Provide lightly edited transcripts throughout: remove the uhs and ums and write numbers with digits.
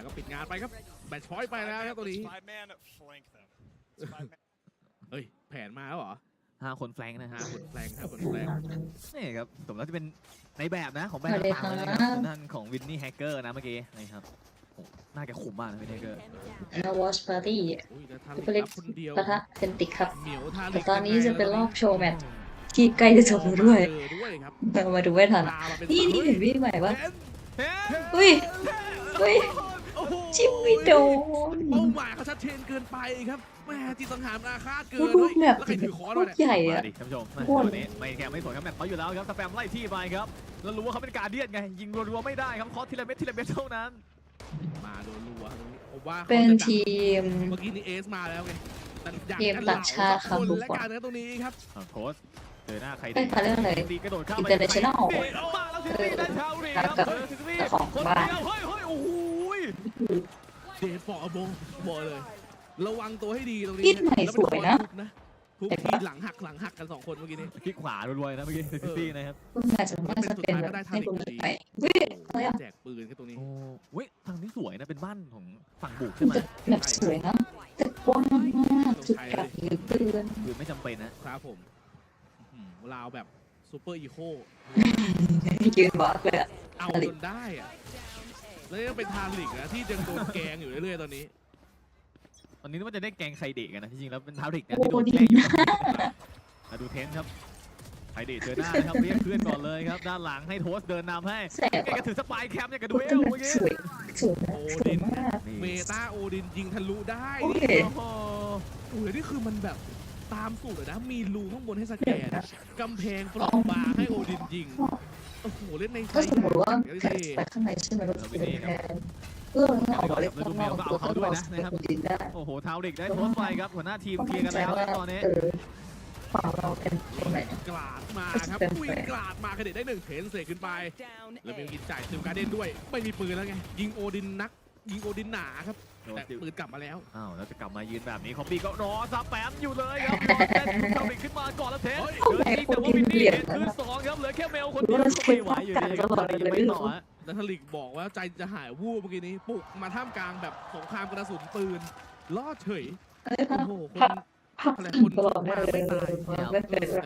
ก็ปิดงานไปครับแบตช์พอยต์ไปแล้วครับตัวนี้เฮ้ยแผนมาแล้วเหรอ5 คนแฟลงนะฮะ 5 คนแฟลง5 คนแฟลงนี่ครับสมแล้วที่เป็นในแบบนะของแบรนด์ต่างๆเลยครับท่านของวินนี่แฮกเกอร์นะเมื่อกี้นะครับน่าจะขุมมากนะวินนี่แฮกเกอร์มาวอชปาร์ตี้ฟิลิปปะทะเซนติกครับแต่ตอนนี้จะเป็นรอบโชว์แมตช์ที่ใกล้จะจบแล้วด้วยมาดูไม่ทันนี่เห็นวิ่งใหม่ปะอุ้ยจิ้มไม่โดนเป้าหมายเขาชัดเจนเกินไปครับแม่จิตสังหารอาฆาตเกิน รูปแบบ แล้วใครถือค้อนด้วยเนี่ย ใหญ่อะท่านผู้ชมนี้ไม่แกไม่สนครับแมตช์เขาอยู่แล้วครับสแปมไล่ที่ไปครับแล้วรู้ว่าเขาเป็นการเดียนไงยิงรัวๆไม่ได้ครับเคาะทีละเม็ดเท่านั้นมารัวๆผมว่าเป็นทีมเมื่อกี้นี้เอสมาแล้วไงทีมต่างชาติครับและการเนื้อตรงนี้ครับโพสเจอหน้าใครเรื่องอะไรดีกระโดดข้ามไป International ของบ้านเดฟฟอร์บอกเลยระวังตัวให้ดีตรงนี้พิษใหม่สวยนะทุกทีหลังหักกัน2 คนเมื่อกี้นี้พลิกขวาด้วยนะเมื่อกี้ซิตี้นะครับน่าจะเป็นให้คุณไปแจกปืนแค่ตรงนี้โอ้ยทางนี้สวยนะเป็นบ้านของฝั่งบุกใช่ไหมแบบสวยนะแต่กว้างมากจุดกลับหรือปืนไม่จำเป็นนะครับผมลาวแบบซูเปอร์อีโคยืนบอกเลยเอาจนได้อะแล้วยังเป็นทาริกนะที่ยังโดนแกงอยู่เรื่อยๆตอนนี้นึกว่าจะได้แกงไคเดะกันนะจริงๆแล้วเป็นทาริกนะที่โดนแกงอยู่ดูเทนครับไคเดะเจอหน้าครับเรียกเพื่อนก่อนเลยครับด้านหลังให้โทสเดินนำให้แกก็ถือสปายแคมป์เนี่ยกระดูเอลเมื่อกี้โอดินเมตาโอดินยิงทะลุได้โอ้โหนี่คือมันแบบตามสูตรเลยนะมีรูข้างบนให้สแกนกำแพงปลอกบางให้โอดินยิงโอ้โหเล่นในถ้าสมมติว่าไปข้างในใช่ไหมรถไฟเอาเล็กดูเมลก็เอาเขาด้วยนะครับโอ้โหทาวริกได้โพสต์ไปครับหัวหน้าทีมเคลียร์กันแล้วตอนนี้ฝั่งเราเป็นไหนกลาดมาครับวิ่งกลาดมาคดีได้1 เทนเสกขึ้นไปแล้วมีกินจ่ายซิลการ์เดนด้วยไม่มีปืนแล้วไงยิงโอดินหนาครับแต่ปืนกลับมาแล้วแล้วจะกลับมายืนแบบนี้คอมบี้ก็รอซับแปมอยู่เลยครับทาวริกขึ้นมาก่อนแล้วเทนแต่ว่าวินนี่คือ2ครับเหลือแค่เมลคนเดียวไม่ไหวอยู่ดีครับตอนนี้ยังไม่ต่อนัทลิกบอกว่าใจจะหายวูบเมื่อกี้นี้ปลุกมาท่ามกลางแบบสงครามกระสุนปืนลอดเฉยโอ้โหอะไรคนตายไม่ตายแต่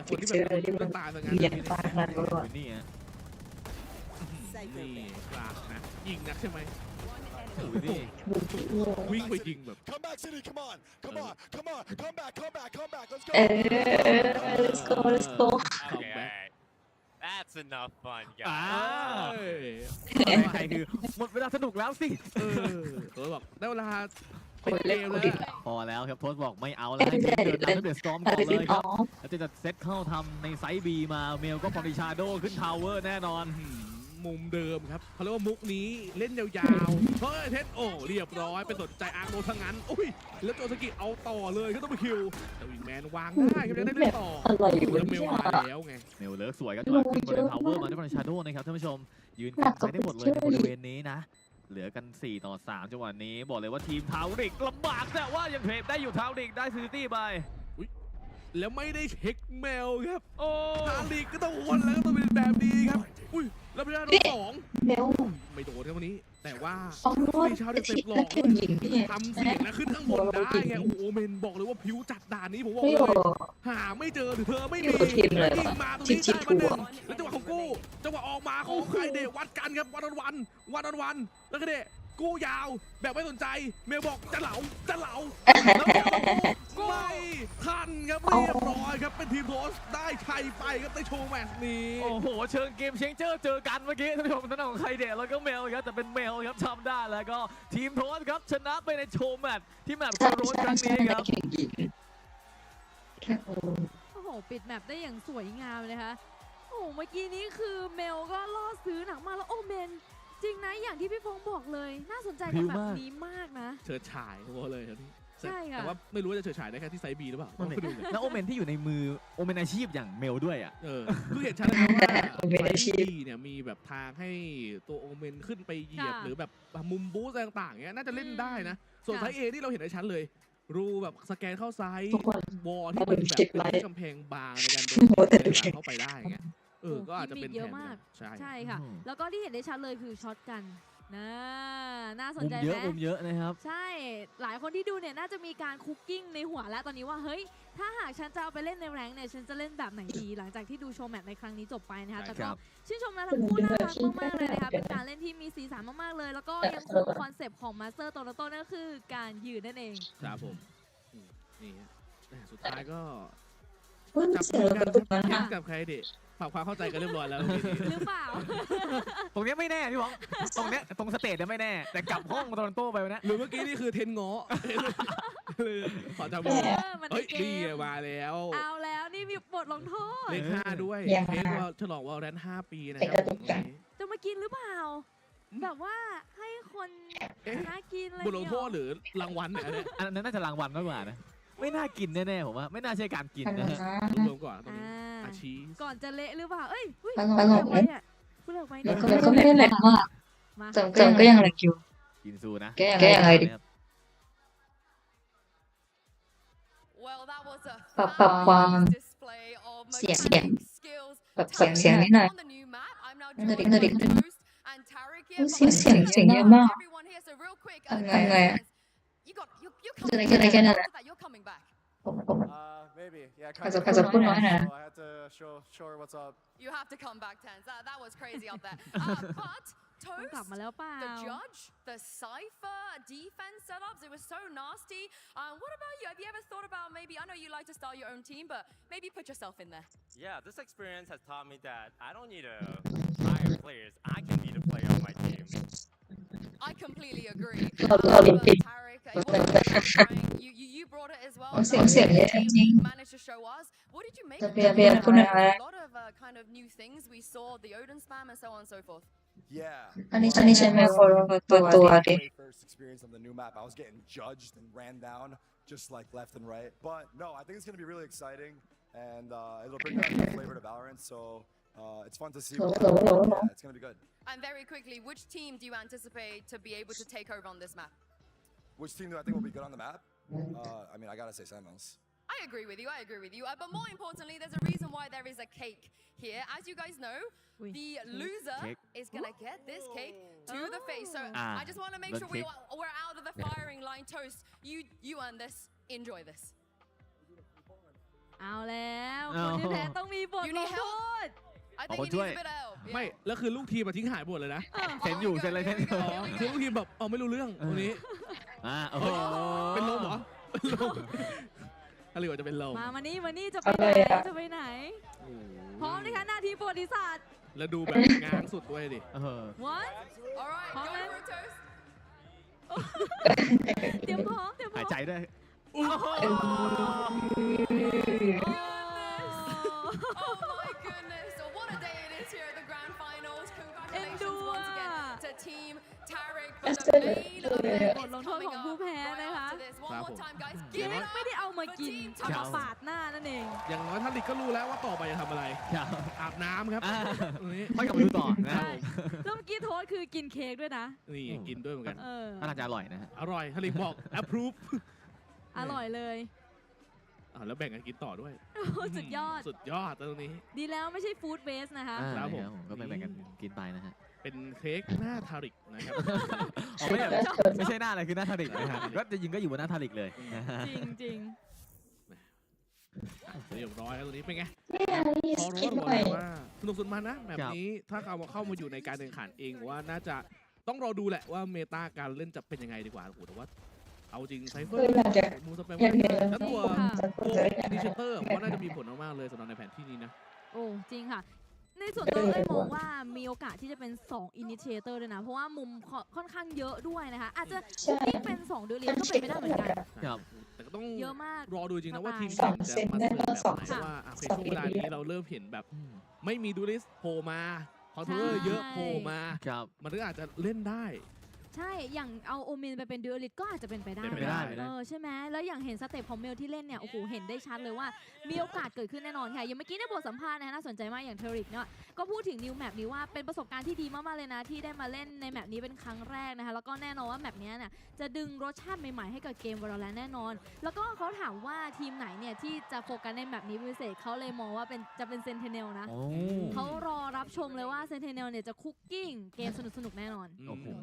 คนที่แบบตายสังเกตนี่กลางนะยิงนักใช่ไหมวิ่งไปยิงแบบlet's go That's enough fun ใครคือหมดเวลาสนุกแล้วสิตัวบอกได้เวลาไปเล่นเลยพอแล้วครับโพสบอกไม่เอาแล้วให้เดินนำด้วยสตอร์มก่อนเลยครับแล้วจะเซตเข้าทำในไซส์บีมาเมลก็ฟอร์ดิชาโดขึ้นทาวเวอร์แน่นอนมุมเดิมครับเขาเรียกว่ามุกนี้เล่นยาวๆเฮ้ยเทสโอ้เรียบร้อยไปสนใจอาร์โนทั้งนั้นอุ้ยแล้วโจสกิเอาต่อเลยก็ต้องไปคิวแต่วิงแมนวางได้ครับได้เล่นต่อแล้วเมลมาแล้วไงเมลเลิกสวยก็จังหวะขึ้นบนทาวเวอร์มาด้วยฟอร์ดิชาโดนะครับท่านผู้ชมยืนกันใช้ได้หมดเลยในบริเวณนี้นะเหลือกัน4-3จังหวะนี้บอกเลยว่าทีมทาวริกลำบากแต่ว่ายังเทรดได้อยู่ทาวริกได้ซิตี้ไปแล้วไม่ได้เช็คเมลครับโอ้ทาวริกก็ต้องวนแล้วก็ต้องเป็นแบบนี้ครับอุ้ยแล้วไม่ได้โดน2เมลไม่โดนครับวันนี้แต่ว่ามีชาวเด็กเต็มหลอกทำเสียงนะขึ้นข้างบนได้ไงโอ้โหเมนบอกเลยว่าผิวจัดด่านนี้ผมบอกเลยหาไม่เจอหรือเธอไม่มียิงมาตรงนี้ได้มา1แล้วจังหวะของกู้จังหวะออกมาของใครเดวัดกันครับวันแล้วก็เดกู้ยาวแบบไม่สนใจเมลบอกจะเหลาไม่ทันครับเรียบร้อยครับเป็นทีมโพสได้ชัยไปครับในโชว์แมตช์นี้โอ้โหเชิงเกมเชงเจอร์เจอกันเมื่อกี้ท่านผู้ชมท่านของใครเดะแล้วก็เมลครับแต่เป็นเมลครับทำได้แล้วก็ทีมโพสครับชนะไปในโชว์แมตช์ที่แมตช์โคโรนครั้งนี้ครับโอ้โหปิดแมปได้อย่างสวยงามเลยค่ะโอ้เมื่อกี้นี้คือเมลก็ล่อซื้อหนักมากแล้วโอเมนจริงนะอย่างที่พี่ฟงบอกเลยน่าสนใจกับแบบนี้มากนะเฉิดฉายโอ้เลยครับใช่ค่ะแต่ว่าไม่รู้ว่าจะเฉิดฉายได้แค่ที่ไซบีหรือเปล่าแล้วโอเมนที่อยู่ในมือโอเมนอาชีพอย่างเมลด้วยอ่ะคือเห็นชัดเลยว่าโอเมนอาชีพเนี่ยมีแบบทางให้ตัวโอเมนขึ้นไปเหยียบหรือแบบมุมบูสต่างๆเงี้ยน่าจะเล่นได้นะส่วนไซเอที่เราเห็นได้ชัดเลยรูแบบสแกนเข้าไซส์วอลที่เป็นแบบกำแพงบางในการเดินเข้าไปได้เงี้ยก็อาจจะเป็นเยอะมากใช่ค่ะแล้วก็ที่เห็นได้ชัดเลยคือช็อตกัน น่าสน มุม ใจ เย ไห อะ ม มุมเยอะนะครับ ใช่หลายคนที่ดูเนี่ยน่าจะมีการคุกกิ้งในหัวแล้วตอนนี้ว่าเฮ้ยถ้าหากฉันจะเอาไปเล่นในแรงค์เนี่ยฉันจะเล่นแบบไหนดีหลังจากที่ดูโชว์แมตช์ในครั้งนี้จบไปนะคะแต่ ค ก็ รับ ชื่นชมนะทั้งคู่น่ารักมากๆเลยนะคะเป็นการเล่นที่มีสีสันมากๆเลยแล้วก็ยังคงคอนเซปต์ของมาสเตอร์โตโรโตนั่นก็คือการยืนนั่นเอง ครับผมนี่ฮะสุดท้ายก็ จับมือกันครับ กับใครเด็กปรับความเข้าใจกันเรียบร้อยแล้ว หรือเปล่า ตรงนี้ไม่แน่พี่หวังตรงสเตจเนี่ยไม่แนแต่กลับห้องโตรอนโตไปวันนี้ หรือเมื่อกี้นี่คือเทนง้อขอจับมือเฮ้ยดีมาแล้ว เอาแล้วนี่มีบทลงโทษ เลข5ด้วยเค้กว่าฉลองวอลเลน5 ปีนะครับ จะมากินหรือเปล่าแบบว่าให้คนน่ากินอะไร บทลงโทษหรือรางวัลเนี่ย อันนั้นน่าจะรางวัลมากกว่านะไม่น่ากินแน่ๆผมว่าไม่น่าใช่การกินนะฮะ รวมก่อนตรงนี้อาชีพ ก่อนจะเละหรือเปล่าเอ้ย ตลกไหม พูดออกไป แล้วก็ไม่ได้แหลกมากแต่ก็ยังแหลกอยู่ กินซูนะ แก้ยังไงดิปรับความเสียงแบบเสียงนิดหน่อยเสียงเยอะมากทำไงจะได้แค่นั้นแหละผมอาจจะพูดน้อยหน่อยนะ You have to come back 10. That was crazy up there. But ต้องกลับมาแล้วเปล่า the judge, the cipher, defense setups, it was so nasty. What about you? Have you ever thought about maybe, I know you like to start your own team, but maybe put yourself in there? Yeah, this experience has taught me that I don't need to hire players. I can be the player on my team. I completely agree. Olympic. Tarek, you brought it as well. เสียงเยอะจริง Managed to show us. What did you make? เบียร์พูดหน่อย A lot of kind of new things. We saw the Odin spam and so on and so forth. Yeah. อันนี้ใช่ไหมโฟร์ตัวดิ First experience on the new map, I was getting judged and ran down just like left and right. But no, I think it's going to be really exciting and it'll bring a new flavor to Valorant. So it's fun to see. Yeah, it's going to be good. And very quickly, which team do you anticipate to be able to take over on this map? Which team do I think will be good on the map? I mean, I got to say Sentinels. I agree with you. But more importantly, there's a reason why there is a cake here. As you guys know, the loser is going to get this cake to the face. So I just want to make sure we're out of the firing line. Toast, you earn this. Enjoy this. เอาแล้วคนที่แพ้ต้องมีบทลงโทษ I think he needs a bit of help. ไม่แล้วคือลูกทีมมาทิ้งหายหมดเลยนะ เซ็นอยู่เซ็นอะไรเซ็นอยู่ คือลูกทีมแบบไม่รู้เรื่องวันนี้ โอ้โห เป็นลมเหรอเป็นลมอะไรวะจะเป็นลม มานี่จะไปไหนจะไปไหนพร้อมนะคะหน้าที่ประวัติศาสตร์ แล้วดูแบบง้างสุดด้วยดิ What All right, go for it, Toast. เตรียมพร้อม หายใจด้วย Oh my goodness. So what a day it is here at the grand finals. Congratulations once again to team Tarek for the main event. บทลงโทษของผู้แพ้นะคะ One more time, guys. เกมไม่ได้เอามากินเอามาปาดหน้านั่นเอง อย่างน้อยท่านลิกก็รู้แล้วว่าต่อไปจะทำอะไรอาบน้ำครับตรงนี้ ค่อยกลับมาดูต่อนะครับผม แล้วเมื่อกี้โทษคือกินเค้กด้วยนะ นี่กินด้วยเหมือนกัน น่าจะอร่อยนะฮะ อร่อยท่านลิกบอก approve อร่อยเลย แล้วแบ่งกันกินต่อด้วย สุดยอด สุดยอดตรงนี้ ดีแล้วไม่ใช่ฟู้ดเวสนะคะ ครับผม ก็แบ่งกันกินไปนะฮะ เป็นเค้กหน้าทาริกนะครับ ไม่ใช่หน้าอะไรคือหน้าทาริกนะฮะก็จะยิงก็อยู่บนหน้าทาริกเลย จริง เรียบร้อยแล้วตรงนี้เป็นไงพอรู้บอกเลยว่าสนุกสุดมันนะแบบนี้ถ้าเข้ามาอยู่ในการแข่งขันเองว่าน่าจะต้องรอดูแหละว่าเมตาการเล่นจะเป็นยังไงดีกว่าแต่ว่าเอาจริงไซเฟอร์มูสเปมแล้วตัวอินิเชเตอร์ผมว่าน่าจะมีผลมากๆเลยสำหรับในแผนที่นี้นะ โอ้จริงค่ะในส่วนตัวเลยมองว่ามีโอกาสที่จะเป็น2 initiator ด้วยนะเพราะว่ามุมค่อนข้างเยอะด้วยนะคะอาจจะยิ่งเป็น2เดือนเรียนก็เป็นไปได้เหมือนกันแต่ก็ต้อง เยอะมาก รอดูจริงนะว่าทีมจะมาเสนอแบบไหนว่าในช่วงเวลานี้เราเริ่มเห็นแบบไม่มีดูลิสโผล่มาคอนโทรลเลอร์เยอะโผล่มามันก็อาจจะเล่นได้ใช่อย่างเอาโอเมนไปเป็นดูอลิสก็อาจจะเป็นไปได้ใช่ไหมแล้วอย่างเห็นสเต็ปของเมลที่เล่นเนี่ยโอ้โหเห็นได้ชัดเลยว่ามีโอกาสเกิดขึ้นแน่นอนค่ะอย่างเมื่อกี้ในบทสัมภาษณ์นะน่าสนใจมากอย่างเทริกเนี่ยก็พูดถึงนิวแมปนี้ว่าเป็นประสบการณ์ที่ดีมากๆเลยนะที่ได้มาเล่นในแมปนี้เป็นครั้งแรกนะคะแล้วก็แน่นอนว่าแมปนี้เนี่ยจะดึงรสชาติใหม่ๆให้กับเกม Valorant แน่นอนแล้วก็เขาถามว่าทีมไหนเนี่ยที่จะโฟกัสในแมปนี้พิเศษเขาเลยมองว่าจะเป็นเซนเทเนลนะเขารอรับชมเลยว่าเซนเทเนลเนี่ยจะคุกกิ้งเกมสนุกๆแน่นอน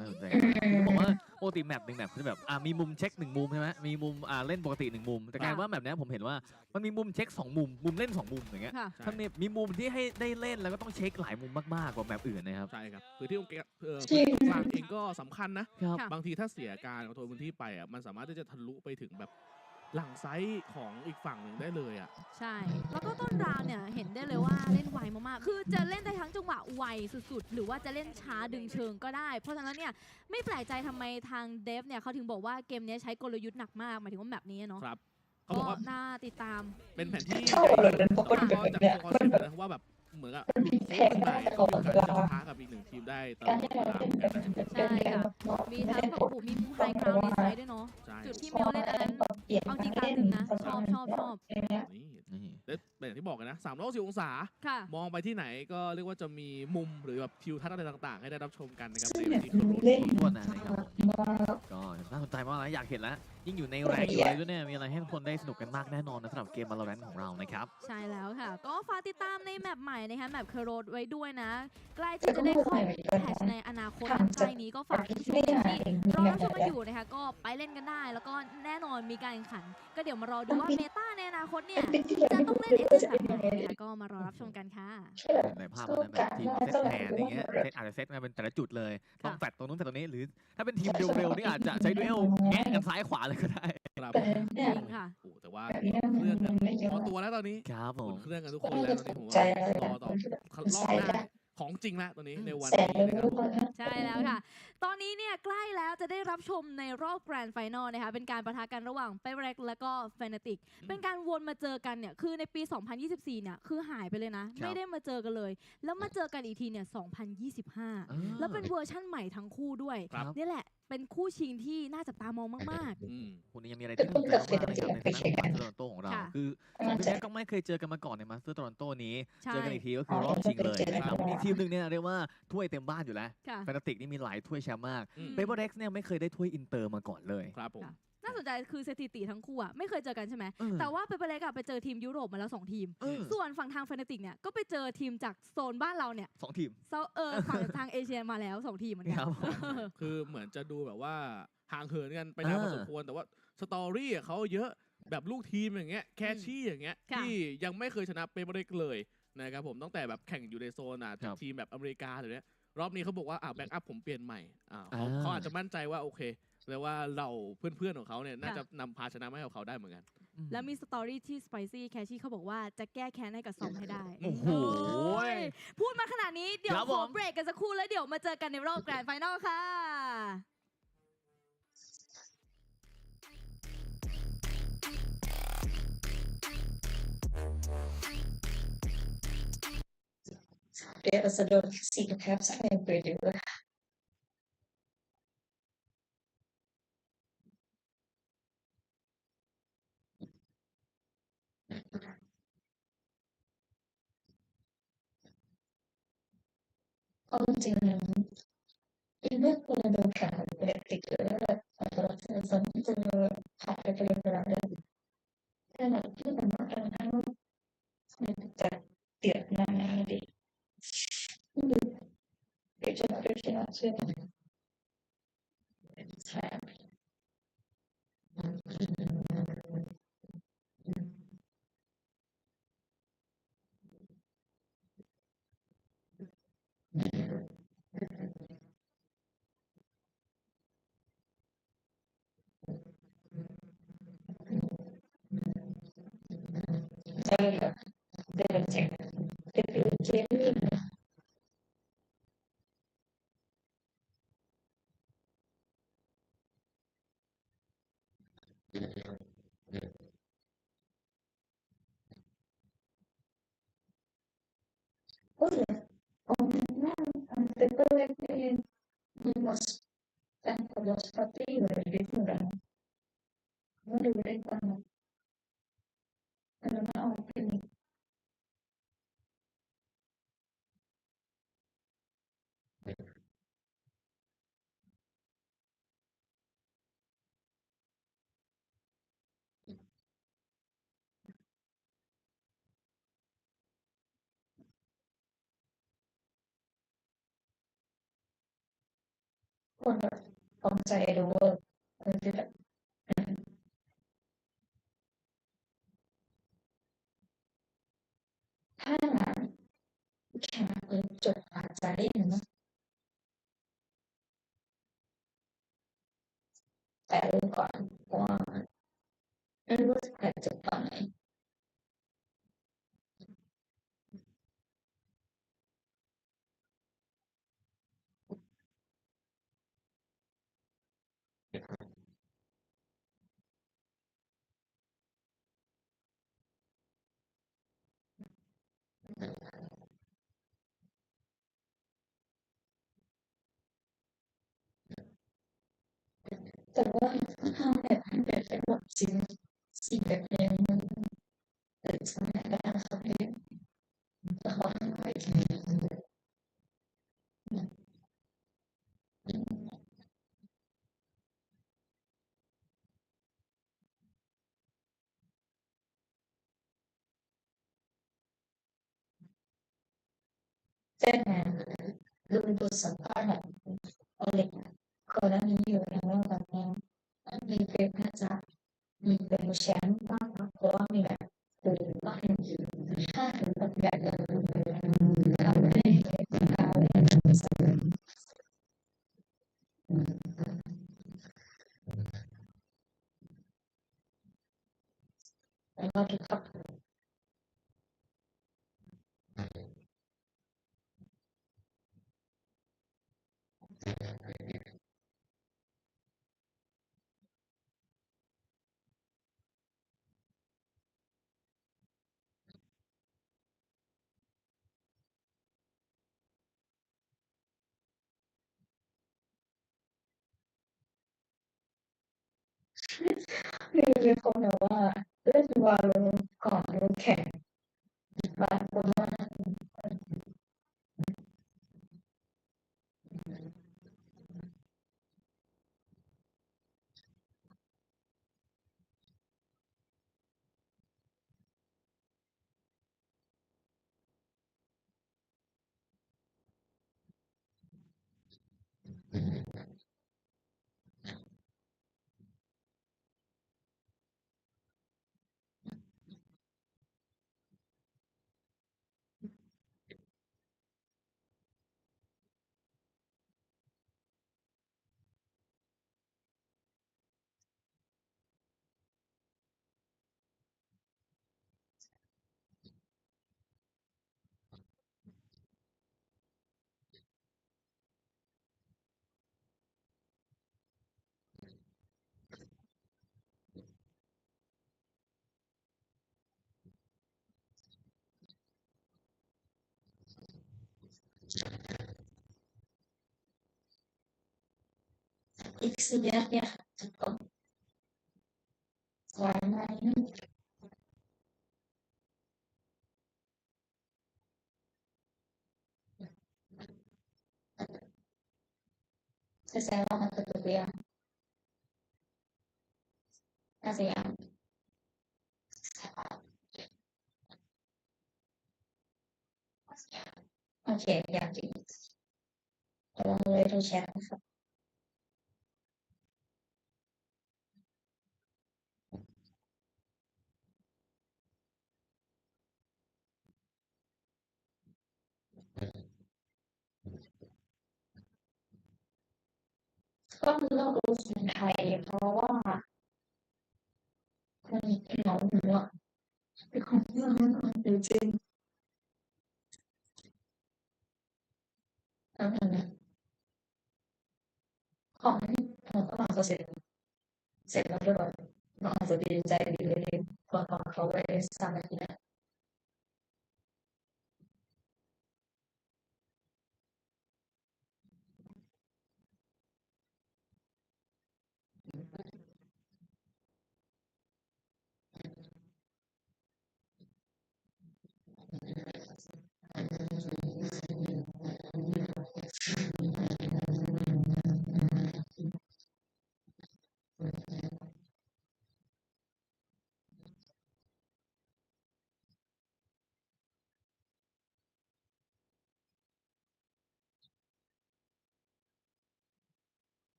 น่าสนใจคือบอกว่าปกติแมปหนึ่งแมปคือแบบมีมุมเช็ค1มุมใช่ไหมมีมุมเล่นปกติ1มุมแต่กลายว่าแบบนี้ผมเห็นว่ามันมีมุมเช็ค2มุมมุมเล่น2มุมอย่างเงี้ยถ้ามีมุมที่ให้ได้เล่นแล้วก็ต้องเช็คหลายมุมมากๆกว่าแมปอื่นนะครับใช่ครับคือที่ตรงกลางเองก็สำคัญนะบางทีถ้าเสียการคอนโทรลพื้นที่ไปมันสามารถที่จะทะลุไปถึงแบบหลังไซส์ของอีกฝั่งหนึ่งได้เลยใช่แล้วก็ต้นราวเนี่ยเห็นได้เลยว่าเล่นไวมากๆคือจะเล่นได้ทั้งจังหวะไวสุดๆหรือว่าจะเล่นช้าดึงเชิงก็ได้เพราะฉะนั้นเนี่ยไม่แปลกใจทำไมทางเดฟเนี่ยเขาถึงบอกว่าเกมนี้ใช้กลยุทธ์หนักมากหมายถึงว่าแบบนี้เนาะครับเขาบอกว่าน่าติดตามเป็นแผนที่ใหญ่แต่ว่าจากคอนเซ็ปต์นะว่าแบบเหมือนกับหลุดโค้งขึ้นมาก็มีโอกาสจะท้ากับอีก1ทีมได้ตลอดเวลาใช่ค่ะมีทั้งแบบมีมุมไฮกราวด์ในไซด์ด้วยเนาะจุดที่เมลเล่นอันนั้นเอาจริงตาตึงนะชอบนี่เป็นอย่างที่บอกกันนะ360องศามองไปที่ไหนก็เรียกว่าจะมีมุมหรือแบบทิวทัศน์อะไรต่างๆให้ได้รับชมกันนะครับในวันที่ทั่วหน้านะครับก็น่าสนใจมากนะอยากเห็นแล้วยิ่งอยู่ในแรงอยู่เลยด้วยเนี่ยมีอะไรให้ทุกคนได้สนุกกันมากแน่นอนนะสำหรับเกม Valorant ของเรานะครับใช่แล้วค่ะก็ฝากติดตามในแมปใหม่นะคะแมปเคอร์โรดไว้ด้วยนะใกล้ที่จะได้เข้าแพทช์ในอนาคตใกล้นี้ก็ฝากผู้ชมที่รอรับชมกันอยู่นะคะก็ไปเล่นกันได้แล้วก็แน่นอนมีการแข่งขันก็เดี๋ยวมารอดูว่าเมตาในอนาคตเนี่ยจะต้องเล่นเอสแบบไหนนะคะก็มารอรับชมกันค่ะในภาพนั้นแบบทีมเซตแผนอย่างเงี้ยอาจจะเซตมาเป็นแต่ละจุดเลยต้องแฟดตรงนู้นแฟดตรงนี้หรือถ้าเป็นทีมเร็วๆนี่อาจจะใช้ดูเอลแง่กันซ้ายขวาเลยก็ได้ครับจริงค่ะโอ้แต่ว่าเครื่องกันพอตัวแล้วตอนนี้ครับผมเครื่องกันทุกคนแล้วตอนนี้ผมว่ารอต่อรอบหน้าของจริงแล้วตอนนี้ในวันนี้นะครับใช่แล้วค่ะตอนนี้เนี่ยใกล้แล้วจะได้รับชมในรอบแกรนด์ไฟนอลนะคะเป็นการปะทะกันระหว่างเปเร็กและก็เฟนติกเป็นการวนมาเจอกันเนี่ยคือในปี 2024 เนี่ยคือหายไปเลยนะไม่ได้มาเจอกันเลยแล้วมาเจอกันอีกทีเนี่ย 2025 แล้วเป็นเวอร์ชั่นใหม่ทั้งคู่ด้วยนี่แหละเป็นคู่ชิงที่น่าจับตามองมากๆคนนี้ยังมีอะไรที่น่าสนใจมากนะครับในฐานะมาสเตอร์โตรอนโตของเราคือสองทีมนี้ก็ไม่เคยเจอกันมาก่อนในมาสเตอร์โตรอนโตนี้เจอกันอีกทีก็คือรอบชิงเลยนะครับมีทีมหนึ่งเนี่ยเรียกว่าถ้วยเต็มบ้านอยู่แล้วแฟนตาติกนี่มีหลายถ้วยแชมป์มากเปเปอร์เร็กซ์เนี่ยไม่เคยได้ถ้วยอินเตอร์มาก่อนเลยครับผมน่าสนใจคือสถิติทั้งคู่ไม่เคยเจอกันใช่ไหมแต่ว่าเปเปอร์เร็กซ์ไปเจอทีมยุโรปมาแล้ว2ทีมส่วนฝั่งทางแฟนตาติกเนี่ยก็ไปเจอทีมจากโซนบ้านเราเนี่ย2ทีมฝั่งทางเอเชียมาแล้ว2ทีมเหมือนกันคือเหมือนจะดูแบบว่าห่างเหินกันไปนานพอสมควรแต่ว่าสตอรี่เขาเยอะแบบลูกทีมอย่างเงี้ยแคชชี่อย่างเงี้ยที่ยังไม่เคยชนะเปเปอร์เร็กซ์เลยนะครับผมตั้งแต่แบบแข่งอยู่ในโซนจากทีมแบบอเมริกาหรือเนี้ยรอบนี้เขาบอกว่าแบ็กอัพผมเปลี่ยนใหม่เขาอาจจะมั่นใจว่าโอเคแปลว่าเราเพื่อนๆของเขาเนี่ยน่าจะนำพาชนะให้กับเขาได้เหมือนกันแล้วมีสตอรี่ที่สไปซี่แคชชี่เขาบอกว่าจะแก้แค้นให้กับซอมให้ได้โอ้โหพูดมาขนาดนี้เดี๋ยวขอเบรกกันสักครู่แล้วเดี๋ยวมาเจอกันในรอบแกรนด์ไฟนอลค่ะDeras adult psykopaths är bredvid. จริงๆอีเมื่อคนเดินผ่านเด็กติดแล้วแบบเราจะสนใจผ่านไปเรื่อยๆแต่แบบที่มันมาทั้งจะเตียดนานๆดิเดี๋ยวจะเชื่อใช่ใช่ค่ะเดินเช็คเดินเช็คโอ้ยantes vimos tanto los partidos de Toronto no logré cuando pero no opinión คนแบบตรงใจดูคือแบบถ้าแข่งจดอาจจะได้หนึ่งนะแต่รู้ก่อนว่าไม่รู้จะเกิดจุดตอนไหนแต่ว่าถ้าแบบเป็นหมดจริงสิ่งแบบนี้มันเกิดขึ้นได้ครับเนี่ยแต่ว่าไม่ถึงแต่ดูบทสัมภาษณ์แบบอะไรก่อนหน้านี้อยู่ทางว่าแบบนี้มีเป็นพระจักรมีเป็นแชมป์บ้างเพราะว่ามีแบบตื่นบ้างถ้าถึงแบบแบบทำให้การเรียนแล้วก็ทุกครั้งมีคนแบบว่าเล่นวาโลก่อนลงแข่งบางคนว่าอีกสิ่งเนี่ยจะต้องไว้ไหมจะแซวว่ามันตัวเดียวน่าจะยังโอเคอยากกินลองเลยดูแชทนะครับก็เลือกดูสิ่งไทยเพราะว่ามันเหงาหัวเป็นของที่เราไม่ควรจริงๆแล้วเนี่ยของผมก็มาเสร็จแล้วด้วยน้องอาจจะดีใจดีเลยพอตอนเขาไปสร้างแบบนี้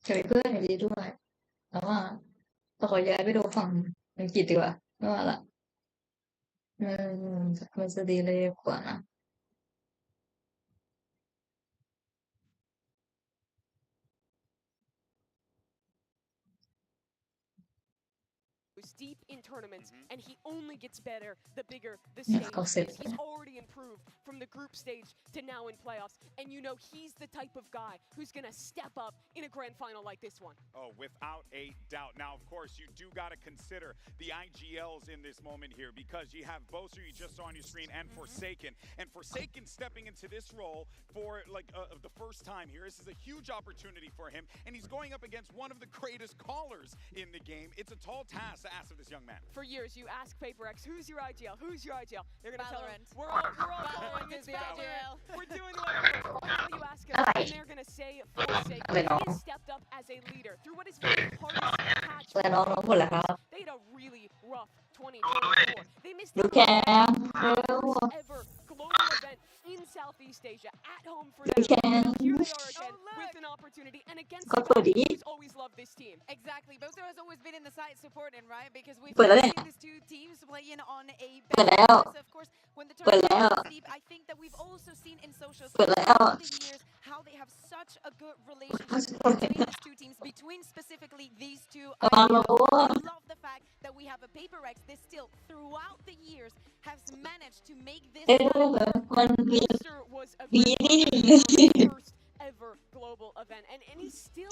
ช่วยเพื่อนดีด้วยแต่ว่าเราขอย้ายไปดูฝั่งอังกฤษดีกว่าไม่ว่าละมันจะดีเลยกว่านะ deep in tournaments, and he only gets better the bigger the stage is. He's already improved from the group stage to now in playoffs, and you know he's the type of guy who's gonna step up in a grand final like this one. Oh, without a doubt. Now, of course, you do got to consider the IGLs in this moment here because you have Boser you just saw on your screen and Forsaken. And Forsaken stepping into this role for the first time here. This is a huge opportunity for him, and he's going up against one of the greatest callers in the game. It's a tall task to ask of this young man. For years, you ask PRX, who's your IGL? Who's your IGL? They're gonna tell him, we're all calling it's Valorant. We're doing whatever you ask him, and they're gonna say Forsaken. He has stepped up as a leader through what is very hardest patch. They had a really rough 2024. They missed the first ever global event in Southeast Asia at home for them. Here they are again with an opportunity and against who's always loved this team. Exactly. Boser has always been in the side supporting, right? Because we've seen these two teams playing on a better. So of course, when the tournament is deep, I think that we've also seen in socials over the years how they have such a good relationship between these two teams, between specifically these two. I love the fact that we have a PRX that still, throughout the years, has managed to make this. Boser was a first ever global event, and he's still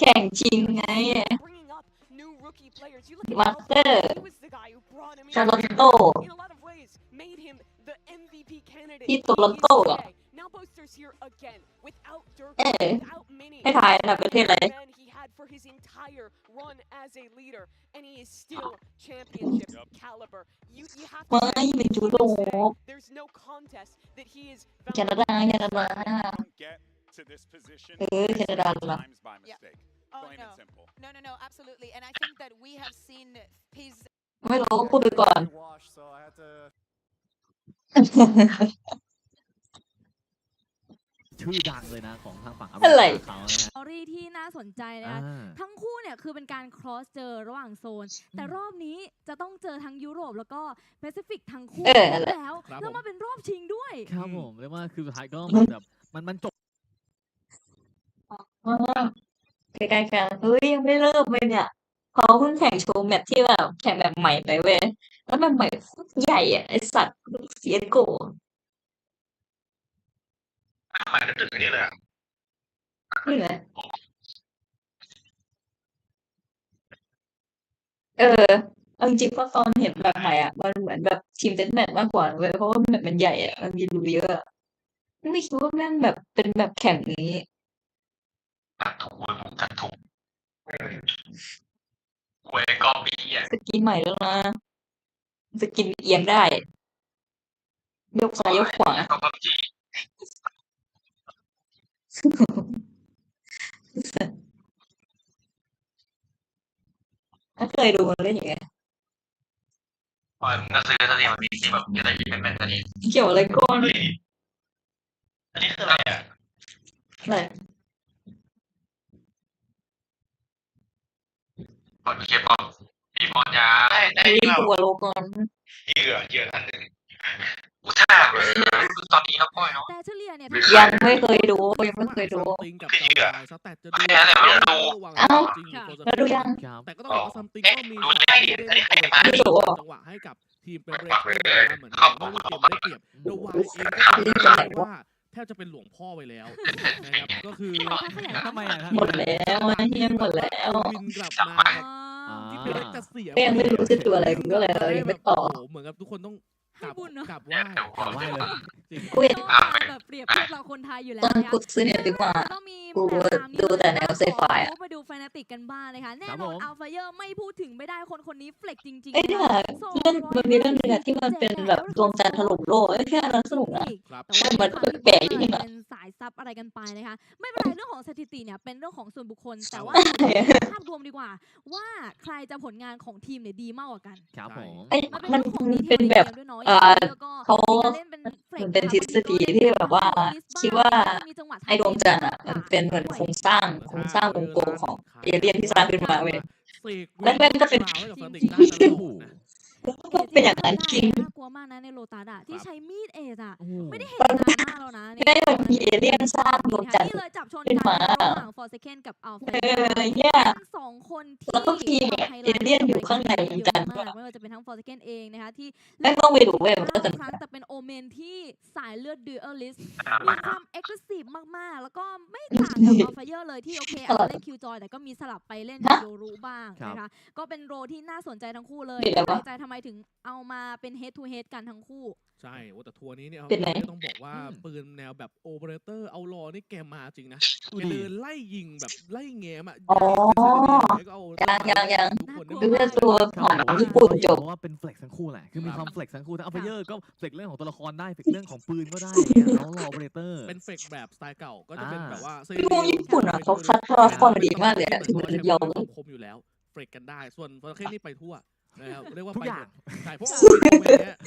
bringing up new rookie players. You look at Alpha, he was the guy who brought him in a lot of ways, made him the MVP candidate. Now Boser's here again, without Dirk, without Mini, and he had for his entire run as a leader, and he is still championship caliber. You have to say, there's no contest that he is get to this position times by mistake. Plain and simple. No, absolutely. And I think that we have seen his ไม่รู้พูดไปก่อน So I had to ชื่อดังเลยนะของทางฝั่ง อะไร เขานะ สตอรี่ที่น่าสนใจนะคะทั้งคู่เนี่ยคือเป็นการ cross เจอระหว่างโซน แต่รอบนี้จะต้องเจอทั้งยุโรปแล้วก็แปซิฟิกทั้งคู่แล้วมาเป็นรอบชิงด้วยครับผมเรียกว่าคือสุดท้ายก็แบบมันจบใกล้ๆกันเฮ้ยยังไม่เริ่มเลยเนี่ยเขาเพิ่งแข่งโชว์แมตช์ที่แบบแข่งแบบใหม่ไปเว้ยแล้วแบบใหม่โคตรใหญ่อ่ะไอสัตว์เสียโกมันก็ถึงนี้เลยอ่ะ นี่แหละเอาจริงๆเพราะตอนเห็นแบบใหม่อ่ะมันเหมือนแบบทีมเต็นแมตช์มากกว่าเว้ยเพราะว่าแบบมันใหญ่อ่ะมันมีรูเยอะไม่คิดว่าแม่งแบบเป็นแบบแข่งนี้ตัดถูกผมตัดถูกเว้ยก็มีอ่ะสกินใหม่แล้วนะสกินเอียงได้ยกซ้ายยกขวาก็พับจีถ้าเคยดูมันเล่นอย่างเงี้ยมันก็ซื้อตอนนี้มันมีสีแบบอะไรเป็นแบบนี้เกี่ยวอะไรก้อนอันนี้คืออะไรอ่ะอะไรบอลเก็บบอลมีบอลยาได้ตัวโลกอนเยอะอันนึงอุตส่าห์ตอนนี้นะพ่อยเนาะแต่เฉลี่ยเนี่ยยังไม่เคยดูยังไม่เคยดูกับเจ้าสแตทจะดูแล้วดูยังแต่ก็ต้องบอกว่าซัมติงก็มีจังหวะให้กับทีมเป็นเบรกเหมือนกันไม่รู้เกมได้เปรียบโดวายเองก็ถือว่าแทบจะเป็นหลวงพ่อไปแล้วนะครับก็คือทำไมครับหมดแล้วเฮียหมดแล้ววินกลับมาที่เป็นเล็กจะเสียยังไม่รู้จะตัวอะไรก็เลยไม่ต่อเหมือนกับทุกคนต้องกลับว่าเลยแบบเปรียบเทียบเราคนไทยอยู่แล้วต้องกดซื้อเนี่ยดีกว่ากูดูแต่แนวไซไฟอ่ะไปดูแฟนติกกันบ้างเลยค่ะแน่นอนอัลฟาเยอร์ไม่พูดถึงไม่ได้คนนี้เฟล็กจริงๆเนี่ยมันมีเรื่องนึงที่มันเป็นแบบดวงจันทร์ถล่มโลกแค่นั้นสนุกนะแต่มันแปลกๆนิดนึงเป็นสายซับอะไรกันไปนะคะไม่เป็นไรเรื่องของสถิติเนี่ยเป็นเรื่องของส่วนบุคคลแต่ว่าภาพรวม ดีกว่าว่าใครจะผลงานของทีมเนี่ยดีมากกว่ากันครับผม มันเป็นแบบเขามันเป็นทฤษฎีที่แบบว่าคิดว่าไอ้ดวงจันทร์อ่ะมันเป็นเหมือนโครงสร้างวงกลมของเอเลี่ยนที่สร้างขึ้นมาเว้ยแล้วมันก็เป็นเป็นอย่างนั้นจริงน่ากลัวมากนะในโลตัสอะที่ใช้มีดเอซอะไม่ได้เห็นนานมากแล้วนะไม่ได้มันมีเอเลี่ยนสร้างดวงจันทร์นี่เลยจับชนกันระหว่างฟอร์เซเคนกับอัลเฟอะไรเงี้ยสองคนที่แล้วก็มีเอเลี่ยนอยู่ข้างในดวงจันทร์ด้วยไม่ว่าจะเป็นทั้งฟอร์เซเคนเองนะคะที่ไม่ต้องไปดูเว้ยมันก็จะครั้งแต่เป็นโอเมนที่สายเลือดดูเอลิสมีความเอ็กซ์คลูซีฟมากๆแล้วก็ไม่ต่างกับอัลฟาเยอร์เลยที่โอเคอาจจะเล่นคิวจอยแต่ก็มีสลับไปเล่นโยรุบ้างนะคะก็เป็นโรที่น่าสนใจทั้งคู่เลยใจทำไมถึงเอามาเป็น head to head กันทั้งคู่ใช่แต่ทัวร์นี้เนี่ยต้องบอกว่าปืนแนวแบบโอเปอเรเตอร์เอารอนี่แกมาจริงนะเดินไล่ยิงแบบไล่แง้มอ่ะยังดูตัวของญี่ปุ่นจบว่าเป็นเฟล็กทั้งคู่แหละคือมีความเฟล็กทั้งคู่ทั้งอัลเฟเยอร์ก็เฟล็กเรื่องของตัวละครได้เฟล็กเรื่องของปืนก็ได้แล้วรอโอเปอเรเตอร์เป็นเฟล็กแบบสไตล์เก่าก็จะเป็นแบบว่าตัวญี่ปุ่นอ่ะเขาคัดตัวละครดีมากเลยถึงมันยอมคมอยู่แล้วเฟล็กกันได้ส่วนฟอร์เคนนี่ไปทั่วนะครับเรียกว่า ทุ ไป กอย่าง ใช่เพราะโอเมนเนี่ย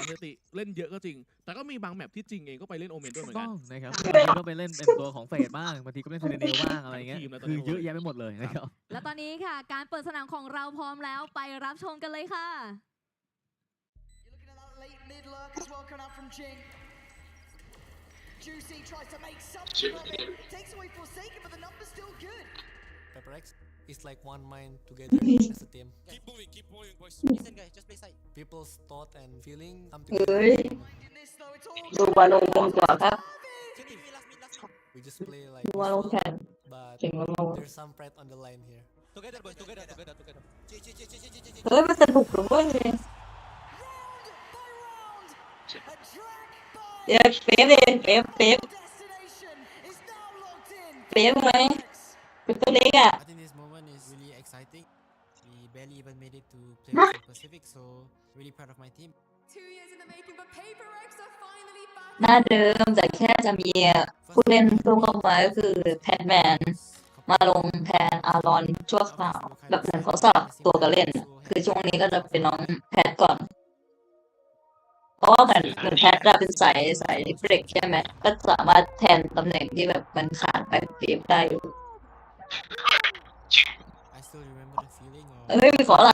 เฮติเล่นเยอะก็จริงแต่ก็มีบางแมปที่จริงเองก็ไปเล่นโอเมนด้วยเหมือนกันนะครับก็ไปเล่นเป็นตัวของเฟดบ้างบางทีก็เล่นเทเนเนลบ้างอะไรเงี้ยคือเยอะแยะไปหมดเลยนะครับและตอนนี้ค่ะการเปิดสนามของเราพร้อมแล้วไปรับชมกันเลยค่ะPRX is like one mind together as a team. Keep moving, boys. Listen, guys, just play side. People's thought and feeling come together. ดูบอลลงกันกว่าครับ We just play like ดูบอลลงแข่ง but เก่งมาก there's some pride on the line here. Together, boys. Together. เฮ้ยมันสนุกหรือเว้ยเดี๋ยวเป๊ะเลยเป๊ะไหมเป็นตัวเล็กอ่ะ I think this moment is really exciting. We barely even made it to play Pacific, so really proud of my team. 2 years in the making, but PRX are finally back. หน้าเดิมแต่แค่จะมีผู้เล่นเพิ่มเข้ามาก็คือแพทแมนมาลงแทนอารอนชั่วคราวแบบเหมือนเขาสลับตัวกันเล่นคือช่วงนี้ก็จะเป็นน้องแพทก่อนเพราะว่าเหมือนแพทจะเป็นสายเบรกใช่ไหมก็สามารถแทนตำแหน่งที่แบบมันขาดไปเปรียบได้อยู่ไม่มีขออะไร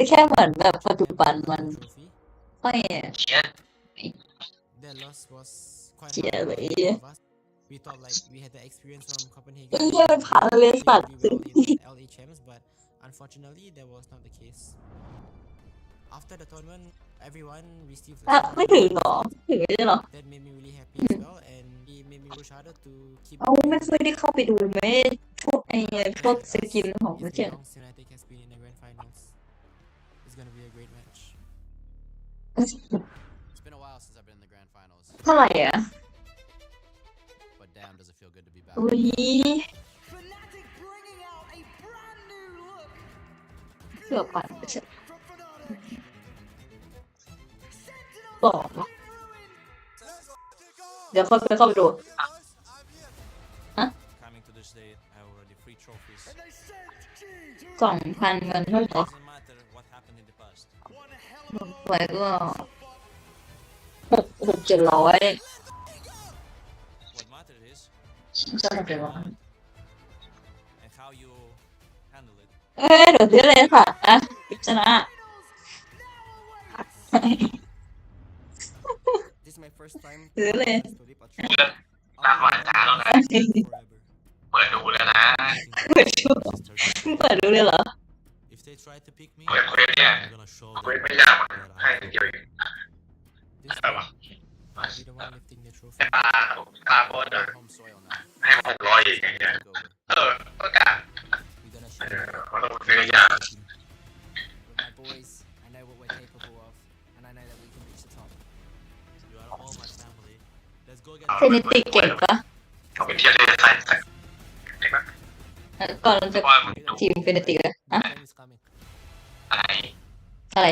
แค่เหมือนแบบปัจจุบันมันค่อยเชียร์เลย We thought like we had the experience from Copenhagen. มันผ่านเลยสัตว์ LA champs, but unfortunately that was not the case. After the tournament, everyone received. ไม่ถึงหรอถึงไม่หรอ That made me really happy as well, and it made me push harder to keep. เอาไม่เคยได้เข้าไปดูไหมพวกสกินของเพื่อน United has been in the grand finals. It's gonna be a great match. It's been a while since I've been in the grand finals. เท่าไหร่อ่ะ But damn, does it feel good to be back. อุ้ยเกือบปั่นไปใช่บอกเดี๋ยวเข้าไปดูฮะ2,000 เงินเท่าไหร่ไว้ก็600-700จะไม่เป็นไรเดี๋ยวซื้อเลยค่ะอ่ะชนะซื้อเลยตาหวานตาแล้วนะเปิดดูแล้วนะเปิดดูเลยเหรอเปิดเควสเนี่ยเควสไม่ยากให้เกี่ยวอีกอะไรวะตาโคตรให้600อีกอย่างเงี้ยก็กะเราต้องเรียนยาก เซนิติเก่งปะ เอาไปเที่ยวได้ใส่ก่อนจะทีมเฟนิติเลยอะอะไร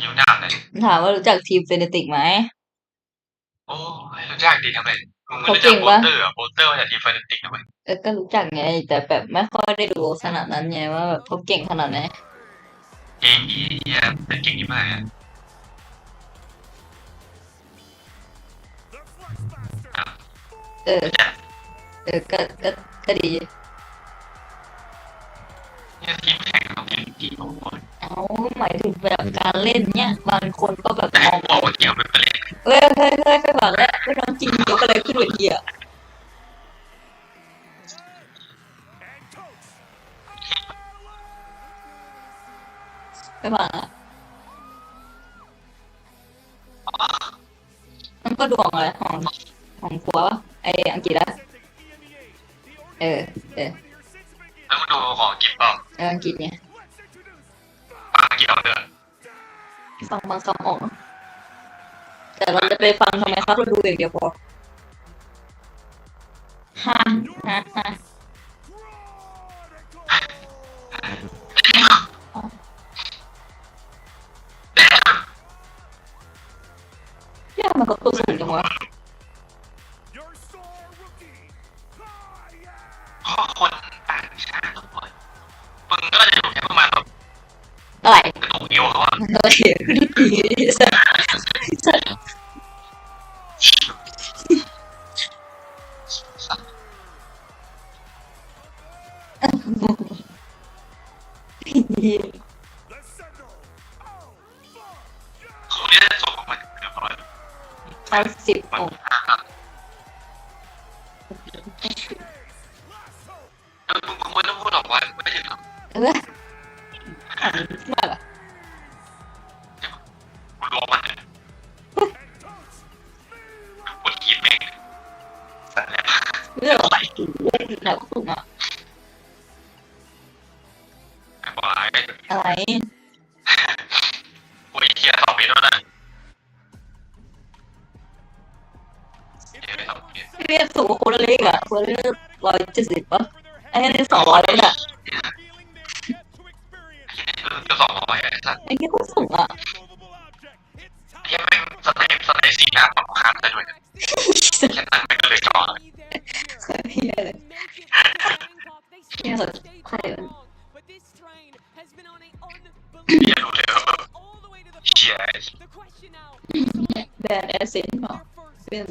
ยิ้มหน้าเลยถามว่ารู้จักทีมเฟนิติไหมโอ้รู้จักดีทำไม เขาเก่งวะโปสเตอร์มาจากทีมไฟนอลติกนะเว้ยก็รู้จักไงแต่แบบไม่ค่อยได้ดูขนาดนั้นไงว่าแบบเขาเก่งขนาดไหนเก่งเป็นเก่งมากก็ดีทีมแข่งเขาเก่งจริงบางคนหมายถึงแบบการเล่นเนี่ยบางคนก็แบบมองว่าเกี่ยวเป็นไปเล่นไปบอกแล้วไม่ต้องจริงเดี๋ยวก็เลยขึ้นเวทีอ่ะไม่บอกอ่ะมันก็ดวงอะไรของผัวไออังกฤษอะแล้วมันดูของอังกฤษเปล่าอังกฤษเนี่ยฟังอังกฤษเอาเถอะฟังบางคำออกแต่เราจะไปฟังทำไมครับเราดูอย่างเดียวพอฮะย่ามันก็ตัวสูงจังวะคนต่างชาติทุกคนมึงก็จะอยู่แค่ประมาณแบบอะไรกระดูกเอวเขาอะเขาเรียกส่งมาเรียบร้อยเขา10องมึงควรต้องพูดออกมาไม่ถึงหรอกมาละกูรอมันเลยปวดขี้แม่งสั่นแล้วเรื่องอะไรแล้วถูกอ่ะอะไรกูเคียร์2 ปีแล้วนะเรียกสูงคนเล็กอ่ะคนเล็ก170ป่ะไอ้นี่200เลยอ่ะ200ไอ้สัตว์ไอ้นี่ก็สูงอ่ะยังไม่สเต็ปสีหน้าของข้ามได้ด้วยแค่นั้นไม่เลยจอเลยเฮียเลยเฮียสุดใครเลยเฮียรู้เลยว่าเฮียแบดแอสเซนต์เหรอเป็น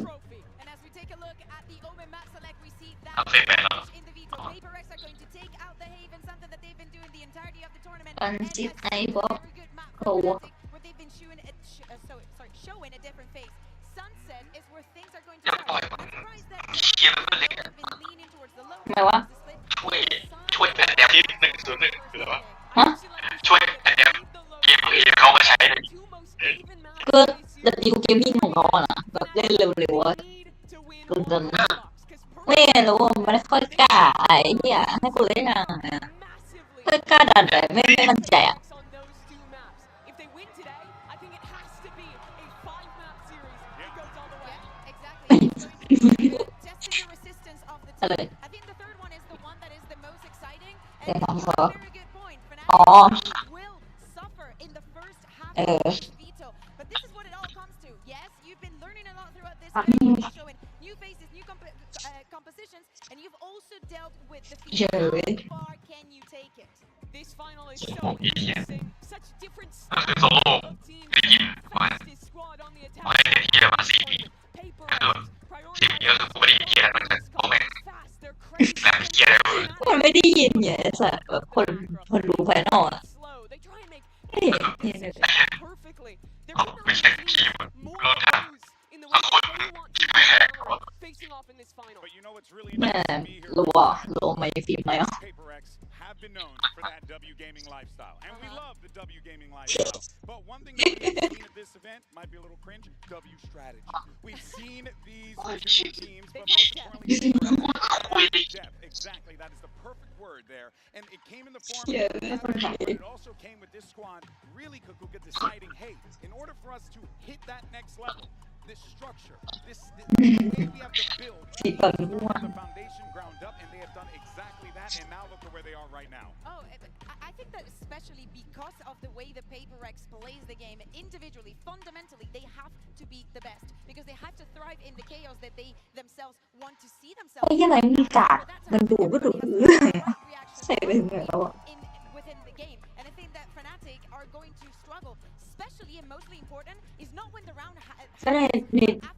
เอาเฟซแบนแล้วอันจิตไอ้บอกเขาอย่าปล่อยมันเฮียมันเลยทำไมวะช่วยแบนแดมที่101คืออะไรวะช่วยแบนแดมเกมเขามาใช้เลยก็แต่ดิวเกมมิ่งของเขาอะนะแบบเล่นเร็วๆจนไม่รู้มันไม่ค่อยกล้าไอ้เนี่ยให้กูเล่นอ่ะไม่กล้าดันแต่ไม่มั่นใจอ่ะอะไรแต่ทำเขาอ๋อเยอะเลยคือโซโล่ได้ยินว่าให้เด็กเฮียมา4 ปีคือ4 ปีก็คือกูไม่ได้ยินเฮียมันจะโอ้แม่งแล้วเฮียเลยมันไม่ได้ยินเนี่ยสัตว์แบบคนดูภายนอกอ่ะไม่ใช่ทีมเราทำบางคนที่ไม่แหกแม่รัวไม่ฟิล์มไหมอ่ะhave been known for that W gaming lifestyle, and we love the W gaming lifestyle. But one thing that we've seen at this event might be a little cringe: W strategy. We've seen these two teams, but most importantly, depth. Exactly, that is the perfect word there. And it came in the form of but it also came with this squad really Kukuka deciding, hey, in order for us to hit that next level, this structure, this way we have to build the foundation ground up, and they have done exactly that. And now look at where they are right now. Oh, I think that especially because of the way the PaperX plays the game individually, fundamentally, they have to be the best because they have to thrive in the chaos that they themselves want to see themselves. ไอ้อะไรมีกากมันดูก็ดูใส่ไปถึงไหนแล้วอ่ะ within the game, and I think that Fnatic are going to struggle, especially and mostly important is not when the round ก็ใน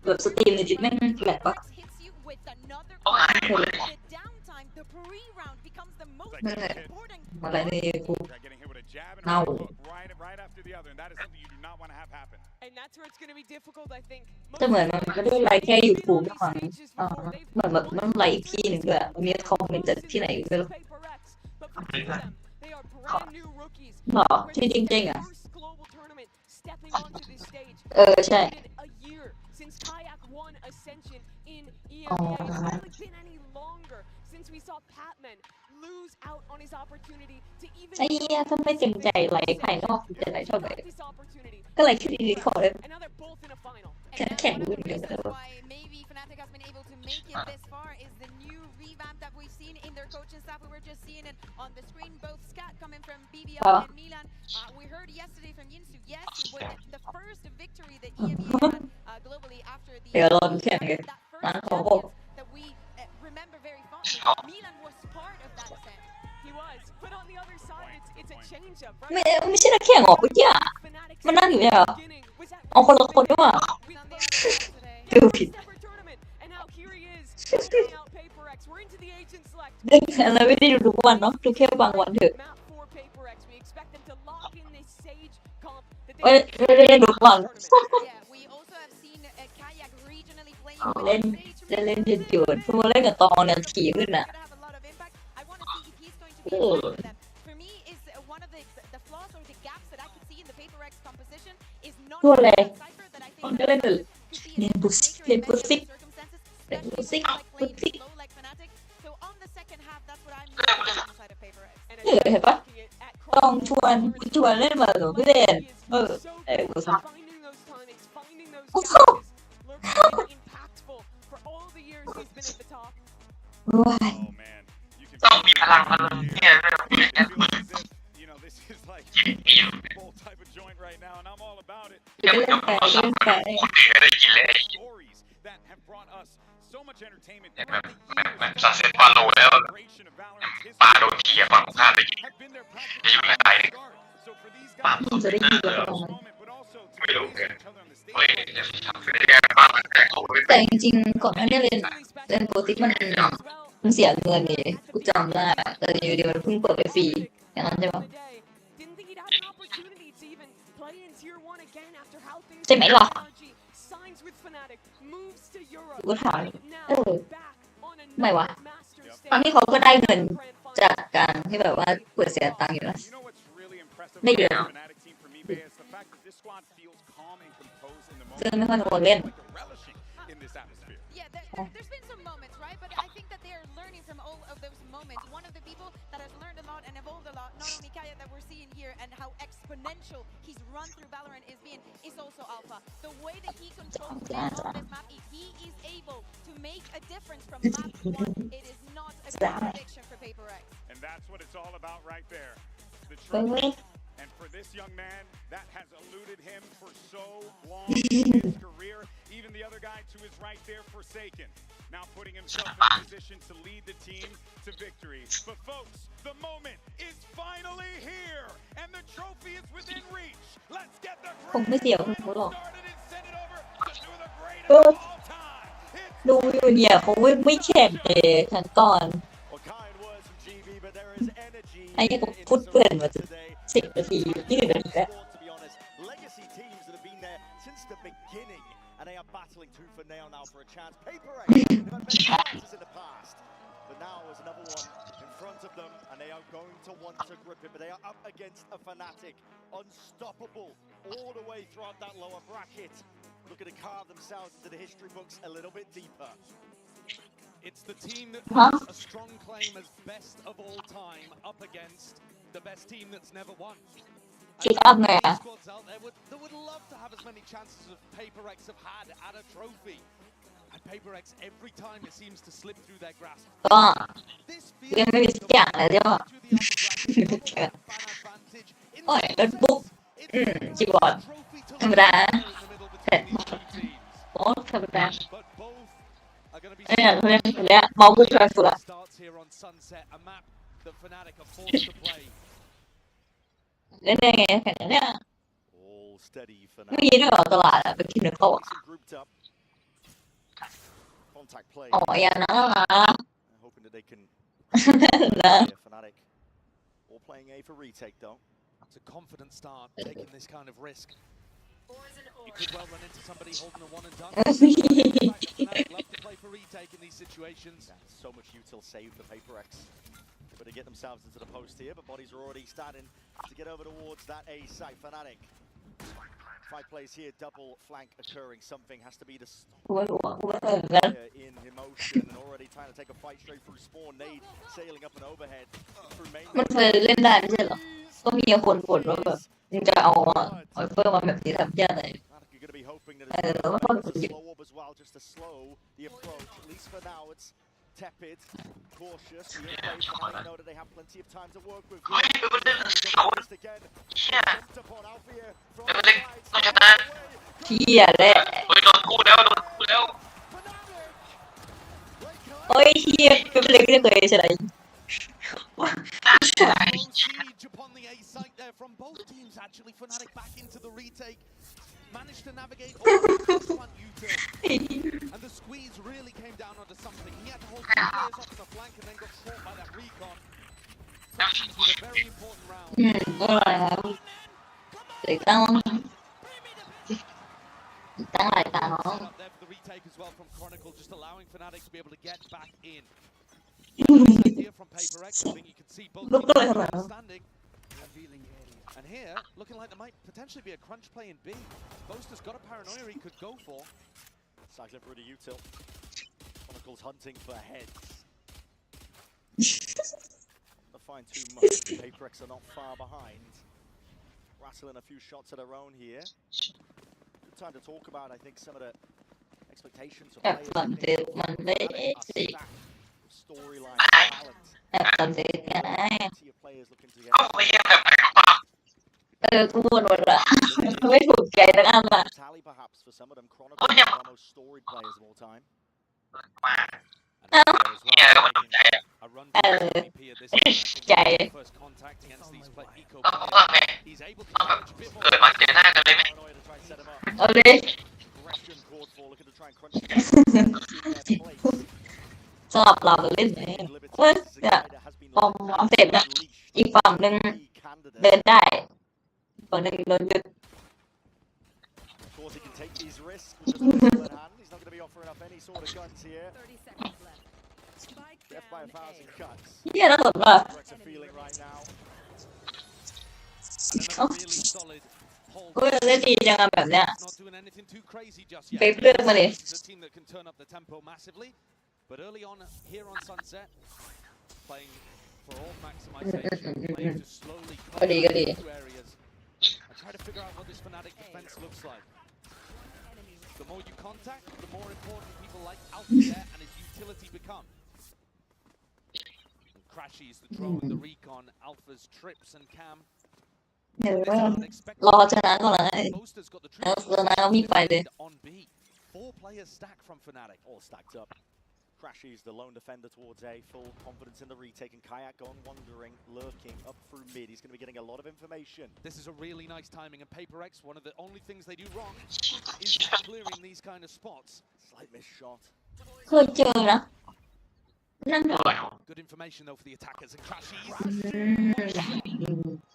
แบบสตรีมในจิตแม่งแหลกปะ hits you with another the downtime, the pre-round becomes the most important อะไรในกูเน่า right after the other, and that is something you do not want to have happen. And that's where it's going to be difficult, I think. จะเหมือนมันไม่ได้ไลค์แค่ยูทูบนะมั้งเหมือนแบบมันไลค์อีกที่หนึ่งด้วยมีคอมเมนต์จากที่ไหนไม่รู้หรอที่จริงๆอ่ะใช่อ๋อ Since we saw Patman lose out on his opportunity to even ไอ้เหี้ยถ้าไม่เต็มใจไลค์ภายนอกจะไลค์ชอบแบบก็ไลค์ที่ดีขอเลยแข่งดูเดี๋ยวกัน maybe Fnatic has been able to make it this far is the new revamp that we've seen in their coaching staff. We were just seeing it on the screen, both Scat coming from BBL and Milan. We heard yesterday from Yinsu, yes, with the first victory that EME had globally after the that first that we remember very fondly. Milan was part of that set. He was, but on the other side, it's a change-up, right? ไม่ใช่นักแข่งหรอเมื่อกี้มันนั่งอยู่เนี่ยเอาคนละคนด้วยว่ะดูผิดอะไรไม่ได้ดูทุกวันเนาะดูแค่บางวันเถอะไม่ได้ดูทุกวันเล่นอยู่เพิ่งมาเล่นกับตองเนี่ยถี่ขึ้นอ่ะตัวอะไรตอนก็เล่นเล่นบุซิกเห็นปะ ตองชวนเล่นมาหรือไม่เล่นกูซักว้าย ต้องมีพลังเนี่ยเล่นไปSo much entertainment. มันซัสเซนฟาโลแล้วปาโดนเทียฝั่งข้างเลยจะอยู่ในสายปาจะได้ยินแล้วไม่รู้เลยแต่จริงๆก่อนหน้านี้เล่นโปรติกมันเสียเงินนี่กูจำได้แต่อยู่ดีมันเพิ่งเปิดไปฟรีอย่างนั้นใช่ไหมใช่ไหมล่ะกูถามไม่วะครั้งที่เขาก็ได้เงินจากการที่แบบว่าเปิดเสียตังค์อยู่นะไม่เยอะซึ่งไม่ค่อยควรเล่น There's been some moments, right? But I think that they are learning from all of those moments. One of the people that has learned a lot and evolved a lot, not only Kaya that we're seeing here and how exponential his run through Valorant is also Alpha. The way that he controls this map, he is able to make a difference from map one. It is not a contradiction for PaperX. And that's what it's all about right there. The And for this young man, that has eluded him for so long in his career. Even the other guy to his right there, Forsaken, now putting himself in a position to lead the team to victory. But folks, the moment is finally here, and the trophy is within reach. Let's get the grand started and send it over to the greatest of all time. ดูอยู่เนี่ยเขาไม่แข่งเลยทั้งก่อนไอ้ก็พูดเปื่อนมาจะ10 นาที20 นาทีแล้ว And they are battling tooth and nail now for a chance. PaperX have had many chances in the past, but now there's another one in front of them, and they are going to want to grip it. But they are up against a Fnatic, unstoppable all the way throughout that lower bracket. Looking to carve themselves into the history books a little bit deeper. It's the team that has a strong claim as best of all time up against the best team that's never won. Squads out there would love to have as many chances as PaperX have had at a trophy. I PaperX every time it seems to slip through their grasp. ก็ยังไม่มีสักอย่างเลยที่ว่าโอ้ยโน้ตบุ๊กคีย์บอร์ดธรรมดาแต่โอ้ธรรมดาเนี่ยเรียกเมาส์กูแพงสุดละเล่นได้ไงแค่นี้เนี่ยไม่มีด้วยเหรอตลาดอะไปกินเนื้อเขาอ๋ออย่างนั้นเหรอนะ It's a confident start, taking this kind of risk. You could well run into somebody holding a one and done. Love to play for retake in these situations. So much util save for PaperX. Able to get themselves into the post here, but bodies are already starting to get over towards that A site. Fnatic. 5 plays here, double flank occurring. Something has to be the in emotion and already trying to take a fight straight through spawn. Nade sailing up and overhead through main. มันเคยเล่นได้ไม่ใช่เหรอก็มีคนบ่นว่าแบบมึงจะเอาเพิ่มมาแบบนี้ทำยากเลยแล้วก็ต้องหยิบ just to slow the approach. At least for now, it's tepid, cautious. I know that they have plenty of time to work with. Again. เที่ยแหละโดนคู่แล้วโอ้ยเที่ยเป็นเล็กได้เลยใช่ไหม Upon the A site there from both teams actually. Fnatic back into the retake. Managed to navigate all the front U-turn. And the squeeze really came down onto something. He had to hold 2 players off the flank and then got caught by that recon. With a very important round. เด็กตั้งหลายตาน้อง There for the retake as well from Chronicle, just allowing Fnatic to be able to get back in. Here from PaperX, I think you can see both teams standing. And here, looking like there might potentially be a crunch play in B. Boaster's got a paranoia he could go for. Cycling through the util. Chronicle's hunting for heads. Not find too much. PaperX are not far behind. Rattling a few shots of their own here. Good time to talk about, I think, some of the expectations of players. Storyline balance. Players looking to get. กูบ่นหมดละไม่ถูกใจสักอันละ Tally perhaps for some of them. Chronicle are the most storied players of all time. ใจ First contact against these eco เ He's able to กิดมาเจอหน้ากันเลยไหม เอาเลย สลับเราเล่นเลยเว้ยเนี่ยปอมเสร็จนะอีกฝั่งหนึ่งเดินได้ฝั่งหนึ่งโดนหยุด Of course, he can take these risks with the pistol in hand. He's not going to be offering up any sort of guns here. 30 seconds left. Death by 1,000 cuts. เฮียน่าสนว่ะ What's a feeling right now? เฮ้ยเล่นดีจังอะแบบเนี้ยไปเลือกมาเลย But early on here on Sunset, playing for all maximization, playing to slowly cover two areas and try to figure out what this Fnatic defense looks like. The more you contact, the more important people like Alpha there and his utility become. And Crashies, the drone, the recon, Alpha's trips and cam. เดี๋ยวรอชนะก่อนเลยแล้วชนะก็มีไฟเลย 4 players stacked from Fnatic. All stacked up. Crashies the lone defender towards A, full confidence in the retake, and Kayak gone wandering, lurking up through mid. He's going to be getting a lot of information. This is a really nice timing, and PaperX, one of the only things they do wrong is clearing these kind of spots. Slight miss shot. เคยเจอนะนั่นเหรอ Good information though for the attackers and Crashies.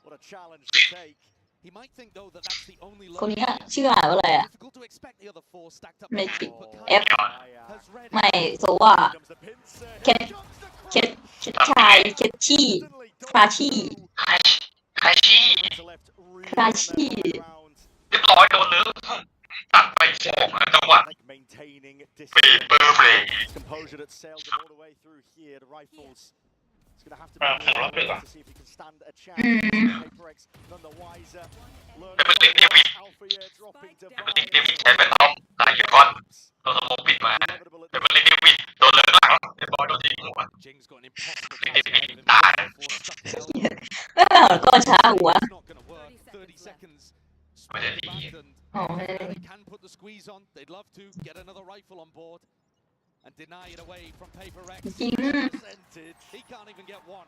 What a challenge to take. He might think though that that's the only คนนี้ชื่ออะไรอ่ะ difficult to expect the other 4 stacked up. ไม่ปิด F ไม่โซว่าเคทชายเคทชี่คราชี่เรียบร้อยโดนเลยตัดไป2จังหวะเปเปอร์เพลย์ Composure that sailed them all the way through here. The rifles It's going to have to ผมรับเลยก่อน to see if he can stand a chance. อืม PRX none the wiser. เดวิดเดวิด Alpha dropping เดวิดเดวิดใช้เป็นท็อปหลายก้อนโดนสโมกปิดมาเดวิดเดวิดโดนเลยหลังเรียบร้อยโดนยิงหัว Jing's got an impossible เดวิด task ahead of him ตาย before stuck held. ก็ช้าหัว It's not going to work. 30 seconds. Well, Split yeah. abandoned. Oh, Now really? they can put the squeeze on. They'd love to get another rifle on board and deny it away from PRX. จริง He can't even get one.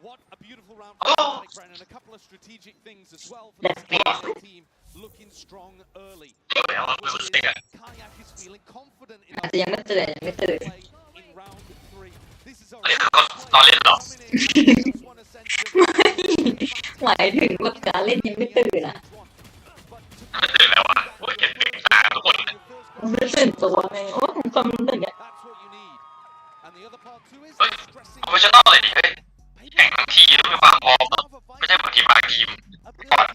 What a beautiful round Oh. for Nick Brennan. A couple of strategic things as well for Let's this go. KIA team looking strong early. เดี๋ยวเราดูสเต็กอะ Kayak is feeling confident อาจจะยังไม่ตื่นยังไม่ตื่น play in round 3. This is a อันนี้คือเขาตอนเล่นเหรอ หมายถึงว่าการเล่นยังไม่ตื่นอ่ะ มันตื่นแล้วอ่ะโอ้ยเจ็บตื่นตาทุกคนเลย มันไม่ตื่นตัวไงโอ้ผมความรู้สึกอ่ะ เฮ้ยโปรเฟชชั่นอลเลยดิเฮ้ยแข่งทั้งทีต้องมีความพร้อมอะไม่ใช่เหมือนทีมบางทีมก่อน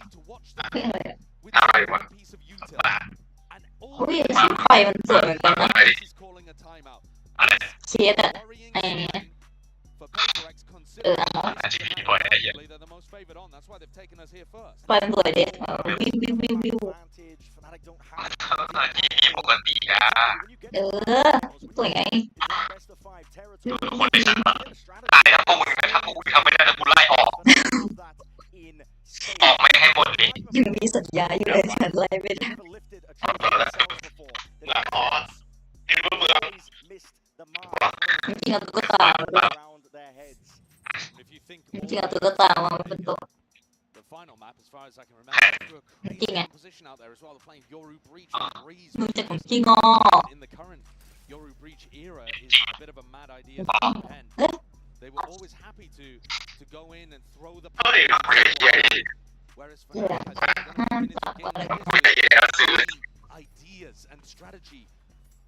อะไรวะบ้า อุ้ยสีไฟมันสวยเหมือนกันนะ อะไร เชียดอ่ะไอ้เอา อาชีพที่ปล่อยอะไรเงี้ย ไฟมันสวยดิวิว Advantage. Fnatic don't have อาชีพที่ปกติอะ เออสวยไง best of 5 territory. ดูคนในชั้นมาตายทั้งพวกมึงนะถ้าพวกมึงทำไม่ได้แล้วกูไล่ออก That in ออกไม่ให้หมดดิ ยังมีสัญญาอยู่เลยฉันไล่ไม่ได้ never lifted a trophy themselves before. หลังอ๋อที่เมือง Always missed the mark จริงๆเอาตุ๊กตามาด้วย around their heads. จริงๆเอาตุ๊กตามาเป็นตัว The final map, as far as I can remember, threw a crazy Ding it. position out there as well. They're playing Yoru Breach Ah. and Breeze. มึงจะของจริงอ๋อ In the current Yoru Breach era, is a bit of a mad idea Ah. to pen. They were always happy to go in and throw the เฮ้ยไม่ได้ใหญ่ whereas Fnatic has been in this game ไม่ได้ใหญ่ซื้อ ideas and strategy.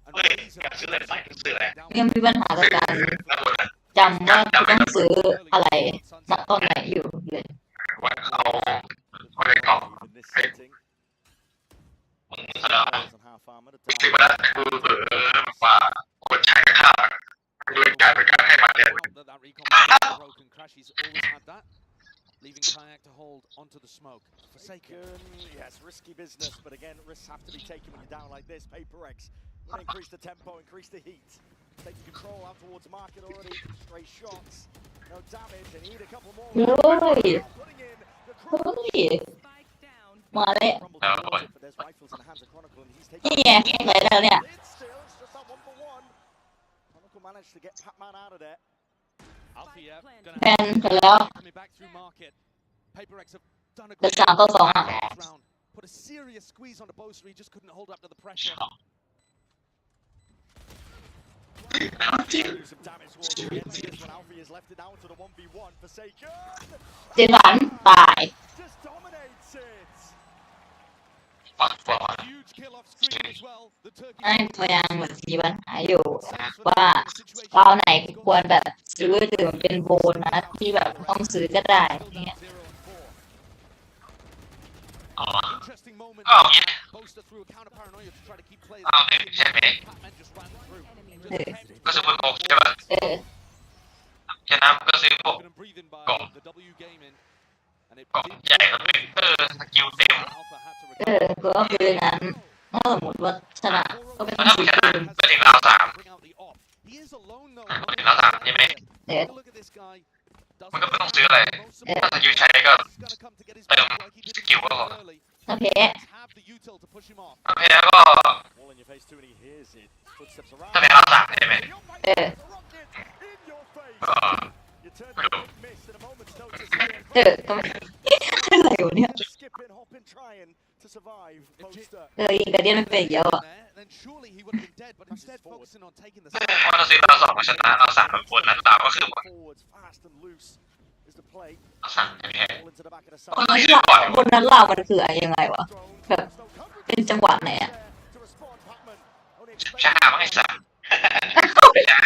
And เฮ้ย Breeze การซื้ออะไรใส่ซื้ออะไร ยังมีปัญหากับการ แล้วหมดนะ จำว่าจะต้องซื้ออะไรณตอนไหนอยู่เลย วันเขาไม่ได้กล่อง In this Hey. setting, มึงสลับ and how far at a ถึง time. เวลาคือว่าคนใช้กระทาด้วยการเป็นการให้มันเรียน That recon was broken. Crashy's always had that, leaving Kayak to hold onto the smoke. Forsaken. Yes, risky business, but again, risks have to be taken when you're down like this. PRX will increase the tempo, increase the heat. Taking control out towards market already. Stray shots, no damage, and need a couple more. เฮ้ย Putting in the เฮ้ยมาแล้ว crumble towards it, but there's rifles in the hands of Chronicle, and he's นี่ taking ไงไปแล้วเนี่ย It's still, it's just that 1-for-1. Chronicle managed to get Pac-Man out of there. Althea gonna แพนไปแล้ว coming back through market. PRX have done a เป็น great 3-2อ่ะ round. Put a serious squeeze on the Boaster. He just couldn't hold up to the pressure. Do some damage towards the end of this when Alfie has left it down to the 1v1. Forsaken เจสันตาย just dominates it. ปักตัว Huge kill off screen as well. The Turkey ไอ้พยายามแบบมีปัญหาอยู่ว่าเราไหนควรแบบซื้อหรือมันเป็นโบนัสที่แบบต้องซื้อก็ได้เนี่ย อ๋อ Interesting moment. ก็อย่างนี้ Boaster threw a counter paranoia to try to keep players. เอาเนี่ยใช่ไหม Pac-Man just ran through. ก็ซื้อพวกใช่ป่ะ เออ ชนะก็ซื้อพวก Good and breathing by Go. the W gaming. And it กล่องใหญ่ก็เป็นสกิลเต็ม Alpha had to เออก็คือนั้นถ้าสมมติว่าชนะก็ไม่ต้อง ถ้ามึ ซื้ ง อ ชนะ คืน ก็ถึงราวสาม bring out the op. He is alone though. ถึงราวสามใช่ไหม เออ Take a look at this guy. มันก็ไม่ต้องซื้ออะไรถ้าสกิลใช้ก็เติมสกิลก็พอ ถ้าแพ้ Have the util to push him off. ถ้าแพ้ก็ Wall in your face too, and he hears it. Footsteps around. ถ้าแพ้ราวสามใช่ไหม เออ In your face. ก็ You turn ไม่รู้ miss at a moment's notice. เออก็ไม่อะไรวะเนี่ย Skipping, hopping, trying to survive. Poster. เออยิงกระเดียนมันเป็นเยอะอ่ะ Then surely he would have been dead, but instead focusing on taking the เพราะเราซื้อราวสองมาชนะราวสามมันบนนั้นราวก็คือหมด Forwards, fast and loose is the play. ราวสามไม่แพ้ Ball into the back of the คน side. นั้นล่ะคนนั้นล่ะมันคืออะไรยังไงวะแบบเป็นจังหวะไหนอ่ะ To respond, Pac-Man. Only ชนะมั้งไอ้สัสไม่ได้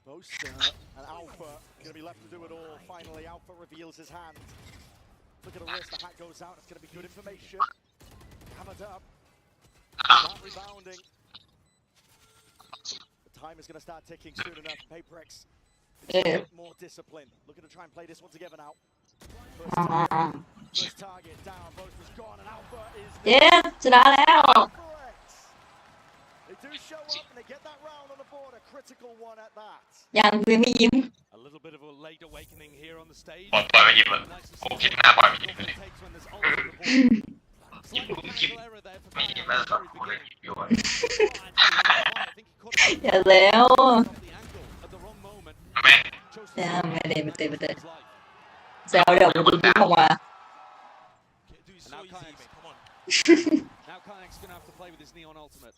Boaster and Alpha going to be left to do it all. Finally, Alpha reveals his hand. Look at the wrist, the hat goes out. It's going to be good information. Hammered up. Not rebounding. The time is going to start ticking soon enough. PRX More discipline. Looking to try and play this one together now. First target down. Both was gone, and Alpha is. ชนะแล้ว They do show up and they get that round on the board. A critical one at that. ยังไม่ยิ้ม A little bit of a late awakening here on the stage. ปล่อยไปยิ้มเลยผมคิดหน้าปล่อยไปยิ้มเลย Takes when there's ult on the board. Slight mechanical error there for มี Batman แม่ at ส the อง very คนเลย beginning. อยู่ I think he caught it อย่าแล้ว off the ankle at the wrong moment. แม่ Chose to ไม่ได้ save his life. แซวเดี๋ยวมันยิ้มออกมา And now Kayak's, come on. Now Kayak's gonna have to play with his Neon ultimate.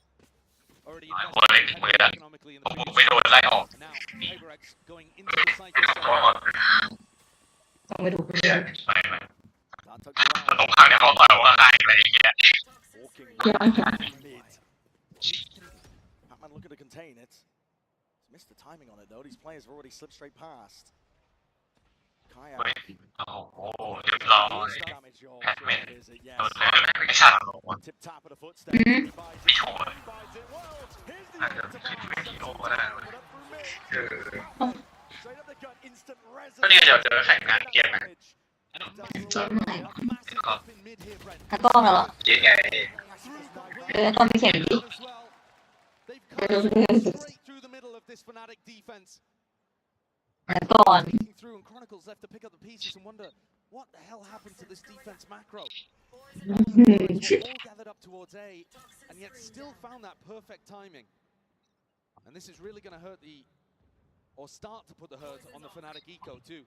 Already หลายคนเลยถึงมือแล้ว economically in ผ the ม previous ไม่โดนไล่ออก Now PRX going into the cycle ขอ zone. ต้องไปดู เชื่อไปไหม Can't touch แต่ the ตรงข้างเนี่ยเขาต่อยว่าหายไปไอ้เหี้ย Walking right mid. Batman looking to contain it. He's missed the timing on it though. These players have already slipped straight past. เฮ้ย Kayak. โอ้โหเรียบร้อย Damage. Oh, แอดเมน sure it is it. โดน Yes. เลยไม่ใช่หรอกวะ Tip tap of the footstep. He buys ไม่ it. โชว์เลย He buys it. Well, here's the อาจจะ ult to ขึ้น buy. เวทีโอก็ได้ Put up through mid. เออ Straight up the gut. Instant ก็เนี่ย resonance. เดี๋ยวเจอแข่งงานเกียร์นะ เกมไหน Massive up in mid here, Brent. นักกล้องเหรอ เกียร์ไง ต้องไปแข่งดิ They've come straight through the middle of this Fnatic defense. นักกล้อง Peeking through, and Chronicles left to pick up the pieces and wonder what the hell happened to this defense macro. We're all gathered up towards A, and yet still found that perfect timing. And this is really going to hurt or start to put the hurt on the Fnatic eco too.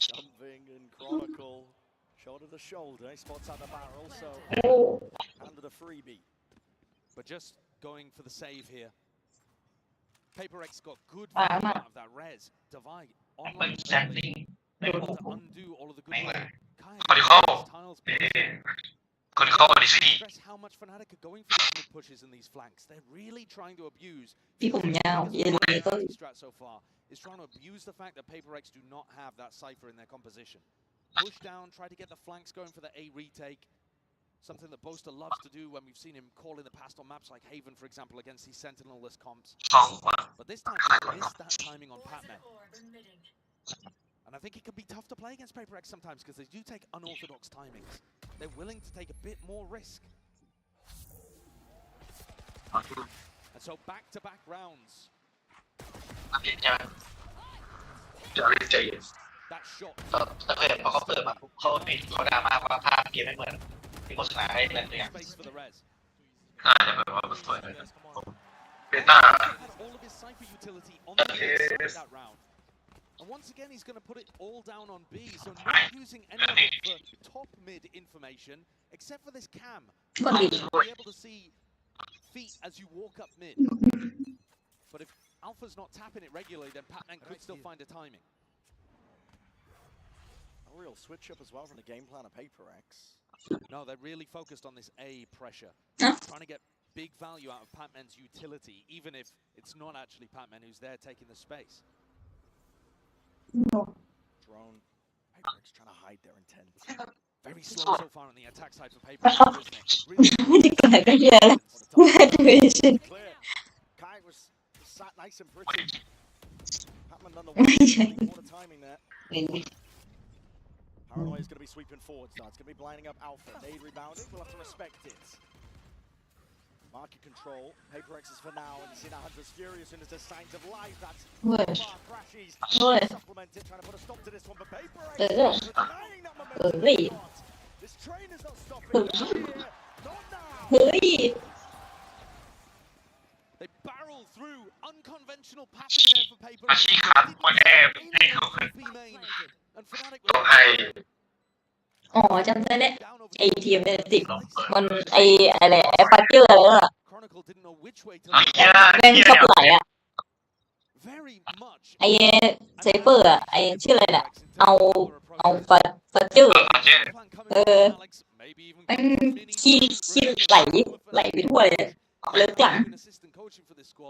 Jumping and Chronicle. Shoulder to shoulder. He spots out the barrel, so handed a freebie. But just going for the save here. PaperX got good value out of that res. Divide online. Able to undo all of the good work. Tiles. คนเข้ามาดิสิ Stress how much Fnatic are going for these mid pushes and these flanks. They're really trying to abuse. พี่ผมยาวเย็นเลยก็ Strat so far is trying to abuse the fact that PaperX do not have that cipher in their composition. Push down, try to get the flanks going for the A retake. Something that Boaster loves to do when we've seen him call in the past on maps like Haven, for example, against these Sentinel-less comps. สองว่ะ But this time, he missed that timing on Patman. And I think it can be tough to play against PaperX sometimes because they do take unorthodox timings. They're willing to take a bit more risk. And so back-to-back rounds. จะรีบใจเย็น That shot. แต่เคยเห็นพอเขาเปิดมาปุ๊บเขาด่ามากว่าภาพเกมไม่เหมือนที่โฆษณาให้อะไรเนี่ย Space for the res. น่าจะแบบว่าสวยเลยเบต้า Had all of his cipher utility on the inside that round. And once again, he's going to put it all down on B, so not using any of the top mid information, except for this cam. You'll be able to see feet as you walk up mid. But if Alpha's not tapping it regularly, then Patman could still find a timing. A real switch up as well from the game plan of PaperX. No, they're really focused on this A pressure. Trying to get big value out of Patman's utility, even if it's not actually Patman who's there taking the space. Drone. PaperX trying to hide their intent. Very slow so far on the attack side for PaperX, isn't it? Really ไม่ได้เกิดก็เยอะแล้ว graduation clear. Kai was sat nice and pretty. Patman none the worse. What a timing there. Paranoia is going to be sweeping forwards now. It's going to be blinding up Alpha. Nade rebounding. We'll have to respect it. Market control. PaperX is for now. And you see now Hunter's furious and there's signs of life. That's far crashes. Supplemented, trying to put a stop to this one. But PaperX is denying that momentum. This train is not stopping. Here. Not now. They barrel through unconventional pattern there for PaperX. อาชีพครับวันแรกให้เขาขึ้น And Fnatic ต้องให้ อ๋อจำได้แล้วไอทีมเนี่ยติดมันไออะไรไอฟักเกอร์อะไรนั่นแหละ Chronicle didn't know which way to แม่งชอบไหลอ่ะ very much ไอไซเฟอร์อ่ะไอชื่ออะไรน่ะเอาฟักเกอร์แม่งขี้ไหลไปทั่วเลยเลิกหลัง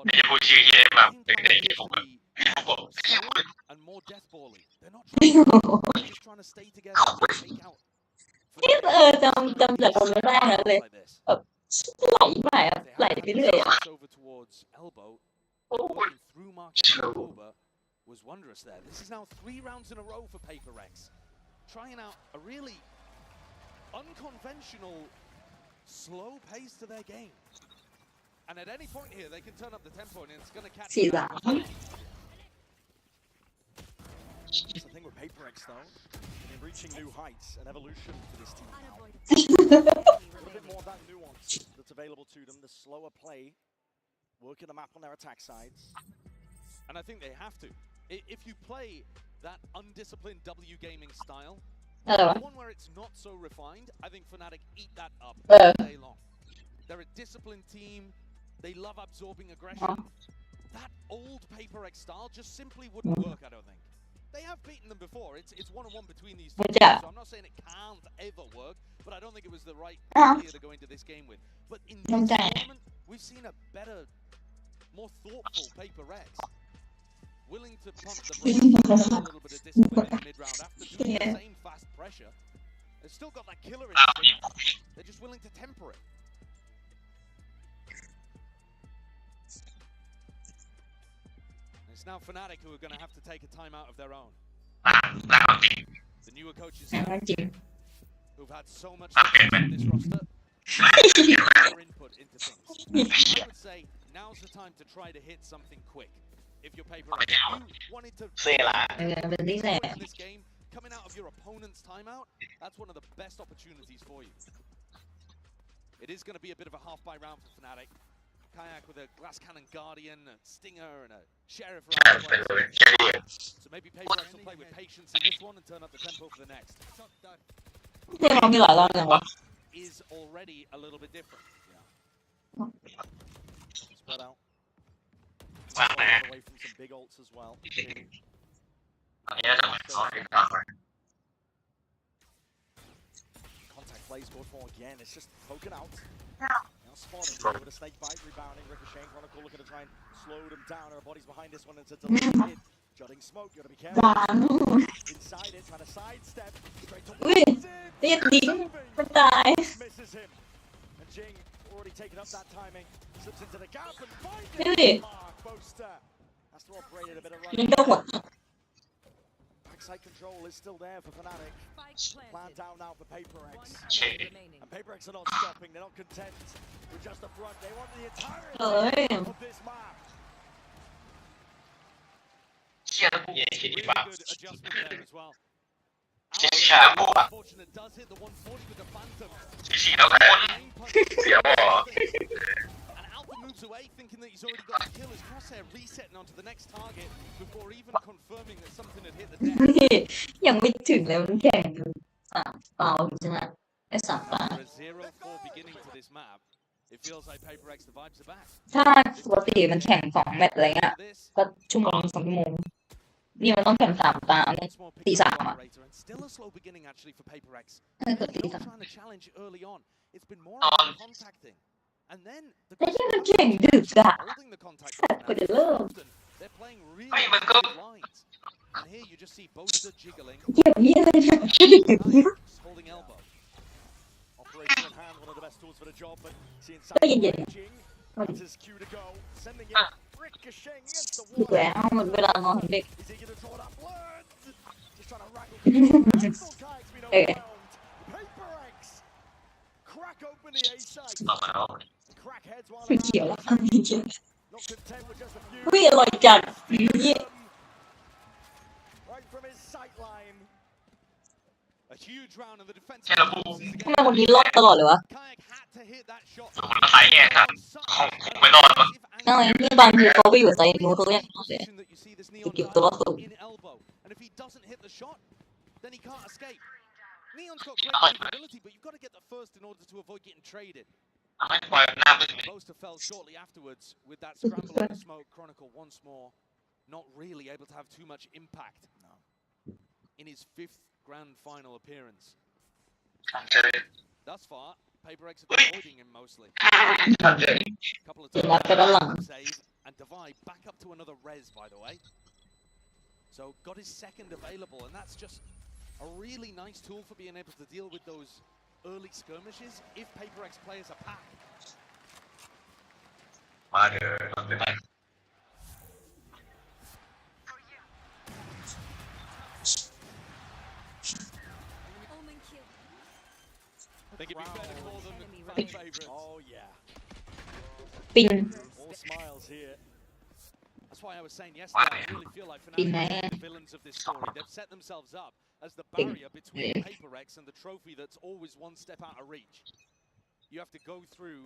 ไม่จะพูดชื่อเย่แบบเด็กๆผมแบบ and more death bally. They're not they're just trying to stay together and take out. จำจากตรงนั้นได้เลยแบบไหลไปอ่ะไหลไปเรื่อยอ่ะ Over towards elbow. Through market over. was wondrous there. This is now 3 rounds in a row for PRX, trying out a really unconventional, slow pace to their game. And at any point here, they can turn up the tempo and it's going to catch them. That's the thing with PRX though, they're reaching new heights, an evolution to this team now. A little bit more of that nuance that's available to them, the slower play, working the map on their attack sides. And I think they have to. If you play that undisciplined W gaming style, one where it's not so refined, I think Fnatic eat that up all day long. They're a disciplined team. They love absorbing aggression. That old PRX style just simply wouldn't work, I don't think. They have beaten them before. It's one-on-one between these two teams, so I'm not saying it can't ever work, but I don't think it was the right idea to go into this game with. But in this tournament, we've seen a better, more thoughtful PRX. Willing to pump the brakes, a little bit of discipline in the mid-round after doing the same fast pressure. They've still got that killer instinct. They're just willing to temper it. It's now Fnatic who are going to have to take a timeout of their own. The newer coaches who've had so much success in this roster, their input into things. I would say now's the time to try to hit something quick. If you're PRX, you wanted to win this game, coming out of your opponent's timeout, that's one of the best opportunities for you. It is going to be a bit of a half-by round for Fnatic. Kayak with a glass cannon guardian, a stinger, and a sheriff. So maybe PRX will play with patience in this one and turn up the tempo for the next. Is already a little bit different. Yeah. Spread out. Away from some big ults as well. Contact plays scored for again. It's just poking out. Now spotting with a snake bite, rebounding. Ricochet and Chronicle looking to try and slow them down. Our bodies behind this one. It's a delayed hit. Jutting smoke. You gotta be careful. Inside it, trying to sidestep. Straight towards him. Misses him. And Jing already taken up that timing. Slips into the gap and finds it. Boaster has to operate at a bit of right. Backside control is still there for Fnatic. Plan down now for PRX. And PRX are not stopping. They're not content with just the front. They want the entirety of this map. Really good adjustment there as well. Unfortunate does hit the 140 with the Phantom. And Alpha moves away thinking that he's already got the kill. His crosshair resetting onto the next target before even confirming that something had hit the deck. ยังไม่ถึงเลยมันแข่งอยู่3 ตาชนะไอ้3 ตา For a 0-4 beginning to this map, it feels like PRX the vibes are back. ถ้าปกติมันแข่ง2 แมตช์อะไรเงี้ยก็ชั่วโมง2 ชั่วโมงนี่มันต้องแข่ง3 ตาเนี่ยตี 3 อ่ะ Still a slow beginning actually for PRX. ตี They're 3 trying to challenge early on. It's been more about contacting. And then the แต่ที่มันแข่งดึกอะ holding the contact. ก็จะเริ่ม They're playing really good lines. And here you just see Boaster jiggling. เกี่ยวนี่อะไรเนี่ย Holding elbow. Operation in hand, one of the best tools for the job, but seeing Jing. That's his cue to go. Sending it ricocheting against the ดึก wall. แล้วมันเวลานอนของเด็ก Is he gonna draw that blood? Just trying to wrangle the Kayak's been overwhelmed. PRX crack open the A side. Crack heads while เขียวแล้วอันนี้เขียว not content with just a few. อุ้ยอร่อยจัดนี่ Right from his sight line. A huge round in the defense. ทำไมคนนี้รอดตลอดเลยวะ Kayak had to hit that shot. อะไรนี่บางทีเขาไปอยู่ไซน์นู้นเขาเรียกเกี่ยวตัวรอดสูง In elbow. And if he doesn't hit the shot, then he can't escape. Neon's got great capability, but you've got to get the first in order to avoid getting traded. Boaster fell shortly afterwards with that scramble in the smoke. Chronicle once more not really able to have too much impact in his 5th grand final appearance. Thus far, PRX have been avoiding him mostly. Couple of times save and divide back up to another res, by the way. So got his 2nd available, and that's just a really nice tool for being able to deal with those early skirmishes if PRX players are packed. think it'd be fair to call them fan favorites. Oh yeah. ปิง All smiles here. That's why I was saying yesterday, I really feel like Fnatic are the villains of this story. They've set themselves up as the barrier between PaperX and the trophy that's always one step out of reach. You have to go through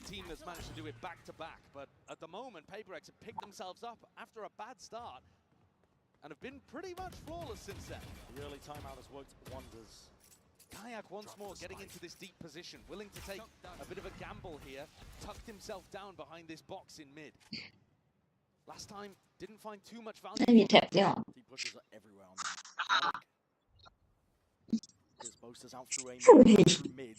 a team that's managed to do it back to back, but at the moment, PaperX have picked themselves up after a bad start and have been pretty much flawless since then. The early timeout has worked wonders. Kayak once more getting into this deep position, willing to take a bit of a gamble here, tucked himself down behind this box in mid. Last time, didn't find too much value. ไม่มีแท็บด้วยหรอ He pushes it everywhere on that. There's boasters out through A through mid.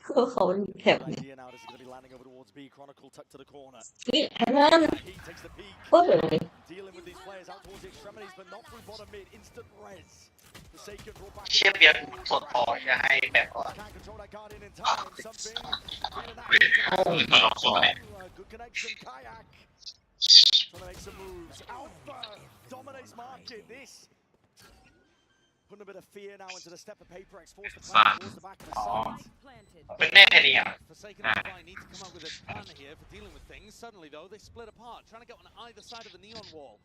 เขาแท็บ Good idea now. This is going to be landing over towards B. Chronicle tucked to the corner. นี่ไอ้นั่น He takes the peak. โอ้ย Dealing with these players out towards the extremities, but not through bottom mid. Instant res. The Forsaken brought back. เชี่ยเบียร์สดพอจะให้แบบว่า Can't control that guardian in time. Something. Good connection. Kayak. Trying to make some moves. Alpha dominates market. This. Putting a bit of fear now into the step of PaperX. Forced to play towards the back of the side. เป็นแน่เนี่ย Forsaken and Fly need to come up with a plan here for dealing with things. Suddenly, though, they split apart, trying to get on either side of the neon wall.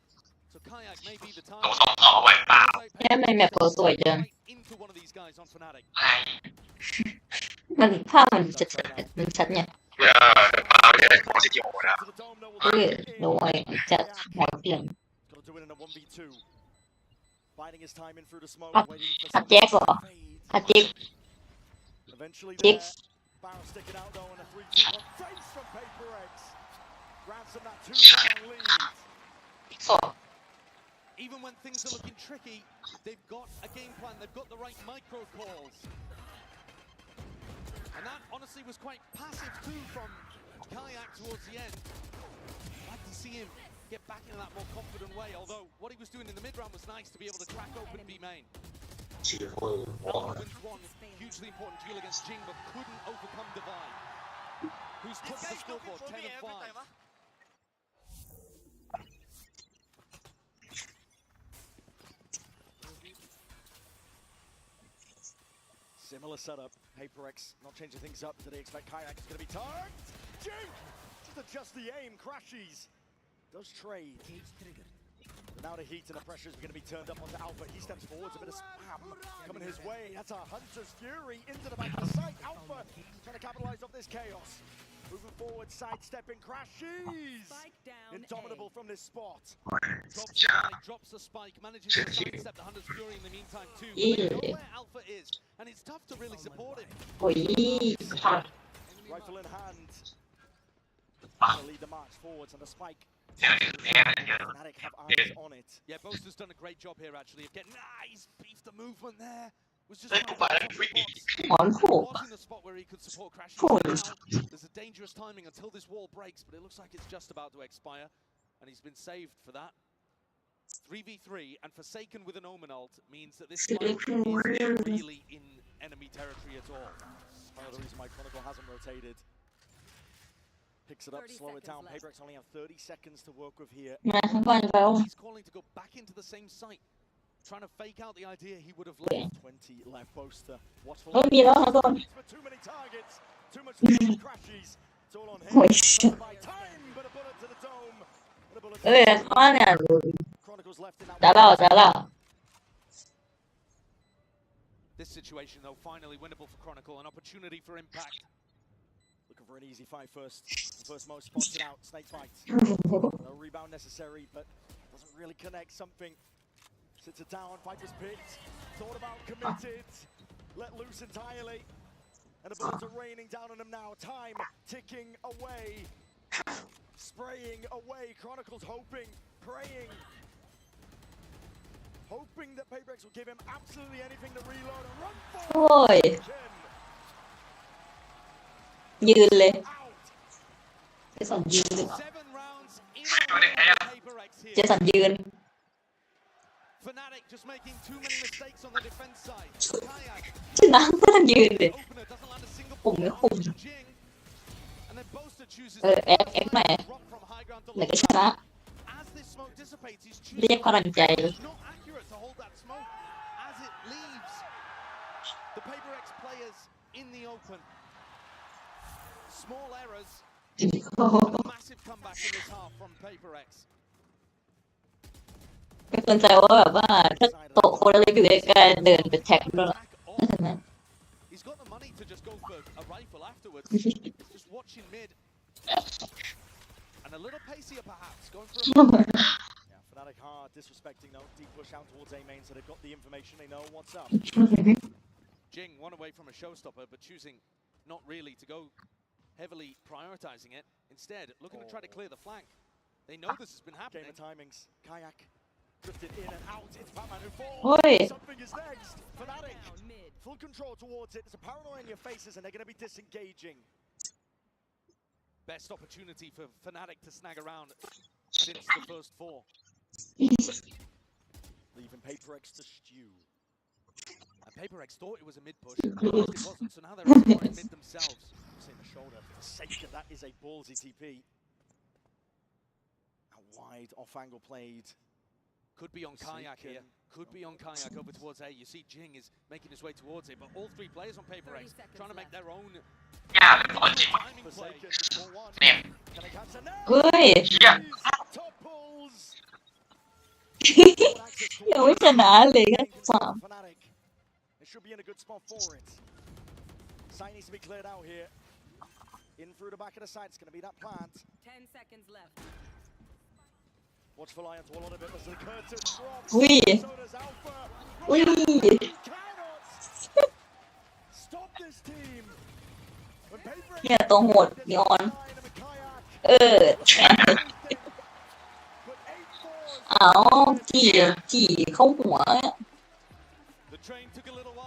So Kayak may be the ต้อง target. ต่อไว้เปล่า แค่ไม่แมปสวยจัง Into one of these guys on Fnatic. มันภาพมันชัดเนี่ย เพื่อเปล่าจะได้ของสิจิโอนะ To the dome, no เออโดยจัดหัวเปลี่ยน Got to do it in a 1v2. Biding his time in through the smoke, อัด waiting for อัด something แจ็ค to เหรอ fade. อัดจิ๊ก Eventually Jigs. there. Barrow sticking out though in a 3-2-1 face from PaperX. Ransom that 2-1 lead. สอง Even when things are looking tricky, they've got a game plan, they've got the right micro calls. And that honestly was quite passive too from Kayak towards the end. I'd like to see him get back in that more confident way, although what he was doing in the mid-round was nice to be able to crack open B main. ชื่อโอ้โห Wins one hugely important duel against Jing, but couldn't overcome Divide, who's put the scoreboard 10 and 5. Similar setup. PaperX not changing things up. Did they expect Kayak is going to be tagged? Jing! Just adjust the aim. Crashes. Does trade. But now the heat and the pressure is going to be turned up onto Alpha. He steps forwards. A bit of spam coming his way. That's a Hunter's Fury into the back of the site. Alpha trying to capitalize off this chaos. Moving forward, sidestepping, crashes. Indomitable from this spot. Drops the spike, manages to sidestep the Hunter's Fury in the meantime too. But they know where Alpha is, and it's tough to really support him. โอ้ย Rifle in hand. Lead the march forwards on the spike. Fnatic have eyes on it. Yeah, Boaster's done a great job here actually of getting nice beef the movement there. Was just หอนผูก was in the spot where he could support crashing. Now, there's a dangerous timing until this wall breaks, but it looks like it's just about to expire, and he's been saved for that. 3v3 and Forsaken with an Omen ult means that this fight isn't really in enemy territory at all. One of the reasons why Chronicle hasn't rotated. Picks it up, slow it down. PaperX only have 30 seconds to work with here. มาทั้งวันแล้ว He's calling to go back into the same site, trying to fake out the idea he would have left. 20 left. Boaster. Watchful. เฮ้ยมีแล้วครับทุกคน For too many targets. Too much crashes. It's all on him. โอ้ย By time, but a bullet to the dome. And a bullet เอ้ยข้าเนี่ย Chronicles left in that จะเล่าจะเล่า This situation, though, finally winnable for Chronicle, an opportunity for impact. Looking for an easy fight first. First most spotted out. Snake fight. No rebound necessary, but doesn't really connect. Something sits it down. Viper's picked. Thought about committed. Let loose entirely. And the bullets are raining down on him now. Time ticking away. Spraying away. Chronicles hoping, praying. Hoping that PaperX will give him absolutely anything to reload and run โอ้ย ยืนเลยเจสันยืนเลย 7 rounds in PaperX เจ here. สันยืน Fnatic just making too many mistakes on the defense side. Kayak ชนะเพื่อนยืนเลย opener doesn't land a single ผมไม่คุม Jing. And then Boaster chooses แอ็กใหม่ drop from high ground to ไหน low ก็ชนะ As this smoke dissipates, he's เรียก choosing พลังใจ not accurate to hold that smoke as it leaves. The PaperX players in the open. Small errors. Massive comeback in this half from PaperX. เป็นคนใจว่าแบบว่าถ้าโตคนอะไรอยู่ใกล้ๆเดินไปแท็กด้วย He's got the money to just go for a rifle afterwards. Just watching mid. And a little pacier perhaps, going for a Yeah, Fnatic hard disrespecting though. Deep push out towards A main, so they've got the information, they know what's up. Jing one away from a showstopper, but choosing not really to go heavily prioritizing it. Instead, looking to try to clear the flank. They know this has been happening. Game of timings. Kayak drifted in and out. It's Batman who falls. Something is next. Fnatic full control towards it. There's a paranoia in your faces, and they're going to be disengaging. Best opportunity for Fnatic to snag around since the first four. Leaving PaperX to stew. And PaperX thought it was a mid push. It wasn't, so now they're exploring mid themselves. In the shoulder. Forsaken, that is a ballsy TP. A wide off angle played. Could be on Kayak here. Could be on Kayak over towards A. You see Jing is making his way towards it, but all three players on PaperX trying to make their own. Yeah, timing play. Top pulls. ยังไม่ชนะเลยก็สาม It should be in a good spot for it. Site needs to be cleared out here. In through the back of the side, it's going to be that plant. 10 seconds left. Watch for Lion to a lot of it as the curtain drops. Oui. So does Alpha. Oui. Cannot stop this team. เนี่ยตัวโหดย้อนเอาจีเข้าหัว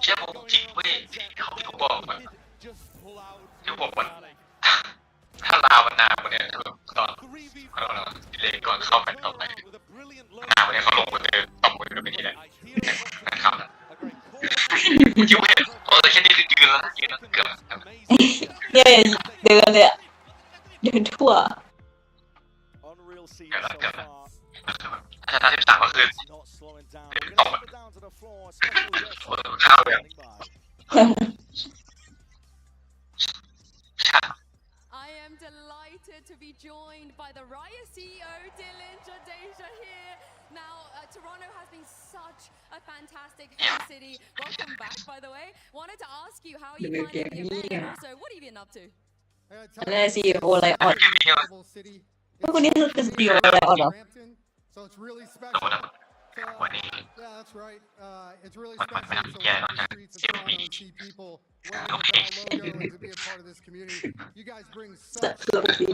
เชื่อผมจริงเว้ยเขาบอกว่าเขาบอกว่าถ้าลาวนาวันนี้ตอนเลนก่อนเข้าไปต่อไปนาวันนี้เขาลงมาเดินต่อมือกันไปทีแรกนะครับกูคิดว่าแต่แค่นี้ยืนแล้วเกือบเนี่ยเดินเลยอะเดินทั่วถ้า13ก็คือตกข้าวเลย I am delighted to be joined by the Riot CEO, Dylan Jadeja here. Now, Toronto has been such a fantastic home city. Welcome back, by the way. Wanted to ask you how you finding the event and also what have you been up to? แล้วCEO อะไรออดคนนี้คือ CEO อะไรออดเหรอ So it's really special. Yeah, that's right. It's really special to walk the streets of Toronto and see people wearing the logo and to be a part of this community. You guys bring such energy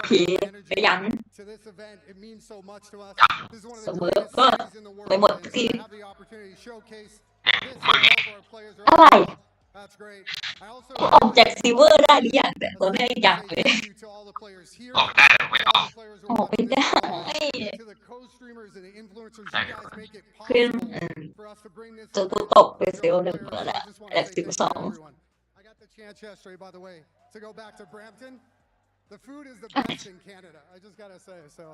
to this event. It means so much to us. This is one of the greatest cities in the world, and to have the opportunity to showcase this all of our players around. That's great. I also ออกจากซีเวอร์ได้หรือยังแต่ตอนแรกยังเลยออกได้ไม่ออกไม่ได้ขึ้นจะตกไปเซลล์หนึ่งแล้วแหละแต่12 I got the chance yesterday, by the way, to go back to Brampton. The food is the best in Canada. I just gotta say so.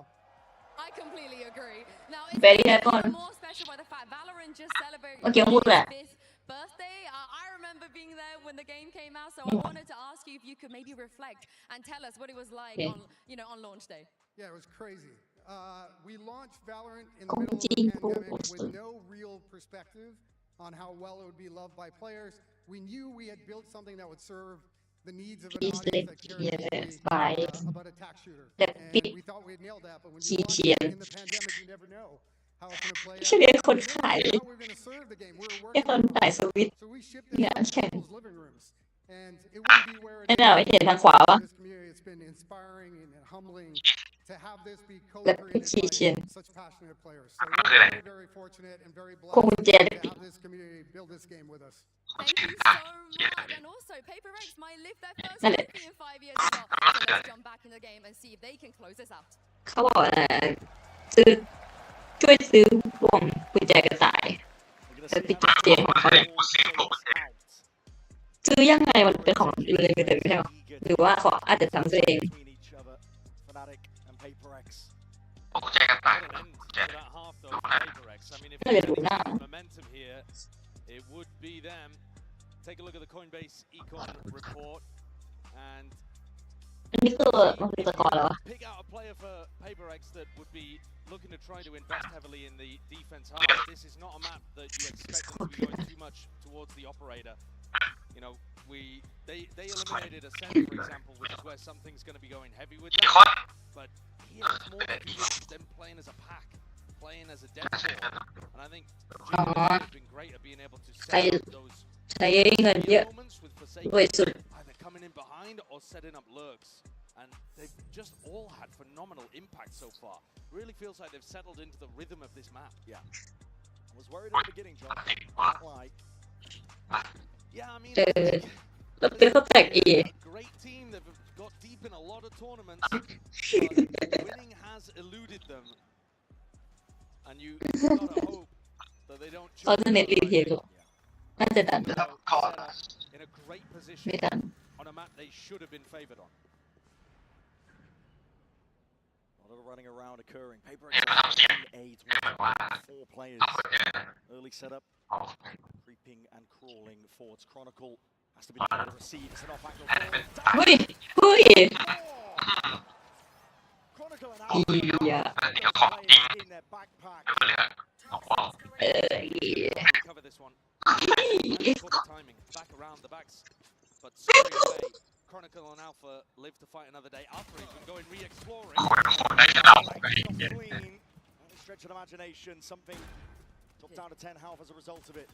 I completely agree. Now, it's more special by the fact Valorant just celebrated this birthday. I remember being there when the game came out, so I wanted to ask you if you could maybe reflect and tell us what it was like on launch day. Yeah, it was crazy. We launched Valorant in the middle of the pandemic with no real perspective on how well it would be loved by players. We knew we had built something that would serve the needs of an audience that cares about a tax shooter. And we thought we had nailed that, but when you launch it in the pandemic, you never know how it's going to play out. ชื่อเรียกคนขาย How we're going to serve the game. We're ไอ้คน working ขายสวิต so we shipped it to people's living rooms. And it wouldn't be where it ไม่น่าไปเห็นทางขวา is วะ in this community. It's been inspiring and humbling to have this be co-created by such passionate players. So we're very, very fortunate and very blessed to have this community build this game with us. Thank you so much. And also, PaperX might live their first trophy in 5 years as well. So let's jump back in the game and see if they can close this out. เขาบอกซื้อช่วยซื้อพวงกุญแจกระต่ายแล้วติดเสียงของเขาซื้อยังไงมันเป็นของอื่นเลยไม่ใช่หรอหรือว่าเขาอาจจะทำตัวเองน่าจะดูหน้า It would be them take a look at the Coinbase Econ report and อันนี้คือมันคือสกอร์แล้ว pick out a player for PaperX that would be looking to try to invest heavily in the defense half. This is not a map that you expect them to be going too much towards the operator. You know, they eliminated a center, for example, which is where something's going to be going heavy with them. But here it's more them playing as a pack, playing as a dead ball. And I think Jimmy has been great at being able to set up those moments with Forsaken, either coming in behind or setting up lurks. And they've just all had phenomenal impact so far. Really feels like they've settled into the rhythm of this map. Yeah. I was worried at the beginning, John. Not like. Yeah, I mean, great team. They've got deep in a lot of tournaments, but winning has eluded them. And you gotta hope that they don't. In a great position on a map they should have been favored on. A lot of running around occurring. PaperX 4 players. Early setup. Creeping and crawling forwards. Chronicle has to be the to receive. It's an off-angle forward. Chronicle and Alpha in their backpack. Cover this one. For the timing. Back around the backs. But straight away, Chronicle and Alpha live to fight another day. Alpha has been going re-exploring. Clean. Stretch of imagination. Something dropped down to 10 health as a result of it.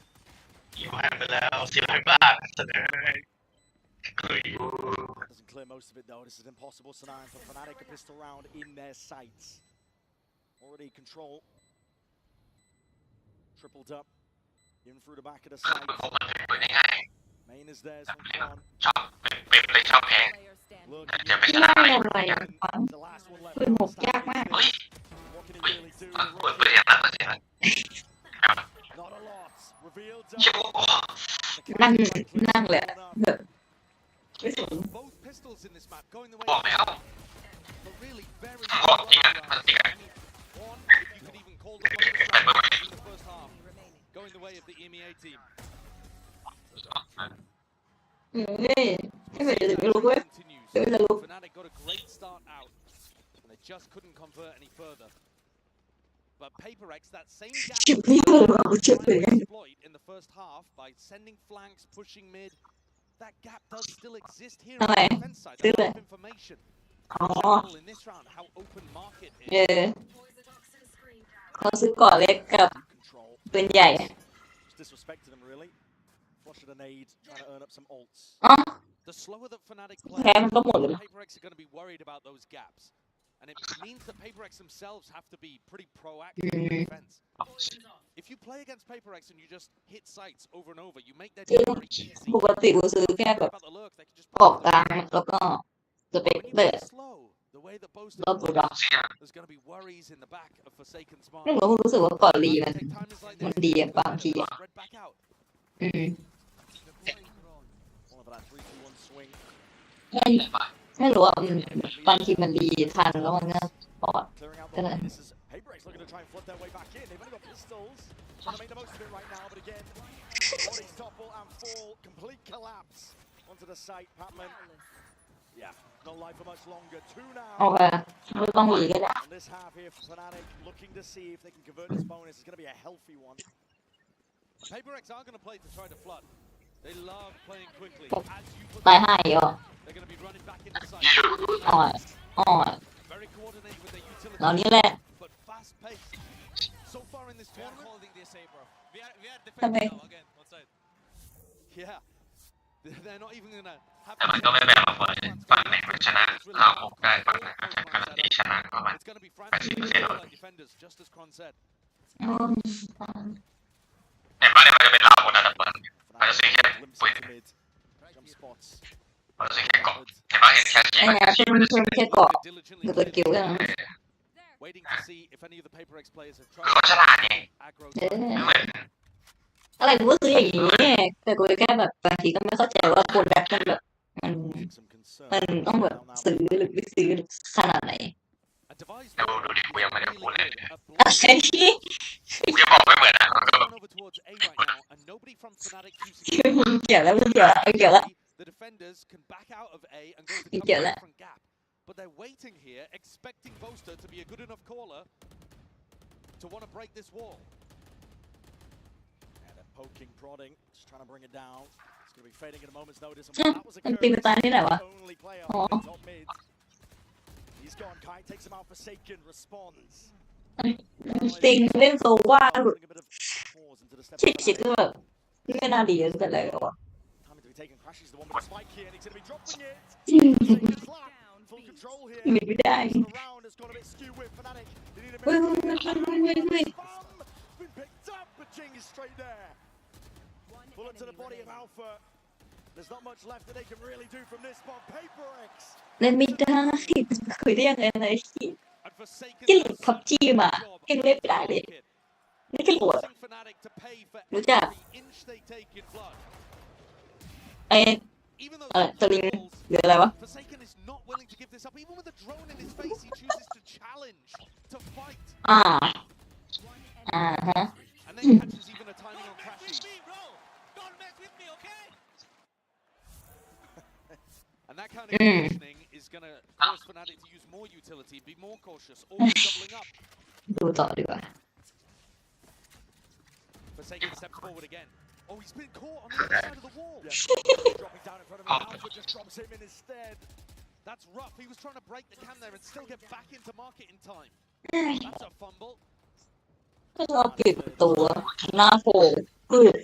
Doesn't clear most of it though. This is an impossible scenario for Fnatic. A pistol round in their sights. Already control. Tripled up. In through the back of the site. Main is theirs from Kron. Look, the last one left. What can he really do? Not a lot. Revealed. Both pistols in this map going the way of but really very one, if you could even call them in the first half. Going the way of the EMEA team. Fnatic got a great start out, and they just couldn't convert any further. But PaperX, that same gap exploit in the first half by sending flanks, pushing mid. That gap does still exist here on the defense side. There's a lot of information. In this round, how open market is. เขาซื้อก่อเล็กกับปืนใหญ่ disrespected him really. Flush a nade, trying to earn up some ults. The slower that Fnatic play, PaperX are going to be worried about those gaps. And it means that PaperX themselves have to be pretty proactive in defense. If you play against PaperX and you just hit sites over and over, you make their team very easy. ปกติกูซื้อแค่แบบออกกลางแล้วก็สเปกเตอร์แล้วกูดอกไม่รู้สึกว่าก่อนรีมันดีบางทีไม่รู้ว่าบางทีมันดีทันแล้วมันก็ปอดก็เลย PaperX looking to try and flood their way back in. They've only got pistols. Trying to make the most of it right now, but again, bodies topple and fall. Complete collapse onto the site. Patman. Yeah, not live for much longer. 2 now. โอเคไม่ต้องหลีก็ได้ On this half here for Fnatic, looking to see if they can convert this bonus. It's going to be a healthy one. PaperX are going to play to try to flood. They love playing quickly. ตายให้เหรอ They're going to be running back into site. อ่อน Very coordinated with their utility. ตอนนี้แหละ But fast paced. So far in this tournament, holding this A, bro. We are defending now again. One side. Yeah. They're not even gonna have. แต่มันก็ไม่แบ่งออกไปฝั่งไหนมันชนะ5-6ได้ฝั่งไหนอาจจะการันตีชนะประมาณ 80% defenders, just as Kron said. ในบ้านเนี่ยมันจะเป็นเราหมดนะแต่มันจะซื้อแค่ปืนมันจะซื้อแค่เกาะในบ้านเห็นแค่ยิง ไอ้เนี่ยเป็นแค่เกาะหรือตัวกิ้วกัน Waiting to see if any of the PaperX players have คือเขาฉลาดไง tried. เหมือน อะไรกูก็ซื้ออย่างนี้แต่กูแค่แบบบางทีก็ไม่เข้าใจว่าคนแบบมันแบบมันต้องแบบซื้อหรือไม่ซื้อขนาดไหน A Rise ดูดิกูยังไม่ได้พูดเลย อะไรที่ กูยังบอกไม่เหมือนนะ over towards A right now, and nobody from Fnatic choosing เกี่ยวแล้วเกี่ยวแล้ว the defenders can back out of A and go to เกี่ยว cover แล้ว a different gap. But they're waiting here, expecting Boaster to be a good enough caller to want to break this wall. And they're poking, prodding, just trying to bring it down. It's going to be fading at a moment's notice. And อืม that was a มันตีไปตายที่ไหนวะ only player อ๋อ on the top mid. He's gone. Kai takes him out. Forsaken responds. ติงเล่นโซว่า Putting a bit of pause into the step คิดว่าแบบไม่น่าดีแต่อะไรวะ Time to be taken. Crashes the one with the spike here, and he's going to be dropping it. Forsaken's lap. Full control here. หนีไม่ได้ Around has gone a bit skew with Fnatic. They need a เฮ้ย miracle. เฮ้ย Been picked up, but Jing is straight there. Bullet to the body of Alpha. There's not much left that they can really do from this spot. PRX. เล่นไม่ได้คุยได้ยังไงอะไรที่หลุดพับจี้มายังเล่นไม่ได้เลยนี่ก็โหดรู้จักไอ้สลิงหรืออะไรวะ Forsaken is not willing to give this up. Even with the drone in his face, he chooses to challenge, to fight. ฮะ And then catches even a timing on crashing. And that kind of conditioning is going to cause Fnatic to use more utility, be more cautious, always doubling up. ดูต่อดีกว่า Forsaken steps forward again. Oh, he's been caught on the other side of the wall. Dropping down in front of him. Alpha just drops him in instead. That's rough. He was trying to break the cam there and still get back into market in time. That's a fumble. ก็รอปิดตัวหน้าโผล่พืด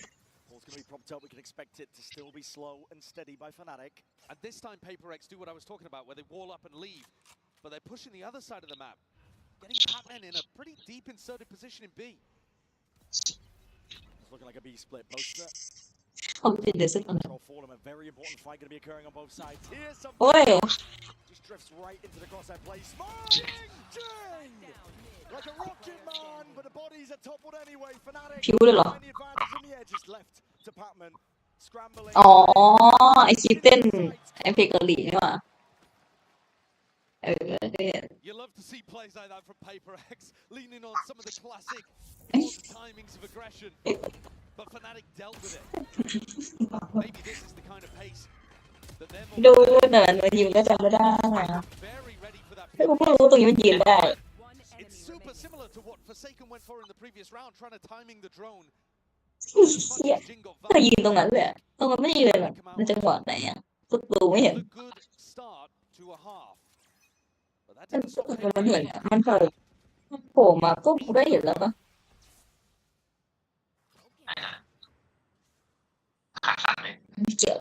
Ball's going to be propped up. We can expect it to still be slow and steady by Fnatic. And this time, PRX do what I was talking about, where they wall up and leave. But they're pushing the other side of the map, getting Batman in a pretty deep inserted position in B. It's looking like a B split. Boaster. เขาปิดเดี๋ยวสักหน่อย Control for them. A very important fight going to be occurring on both sides. Here's some. โอ้ย Just drifts right into the crosshair play. Smiling Jing! Like a rocket man, but the bodies are toppled anyway. Fnatic. ผิวเลยเหรอ The advantage in the edge is left to Patman. Scrambling. อ๋อไอคลิปเต้นไอเพลงเกาหลีนี่หว่าเนี่ย You love to see plays like that from PRX, leaning on some of the classic timings of aggression. But Fnatic dealt with it. Maybe this is the kind of pace that they're more ดูแต่ละหน่วยทีมก็จำไม่ได้นะ very ready for that. ถ้ากูเพิ่งรู้ตรงนี้มันยืนได้ It's super similar to what Forsaken went for in the previous round, trying to timing the drone. เชี่ยถ้ายืนตรงนั้นเลยตรงนั้นไม่ยืนเลยมันจังหวะไหนอ่ะก็ดูไม่เห็น A good start to a half. But that มัน didn't stop มันเห็นอะมันโผล่มาปุ๊บกูได้เห็นแล้วปะ ขาสั่นเลย ไม่เกี่ยว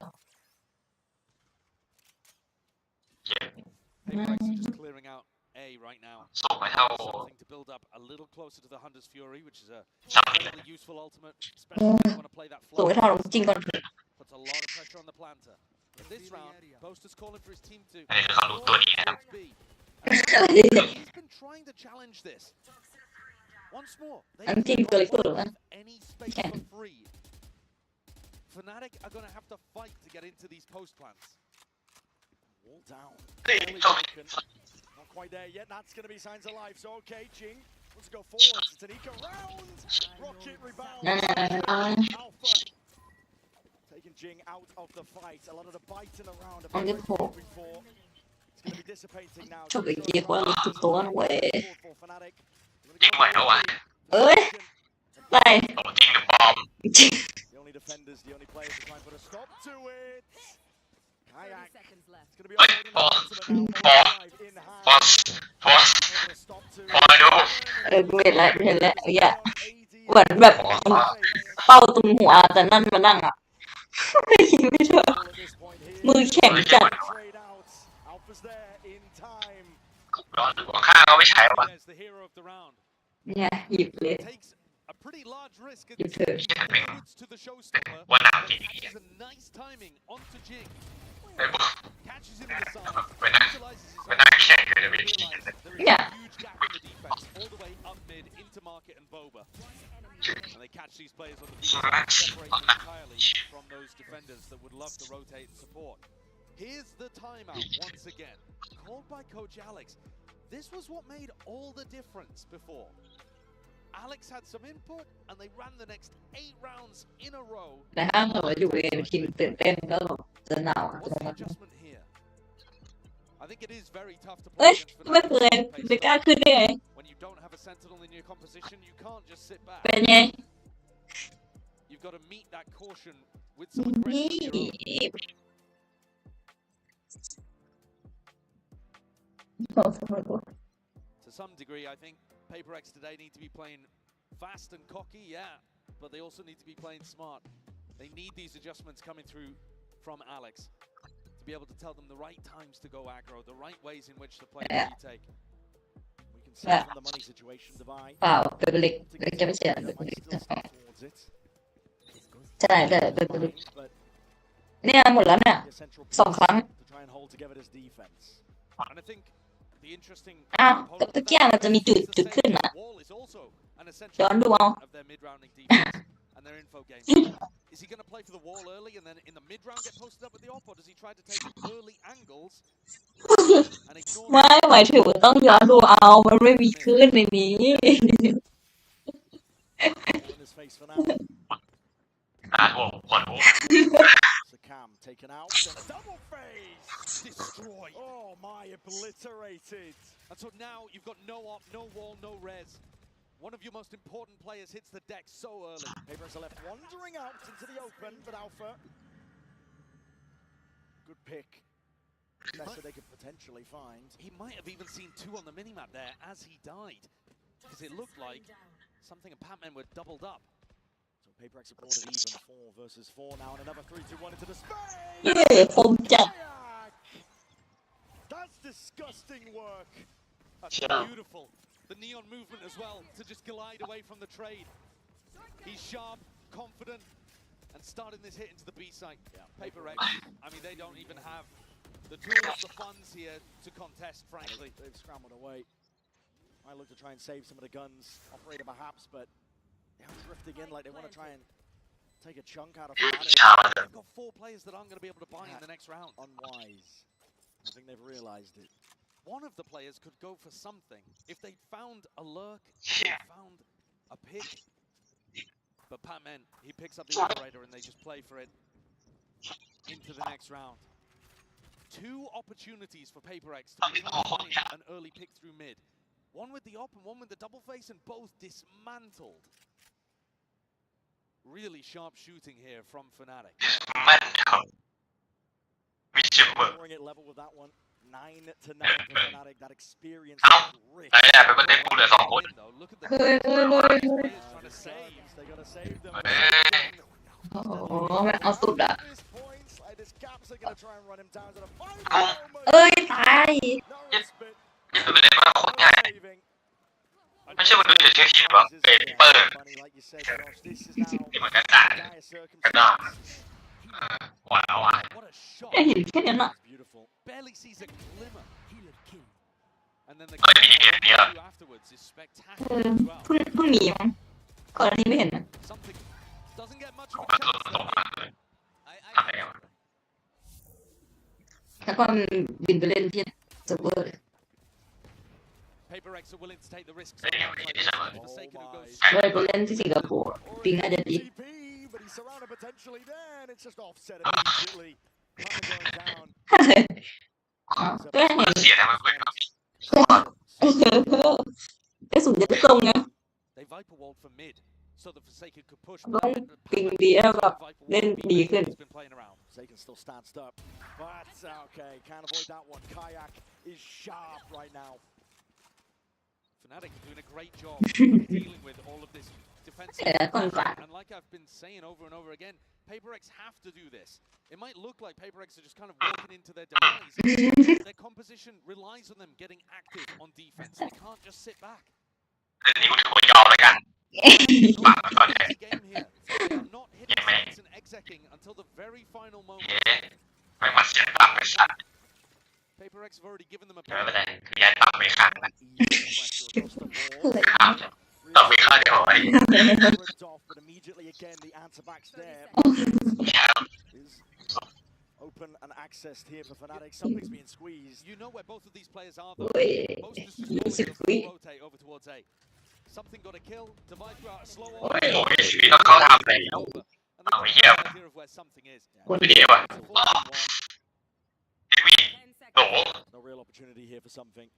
PRX are just clearing out A right now. ส่งไปเท่า Something to build up a little closer to the Hunter's Fury, which is a incredibly useful ultimate, especially if you want to play that ส่งไป flow. เท่าจริงก่อน Puts a lot of pressure on the planter. In this round, Boaster's calling for his team to อันนี้คือเขารู้ตัวดีนะครับ B. He's been trying to challenge this. Once more, they I'm team don't good, have any space for free. Fnatic are going to have to fight to get into these post plants. Wall down. เฮ้ย Only โทษ broken. Not quite there yet. That's going to be signs of life. So, okay, Jing wants to go forwards. It's an eco round. Rocket rebound. Alpha. Taking Jing out of the fight. A lot of the biting around. A On the bit pole. before. It's going to be dissipating now. ชอบไปเกี่ยวกับทุกตัวเว้ย For Fnatic. จริงไหวแล้ววะ เอ้ยไป โอ้จริงหรือปลอม The only defenders, the only players to try and put a stop to it. Kayak. It's going to be เฮ้ย uploading พอ the พอ in พอ hand. พอ Put a stop to พอดู กูเห็นแล้วอย่าเหมือนแบบเป้าตรงหัวแต่นั่นมานั่งอ่ะยิงไม่โดนมือแข็งจัด trade out. Alpha's there in time. ร้อนหัวข้างเขาไม่ใช้หรอวะ There's the hero of the round. เนี่ยหยิบเลย Takes a pretty large risk and You too. forwards to the showstopper. ว่าหนักจริง Catches a nice timing onto Jing. ไอ้พวก Catches him in the side. ไปนั่ง Utilizes his ไปนั่ง own แข่งอยู่ในเวที realizes there is Yeah. a huge gap in the defense all the way up mid into Market and Boba. And they catch these players on the beat, separate them entirely from those defenders that would love to rotate and support. Here's the timeout once again, called by Coach Alex. This was what made all the difference before. Alex had some input, and they ran the next 8 rounds in a row. แต่ถ้าเกิดว่าอยู่ในทีมตื่นเต้นก็จะหนาว What's the adjustment here? I think it is very tough to เอ้ย play ไม่เคยไม่กล้าขึ้นได้ไง when you don't have a sentinel in your composition. You can't just sit back. เป็นไง You've got to meet that caution with some aggression of your own. To some degree, I think PaperX today need to be playing fast and cocky, yeah, but they also need to be playing smart. They need these adjustments coming through from Alex to be able to tell them the right times to go aggro, the right ways in which to play the retake. We can see from the money situation divide. เปล่าเป็นเล็กจะไม่เสียใช่แต่เป็นเล็กเนี่ยหมดแล้วเนี่ย2 ครั้ง And I think the interesting อ้าวแต่ตะเกียงมันจะมีจุดขึ้นอ่ะ ย้อนดูเอา of their mid-rounding defense and their info game. Is he going to play for the wall early and then in the mid-round get posted up with the op, or does he try to take early angles and ignore ไม่หมายถึงต้องย้อนดูเอามันไม่มีขึ้นในนี้ Cam taken out. Double phase destroyed. Oh my, obliterated. And so now you've got no op, no wall, no res. One of your most important players hits the deck so early. PaperX are left wandering out into the open, but Alpha. Good pick. Best that they could potentially find. He might have even seen 2 on the minimap there as he died, because it looked like something and Patman were doubled up. So PaperX have brought it even 4 versus 4 now, and another 3-2-1 into the space. Yeah, that's disgusting work. That's beautiful. The neon movement as well to just glide away from the trade. He's sharp, confident, and starting this hit into the B site. Yeah. PaperX, I mean, they don't even have the tools, the funds here to contest, frankly. They've scrambled away. Might look to try and save some of the guns, operator perhaps, but they're drifting in like they want to try and take a chunk out of it. They've got 4 players that aren't going to be able to buy in the next round. Unwise. I think they've realized it. One of the players could go for something. If they'd found a lurk, they found a pick. But Patman, he picks up the operator and they just play for it into the next round. 2 opportunities for PaperX to find an early pick through mid. One with the op and one with the double face, and both dismantled. Really sharp shooting here from Fnatic. Scoring it level with that one. 9-9 for Fnatic. That experience rich. Look at the trying to save. They gotta save them. Points. This Caps are gonna try and run him down to the final moment. เอ้ยตาย No respite. ไม่ใช่มันดูเฉยๆหรอเป็นเปิดนี่เหมือนกันได้กระดาษว้าว แค่เห็นแค่นั้นอ่ะ Barely sees a glimmer. And then the ไม่มีเห็นเนี่ย afterwards is spectacular as well. เพิ่งหนีมั้งก่อนอันนี้ไม่เห็นนะ Something doesn't get much ผ of ม a ก็ chance ตก though. มาเลยอะไรกัน แล้วก็บินไปเล่นที่เซิร์ฟเวอร์ PaperX are willing to take the risks. เดี๋ยวไม่ใช่ For the sake of goes เลยไปเล่นที่สิงคโปร์ปิงน่าจะดี But he's surrounded potentially there, and it's just offset immediately. Going down. ก็เห็น เสียนะมันเป็น กระสุนจะตรงไง They Viper walled for mid, so the Forsaken could push. ต้องปิงดีแบบเล่นดีขึ้น Forsaken still stands up, but okay, can't avoid that one. Kayak is sharp right now. Fnatic are doing a great job of dealing with all of this defensive. And like I've been saying over and over again, PaperX have to do this. It might look like PaperX are just kind of walking into their demise. Their composition relies on them getting active on defense. They can't just sit back. นี่กูถือว่ายอมเลยกันปากก่อนเลย They are not hitting shots and execing until the very final moment. ไม่มาเสียปากไปสัตว์ PaperX have already given them a ไม่เป็นไรคือย้ายปากไปข้างนะต่อไปข้างเดียวไว้ But immediately again, the answer back's there. Open and accessed here for Fnatic. Something's being squeezed. You know where both of these players are, though. Both is just rotate over towards A. Something got a kill. Divide throughout a slow โอ้ยโอ้ยชีวิตเขาทำแล้วเอาเยี่ยมคุณดีว่ะเดวิดโห No real opportunity here for something.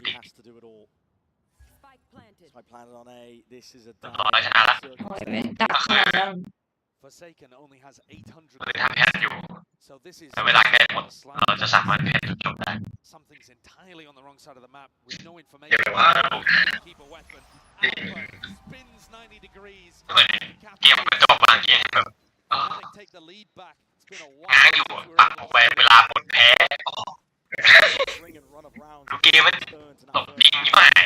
He has to do it all. Spike planted on A. This is a Forsaken only has 800. So this is เวลาแก้หมดเราจะสามารถแก้จุดจบได้ Something's entirely on the wrong side of the map with no information. Keep a weapon. Alpha spins 90 degrees. เกมมันจบมาเกมแบบ take the lead back. It's been a ง้างอยู่ตัดออกไปเวลาหมดแพ้ดูเกมมันตบยิงที่ไหน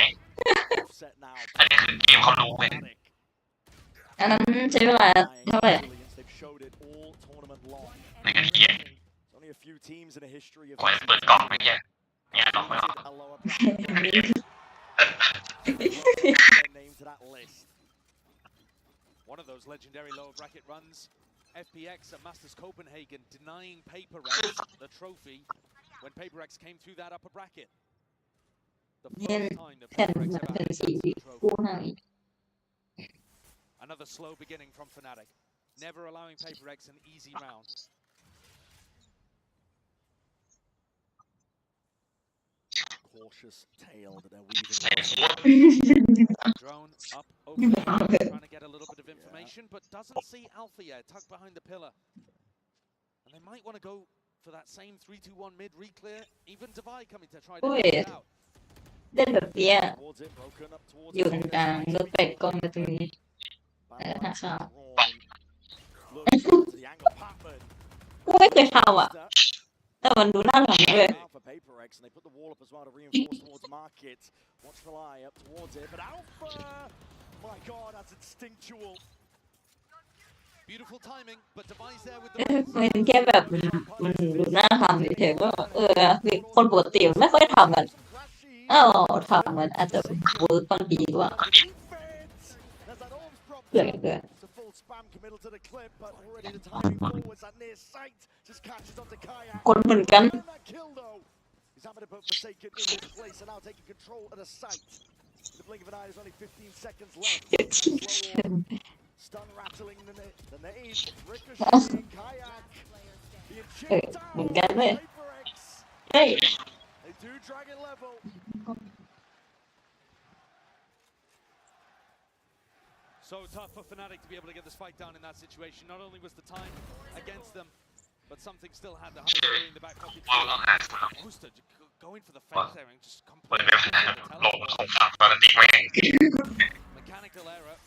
อันนี้คือเกมเขารู้เลย อันนั้นใช้เวลาเท่าไหร่ ในกันเทียก่อนจะเปิดกล่องไม่แย่เนี่ยต้องไม่ออก One of those legendary lower bracket runs. FPX and Masters Copenhagen denying PaperX the trophy when PaperX came through that upper bracket. The first time that PaperX have had the trophy. Another slow beginning from Fnatic, never allowing PaperX an easy round. Cautious tail that they're weaving. Drone up over there, trying to get a little bit of information, but doesn't see Alpha yet, tucked behind the pillar. And they might want to go for that same 3-2-1 mid re-clear. Even Divide coming to try to get it out. เล่นแบบเนี้ยอยู่ตรงกลางแล้วเป็ดกองมาตรงนี้หาข้าวกูไม่เคยทำอ่ะแต่มันดูน่ารักเลย And they put the wall up as well to reinforce towards market. Watch for eye up towards it, but Alpha! My God, that's instinctual. Beautiful timing, but Device there with the. มันแค่แบบมันดูน่าทำเฉยๆก็มีคนปกติไม่ค่อยทำกันทำมันอาจจะเวิร์กบางทีว่าเกิดคนเหมือนกัน He's having to put Forsaken in his place and now taking control of the site. In the blink of an eye, there's only 15 seconds left. Stun rattling the nade, ricocheting, kayak. Being chipped down by PaperX. They do dragon level. So tough for Fnatic to be able to get this fight down in that situation. Not only was the time against them, but something still had the Hunter in the back pocket. Booster going for the face there and just completely mechanical error.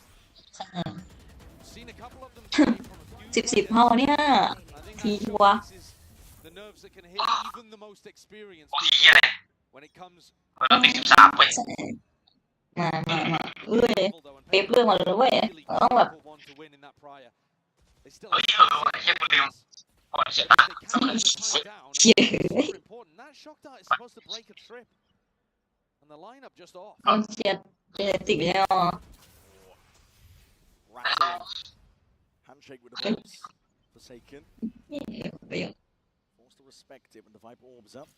Seen a couple of them from a few 10 ห้องเนี่ยทีวะ the nerves that can hit even the most experienced people when it comes มาเอ้ยเป๊ปเรื่องมาเลยเว้ยต้องแบบ They still เฮียกูลืมก่อนเสียตา That shock dart is supposed to break a trip. And the lineup just off. เอาเชียร์ติดแล้ว Handshake with the balls. Forsaken. Forced to respect it when the Viper orbs up.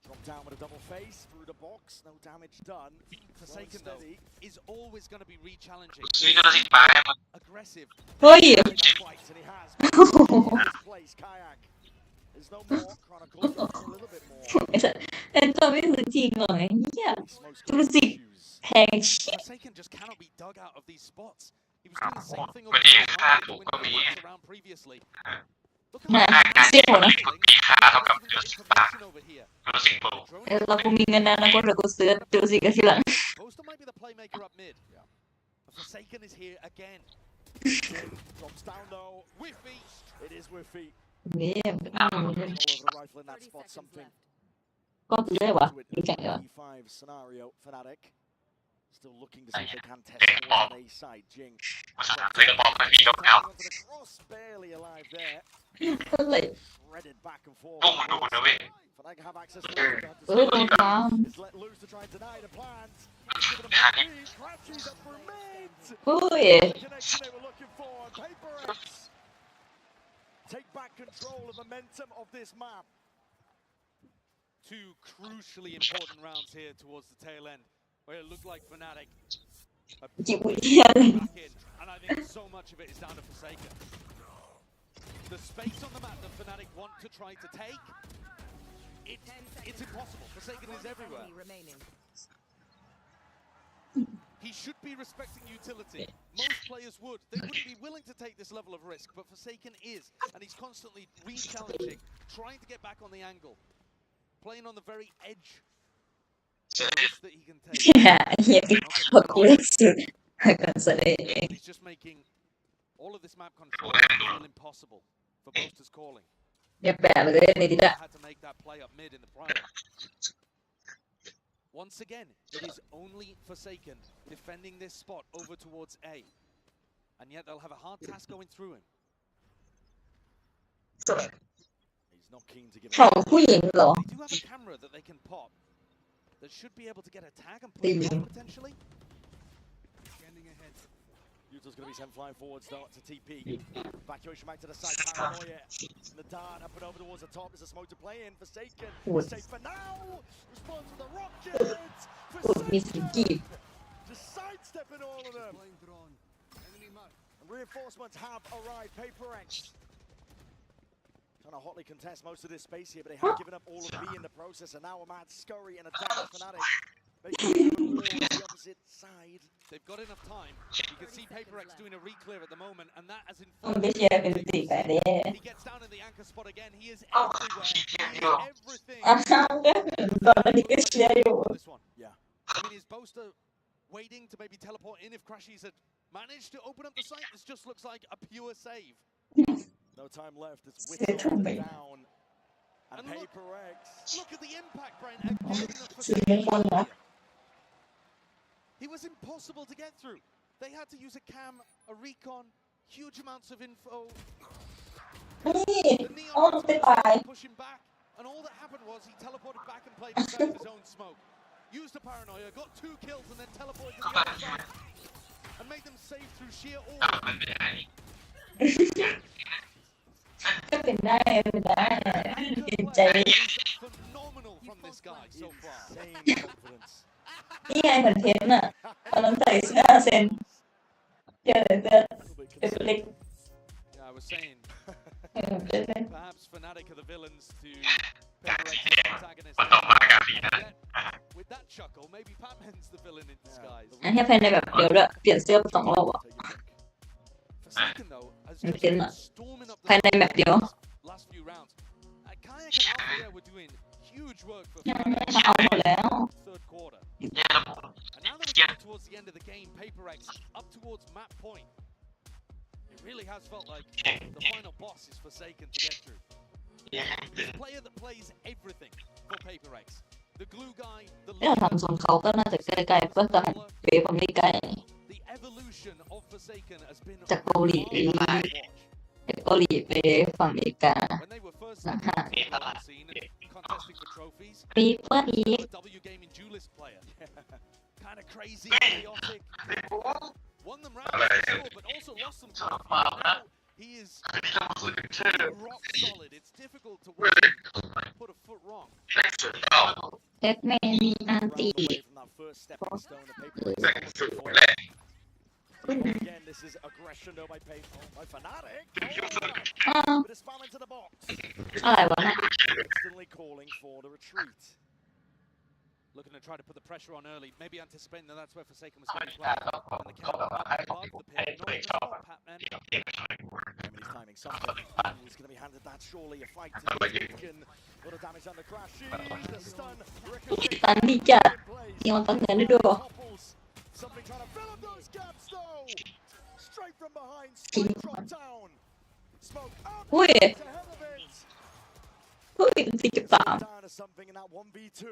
Drop down with a double face through the box. No damage done. Forsaken though is always going to be re-challenging. Aggressive. เฮ้ย And he has. Place kayak. There's no more Chronicles. A little bit more. แต่ตัวไม่คือจริงเลยเนี่ยดูสิแพงชิบ Forsaken just cannot be dug out of these spots. He was doing the same thing over around previously. นะเสียหัวนะเรากูมีเงินนะแล้วก็เรากูซื้อดูสิกันทีหลัง Poster might be the playmaker up mid. Forsaken is here again. Drops down though. Whiffy. It is Whiffy. เนี่ย All over the rifle in that spot. Something. ก็คือได้วะดูแข่งกัน E5 scenario. Fnatic. Still looking to see if they can test towards A side. Jing. Cross barely alive there. Shredded back and forth. Fnatic have access to it. Is let loose to try and deny the plans. Crashes up for mid. Ui. The connection they were looking for. PaperX take back control of momentum of this map. Two crucially important rounds here towards the tail end, where it looked like Fnatic are back in, and I think so much of it is down to Forsaken. The space on the map that Fnatic want to try to take, it's impossible. Forsaken is everywhere. He should be respecting utility. Most players would. They wouldn't be willing to take this level of risk, but Forsaken is, and he's constantly re-challenging, trying to get back on the angle, playing on the very edge that he can take. He's just making all of this map control feel impossible for Boaster's calling. Had to make that play up mid in the prime. Once again, it is only Forsaken defending this spot over towards A. And yet they'll have a hard task going through him. He's not keen to give it up. They do have a camera that they can pop that should be able to get a tag and play it off potentially. Scanning ahead. Yuto's going to be sent flying forwards though to TP. Evacuation back to the side. Paranoia. And the dart up and over towards the top. There's a smoke to play in. Forsaken. Safe for now. Response to the rockets. Forsaken. Just sidestepping all of them. And reinforcements have arrived. PRX trying to hotly contest most of this space here, but they have given up all of B in the process. And now a mad scurry and attack Fnatic. The opposite side. They've got enough time. You can see PRX doing a re-clear at the moment, and that has informed. He gets down in the anchor spot again. He is everywhere. He is everything. This one. Yeah. I mean, is Boaster waiting to maybe teleport in if Crashies had managed to open up the site? This just looks like a pure save. No time left. It's whittled down. And PRX. Look at the impact, Brian. Again, he was impossible to get through. They had to use a cam, a recon, huge amounts of info. The Neon push him back, and all that happened was he teleported back and played inside his own smoke. Used a paranoia, got 2 kills, and then teleported to the other side, and made them save through sheer awe. Phenomenal from this guy so far. Insane confidence. นี่ไงเหมือนเทนอ่ะตอนนั้นใส่เสื้อเซนเสื้อเล็ก I was saying, perhaps Fnatic are the villains to PRX's antagonist. With that chuckle, maybe Batman's the villain in disguise. อันนี้ภายในแบบเดียวด้วยเปลี่ยนเสื้อ2 รอบอ่ะ Forsaken though has มัน just เป็น been อ่ะ storming up ภายในแบบเดียว last few rounds. Kayak and Alpha were doing huge work for เอาหมดแล้ว third quarter. And now that we're getting towards the end of the game, PRX up towards map point. It really has felt like the final boss is Forsaken to get through. He's a player that plays everything for PRX. The glue guy, the ถ้าทำโซนเขาก็น่าจะใกล้ๆเพื่อจะเปย์ผมไม่ไกล the evolution of Forsaken has been จากเกาหลีจากเกาหลีไปฝั่งอเมริกา when they were first contesting for trophies. W gaming duelist player. Kind of crazy, chaotic. Won them rounds for sure, but also lost them quite a few. Now he is rock solid. It's difficult to put a foot wrong. เล็กแม่มีอันตี Again, this is aggression though by Fnatic. But it's fell into the box. อะไรวะเนี่ย Instantly calling for the retreat. Looking to try to put the pressure on early, maybe anticipating that that's where Forsaken was going to play. And the camera above the pit, not in the spot, Patman. He's timing something. He's going to be handed that surely. A fight to the taken. A lot of damage on the crash. The stun. ตันดีจัดยังตันเงินได้ด้วย Something trying to fill up those gaps though. Straight from behind. Straight drop down. Smoke up. อุ้ย Ahead of it. อุ้ยตีกับตาม Down to something in that 1v2.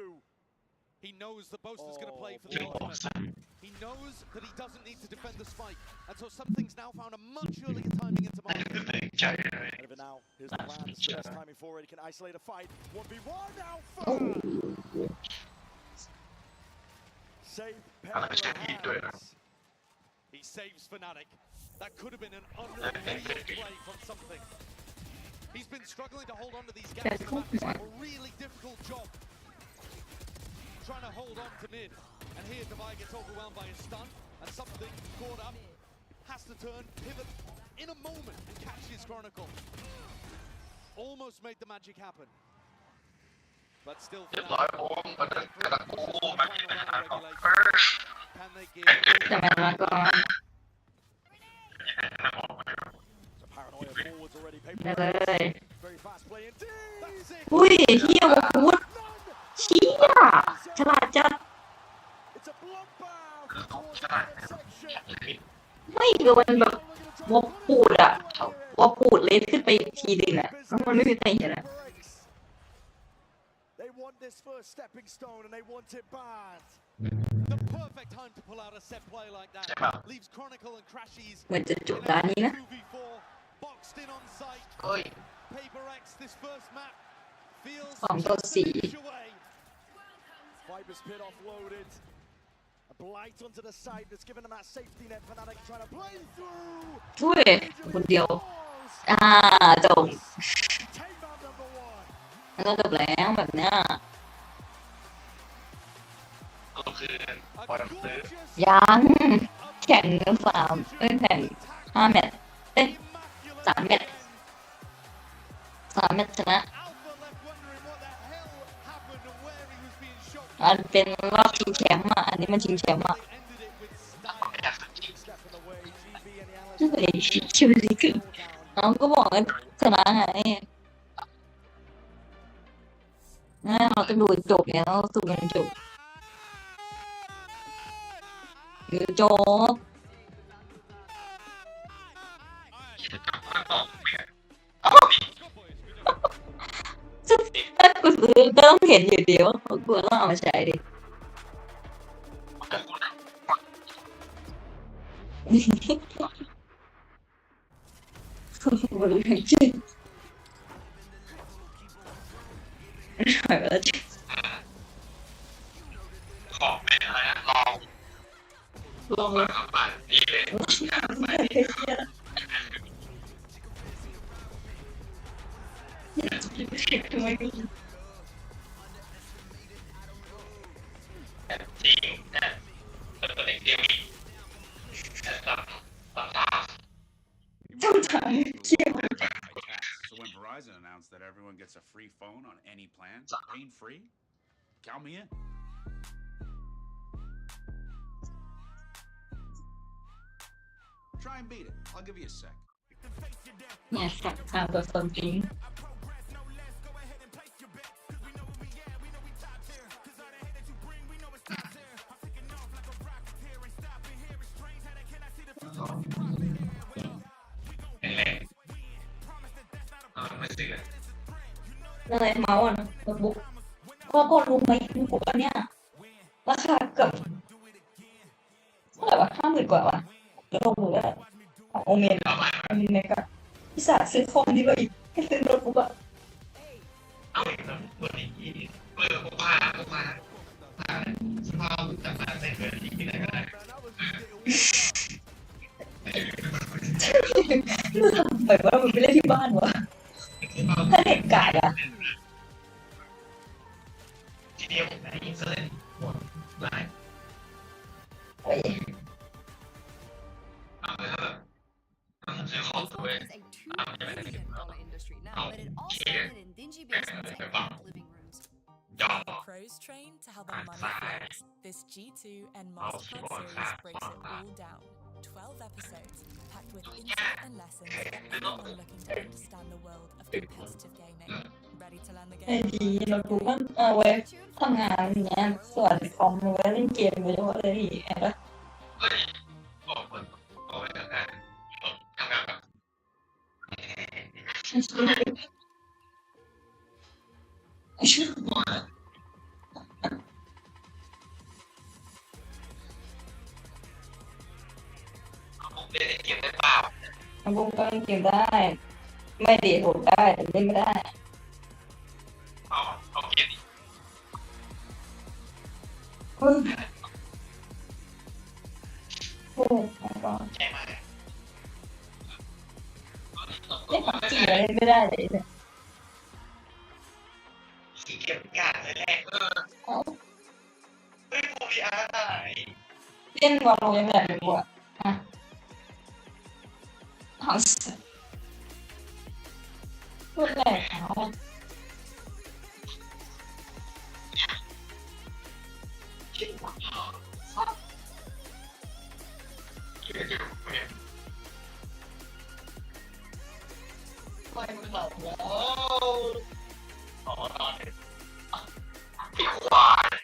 He knows the Boaster's going to play for the ultimate. He knows that he doesn't need to defend the spike. And so something's now found a much earlier timing into market. Over now, here's the plan. It's the best timing for it. He can isolate a fight. 1v1 Alpha. Save PRX. He saves Fnatic. That could have been an unreal play from something. He's been struggling to hold on to these gaps. A really difficult job trying to hold on to mid. And here Davai gets overwhelmed by his stun and something caught up. Has to turn, pivot in a moment and catch his Chronicle. Almost made the magic happen. But still, can they give paranoia forwards already? Very fast play indeed. อุ้ยเฮียโอ้โหเชี่ยฉลาดจัดไม่คือมันแบบวบปูดอะวบปูดเลสขึ้นไปอีกทีนึงอะแล้วมันไม่มีใครเห็นอะ They want this first stepping stone and they want it bad. The perfect time to pull out a set play like that. Leaves Chronicle and Crashies เหมือนจะจบด้านนี้นะ boxed in on site. PRX this first map feels 2-4 Viper's pit offloaded. A blight onto the side that's given them that safety net. Fnatic trying to play through. ช่วยคนเดียวจบแล้วก็จบแล้วแบบเนี้ยยังแข่งกันแข่ง5 แมตช์3 แมตช์ชนะอันเป็นรอบชิงแชมป์อันนี้มันชิงแชมป์ชิวสิคือน้องก็บอกว่าชนะไงเราต้องดูจบเนี่ยเราสู้กันจบจบถ้ากูซื้อก็ต้องเห็นอยู่เดียวกูต้องเอามาใช้ดิบริเวณจริงของเป็นอะไรนะลองเลยดีเลยจริงนะตัวเด็กเดียวมีSo when Verizon announced that everyone gets a free phone on any plan, pain free, count me in. Try and beat it. I'll give you a sec. Yes, for something. Rồi máu à, một bụng. Con đúng mấy của con nhá. Bác Kha cầm. Là bác 50,000 กว่าว่ะแล้วลงมือแล้วโอเมนเนี่ยก็พี่สาซื้อคอมดีกว่าอีกให้ซื้อโน้ตบุ๊กอะเอาอีกแล้ววันนี้พกพาสภาพจับมาใส่เงินที่ไหนก็ได้รู้ทำแบบว่ามันไปเล่นที่บ้านวะถ้าเด็กกายอะทีเดียวผมได้ยินเลยหัวลายซื้อของด้วยเอาเชียร์ไปฟังจอ Pros train to how the money flows. This G2 and Mastercard series breaks it all down. 12 episodes packed with insight and lessons for anyone looking to understand the world of competitive gaming. Ready to learn the ไอ้ game? ดีโน้ตบุ๊กเอาไว้ทำงานอย่างเงี้ยส่วนคอมเอาไว้เล่นเกมโดยเฉพาะเลยเห็นปะบอกคนเอาไว้ทำงานแบบเล่นเกมได้เปล่าบุ้งก็เล่นเกมได้ไม่ดีถูกได้แต่เล่นไม่ได้เอาเกมดิโอ้ใช่ไหมต้องก เล่นผับจีอะไรไม่ได้เลยเนี่ย สีเก็บกาดเลยแหละเฮ้ยกูพี่อาร์ตเล่นวอลโลยังแบบอยู่อ่ะ好死พูดแหลกเขาไม่มึงหลับแล้วอ๋อนอนพี่ควาย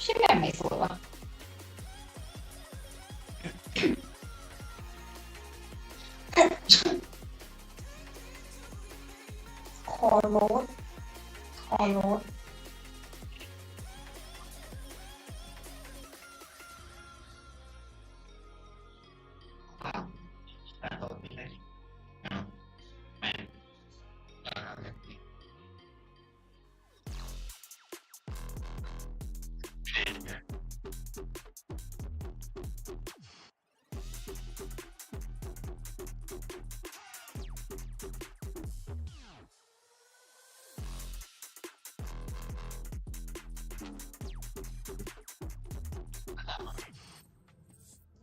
ชื่อแบบไหนสวยวะคอโรส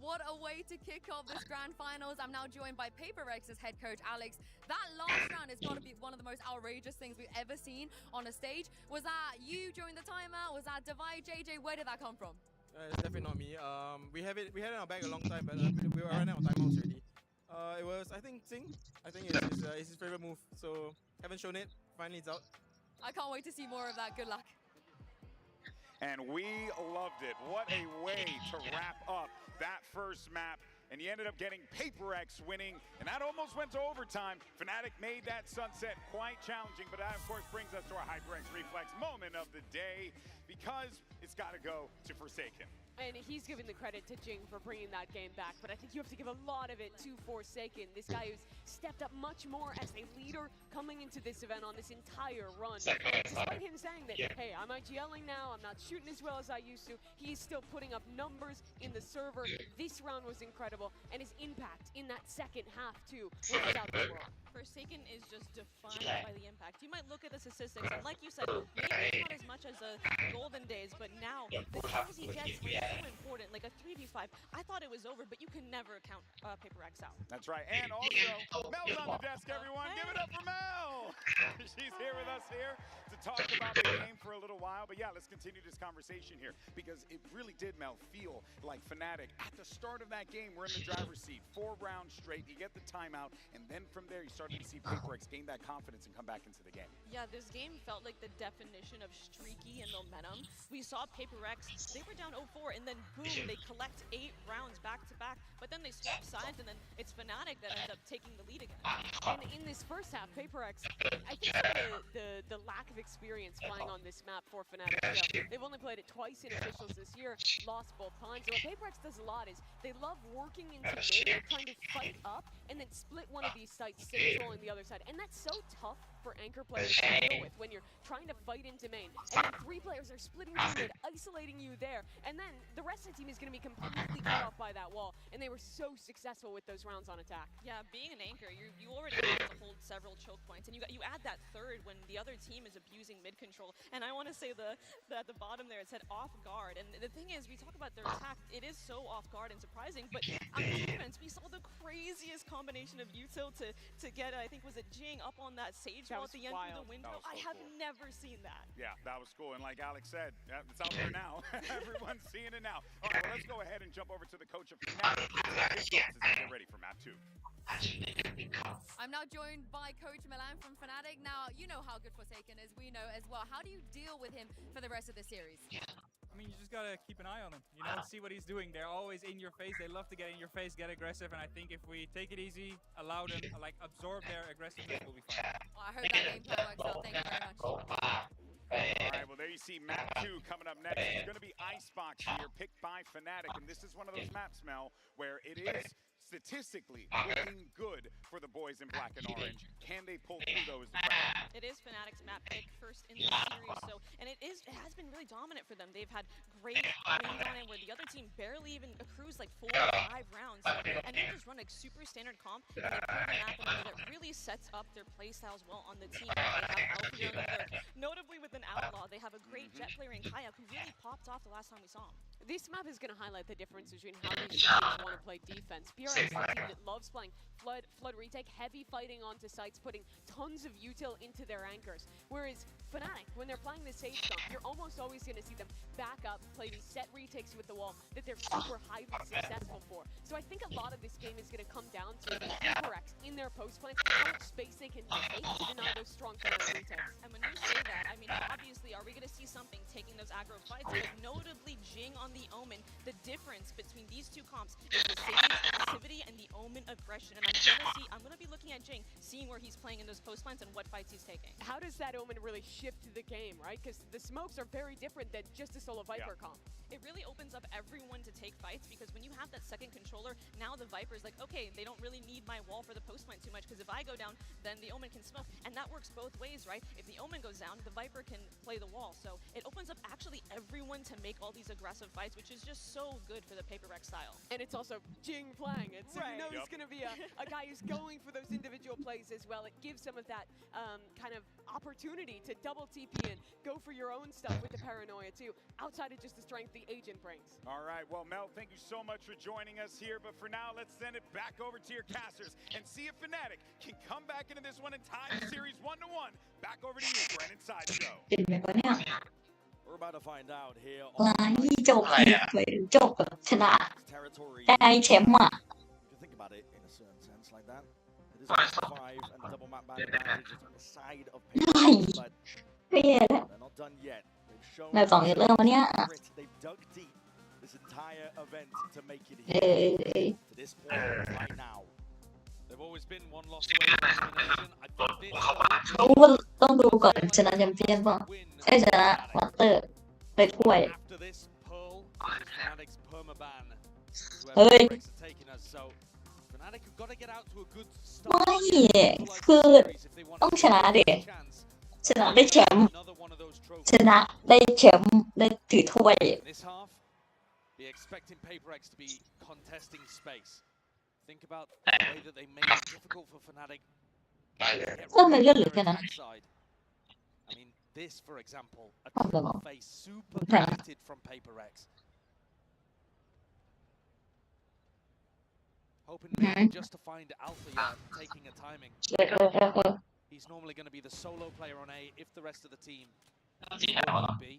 What a way to kick off this grand finals. I'm now joined by PRX's head coach Alex. That last round has got to be one of the most outrageous things we've ever seen on a stage. Was that you during the timer? Was that Divide JJ? Where did that come from? It's definitely not me. We had it in our bag a long time, but we were running out of timeouts already. It was, I think, Sing. I think it's his favorite move. So haven't shown it. Finally, it's out. I can't wait to see more of that. Good luck. And we loved it. What a way to wrap up that first map. And he ended up getting PRX winning, and that almost went to overtime. Fnatic made that sunset quite challenging, but that, of course, brings us to our HyperX Reflex moment of the day, because it's got to go to Forsaken. And he's giving the credit to Jing for bringing that game back, but I think you have to give a lot of it to Forsaken, this guy who's stepped up much more as a leader coming into this event on this entire run. Despite him saying that, hey, I'm IGLing now, I'm not shooting as well as I used to, he's still putting up numbers in the server. This round was incredible, and his impact in that second half, too, was out the world. Forsaken is just defined by the impact. You might look at the statistics, and like you said, maybe not as much as the golden days, but now the kills he gets is so important. Like a 3v5, I thought it was over, but you can never count PRX out. That's right. And also, Mel's on the desk, everyone. Give it up for Mel. She's here with us here to talk about the game for a little while. But yeah, let's continue this conversation here, because it really did, Mel, feel like Fnatic at the start of that game. We're in the driver's seat, 4 rounds straight. You get the timeout, and then from there you started to see PRX gain that confidence and come back into the game. Yeah, this game felt like the definition of streaky and momentum. We saw PRX, they were down 0-4. and then boom, they collect 8 rounds back to back, but then they swap sides, and then it's Fnatic that ends up taking the lead again. And in this first half, PRX, I think the lack of experience playing on this map for Fnatic. They've only played it twice in officials this year, lost both times. And what PRX does a lot is they love working into mid, trying to fight up, and then split one of these sites, controlling the other side. And that's so tough for anchor players to deal with when you're trying to fight into main. And then 3 players are splitting to mid, isolating you there, and then the rest of the team is going to be completely cut off by that wall. And they were so successful with those rounds on attack. Yeah, being an anchor, you already have to hold several choke points, and you add that third when the other team is abusing mid control. And I want to say at the bottom there it said off guard. And the thing is, we talk about their attack, it is so off guard and surprising. But on defense, we saw the craziest combination of util to get, I think, was it Jing up on that Sage wall at the end through the window. I have never seen that. Yeah, that was cool. And like Alex said, it's out there now. Everyone's seeing it now. All right, well, let's go ahead and jump over to the coach of Fnatic as they get ready for map 2. I'm now joined by Coach Milan from Fnatic. Now, you know how good Forsaken is. We know as well. How do you deal with him for the rest of the series? I mean, you just gotta keep an eye on him. You know, see what he's doing. They're always in your face. They love to get in your face, get aggressive. And I think if we take it easy, allow them, like, absorb their aggressiveness, we'll be fine. Well, I hope that game plan works out. Thank you very much. All right, well, there you see map 2 coming up next. It's going to be Icebox here, picked by Fnatic. And this is one of those maps, Mel, where it is statistically looking good for the boys in black and orange. Can they pull through those? It is Fnatic's map pick first in the series, so and it has been really dominant for them. They've had great wins on it where the other team barely even accrues like 4 or 5 rounds, and they just run a super standard comp. And they play the map in a way that really sets up their play styles well on the team. They have Alfio in the notably with an Outlaw. They have a great jet player in Kayak who really popped off the last time we saw him. This map is going to highlight the difference between how these teams want to play defense. PRX is a team that loves playing flood retake, heavy fighting onto sites, putting tons of util into their anchors. Whereas Fnatic, when they're playing the safe jump, you're almost always going to see them back up, play these set retakes with the wall that they're super highly successful for. So I think a lot of this game is going to come down to PRX in their post play, how much space they can take to deny those strong retakes. And when you say that, I mean, obviously, are we going to see something taking those aggro fights? But notably, Jing on the Omen, the difference between these two comps is the Sage passivity and the Omen aggression. And I'm going to be looking at Jing, seeing where he's playing in those post plans and what fights he's taking. How does that Omen really shift the game, right? Because the smokes are very different than just a solo Viper comp. It really opens up everyone to take fights, because when you have that second controller, now the Viper's like, okay, they don't really need my wall for the post plant too much, because if I go down, then the Omen can smoke. And that works both ways, right? If the Omen goes down, the Viper can play the wall. So it opens up actually everyone to make all these aggressive fights, which is just so good for the PRX style. And it's also Jing playing it, so you know he's going to be a guy who's going for those individual plays as well. It gives some of that kind of opportunity to double TP and go for your own stuff with the paranoia too, outside of just the strength the agent brings. All right, well, Mel, thank you so much for joining us here. But for now, let's send it back over to your casters and see if Fnatic can come back into this one and tie the series 1-1. Back over to you for an inside show. We're about to find out here ร้ายจบเลยจบแบบชนะได้แชมป์อ่ะ you think about it in a certain sense like that. It is 5 and the double map ban advantage is on the side of PRX, but they're not done yet. They've shown they've dug deep this entire event to make it here to this point right now. They've always been one loss away from elimination. I think this ต้องดูก่อนชนะแชมเปี้ยนป่ะชนะมาสเตอร์ได้ถ้วย after this Pearl, Fnatic's permaban is where PRX are taking us. So Fnatic have got to get out to a good start. ไม่คือต้องชนะดิชนะได้แชมป์ชนะได้แชมป์ได้ถือถ้วย This half, be expecting PRX to be contesting space. Think about the way that they made it difficult for Fnatic. มันเลื่อนเหลือแค่นั้น I mean, this, for example, a triple face super created from PRX. Hoping maybe just to find Alfia taking a timing. He's normally going to be the solo player on A if the rest of the team would be.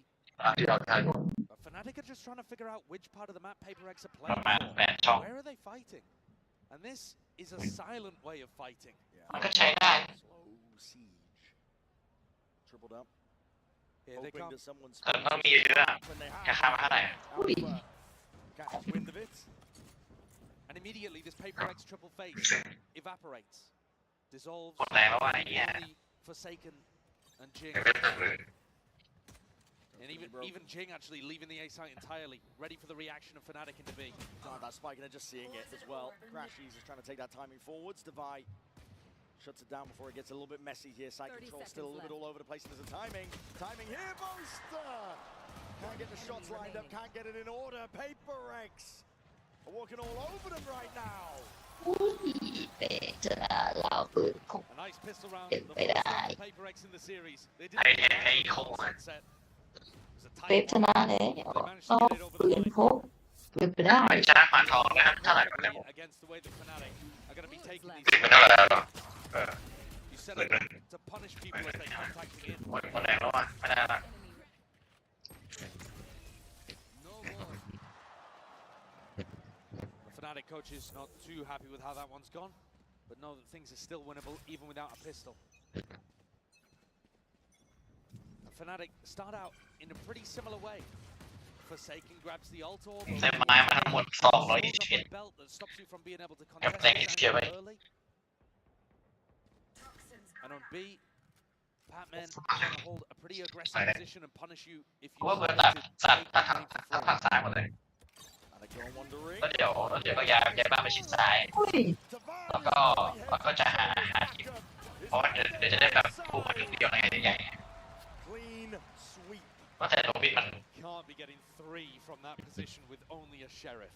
But Fnatic are just trying to figure out which part of the map PRX are playing for. Where are they fighting? And this is a silent way of fighting. Slow siege. Tripled up. Here they come. To someone's catches wind of it. And immediately this PaperX triple face evaporates, dissolves, only Forsaken and Jing. And even Jing actually leaving the A site entirely, ready for the reaction of Fnatic into B. Trying that spike and they're just seeing it as well. Crashies is trying to take that timing forwards. Devi shuts it down before it gets a little bit messy here. Side control still a little bit all over the place. There's a timing here, Boaster! Can't get the shots lined up, can't get it in order. PaperX are walking all over them right now. จะเราปืนคง A nice pistol round. เป็นไปได้ PaperX in the series. They ไอ้ didn't โค้ง set. เป๊ปชนะแล้วเอาปืนพกเป็นไปได้ ชนะหมาทองนะครับเท่าไหร่ก็ได้ Against the way that Fnatic are going to be taking these. เป็นเท่าไหร่แล้วหรอ You set up to punish people as they contacting in. หมดแรงแล้วอ่ะไม่ได้ละ The Fnatic coach is not too happy with how that one's gone, but know that things are still winnable even without a pistol. Fnatic start out in a pretty similar way. Forsaken grabs the ult orb. ได้ไม้มาทั้งหมด220 belt that stops you from being able to กับ contest แรงที่เสียไป early. And on B, Batman trying to hold a pretty aggressive position and punish you if you ว่าเบอร์ decide ตัด to ตัด take ตัด the ตัด lane ฝั่ง for ซ้ายหมดเลย แล้วเดี๋ยวก็ย้ายบ้านไปชิดซ้ายแล้วก็จะหาทีมเพราะว่าเดี๋ยวจะได้แบบพูดมาถึงเดียวในใหญ่ Clean sweep. ว่าแต่โรบินมัน Can't be getting 3 from that position with only a sheriff.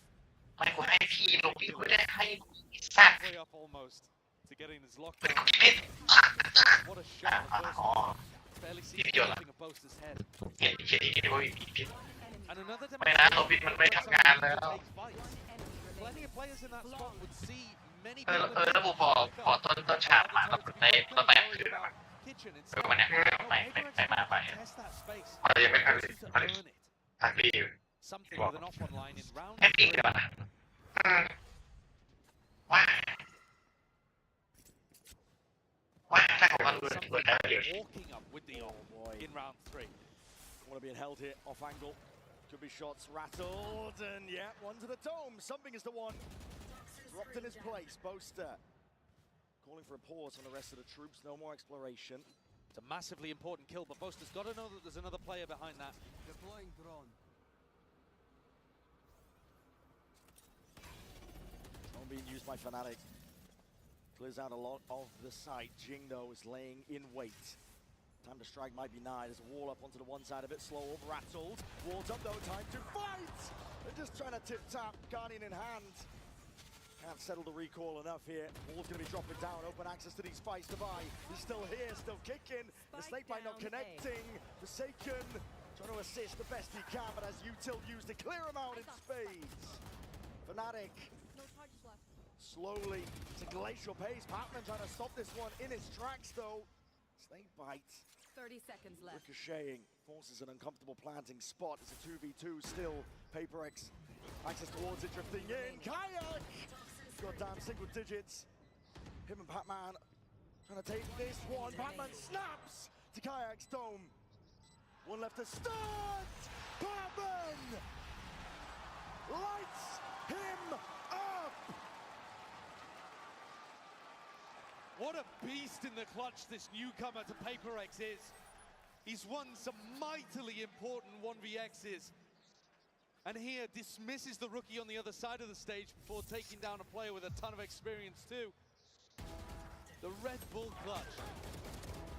ไม่กูให้พี่โรบินกูได้ให้สัตว์ Halfway up almost to getting his lockdown. What a shot! Barely sees anything of Boaster's head. เห็นที่ด้วยผิด And another ไม่นะโรบินมันไม่ทำงานแล้ว Plenty of players in that spot would see many แล้วกูพอต้นฉากมาแบบในต้นแบบคือแบบวันนี้ไม่มาไปเรายังไม่ทันปีบอกแค่ปีเดียวนะว่าถ้าเขามาดูได้เดียว walking up with the in round 3. Want to be held here off angle. Could be shots rattled, and yeah, one to the dome. Something is the one dropped in his place. Boaster calling for a pause on the rest of the troops. No more exploration. It's a massively important kill, but Boaster's got to know that there's another player behind that. Deploying drone. Drone being used by Fnatic. Clears out a lot of the site. Jing, though, is laying in wait. Time to strike might be nigh. There's a wall up onto the one side of it. Slow up, rattled. Walls up, though. Time to fight! They're just trying to tip-tap. Guardian in hand. Can't settle the recall enough here. Wall's going to be dropping down. Open access to these fights. Devi is still here, still kicking. The snake bite not connecting. Forsaken trying to assist the best he can, but as Util used to clear him out in spades. Fnatic slowly to glacial pace. Patman trying to stop this one in his tracks, though. Snake bite. 30 seconds left. Ricocheting, forces an uncomfortable planting spot. It's a 2v2 still. PaperX access towards it, drifting in. Kayak! Got down single digits. Him and Patman trying to take this one. Patman snaps to Kayak's dome. One left to start. Patman lights him up. What a beast in the clutch this newcomer to PaperX is. He's won some mightily important 1vX's. And here dismisses the rookie on the other side of the stage before taking down a player with a ton of experience too. The Red Bull clutch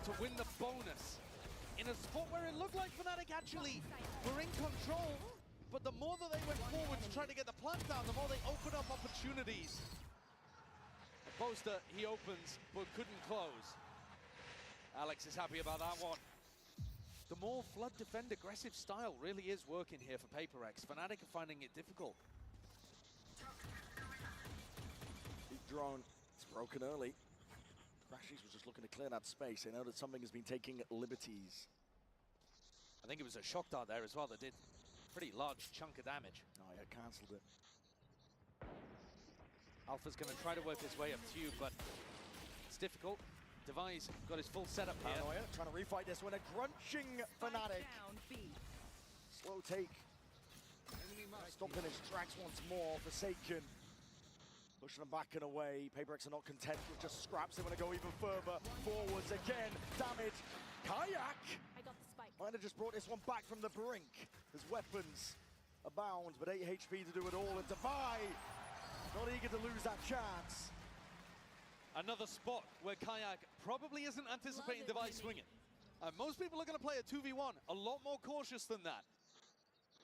to win the bonus in a spot where it looked like Fnatic actually were in control. But the more that they went forward to try to get the plant down, the more they opened up opportunities. Boaster, he opens, but couldn't close. Alex is happy about that one. The more flood defend aggressive style really is working here for PaperX. Fnatic are finding it difficult. Big drone, it's broken early. Crashies was just looking to clear that space. They know that something has been taking liberties. I think it was a shock dart there as well that did a pretty large chunk of damage. Oh yeah, cancelled it. Alpha's going to try to work his way up to you, but it's difficult. Devi's got his full setup here. Paranoia trying to refight this one. A crunching Fnatic. Slow take. Stopping his tracks once more. Forsaken. Pushing them back and away. PaperX are not content with just scraps. They want to go even further. Forwards again. Damage. Kayak. I got the spike. Might have just brought this one back from the brink. His weapons abound, but 8 HP to do it all. And Defy, not eager to lose that chance. Another spot where Kayak probably isn't anticipating Defy swinging. Most people are going to play a 2v1, a lot more cautious than that.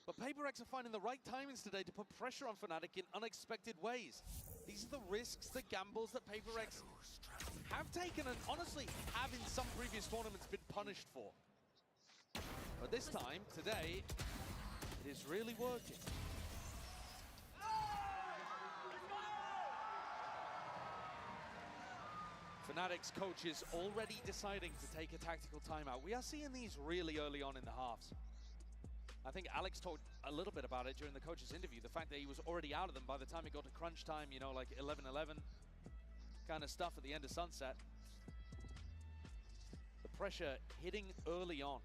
But PaperX are finding the right timings today to put pressure on Fnatic in unexpected ways. These are the risks, the gambles that PaperX have taken and honestly have in some previous tournaments been punished for. But this time, today, it is really working. Fnatic's coach is already deciding to take a tactical timeout. We are seeing these really early on in the halves. I think Alex talked a little bit about it during the coach's interview, the fact that he was already out of them by the time it got to crunch time, you know, like 11-11 kind of stuff at the end of Sunset. The pressure hitting early on.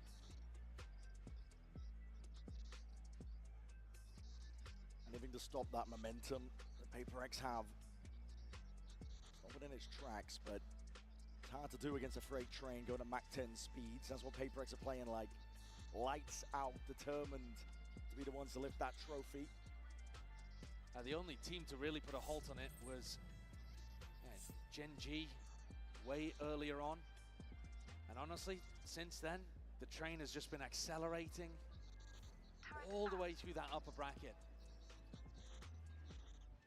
Anything to stop that momentum that PaperX have. Stop it in its tracks, but it's hard to do against a freight train going to Mach 10 speeds. That's what PaperX are playing like. Lights out, determined to be the ones to lift that trophy. The only team to really put a halt on it was Gen G way earlier on. And honestly, since then, the train has just been accelerating all the way through that upper bracket.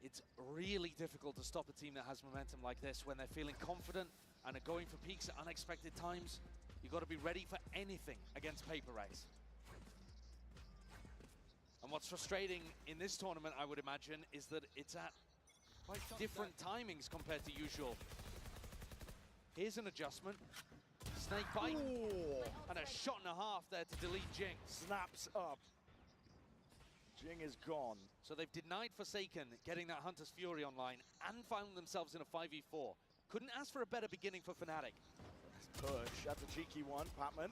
It's really difficult to stop a team that has momentum like this when they're feeling confident and are going for peaks at unexpected times. You've got to be ready for anything against PaperX. And what's frustrating in this tournament, I would imagine, is that it's at quite different timings compared to usual. Here's an adjustment. Snake bite. Ooh. And a shot and a half there to delete Jing. Snaps up. Jing is gone. So they've denied Forsaken getting that Hunter's Fury online and found themselves in a 5v4. Couldn't ask for a better beginning for Fnatic. Push, that's a cheeky one, Patman.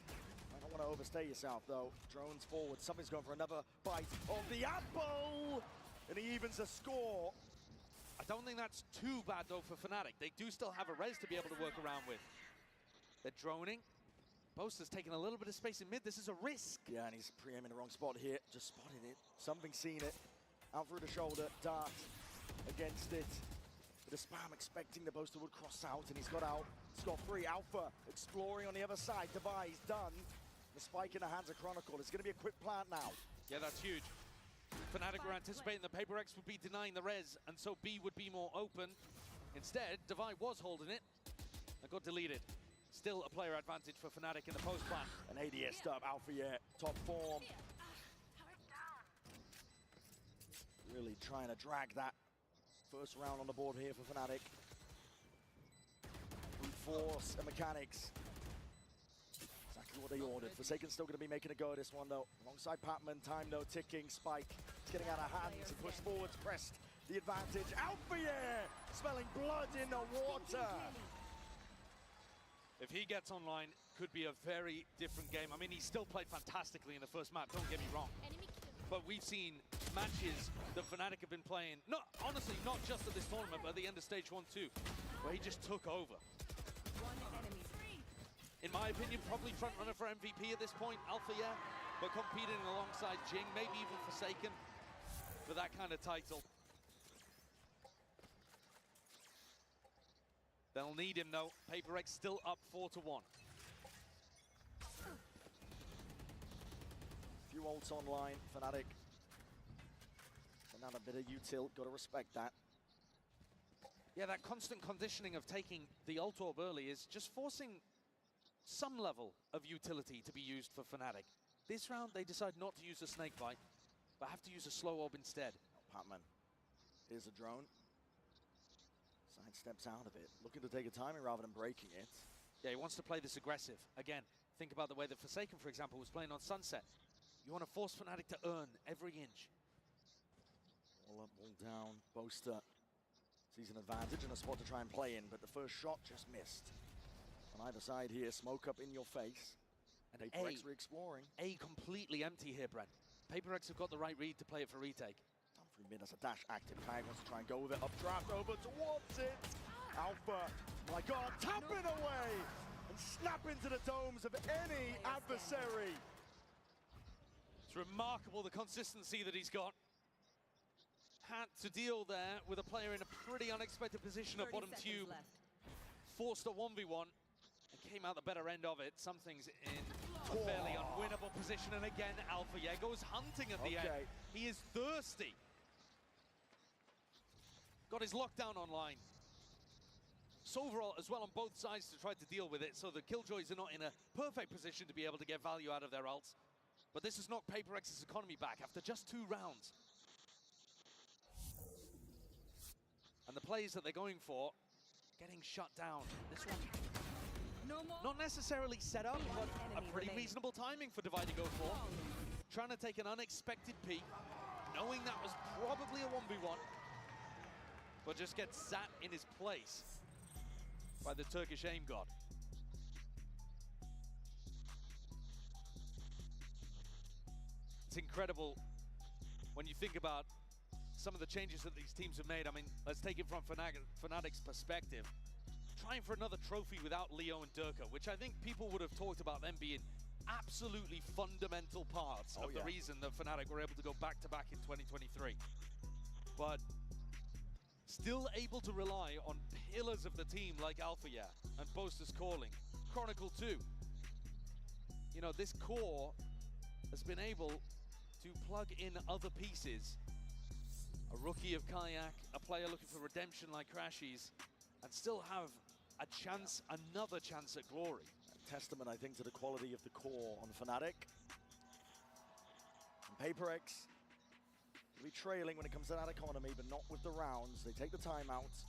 I don't want to overstay yourself though. Drones forward, something's going for another bite of the apple! And he evens the score. I don't think that's too bad though for Fnatic. They do still have a res to be able to work around with. They're droning. Boaster's taking a little bit of space in mid. This is a risk. Yeah, and he's pre-aiming the wrong spot here. Just spotted it. Something seen it. Out through the shoulder, dart against it. The spam expecting the Boaster would cross out, and he's got out. He's got free. Alpha exploring on the other side. Device done. The spike in the hands of Chronicle. It's going to be a quick plant now. Yeah, that's huge. Fnatic were anticipating that PaperX would be denying the res, and so B would be more open. Instead, Devi was holding it and got deleted. Still a player advantage for Fnatic in the post plant. An ADS stop, Alpha yet. Top form. Really trying to drag that first round on the board here for Fnatic. Brute force and mechanics. Exactly what they ordered. Forsaken's still going to be making a go at this one though. Alongside Patman, time though ticking. Spike, it's getting out of hands. He pushed forwards, pressed the advantage. Alpha yeah! Smelling blood in the water. If he gets online, could be a very different game. I mean, he still played fantastically in the first map, don't get me wrong. But we've seen matches that Fnatic have been playing, honestly, not just at this tournament, but at the end of stage 1, 2, where he just took over. In my opinion, probably front runner for MVP at this point, Alpha, yeah, but competing alongside Jing, maybe even Forsaken for that kind of title. They'll need him though. PaperX still up 4-1. Few ults online, Fnatic. Another bit of util, gotta respect that. Yeah, that constant conditioning of taking the ult orb early is just forcing some level of utility to be used for Fnatic. This round, they decide not to use a snake bite, but have to use a slow orb instead. Patman, here's a drone. Side steps out of it, looking to take a timing rather than breaking it. Yeah, he wants to play this aggressive. Again, think about the way that Forsaken, for example, was playing on Sunset. You want to force Fnatic to earn every inch. All up, all down. Boaster sees an advantage and a spot to try and play in, but the first shot just missed. On either side here, smoke up in your face. And PaperX re-exploring. A completely empty here, Brent. PaperX have got the right read to play it for retake. Down through mid as a dash active. Kayak wants to try and go with it. Updraft over towards it. Alpha, my God, tapping away and snap into the domes of any adversary. It's remarkable the consistency that he's got. Had to deal there with a player in a pretty unexpected position at bottom tube. Forced a 1v1 and came out the better end of it. Something's in a fairly unwinnable position, and again, Alpha goes hunting at the end. He is thirsty. Got his lockdown online. So overall, as well on both sides to try to deal with it, so the Killjoys are not in a perfect position to be able to get value out of their ults. But this has knocked PaperX's economy back after just 2 rounds. And the plays that they're going for, getting shut down. This one, not necessarily set up, but a pretty reasonable timing for Divide to go for. Trying to take an unexpected peek, knowing that was probably a 1v1, but just gets sat in his place by the Turkish aim god. It's incredible when you think about some of the changes that these teams have made. I mean, let's take it from Fnatic's perspective. Trying for another trophy without Leo and Durka, which I think people would have talked about them being absolutely fundamental parts of the reason that Fnatic were able to go back-to-back in 2023. But still able to rely on pillars of the team like Alpha and Boaster's Calling, Chronicle 2. You know, this core has been able to plug in other pieces. A rookie of Kayak, a player looking for redemption like Crashies, and still have a chance, another chance at glory. A testament, I think, to the quality of the core on Fnatic. And PaperX will be trailing when it comes to that economy, but not with the rounds. They take the timeout,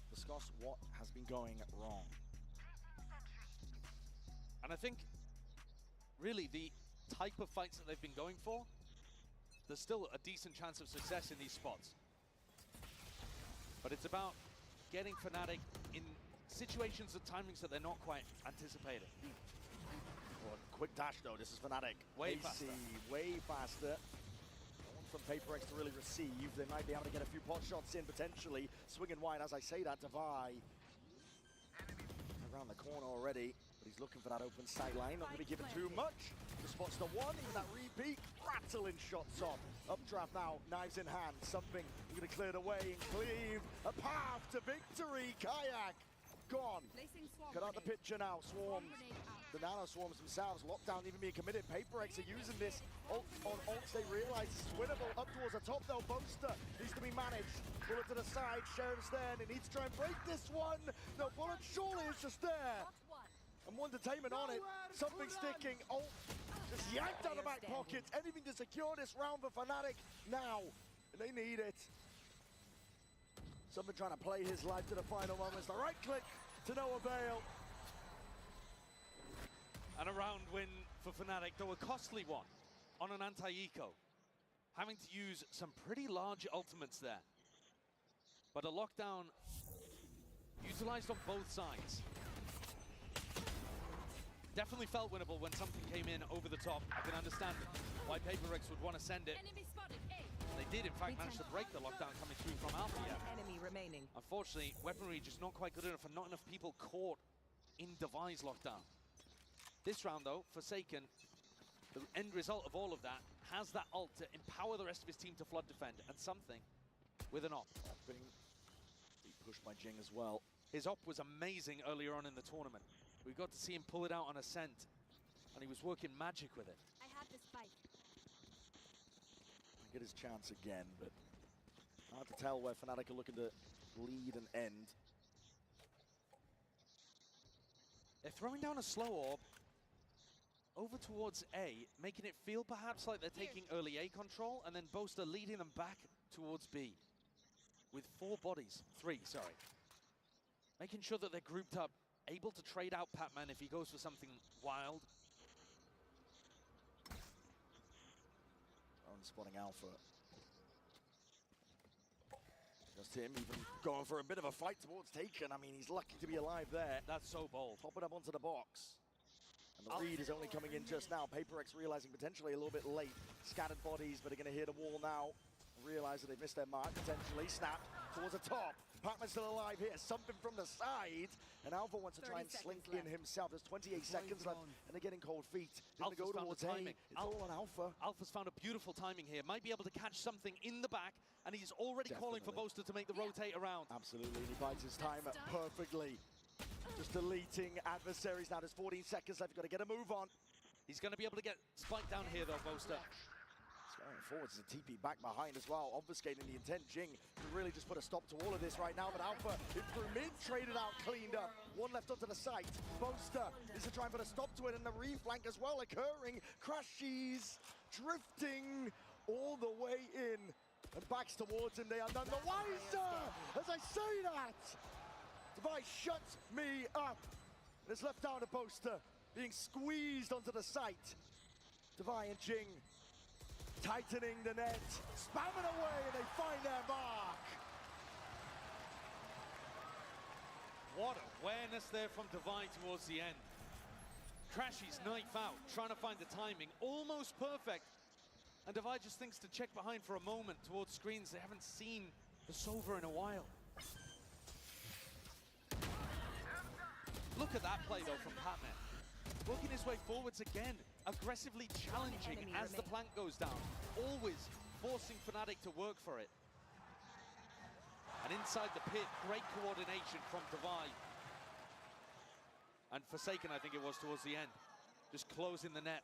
discuss what has been going wrong. And I think, really, the type of fights that they've been going for, there's still a decent chance of success in these spots. But it's about getting Fnatic in situations and timings that they're not quite anticipating. Oh, quick dash though, this is Fnatic. Way faster. Way faster. No one from PaperX to really receive. They might be able to get a few pot shots in potentially. Swinging wide as I say that, Divide. Around the corner already, but he's looking for that open sideline. Not going to be given too much. The spot's the one, even that repeat. Rattling shots off. Updraft now, knives in hand. Something going to clear the way and cleave. A path to victory. Kayak gone. Cut out the picture now. Swarms. The nano swarms themselves. Lockdown even being committed. PaperX are using this ult on ults. They realize it's winnable. Up towards the top though. Boaster needs to be managed. Bullet to the side. Sharon's there. And he needs to try and break this one. No, Bullet surely is just there. And one detainment on it. Something sticking. Ult just yanked out of the back pockets. Anything to secure this round for Fnatic now. And they need it. Something trying to play his life to the final moments. The right click to no avail. And a round win for Fnatic, though a costly one on an anti-eco. Having to use some pretty large ultimates there. But a lockdown utilized on both sides. Definitely felt winnable when something came in over the top. I can understand why PaperX would want to send it. They did, in fact, manage to break the lockdown coming through from Alpha. Enemy remaining. Unfortunately, weaponry just not quite good enough and not enough people caught in Device lockdown. This round, though, Forsaken, the end result of all of that, has that ult to empower the rest of his team to flood defend, and something with an op. Being pushed by Jing as well. His op was amazing earlier on in the tournament. We got to see him pull it out on Ascent, and he was working magic with it. I have the spike. Get his chance again, but hard to tell where Fnatic are looking to lead and end. They're throwing down a slow orb over towards A, making it feel perhaps like they're taking early A control, and then Boaster leading them back towards B with 3, sorry. Making sure that they're grouped up, able to trade out Patman if he goes for something wild. Spotting Alpha. Just him even going for a bit of a fight towards Taken. I mean, he's lucky to be alive there. That's so bold. Pop it up onto the box. And the read is only coming in just now. PaperX realizing potentially a little bit late. Scattered bodies, but are going to hit a wall now. Realize that they've missed their mark, potentially. Snapped towards the top. Pacman's still alive here. Something from the side. And Alpha wants to try and slink in himself. There's 28 seconds left, and they're getting cold feet. They're going to go towards timing. It's all on Alpha. Alpha's found a beautiful timing here. Might be able to catch something in the back, and he's already calling for Boaster to make the rotate around. Absolutely, and he bides his time perfectly. Just deleting adversaries now. There's 14 seconds left. Got to get a move on. He's going to be able to get spiked down here, though, Boaster. Going forwards is a TP back behind as well, obfuscating the intent. Jing can really just put a stop to all of this right now, but Alpha in through mid, traded out, cleaned up. One left onto the site. Boaster is to try and put a stop to it, and the reflank as well occurring. Crashies drifting all the way in, and backs towards him. They are none the wiser as I say that. Device shuts me up. It's left down to Boaster, being squeezed onto the site. Devi and Jing tightening the net, spamming away, and they find their mark. What awareness there from Devi towards the end. Crashy's knife out, trying to find the timing, almost perfect. And Devi just thinks to check behind for a moment towards screens. They haven't seen the Sova in a while. Look at that play though from Pacman. Working his way forwards again, aggressively challenging as the plank goes down, always forcing Fnatic to work for it. And inside the pit, great coordination from Devi. And Forsaken, I think it was towards the end, just closing the net.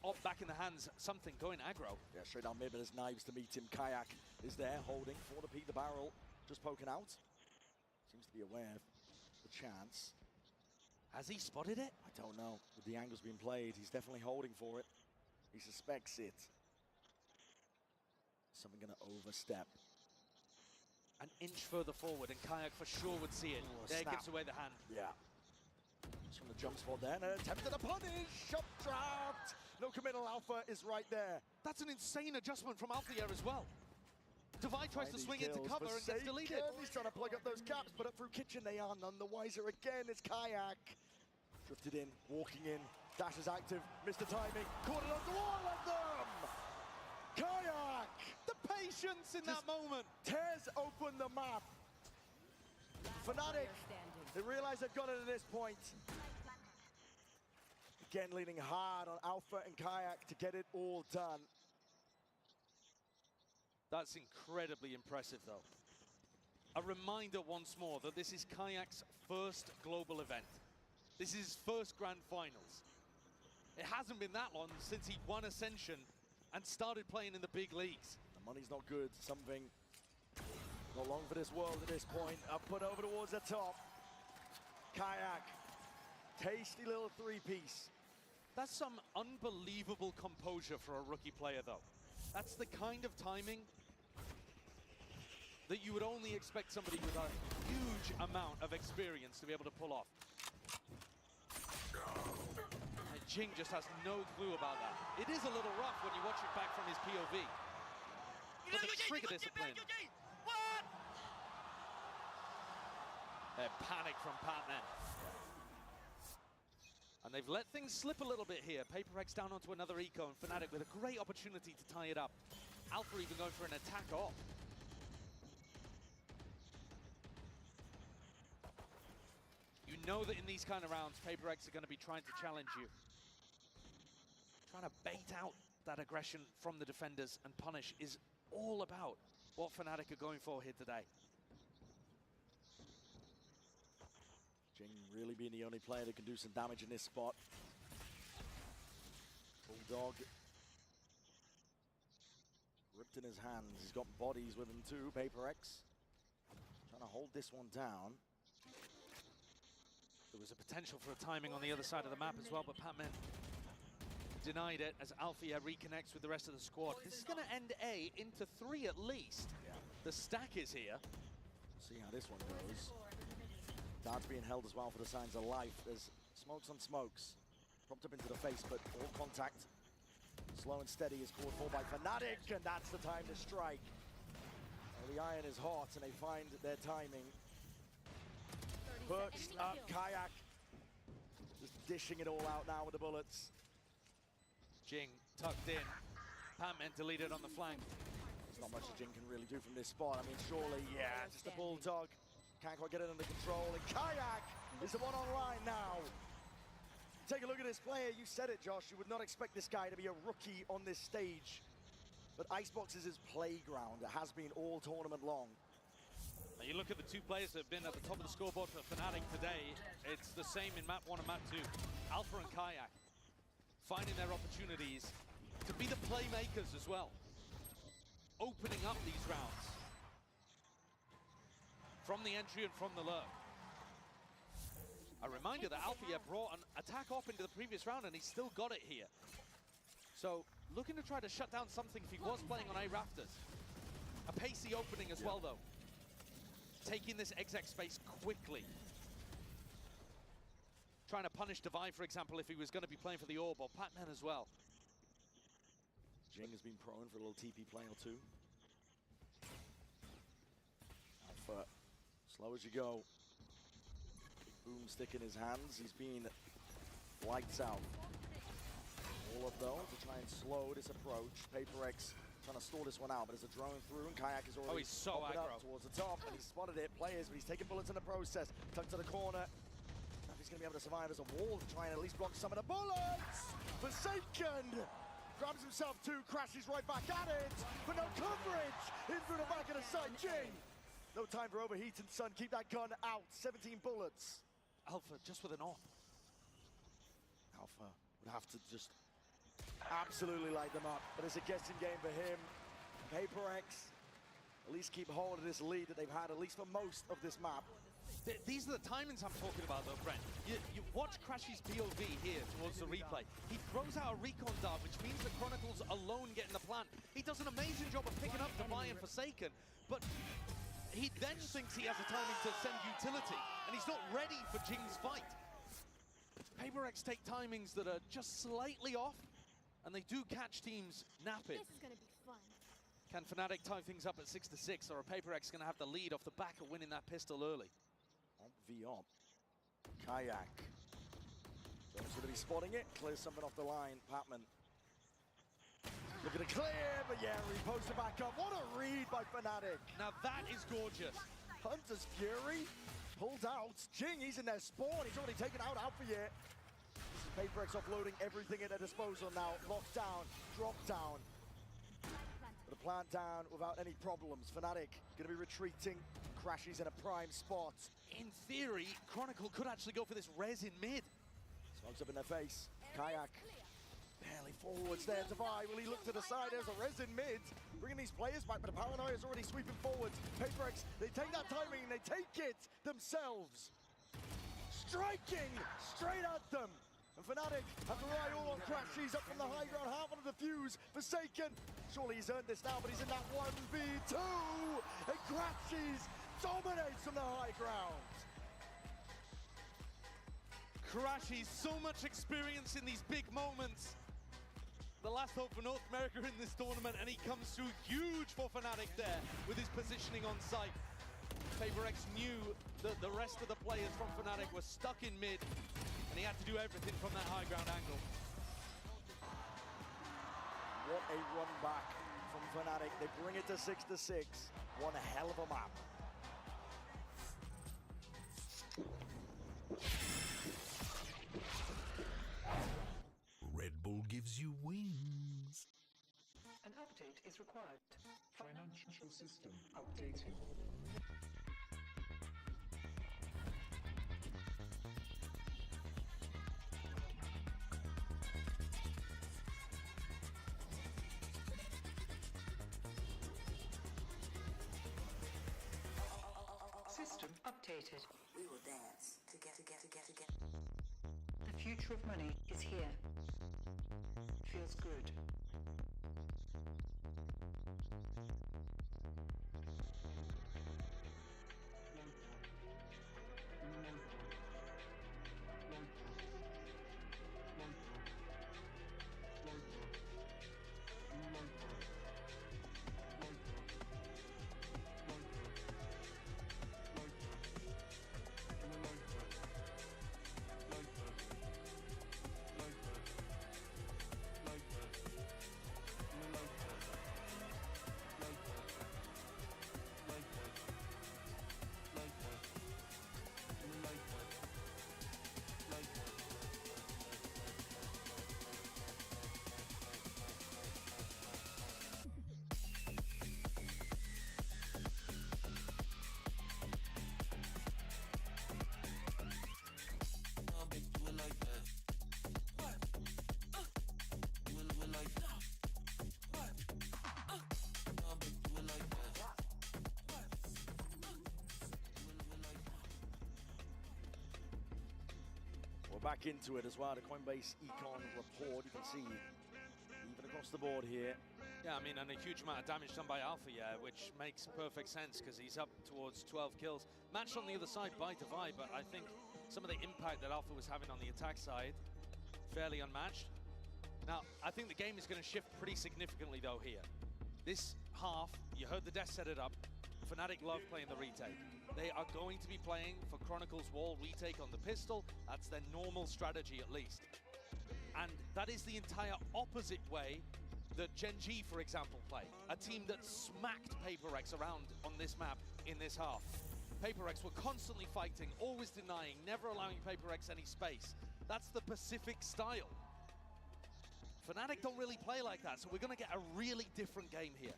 Up back in the hands, something going aggro. Yeah, straight down mid, but there's knives to meet him. Kayak is there, holding for the peak, the barrel, just poking out. Seems to be aware of the chance. Has he spotted it? I don't know. With the angles being played, he's definitely holding for it. He suspects it. Something going to overstep. An inch further forward, and Kayak for sure would see it. There Snap. gives away the hand. Yeah. Just from the jump spot there, and an attempt at a punish. Shot dropped. No committal. Alpha is right there. That's an insane adjustment from Alpha here as well. Devi tries to swing into cover and gets deleted. He's trying to plug up those gaps, but up through Kitchen they are none the wiser again. It's Kayak. Drifted in, walking in. Dash is active, missed the timing. Caught it onto all of them! Kayak! The patience in that moment. Tears open the map. Fnatic, they realize they've got it at this point. Again, leaning hard on Alpha and Kayak to get it all done. That's incredibly impressive, though. A reminder once more that this is Kayak's first global event. This is his first grand finals. It hasn't been that long since he won Ascension and started playing in the big leagues. The money's not good. Something not long for this world at this point. Up put over towards the top. Kayak. Tasty little three-piece. That's some unbelievable composure for a rookie player, though. That's the kind of timing that you would only expect somebody with a huge amount of experience to be able to pull off. And Jing just has no clue about that. It is a little rough when you watch it back from his POV. But the trigger discipline. Panic from Pacman. And they've let things slip a little bit here. PaperX down onto another eco, and Fnatic with a great opportunity to tie it up. Alpha even going for an attack off. You know that in these kind of rounds, PaperX are going to be trying to challenge you. Trying to bait out that aggression from the defenders and punish is all about what Fnatic are going for here today. Jing really being the only player that can do some damage in this spot. Bulldog ripped in his hands. He's got bodies with him too. PaperX trying to hold this one down. There was a potential for a timing on the other side of the map as well, but Pacman denied it as Alfia reconnects with the rest of the squad. This is going to end A into 3 at least. Yeah. The stack is here. See how this one goes. Darts being held as well for the signs of life. There's smokes on smokes. Propped up into the face, but all contact. Slow and steady is called for by Fnatic, and that's the time to strike. Well, the iron is hot, and they find their timing. Perched up, Kayak. Just dishing it all out now with the bullets. Jing tucked in. Patman deleted on the flank. There's not much that Jing can really do from this spot. I mean, surely, yeah, just a bulldog. Can't quite get it under control. And Kayak is the one online now. Take a look at this player. You said it, Josh. You would not expect this guy to be a rookie on this stage. But Icebox is his playground. It has been all tournament long. Now you look at the two players that have been at the top of the scoreboard for Fnatic today. It's the same in map 1 and map 2. Alpha and Kayak finding their opportunities to be the playmakers as well. Opening up these rounds. From the entry and from the lurk. A reminder that Alfia brought an attack off into the previous round and he still got it here. So, looking to try to shut down something if he was playing on A Rafters. A pacey opening as well though. Taking this exec space quickly. Trying to punish Divide, for example, if he was going to be playing for the Orb, or Patman as well. Jing has been prone for a little TP play or two. Alpha, slow as you go. Boomstick in his hands. He's been lights out. All of those to try and slow this approach. PRX trying to stall this one out, but as a drone through, and Kayak is already he's so aggro. up towards the top, and he's spotted it. Players, but he's taking bullets in the process. Tucked to the corner. If he's going to be able to survive as a wall to try and at least block some of the bullets. Forsaken grabs himself two, crashes right back at it, but no coverage. In through the back of the side, Jing. No time for overheating, son. Keep that gun out. 17 bullets. Alpha just with an op. Alpha would have to just absolutely light them up, but it's a guessing game for him. PRX at least keep hold of this lead that they've had, at least for most of this map. These are the timings I'm talking about though, Brent. You watch Crashy's POV here towards the replay. He throws out a recon dart, which means that Chronicles alone get in the plant. He does an amazing job of picking up Divide and Forsaken, but he then thinks he has a timing to send utility, and he's not ready for Jing's fight. PRX take timings that are just slightly off, and they do catch teams napping. This is gonna be fun. Can Fnatic tie things up at 6-6, or are PRX going to have the lead off the back of winning that pistol early? On V on. Kayak. Jones going to be spotting it. Clears something off the line. Patman. Looking to clear, but yeah, reposted back up. What a read by Fnatic. Now that is gorgeous. Hunter's Fury pulled out. Jing, he's in their spawn. He's already taken out Alpha yet. This is PRX offloading everything at their disposal now. Locked down, dropped down. But the plant down without any problems. Fnatic going to be retreating. Crashes in a prime spot. In theory, Chronicle could actually go for this res in mid. Smokes up in their face. Kayak barely forwards there. Divide, will he look to the side? There's a res in mid. Bringing these players back, but the Paranoia is already sweeping forwards. PRX, they take that timing and they take it themselves. Striking straight at them. And Fnatic have to rely all on Crashies up from the high ground, half on the defuse. Forsaken, surely he's earned this now, but he's in that 1v2. And Crashies dominates from the high ground. Crashies, so much experience in these big moments. The last hope for North America in this tournament, and he comes through huge for Fnatic there with his positioning on site. PRX knew that the rest of the players from Fnatic were stuck in mid, and he had to do everything from that high ground angle. What a run back from Fnatic. They bring it to 6-6. One hell of a map. Red Bull gives you wings. An update is required. Financial system updating. System updated. We will dance together. The future of money is here. Feels good. back into it as well. The Coinbase Econ report, you can see even across the board here. Yeah, I mean, and a huge amount of damage done by Alpha, yeah, which makes perfect sense because he's up towards 12 kills. Matched on the other side by Divide, but I think some of the impact that Alpha was having on the attack side, fairly unmatched. Now, I think the game is going to shift pretty significantly, though, here. This half, you heard the Death set it up. Fnatic love playing the retake. They are going to be playing for Chronicles Wall retake on the pistol. That's their normal strategy, at least. And that is the entire opposite way that Gen G, for example, play. A team that smacked PaperX around on this map in this half. PaperX were constantly fighting, always denying, never allowing PaperX any space. That's the Pacific style. Fnatic don't really play like that, so we're going to get a really different game here.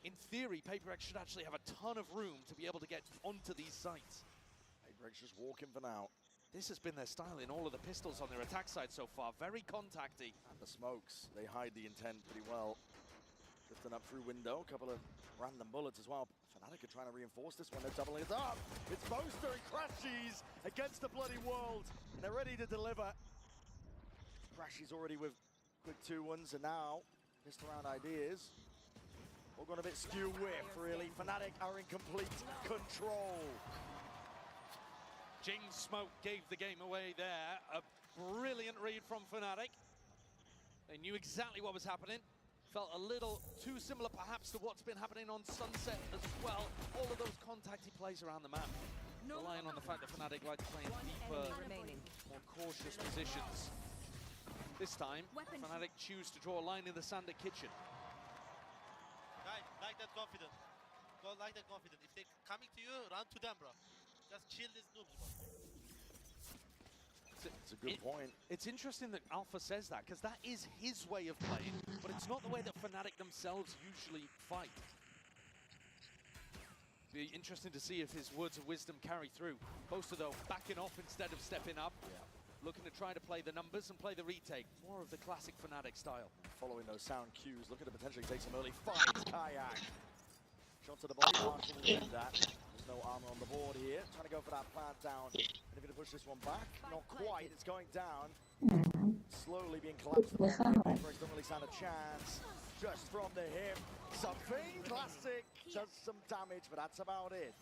In theory, PaperX should actually have a ton of room to be able to get onto these sites. PaperX just walking for now. This has been their style in all of the pistols on their attack side so far. Very contacty. And the smokes, they hide the intent pretty well. Drifting up through window, a couple of random bullets as well. Fnatic are trying to reinforce this one. They're doubling it up. It's Boaster and Crashies against the bloody world. And they're ready to deliver. Crashies already with quick 2-1s, and now pissed around ideas. All gone a bit skew whiff, really. Fnatic are in complete control. Jing's smoke gave the game away there. A brilliant read from Fnatic. They knew exactly what was happening. Felt a little too similar perhaps to what's been happening on Sunset as well. All of those contacty plays around the map. Relying on the fact that Fnatic like to play in deeper, more cautious positions. This time, Fnatic choose to draw a line in the sand at Kitchen. Guys, like that confident. Go like that confident. If they coming to you, run to them, bro. Just chill these noobs, bro. It's a good point. It's interesting that Alpha says that, because that is his way of playing, but it's not the way that Fnatic themselves usually fight. Be interesting to see if his words of wisdom carry through. Boaster, though, backing off instead of stepping up. Yeah. Looking to try to play the numbers and play the retake. More of the classic Fnatic style. Following those sound cues, looking to potentially take some early fights. Kayak. Shot to the body, Marshall will do that. There's no armor on the board here. Trying to go for that plant down. And if to push this one back, not quite. It's going down. Slowly being collapsed. PaperX don't really stand a chance. Just from the hip. Something classic. Just some damage, but that's about it.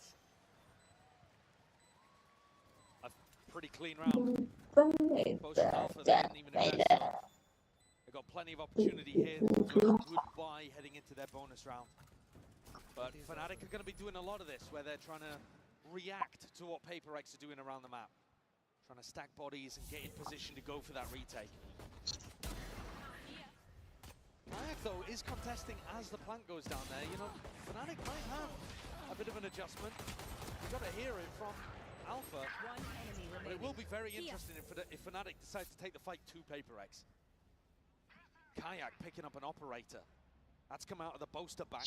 A pretty clean round. Both Alpha, they didn't even invest. They've got plenty of opportunity here to do a good buy heading into their bonus round. But Fnatic are going to be doing a lot of this, where they're trying to react to what PaperX are doing around the map. Trying to stack bodies and get in position to go for that retake. Kayak, though, is contesting as the plant goes down there. You know, Fnatic might have a bit of an adjustment. We've got to hear it from Alpha. But it will be very interesting if Fnatic decides to take the fight to PaperX. Kayak picking up an operator. That's come out of the Boaster bank.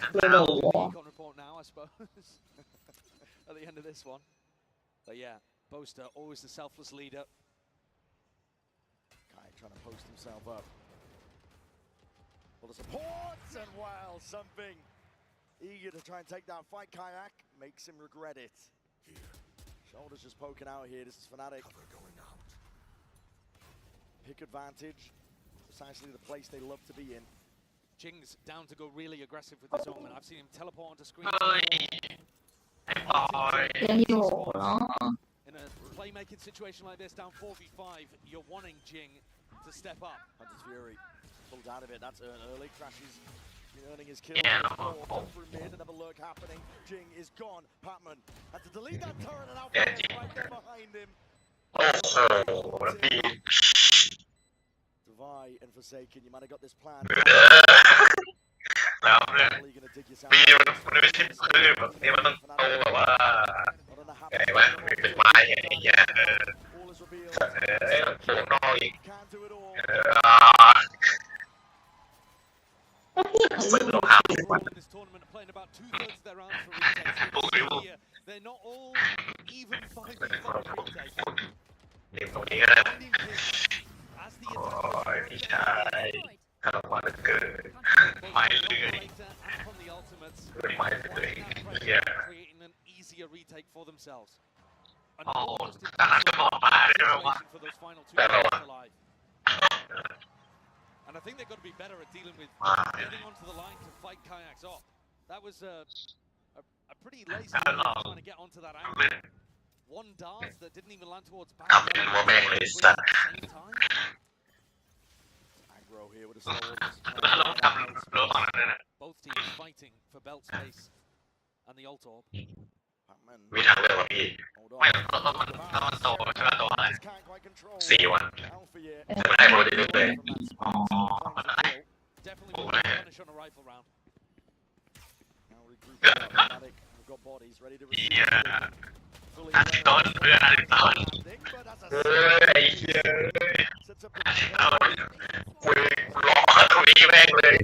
Econ report now, I suppose. At the end of this one. But yeah, Boaster, always the selfless leader. Kayak trying to post himself up. Well, the supports and wow, something. Eager to try and take down fight. Kayak makes him regret it. Shoulders just poking out here. This is Fnatic. Pick advantage. Precisely the place they love to be in. Jing's down to go really aggressive with his omen. I've seen him teleport onto screen. In a playmaking situation like this, down 4v5, you're wanting Jing to step up. Hunter's Fury pulled out of it. That's early. Crashes earning his kill. Through mid, another lurk happening. Jing is gone. Patman had to delete that turret and Alpha right there behind him. Divide and Forsaken, you might have got this plan. This tournament are playing about 2/3 of their rounds for retakes. They're not all even 5v5 retakes. As the from the ultimates, creating an easier retake for themselves. โอ้กำลังจะบอกมาด้วยว่า for those final 2 แต่เรา rounds alive. And I think they've got to be better at dealing with getting onto the line to fight kayaks off. That was a pretty lazy trying to get onto that angle. One dart that didn't even land towards back. At the same time. Aggro here with a slow. Both teams fighting for belt space and the ult orb. มีทางเลือกว่าพี่ไม่ต้องโตใช่ไหมโตอะไร4 วันจะไม่ได้โปรตีนเลยอ๋อมันได้ Definitely will punish on a rifle round. Now regrouping Fnatic. We've got bodies ready to receive. อาทิตย์ต้นเพื่อนอาทิตย์ต้นไอ้เหี้ยเอาล้อตรงนี้แม่งเลย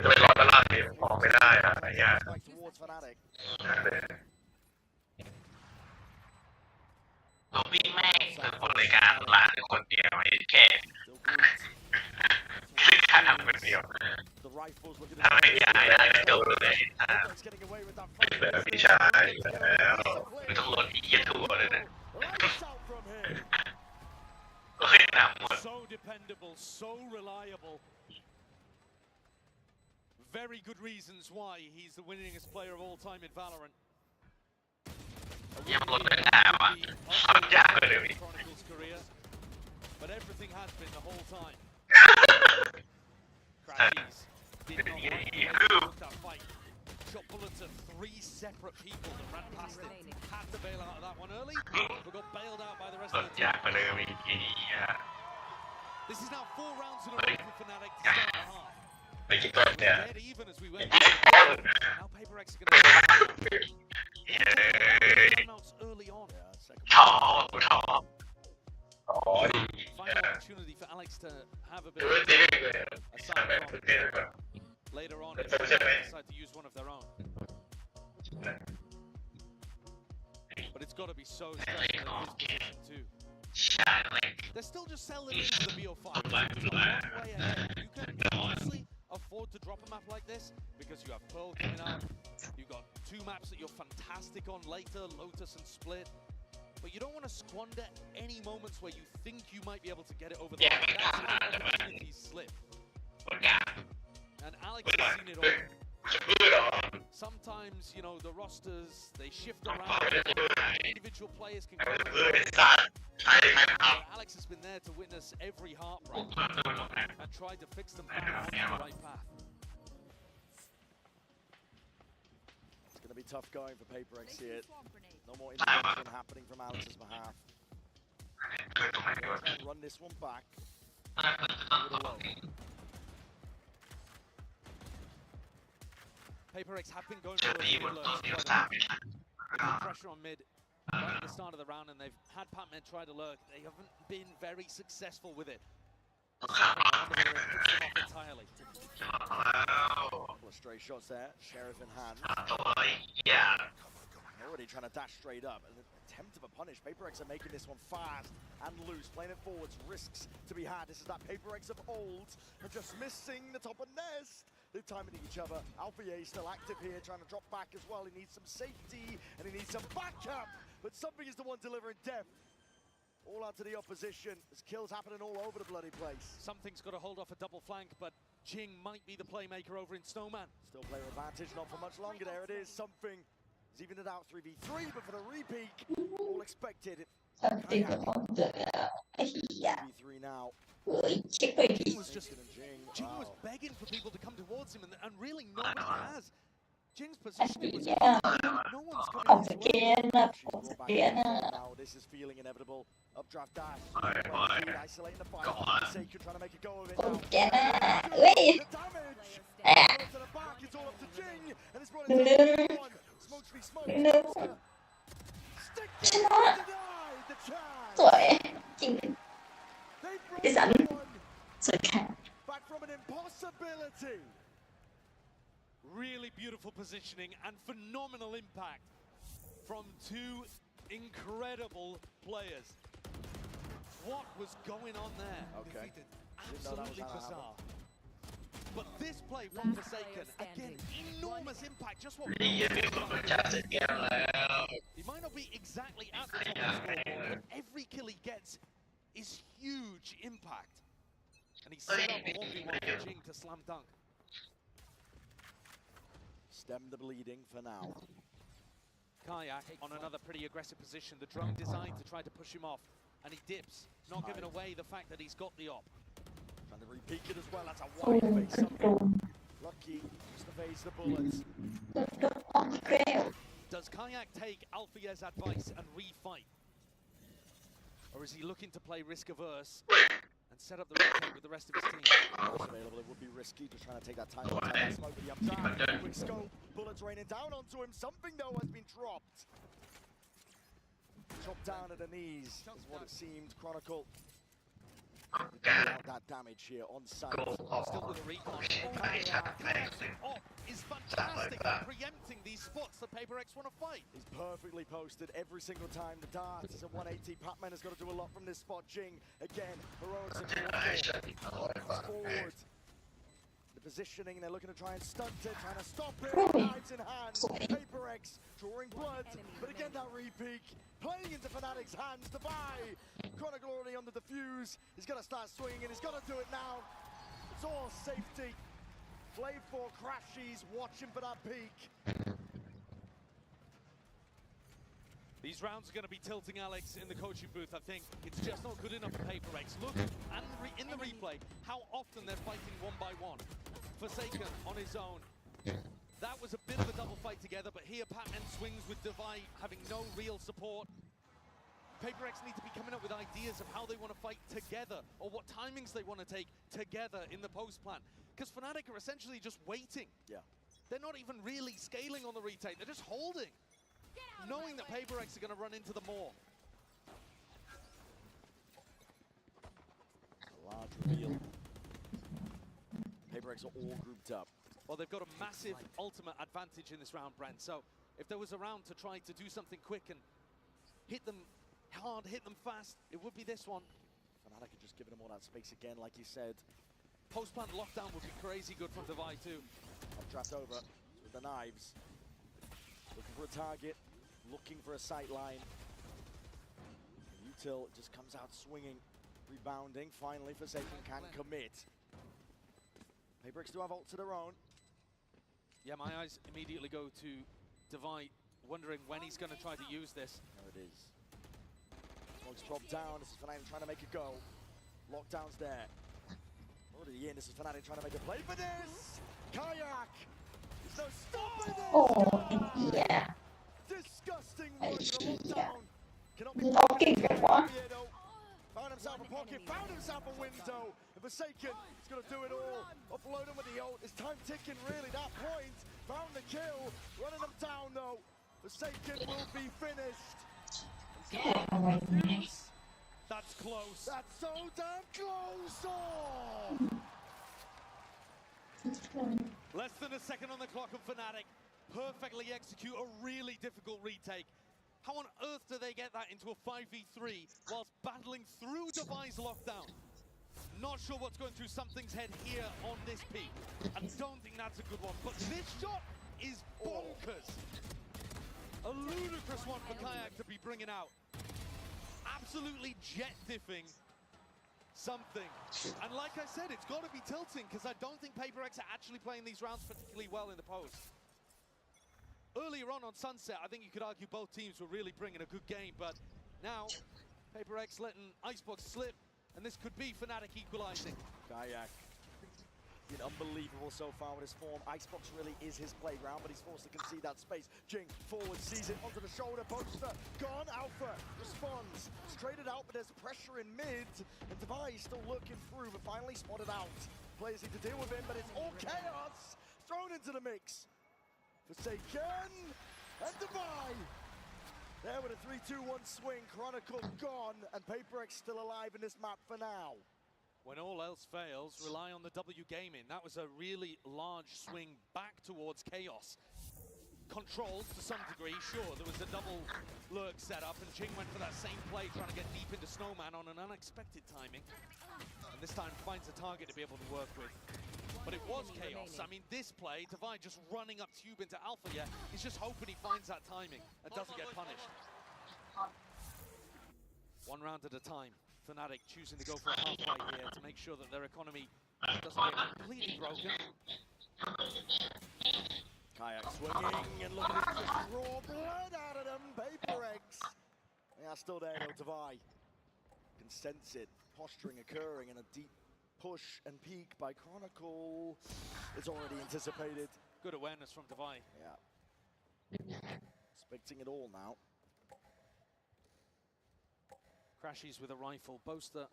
จะไปรอตลาดที่ออกไม่ได้อะไรเงี้ยเราวิ่งแม่งคือคนในการตลาดคนเดียวไม่แค่ซึ่งถ้าทำคนเดียวถ้าไม่ย้ายได้ก็จบเลยเป็นแบบพี่ชายแล้วไม่ต้องรถอีกทัวร์เลยนะก็ให้นำหมด So dependable, so reliable. Very good reasons why he's the winningest player of all time in Valorant. ยังรถไม่ได้ว่ะทำยากเลยพี่ But everything has been the whole time. Crackies did not want that fight. Shot bullets at 3 separate people that ran past it. Had to bail out of that one early, but got bailed out by the rest of the team. This is now 4 rounds in a row for Fnatic to start the half. Dead even as we went. Now PaperX are going to timeouts early on. Final opportunity for Alex to have a bit of a side later on if they decide to use one of their own. But it's got to be so stressful in his position too. They're still just selling into the BO5. It's a long way ahead. You can honestly afford to drop a map like this because you have Pearl coming out. You've got 2 maps that you're fantastic on later, Lotus and Split. But you don't want to squander any moments where you think you might be able to get it over the line. That's how opportunities slip. And Alex has seen it all. Sometimes, you know, the rosters, they shift around. Individual players can come Alex has been there to witness every heartbreak and tried to fix them back onto the right path. It's going to be tough going for PaperX here. No more intervention happening from Alex's behalf. Run this one back. PaperX have been going for a few lurks. Pressure on mid right at the start of the round, and they've had Patman try to lurk. They haven't been very successful with it. Entirely. Couple of stray shots there. Sheriff in hand. Already trying to dash straight up. An attempt of a punish. PaperX are making this one fast and loose. Playing it forwards. Risks to be had. This is that PaperX of old. And just missing the top of Nest. They're timing each other. Alpha still active here. Trying to drop back as well. He needs some safety. And he needs some backup. But something is the one delivering death. All out to the opposition. There's kills happening all over the bloody place. Something's got to hold off a double flank, but Jing might be the playmaker over in Snowman. Still player advantage. Not for much longer. There it is. Something. He's even it out 3v3, but for the repeat, all expected. 3v3 now. Jing was begging for people to come towards him, and really nobody has. Jing's positioning was no one's coming Now this is feeling inevitable. Updraft dash. Isolating the fight. Seiko trying to make a go of it now. The damage. To the back, it's all up to Jing, and it's brought it down. Smoke to be smoked. Stick denied the chance. สวยจริงดิฉันสวยค่ะ Back from an impossibility. Really beautiful positioning and phenomenal impact from 2 incredible players. What was going on there? Okay. Absolutely bizarre. But this play from Forsaken. Again, enormous impact. Just what he might not be exactly at the top of the scoreboard, but every kill he gets is huge impact. And he set up a 1v1 for Jing to slam dunk. Stem the bleeding for now. Kayak on another pretty aggressive position. The drone designed to try to push him off, and he dips, not giving away the fact that he's got the op. Trying to repeat it as well. That's a wide face up. Lucky just evades the bullets. Does Kayak take Alfia's advice and refight? Or is he looking to play risk-averse and set up the retake with the rest of his team? Available, it would be risky, just trying to take that time on that smoke, but he upside. Quick scope, bullets raining down onto him. Something, though, has been dropped. Chopped down at the knees is what it seemed. Chronicle that damage here on site. Still with a recon. Oh, is fantastic at preempting these spots that PaperX want to fight. He's perfectly posted every single time. The dart is a 180. Patman has got to do a lot from this spot. Jing, again, heroics forward. The positioning, they're looking to try and stunt it, trying to stop it. Knives in hand. PaperX drawing blood, but again that repeat. Playing into Fnatic's hands to buy. Chronicle already on the defuse. He's got to start swinging, and he's got to do it now. It's all safety. Play for Crashies, watching for that peak. These rounds are going to be tilting Alex in the coaching booth, I think. It's just not good enough for PaperX. Look, and in the replay, how often they're fighting one by one. Forsaken on his own. That was a bit of a double fight together, but here Patman swings with Devi having no real support. PaperX need to be coming up with ideas of how they want to fight together, or what timings they want to take together in the post plan. Because Fnatic are essentially just waiting. Yeah. They're not even really scaling on the retake, they're just holding, knowing that PaperX are going to run into them more. A large reveal. PaperX are all grouped up. Well, they've got a massive ultimate advantage in this round, Brent. So if there was a round to try to do something quick and hit them hard, hit them fast, it would be this one. Fnatic are just giving them all that space again, like you said. Post-plant lockdown would be crazy good from Devi too. Trapped over with the knives. Looking for a target, looking for a sight line. Util just comes out swinging, rebounding. Finally, Forsaken can commit. PaperX do have ult to their own. Yeah, my eyes immediately go to Devi, wondering when he's going to try to use this. There it is. Smoke's dropped down. This is Fnatic trying to make a go. Lockdown's there. Already in. This is Fnatic trying to make a play for this. Kayak. There's no stopping this. Oh, yeah. Disgusting work. Lockdown. Cannot be found himself a pocket, found himself a window. And Forsaken is going to do it all. Offload him with the ult. It's time ticking, really, that point. Found the kill. Running them down, though. Forsaken will be finished. That's close. That's so damn close. Oh! Less than a second on the clock of Fnatic. Perfectly execute a really difficult retake. How on earth do they get that into a 5v3 whilst battling through Devi's lockdown? Not sure what's going through something's head here on this peak. I don't think that's a good one, but this shot is bonkers. A ludicrous one for Kayak to be bringing out. Absolutely jet diffing something. And like I said, it's got to be tilting because I don't think PaperX are actually playing these rounds particularly well in the post. Earlier on Sunset, I think you could argue both teams were really bringing a good game, but now PaperX letting Icebox slip, and this could be Fnatic equalizing. Kayak been unbelievable so far with his form. Icebox really is his playground, but he's forced to concede that space. Jing forward, sees it onto the shoulder, poster, gone. Alpha responds, straight it out, but there's pressure in mid, and Devi still looking through, but finally spotted out. Players need to deal with him, but it's all chaos thrown into the mix. Forsaken and Devi. There with a 3-2-1 swing, Chronicle gone, and PaperX still alive in this map for now. When all else fails, rely on the W gaming. That was a really large swing back towards Chaos. Controlled to some degree, sure, there was a double lurk set up, and Jing went for that same play, trying to get deep into Snowman on an unexpected timing. And this time finds a target to be able to work with. But it was chaos. I mean, this play, Divine just running up Tube into Alpha, yeah, he's just hoping he finds that timing and doesn't get punished. One round at a time. Fnatic choosing to go for a half fight here to make sure that their economy doesn't get completely broken. Kayak swinging and look at it, just raw blood out of them. PaperX. They are still there though, Divine. Can sense it, posturing occurring and a deep push and peek by Chronicle. It's already anticipated. Good awareness from Divine. Yeah. Expecting it all now. Crashes with a rifle. Boaster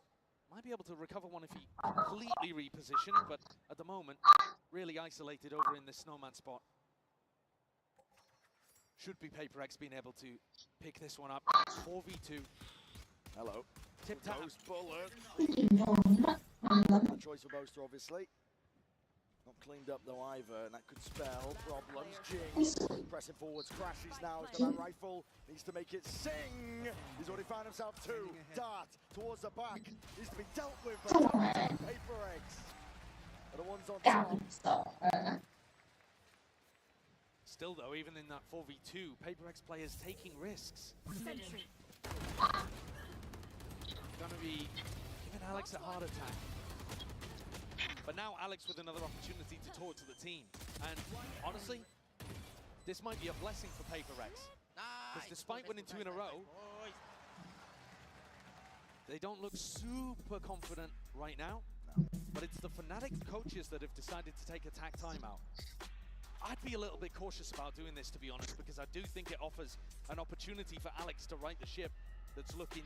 might be able to recover one if he completely repositioned, but at the moment, really isolated over in this snowman spot. Should be PaperX being able to pick this one up. 4v2. Hello. Tip tap. Bullet. Choice for Boaster, obviously. Not cleaned up though either, and that could spell problems. Jing pressing forwards, crashes now. He's got that rifle, needs to make it sing. He's already found himself two. Dart towards the back, needs to be dealt with by PaperX. Are the ones on top. Still though, even in that 4v2, PaperX players taking risks. Sentry. Gonna be giving Alex a heart attack. But now Alex with another opportunity to talk to the team. And honestly, this might be a blessing for PaperX. Because despite winning 2 in a row, they don't look super confident right now. But it's the Fnatic coaches that have decided to take attack timeout. I'd be a little bit cautious about doing this, to be honest, because I do think it offers an opportunity for Alex to right the ship that's looking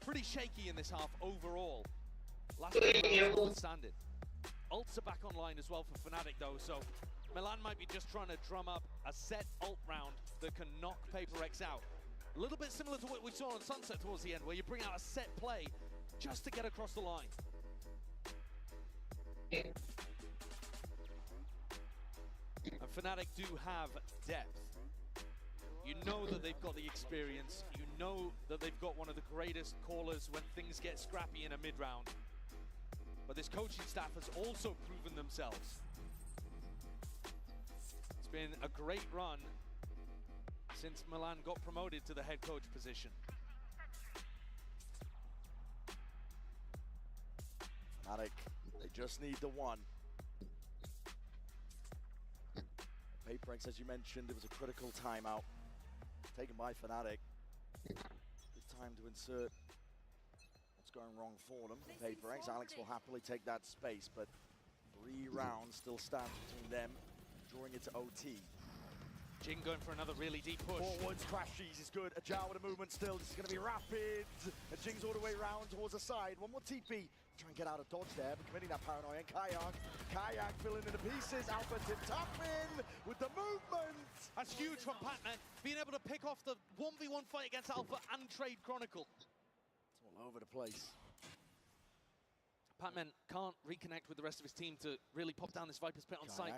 pretty shaky in this half overall. Last notwithstanding. Ults are back online as well for Fnatic though, so Milan might be just trying to drum up a set ult round that can knock PaperX out. A little bit similar to what we saw on Sunset towards the end, where you bring out a set play just to get across the line. And Fnatic do have depth. You know that they've got the experience. You know that they've got one of the greatest callers when things get scrappy in a mid-round. But this coaching staff has also proven themselves. It's been a great run since Milan got promoted to the head coach position. Fnatic, they just need the one. PaperX, as you mentioned, it was a critical timeout taken by Fnatic. It's time to insert what's going wrong for them. PaperX, Alex will happily take that space, but 3 rounds still stand between them, drawing it to OT. Jing going for another really deep push. Forwards, crashes is good. Ajao with a movement still. This is going to be rapid. And Jing's all the way around towards the side. One more TP. Try and get out of dodge there, but committing that paranoia. And Kayak filling in the pieces. Alpha tip Tapman with the movement. That's huge from Patman, being able to pick off the 1v1 fight against Alpha and trade Chronicle. It's all over the place. Patman can't reconnect with the rest of his team to really pop down this Viper's Pit on site.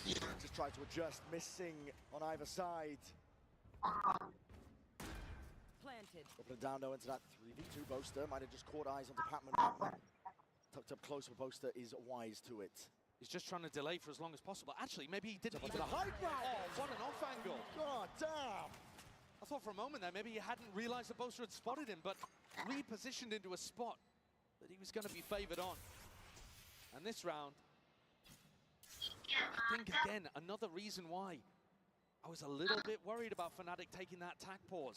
Just tried to adjust, missing on either side. Planted. Dropping down though into that 3v2 Boaster. Might have just caught eyes onto Patman. Tucked up close, but Boaster is wise to it. He's just trying to delay for as long as possible. Actually, maybe he didn't even... high ground! Oh, what an off angle. God damn! I thought for a moment there, maybe he hadn't realized that Boaster had spotted him, but repositioned into a spot that he was going to be favored on. And this round, I think again, another reason why I was a little bit worried about Fnatic taking that attack pause.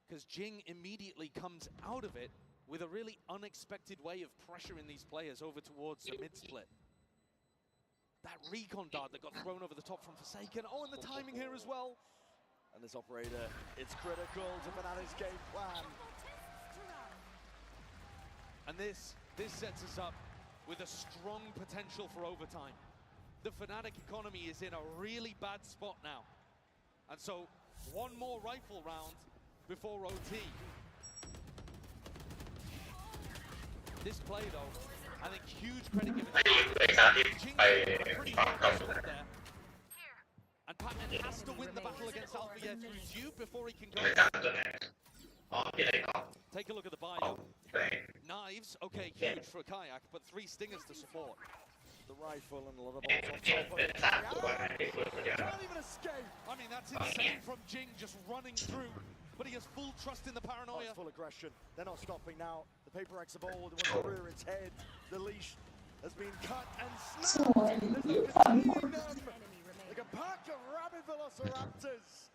Because Jing immediately comes out of it with a really unexpected way of pressuring these players over towards the mid-split. That recon dart that got thrown over the top from Forsaken. Oh, and the timing here as well. And this operator, it's critical to Fnatic's game plan. And this sets us up with a strong potential for overtime. The Fnatic economy is in a really bad spot now. And so, one more rifle round before OT. This play, though, I think huge credit given to pretty hard there. And Patman has to win the battle against Alpha through Duke before he can go. Take a look at the bio. Knives, okay, huge for Kayak, but 3 stingers to support. the rifle and a lot of bolts on top of it. Can't even escape. I mean, that's insane from Jing just running through, but he has full trust in the paranoia. Full aggression. They're not stopping now. The Paper X of old wants to rear its head. The leash has been cut and snapped. There's no containing them. Like a pack of rabid velociraptors.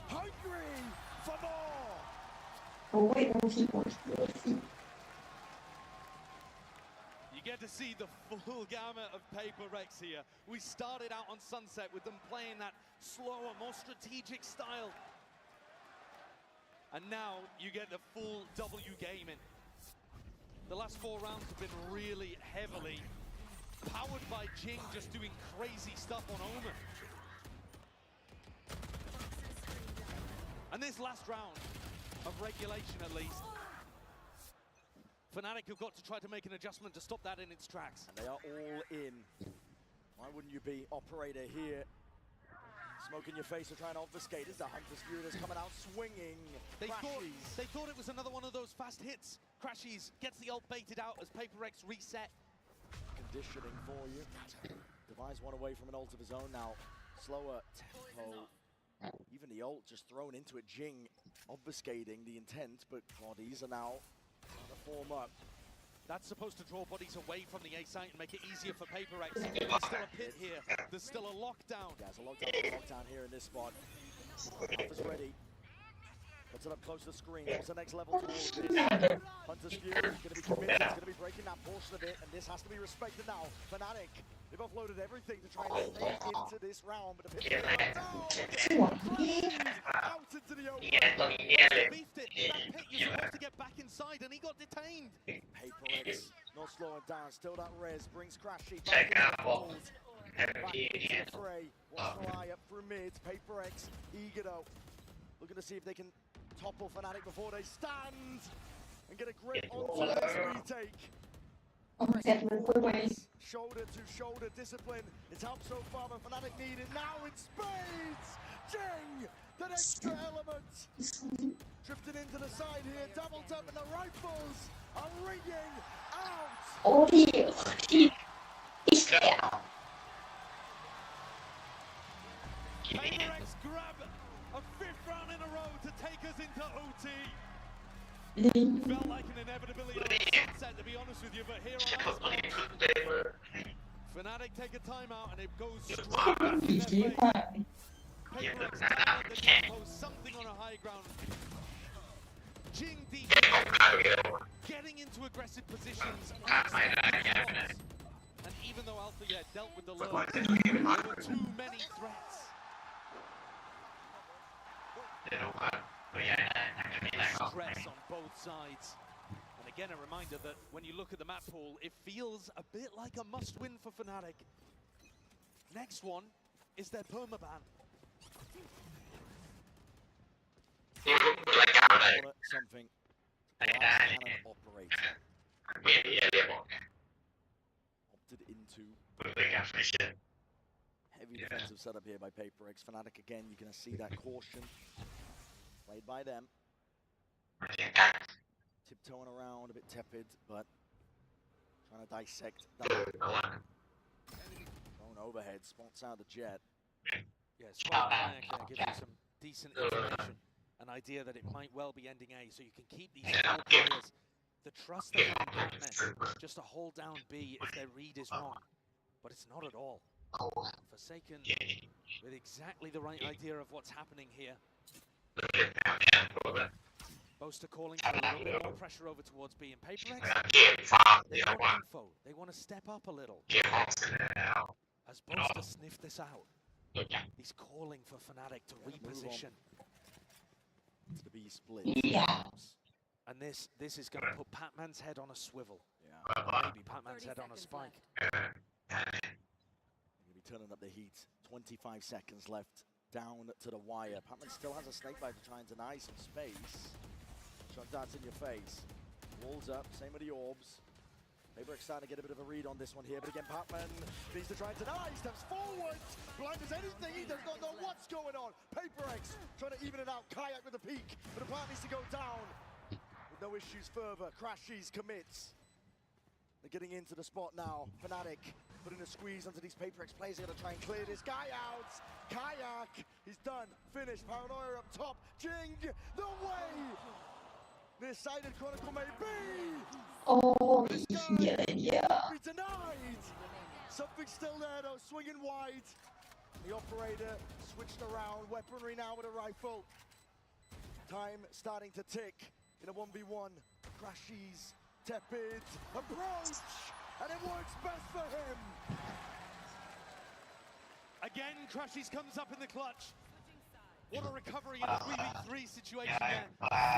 Hungry for more. You get to see the full gamut of Paper X here. We started out on Sunset with them playing that slower, more strategic style. And now you get the full W gaming. The last 4 rounds have been really heavily powered by Jing just doing crazy stuff on Omen. And this last round of regulation at least, Fnatic have got to try to make an adjustment to stop that in its tracks. And they are all in. Why wouldn't you be operator here? Smoke in your face to try and obfuscate. This is the Hunter's Fury that's coming out swinging. They thought it was another one of those fast hits. Crashies gets the ult baited out as Paper X reset. Conditioning for you. Device one away from an ult of his own now. Slower tempo. Even the ult just thrown into it. Jing obfuscating the intent, but bodies are now trying to form up. That's supposed to draw bodies away from the A site and make it easier for Paper X. There's still a pit here. There's still a lockdown. Yeah, there's a lockdown here in this spot. Alpha's ready. Puts it up close to the screen. What's the next level to all of this? Hunter's Fury is going to be committed. It's going to be breaking that portion of it, and this has to be respected now. Fnatic, they've offloaded everything to try and stay into this round, but the pit out into the open. Beefed it. That pit, you're supposed to get back inside, and he got detained. Paper X not slowing down. Still that res brings Crashy back into the fold. Back into the fray. Watch the eye up through mid. Paper X, eager though. Looking to see if they can topple Fnatic before they stand and get a grip onto this retake. Shoulder to shoulder discipline. It's helped so far, but Fnatic need it now in spades. Jing, that extra element. Drifting into the side here, doubled up, and the rifles are ringing out. Paper X grab a 5th round in a row to take us into OT. Felt like an inevitability on Sunset, to be honest with you, but here on Fnatic take a timeout and it goes straight back in their face. Paper X down the tempo, something on a high ground. Jing deep, getting into aggressive positions. And even though Alpha dealt with the low, there were too many threats. Stress on both sides. And again, a reminder that when you look at the map pool, it feels a bit like a must-win for Fnatic. Next one is their permaban. Something. Operator. Opted into heavy defensive setup here by Paper X. Fnatic again, you're going to see that caution played by them. Tiptoeing around, a bit tepid, but trying to dissect that. Thrown overhead, spots out the jet. Yeah, Spot gives you some decent information. An idea that it might well be ending A, so you can keep these four players. The trust they have in Batman, just to hold down B if their read is wrong. But it's not at all. Forsaken with exactly the right idea of what's happening here. Boaster calling for a little bit more pressure over towards B and Paper X. They want info. They want to step up a little. As Boaster sniffed this out, he's calling for Fnatic to reposition. To the B split. And this is going to put Patman's head on a swivel. Maybe Patman's head on a spike. Going to be turning up the heat. 25 seconds left. Down to the wire. Patman still has a snakebite to try and deny some space. Shot darts in your face. Walls up. Same with the orbs. Paper X starting to get a bit of a read on this one here, but again, Patman needs to try and deny. He steps forward. Blind as anything. He does not know what's going on. Paper X trying to even it out. Kayak with a peek, but the plan needs to go down. With no issues further. Crashies commits. They're getting into the spot now. Fnatic putting a squeeze onto these PaperX players. They're going to try and clear this guy out. Kayak, he's done. Finished. Paranoia up top. Jing, the way. Nearsighted Chronicle may be. Oh, This guy yeah. won't be denied. Something still there though, swinging wide. The operator switched around. Weaponry now with a rifle. Time starting to tick in a 1v1. Crashies, tepid, approach, and it works best for him. Again, Crashies comes up in the clutch. What a recovery in a 3v3 situation there.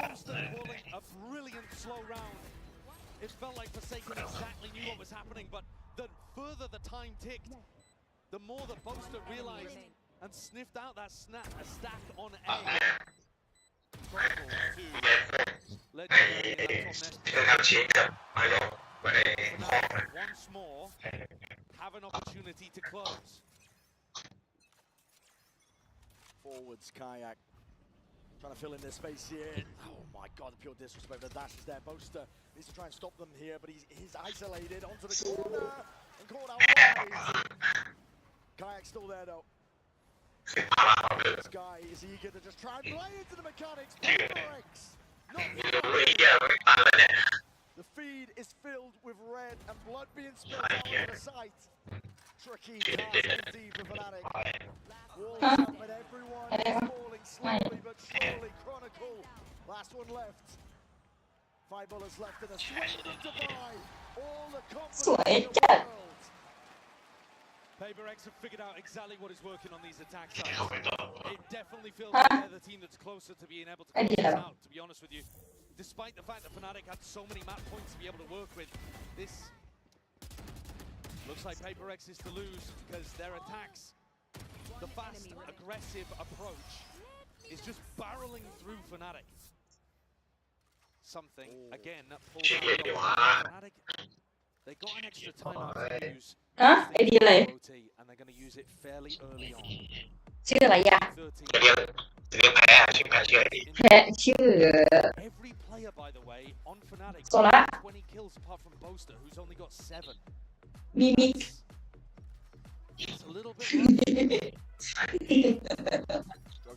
Constant calling a brilliant slow round. It felt like Forsaken exactly knew what was happening, but the further the time ticked, the more that Boaster realized and sniffed out that stack on A. Once more, have an opportunity to close. Forwards, Kayak trying to fill in their space here. Oh my god, the pure disrespect. The dash is there. Boaster needs to try and stop them here, but he's isolated onto the corner and caught out wide. Kayak's still there though. This guy is eager to just try and play into the mechanics. PRX, the feed is filled with red and blood being spilled out of the sight. Tricky task indeed for Fnatic. Walls up and everyone is falling slowly but surely. Chronicle, last one left. 5 bullets left in a swing to buy. All the confidence in the world. PaperX have figured out exactly what is working on these attack sites. It definitely feels like they're the team that's closer to being able to close this out, to be honest with you. Despite the fact that Fnatic had so many map points to be able to work with, this looks like PaperX is to lose because their attacks, the fast, aggressive approach is just barreling through Fnatic. Something, again, that pulls out Fnatic. They got an extra timeout to use. ไอเดียอะไร and they're going to use it fairly early on. ชื่ออะไรอ่ะ แพ้ชื่ออะไรดี แพ้ชื่อ Every player, by the way, on Fnatic, โซล่า 20 kills apart from Boaster, who's only got 7. มิมิก It's a little bit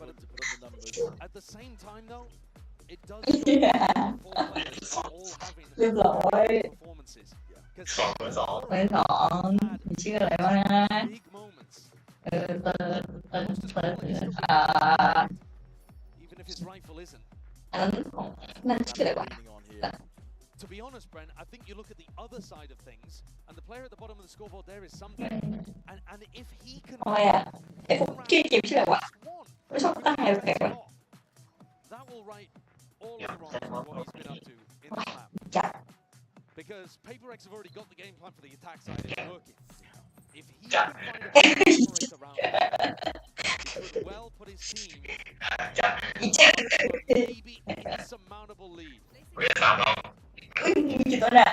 but at the same time, though, it does show that all players are all having เรียบร้อย performances. 2 มีชื่ออะไรบ้างนะเปิดEven if his rifle isn't. อันนั้นของนั่นชื่ออะไรวะ To be honest, Brent, I think you look at the other side of things, and the player at the bottom of the scoreboard there is something. And if he can. อะไรอ่ะชื่อเกมชื่ออะไรวะไม่ชอบตั้งอะไรแปลกๆวะ That will right all the wrongs of what he's been up to in this map. จัด Because PaperX have already got the game plan for the attack side. It's working. If he can find a way to operate around it, he could well put his team maybe insurmountable lead. มีกี่ตัวเนี่ย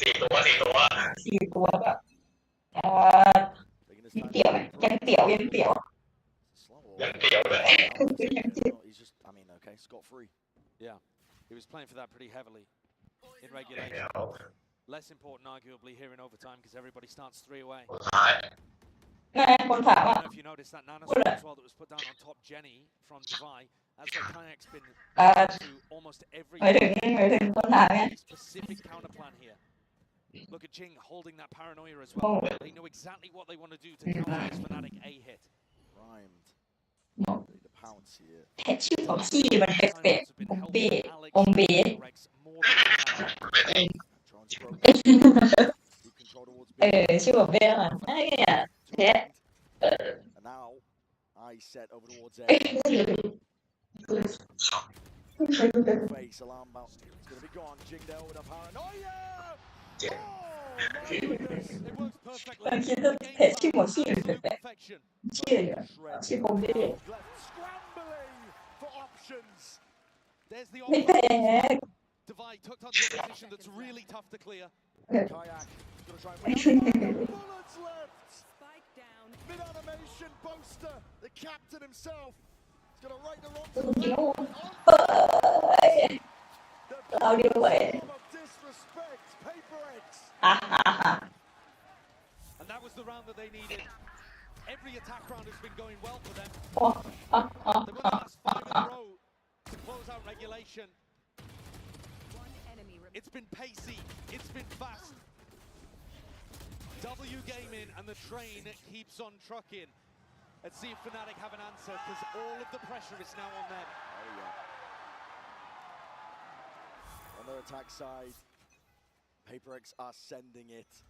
4 ตัว 4 ตัวแบบนิดเดียวไหมยังเตี๋ยว ยังเกี่ยวเลย He's just, I mean, okay, scot-free. Yeah, he was playing for that pretty heavily in regulation. Less important, arguably, here in overtime because everybody starts 3 away. คนถาม I ว่า don't know if you noticed that nanosword as well that was put down on top Jenny from Divai. As the Kayak's been to almost every หมายถึงคนถามไง specific counter plan here. Look at Jing holding that paranoia as well. They know exactly what they want to do to counter this Fnatic A hit. Rhymed. The pounce here. แค่ชื่อของพี่มันแปลกๆอมเบ้อมเบ้ ชื่ออมเบ้อ่ะไอ้เนี่ยแท้ And now, eye set over towards A. Face alarm bounce. It's going to be gone. Jing there with a paranoia. Oh, my goodness. It works perfectly. แท้ชื่อของพี่มันแปลกๆชื่ออมเบ้ Scrambling for options. There's the ไม่แปลก Divide tucked onto a position that's really tough to clear. Kayak going to try and win. Bullets left. Spike down. Mid animation, Boaster, the captain himself, is going to right the wrong. เราดีกว่า Of disrespect, PaperX. And that was the round that they needed. Every attack round has been going well for them. They won the last 5 in a row to close out regulation. It's been pacey, it's been fast. W gaming and the train keeps on trucking. Let's see if Fnatic have an answer, because all of the pressure is now on them. Oh yeah. On their attack side, PRX are sending it.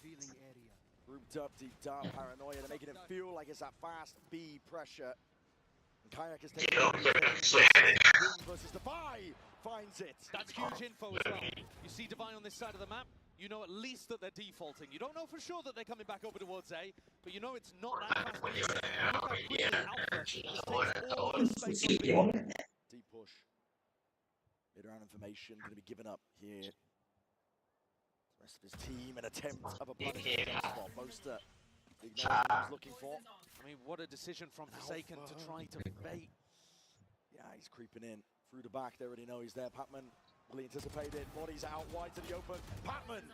Revealing area. Grouped up, deep down, paranoia. They're making it feel like it's that fast B pressure. And Kayak is taking it. Versus Defy finds it. That's huge info as well. You see Defy on this side of the map, you know at least that they're defaulting. You don't know for sure that they're coming back over towards A, but you know it's not that fast. Look how quickly Alpha just takes all the space on B. Deep push. Mid-round information going to be given up here. The rest of his team, an attempt of a punishment spot. Boaster, the acknowledgement he was looking for. I mean, what a decision from Forsaken to try to bait. Yeah, he's creeping in. Through the back, they already know he's there. Patman, really anticipated. Bodies out wide to the open. Patman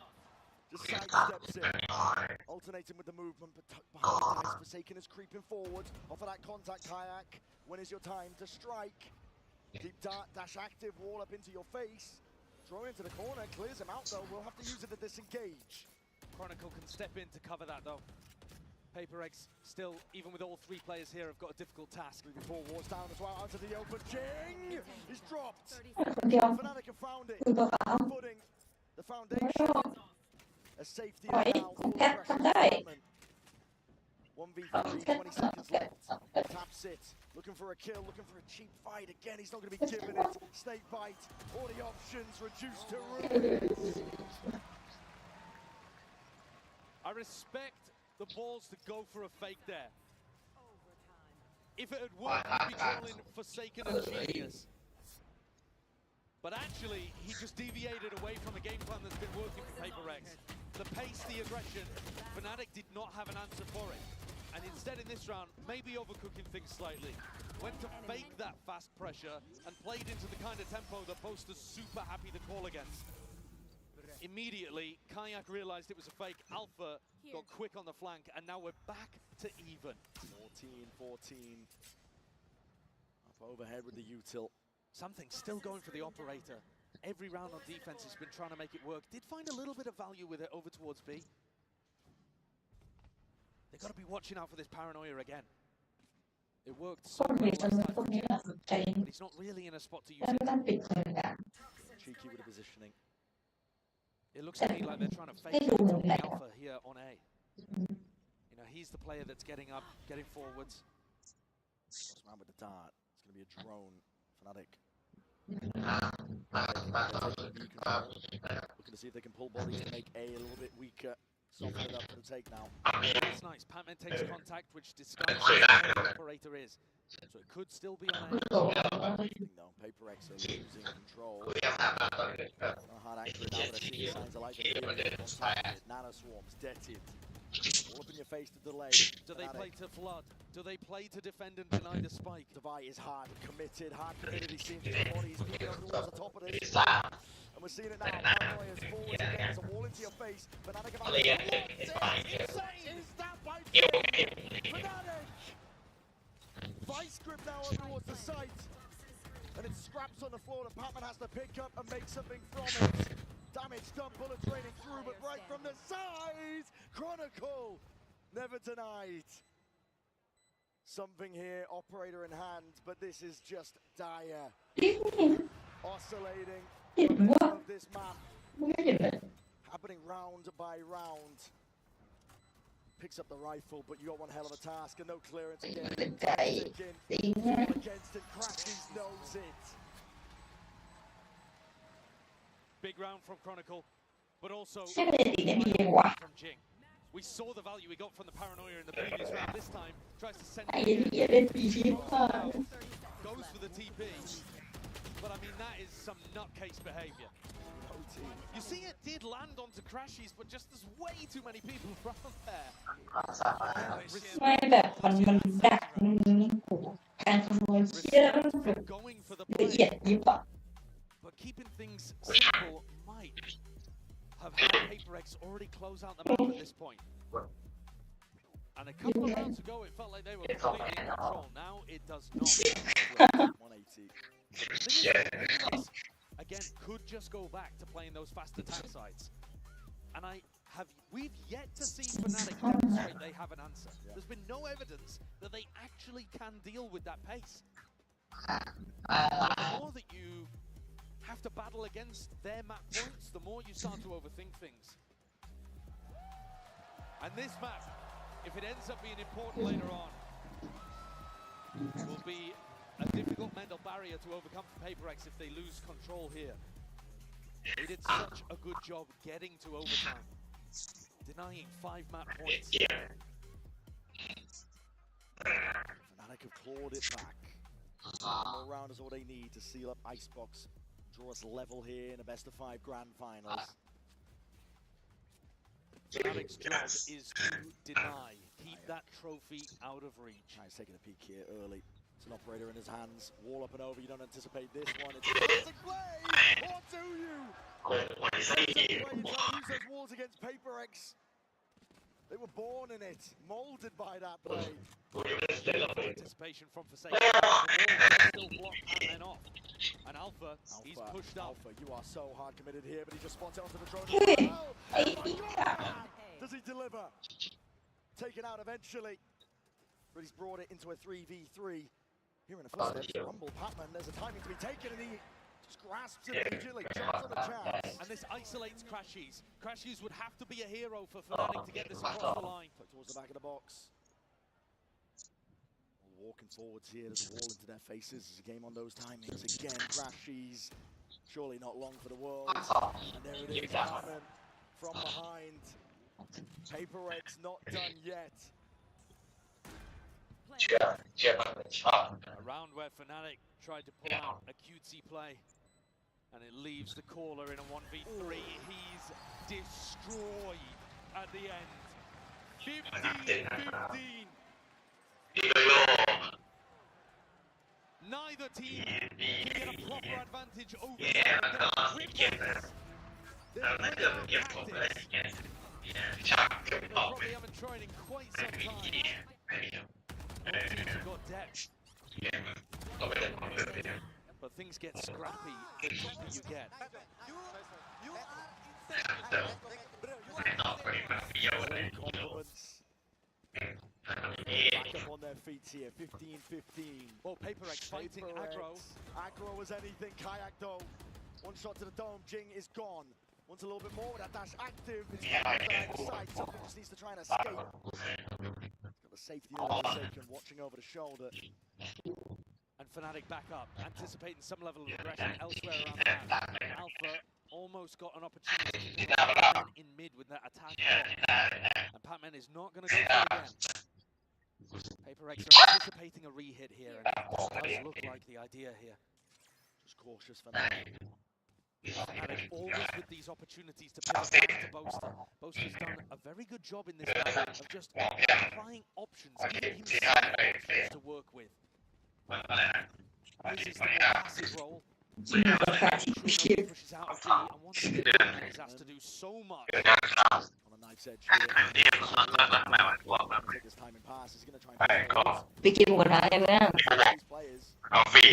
just sidesteps it. Alternating with the movement, but tucked behind the eyes. Forsaken is creeping forward. Off of that contact, Kayak. When is your time to strike? Deep dart, dash active, wall up into your face. Throw into the corner, clears him out though. We'll have to use it to disengage. Chronicle can step in to cover that though. PRX still, even with all 3 players here, have got a difficult task. Before wars down as well, out to the open. Jing is dropped. Fnatic have found it. Footing the foundation. A safety now. 1v3, 20 seconds left. Taps it. Looking for a kill, looking for a cheap fight. Again, he's not going to be given it. Snake bite. All the options reduced to ruins. I respect the balls to go for a fake there. If it had worked, we'd be calling Forsaken a genius. But actually, he just deviated away from a game plan that's been working for PRX. The pace, the aggression, Fnatic did not have an answer for it. And instead in this round, maybe overcooking things slightly. Went to fake that fast pressure and played into the kind of tempo that Boaster's super happy to call against. Immediately, Kayak realized it was a fake. Alpha got quick on the flank, and now we're back to even. 14-14. Up overhead with the util. Something still going for the operator. Every round on defense has been trying to make it work. Did find a little bit of value with it over towards B. They've got to be watching out for this paranoia again. It worked so well last time, but he's not really in a spot to use it. Cheeky with the positioning. It looks to me like they're trying to fake it on the Alpha here on A. You know, he's the player that's getting up, getting forwards. This man with the dart. It's going to be a drone. Fnatic. Looking to see if they can pull bodies to make A a little bit weaker. Soften it up for the take now. That's nice. Patman takes contact, which disguises where the operator is. So it could still be on A. No, PRX are losing control. Hard accurate now, but I see signs of life. Nano swarms, deaded. All up in your face to delay. Do they play to flood? Do they play to defend and deny the spike? Devi is hard committed. He's seeing the bodies peeking over towards the top of this. And we're seeing it now. Paranoia's forwards again. There's a wall into your face. Fnatic have insane. Is that by Fnatic? Vice grip now over towards the site. And it scraps on the floor that Patman has to pick up and make something from it. Damage done, bullets raining through, but right from the side, Chronicle never denied. Something here, operator in hand, but this is just dire. Oscillating of this map, happening round by round. Picks up the rifle, but you got one hell of a task and no clearance again. Against it, Crashes knows it. Big round from Chronicle, but also from Jing. We saw the value we got from the paranoia in the previous round. This time, tries to send it. Goes for the TP. But I mean, that is some nutcase behavior. You see, it did land onto Crashies, but just there's way too many people around there. ไม่แบบมันดักการขโมยเชื่อละเอียดยิบอ่ะ But keeping things simple might have helped. PRX already close out the map at this point. And a couple of rounds ago, it felt like they were completely in control. Now it does not. 180. Again, could just go back to playing those fast attack sides. And we've yet to see Fnatic demonstrate they have an answer. There's been no evidence that they actually can deal with that pace. The more that you have to battle against their map points, the more you start to overthink things. And this map, if it ends up being important later on, will be a difficult mental barrier to overcome for PaperX if they lose control here. They did such a good job getting to overtime, denying 5 map points. Fnatic have clawed it back. One more round is all they need to seal up Icebox, draw us level here in a best of 5 grand finals. Fnatic's job is to deny, keep that trophy out of reach. He's taking a peek here early. It's an operator in his hands. Wall up and over. You don't anticipate this one. It's a classic play. Or do you? Classic play. Trying to use those walls against PaperX. They were born in it, molded by that play. Anticipation from Forsaken. Still block and off. And Alpha, he's pushed up. Alpha, you are so hard committed here, but he just spots it onto the drone. Oh my God! Does he deliver? Taken out eventually. But he's brought it into a 3v3. Here in the footsteps, Rumble Patman, there's a timing to be taken, and he just grasps it immediately, jumps on the chance. And this isolates Crashies. Crashies would have to be a hero for Fnatic to get this across the line. Towards the back of the box. Walking forwards here, there's a wall into their faces. There's a game on those timings. Again, Crashies, surely not long for the world. And there it is, Patman from behind. PaperX not done yet. A round where Fnatic tried to pull out a cutesy play, and it leaves the caller in a 1v3. He's destroyed at the end. 15-15. Neither team can get a proper advantage over the other. They're probably haven't tried in quite some time. Both teams have got depth. But things get scrappy the deeper you get. Back up on their feet here, 15-15. Oh, PaperX fighting aggro. Aggro was anything, Kayak though. One shot to the dome, Jing is gone. Wants a little bit more with that dash active. It's side. Something just needs to try and escape. Got the safety of Forsaken watching over the shoulder. And Fnatic back up, anticipating some level of aggression elsewhere around the map. Alpha almost got an opportunity to pick in mid with that attack block. And Patman is not going to go through again. PaperX are anticipating a re-hit here, and it does look like the idea here. Just cautious for that. Fnatic always with these opportunities to pivot back to Boaster. Boaster's done a very good job in this battle of just applying options, giving himself options to work with. This is the more passive role. Pushes out of D, and once again, he's asked to do so much. On a knife's edge here. Take his time and pass. He's going to try and ไปกินหมูกระทะได้ไหม these players. เอาฟรี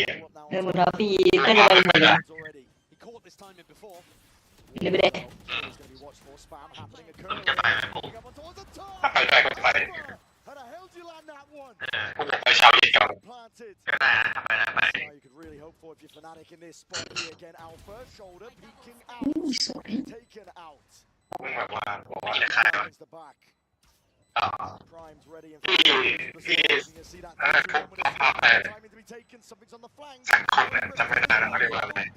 เดินหมูกระทะฟรีก็จะไปหมดเลย He caught this time in before. เดี๋ยวไปเลย There's going to be watch for spam happening. Occurring. Up towards the top. How the hell did you land that one? Planted. Now you could really hope for if you're Fnatic in this spot here again. Alpha shoulder peeking out. Taken out. The back. Prime's ready and you see that timing to be taken. Something's on the flank.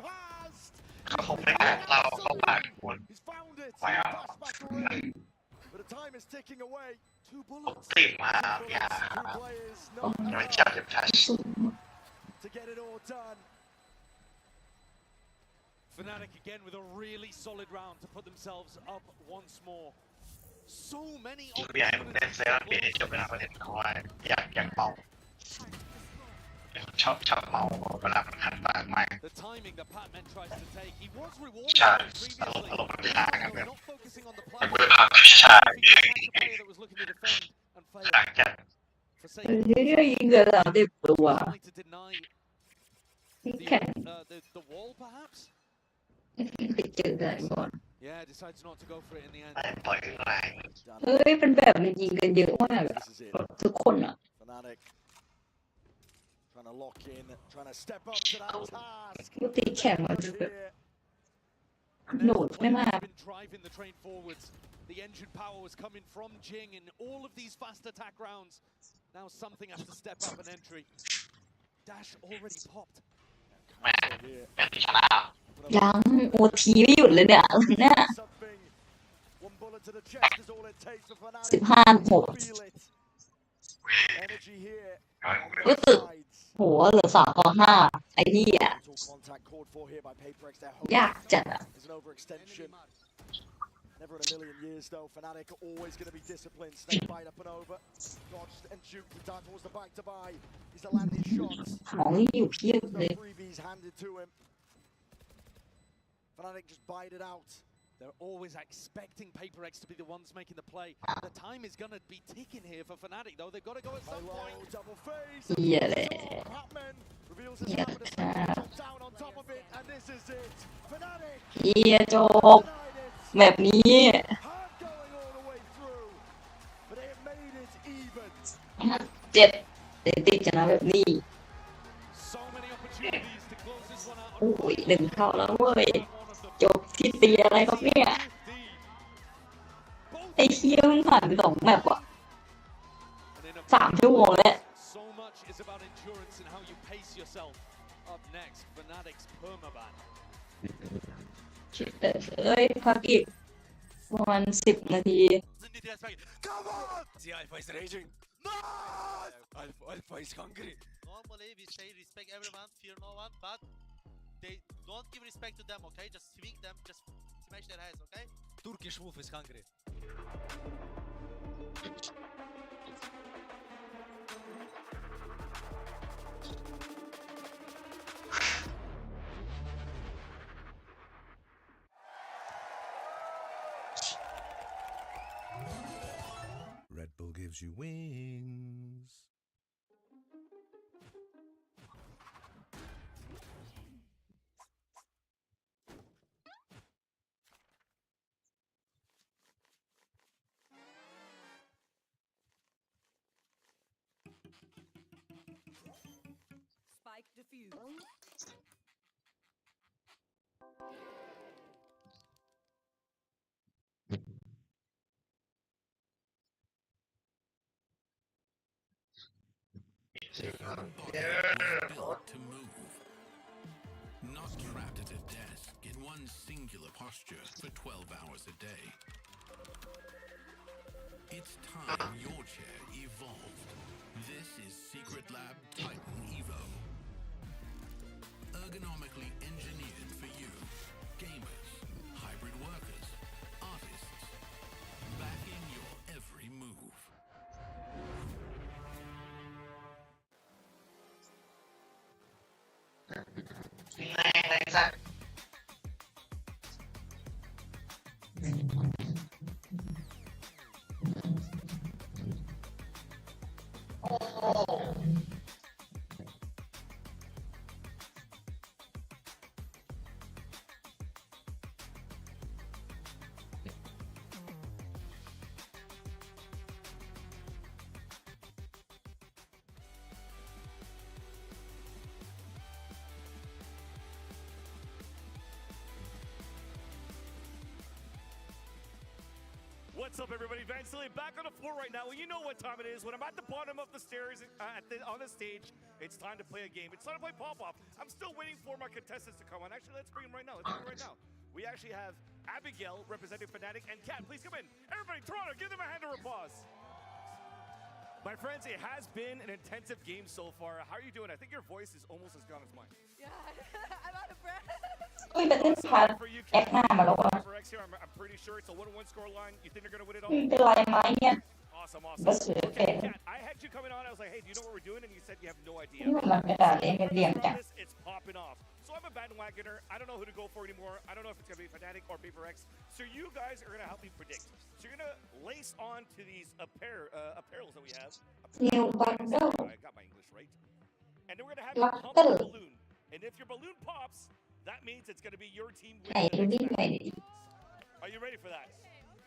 Past. He's found it. Flashback already. But the time is ticking away. 2 bullets. 2 players. No to get it all done. Fnatic again with a really solid round to put themselves up once more. So many opportunities. ชอบเมาเวลามันขันปากมาก The timing that Patman tries to take, he was ใช่ rewarded อารม previously. ณ์มันค้างกันแบบ Not focusing on the มัน play. เบื่อภาพใช่ I think he catch a player that was looking to defend and ต่าง failed. กัน Forsaken ยิงกัน30 ตัว trying to deny แข่ง the wall, perhaps. ไปเจอกันก่อน Yeah, decides not to go for it in the end. ปล่อยแรง เฮ้ยเป็นแบบมันยิงกันเยอะมากอะทุกคนอะ Fnatic trying to lock in, trying to step up to that task. ปกติแข่งมันจะแบบโดดไม่มาก Been driving the train forwards. The engine power was coming from Jing in all of these fast attack rounds. Now something has to step up an entry. Dash already popped. แม่เป็นที่ชนะ ยังโอทีไม่หยุดเลยเนี่ยเนี่ย One bullet to the chest is all it takes for Fnatic. 15-6 Feel it. Energy here. รู้สึกโหเหลือ3-5ไอ้นี่อ่ะ Contact called for here by PRX. ยากจัดอ่ะ There's an overextension. Never in a million years though. Fnatic are always going to be disciplined. Snake bite up and over. Dodged and shoot the down towards the back to buy. He's to land these shots. ของอยู่เพียบเลย No freebies handed to him. Fnatic just bite it out. They're always expecting PaperX to be the ones making the play. The time is going to be ticking here for Fnatic, though. They've got to go at some point. Double face. เหี้ยเลย Patman reveals his เหี้ย hammer to จ้า jump down on top of it, and this is it. Fnatic เหี้ยจบแบบนี้ hard going all the way through, but they have made it even. เจ็ดติดชนะแบบนี้ So many opportunities to close this one out. โอ้ย1 เข้าแล้วเว้ยจบที่ตีอะไรครับเนี่ยไอ้เคี้ยวมันผ่านไป2 แมปอ่ะ3 ชั่วโมงแล้ว So much is about endurance and how you pace yourself. Up next, Fnatic's permaban. เอ้ยพักอีกประมาณ10 นาที Come on! The Alpha is raging. No! Alpha is hungry. Normally we say respect everyone, fear no one, but they don't give respect to them, okay? Just swing them, just smash their heads, okay? Turkish wolf is hungry. Red Bull gives you wings. Spike defused. Built to move. Not trapped at a desk in one singular posture for 12 hours a day. It's time your chair evolved. This is Secret Lab Titan Evo. Ergonomically engineered for you, gamers, hybrid workers, artists, backing your every move. What's up, everybody? Vansillion back on the floor right now. Well, you know what time it is. When I'm at the bottom of the stairs on the stage, it's time to play a game. It's time to play pop-off. I'm still waiting for my contestants to come on. Actually, let's bring them right now. Let's bring them right now. We actually have Abigail representing Fnatic and Kat. Please come in. Everybody, Toronto, give them a hand of applause. My friends, it has been an intensive game so far. How are you doing? I think your voice is almost as gone as mine. Yeah, I'm out of breath. เอ้ยประเทศไทยแอคหน้ามาแล้ววะ I'm pretty sure it's a 1-1 score line. You think they're going to win it all? เป็นไรไหมเนี่ย Awesome, ก็ awesome. สวยแปล Okay, ก Kat, I had you coming on. I was like, hey, do you know what we're doing? And you said you have no idea. นี่มันไม่ได้ It's popping off. So I'm a bandwagoner. I don't know who to go for anymore. I don't know if it's gonna be Fnatic or PRX. So you guys are gonna help me predict. So you're gonna lace on to these apparels that we have. I got my English right. And then we're gonna have you pump the balloon. And if your balloon pops, that means it's gonna be your team winning. Are you ready for that?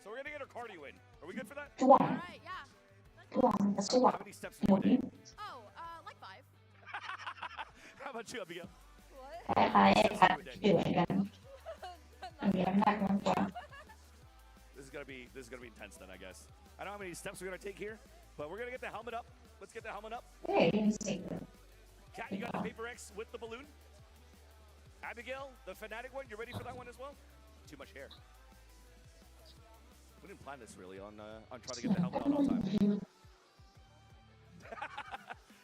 So we're gonna get our cardio in. Are we good for that? All right, yeah. How many steps in your day? Oh, like 5. How about you, Abigail? คล้ายๆคัดอยู่เหมือนกันอันนี้น้ำหนักมันกว่า This is gonna be intense then, I guess. I don't know how many steps we're gonna take here, but we're gonna get the helmet up. Let's get the helmet up. Kat, you got the PRX with the balloon. Abigail, the Fnatic one, you ready for that one as well? Too much hair. We didn't plan this really on trying to get the helmet on all time.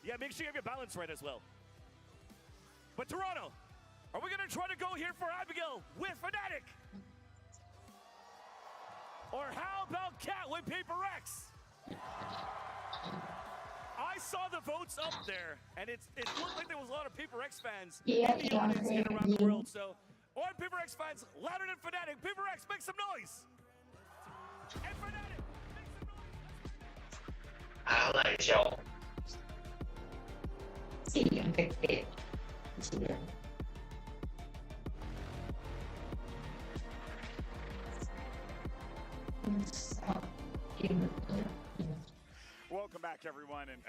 Yeah, make sure you have your balance right as well. But Toronto, are we gonna try to go here for Abigail with Fnatic? Or how about Kat with PRX? I saw the votes up there, and it looked like there was a lot of PRX fans in the audience and around the world. So, all PRX fans, louder than Fnatic. PRX, make some noise. And Fnatic, make some noise. อะไรเชียว สีมันแปลกๆสีเหลือง Welcome back, everyone. And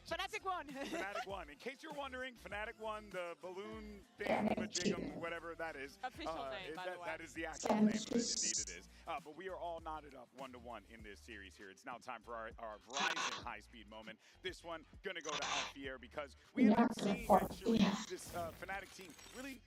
Fnatic won. Fnatic won. In case you're wondering, Fnatic won the balloon thing, whatever that is. Official name, by the way. That is the actual name. Indeed, it is. But we are all knotted up 1-1 in this series here. It's now time for our Verizon high-speed moment. This one gonna go to Alfier because we have seen actually this Fnatic team really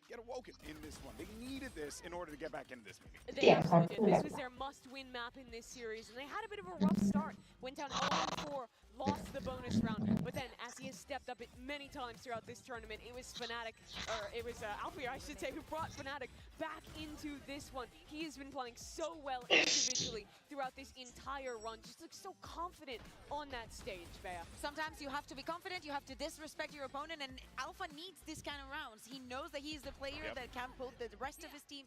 get awoken in this one. They needed this in order to get back into this movie. They absolutely did. This was their must-win map in this series, and they had a bit of a rough start. Went down 0-4, lost the bonus round, but then as he has stepped up it many times throughout this tournament, it was Fnatic, or it was Alfier, I should say, who brought Fnatic back into this one. He has been playing so well individually throughout this entire run. Just looks so confident on that stage, Bea. Sometimes you have to be confident, you have to disrespect your opponent, and Alpha needs this kind of rounds. He knows that he's the player that can put the rest of his team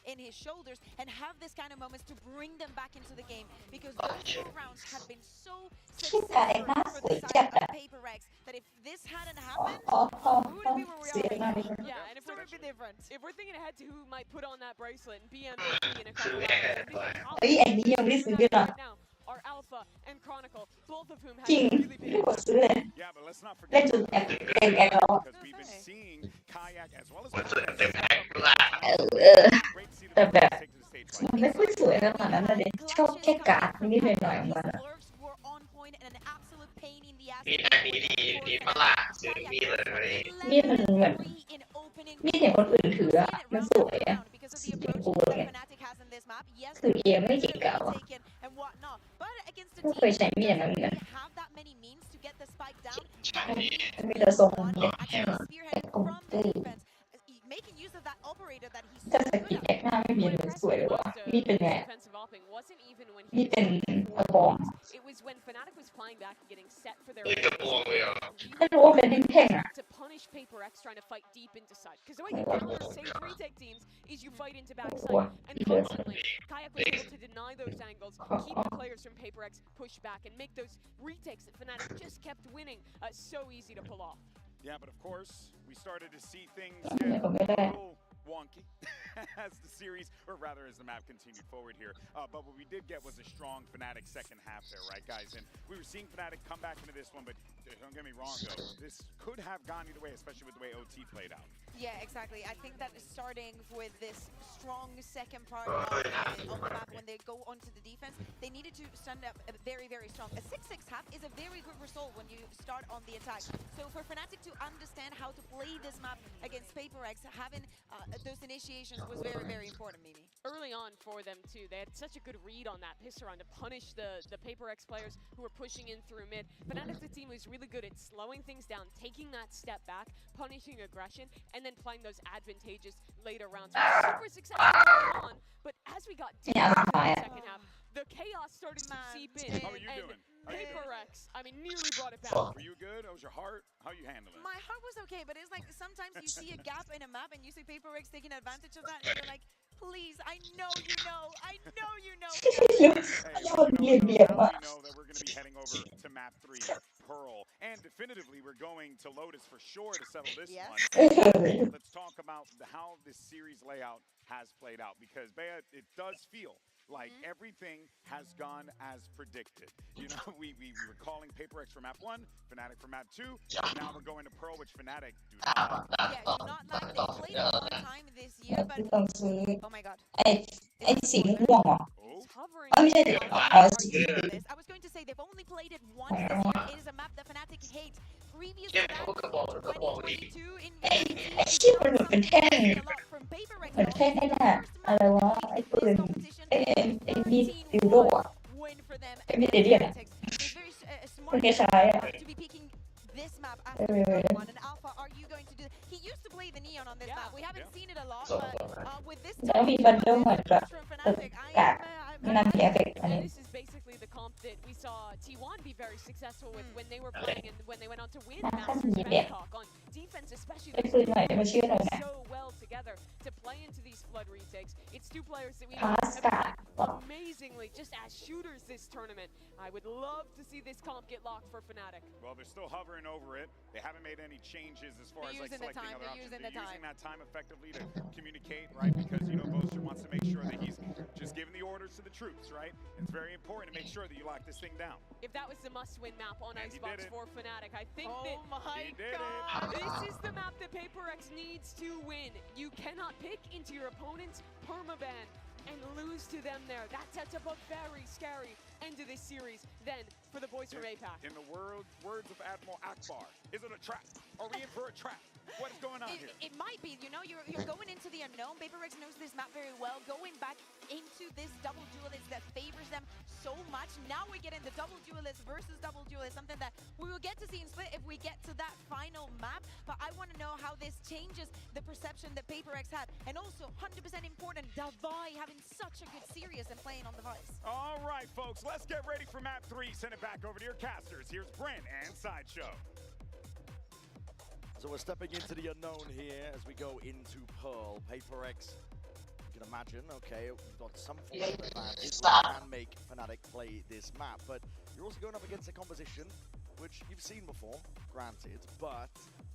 in his shoulders and have this kind of moments to bring them back into the game, because those 4 rounds have been so successful for the side of PRX that if this hadn't happened, who would be where we are? Yeah, and if we're gonna be different, if we're thinking ahead to who might put on that bracelet and BMP in a couple of hours, now are Alpha and Chronicle, both of whom have really big. Yeah, but let's not forget because we've been seeing Kayak as well as แต่แบบมันไม่ค่อยสวยขนาดนั้นนะเด็กชอบแค่การ์ดนิดหน่อยๆมันอะ ดีปะล่ะซื้อมีดเลย มีดมันแบบมีดอย่างคนอื่นถืออะมันสวยอะสีชมพูเนี่ยถือเองไม่เก๋เก่าอะไม่เคยใช้มีดอย่างนั้นเลยมีแต่ทรงเนี่ยแต่คอมเตอร์แต่สกิลแอคหน้าไม่มีเลยสวยเลยว่ะนี่เป็นไงนี่เป็นกระบอง It was when Fnatic was flying back and getting set for their ไม่รู้ว่าเป็นแท่งๆอะ to punish PRX trying to fight deep into side. Because the way you counter safe retake teams is you fight into backside, and constantly Kayak was able to deny those angles, keep the players from PRX push back, and make those retakes that Fnatic just kept winning so easy to pull off. Yeah, but of course, we started to see things get a little wonky as the series, or rather as the map continued forward here. But what we did get was a strong Fnatic second half there, right, guys? And we were seeing Fnatic come back into this one, but don't get me wrong, though. This could have gone either way, especially with the way OT played out. Yeah, exactly. I think that starting with this strong second part on the map, when they go onto the defense, they needed to stand up very, very strong. A 6-6 half is a very good result when you start on the attack. So for Fnatic to understand how to play this map against PRX, having those initiations was very, very important, Mimi. Early on for them too, they had such a good read on that piss around to punish the PRX players who were pushing in through mid. Fnatic, the team, was really good at slowing things down, taking that step back, punishing aggression, and then playing those advantageous later rounds. Super successful on, but as we got Yeah, deeper into I'm the fine. second half, the chaos started to seep in. How are you and doing? PRX, I mean, nearly brought it back. Were you good? How was your heart? How you handling it? My heart was okay, but it's like sometimes you see a gap in a map and you see PRX taking advantage of that, and you're like, please, I know you know. Hey, well, now we know that we're going to be heading over to map 3, Pearl. And definitively, we're going to Lotus for sure to settle this one. Let's talk about how this series layout has played out. Because, Bea, it does feel like everything has gone as predicted. You know, we were calling PaperX for map 1, Fnatic for map 2, and now we're going to Pearl, which Fnatic do not like. Yeah, do not like. They played it one time this year, but ต้องซื้อ oh my god. ไอ้สีม่วงเหรอ Hovering. ไม่ใช่สี I was going to say they've only played it once this year. It is a map that Fnatic hates. Previous to that, 2022 in ไอ้ชื่อมันเหมือนเป็นแท่งเหมือนแท่งไอ้น่ะอะไรวะไอ้ปืนไอ้มีดดิวโดอ่ะไอ้มีดเดียนอ่ะมันคล้ายๆอ่ะ this map after one. And Alpha, are you going to do? He used to play the neon on this map. We haven't seen it a lot, but with this แล้วมีบันเดิลเหมือนกับกากนำเอฟเฟกต์อันนี้ This is basically the comp that we saw T1 be very successful with when they were playing and when they went on to win Masters Bangkok on defense, especially. They play so well together to play into these flood retakes. It's two players that we have played amazingly just as shooters this tournament. I would love to see this comp get locked for Fnatic. Well, they're still hovering over it. They haven't made any changes as far as like selecting other options. They're using that time effectively to communicate, right? Because you know Boaster wants to make sure that he's just giving the orders to the troops, right? It's very important to make sure that you lock this thing down. If that was the must-win map on Icebox for Fnatic, I think that this is the map that PaperX needs to win. You cannot pick into your opponent's permaban and lose to them there. That sets up a very scary end to this series. Then, for the boys from APAC. In the words of Admiral Akbar, is it a trap? Are we in for a trap? What is going on here? It might be. You know, you're going into the unknown. PaperX knows this map very well. Going back into this double duelist that favors them so much. Now we get in the double duelist versus double duelist, something that we will get to see in Split if we get to that final map. But I want to know how this changes the perception that PaperX had. And also, 100% important, Davai having such a good series and playing on device. All right, folks, let's get ready for map 3. Send it back over to your casters. Here's Brent and Sideshow. So we're stepping into the unknown here as we go into Pearl. PaperX, you can imagine, okay, we've got some form of advantage. We can make Fnatic play this map, but you're also going up against a composition which you've seen before, granted, but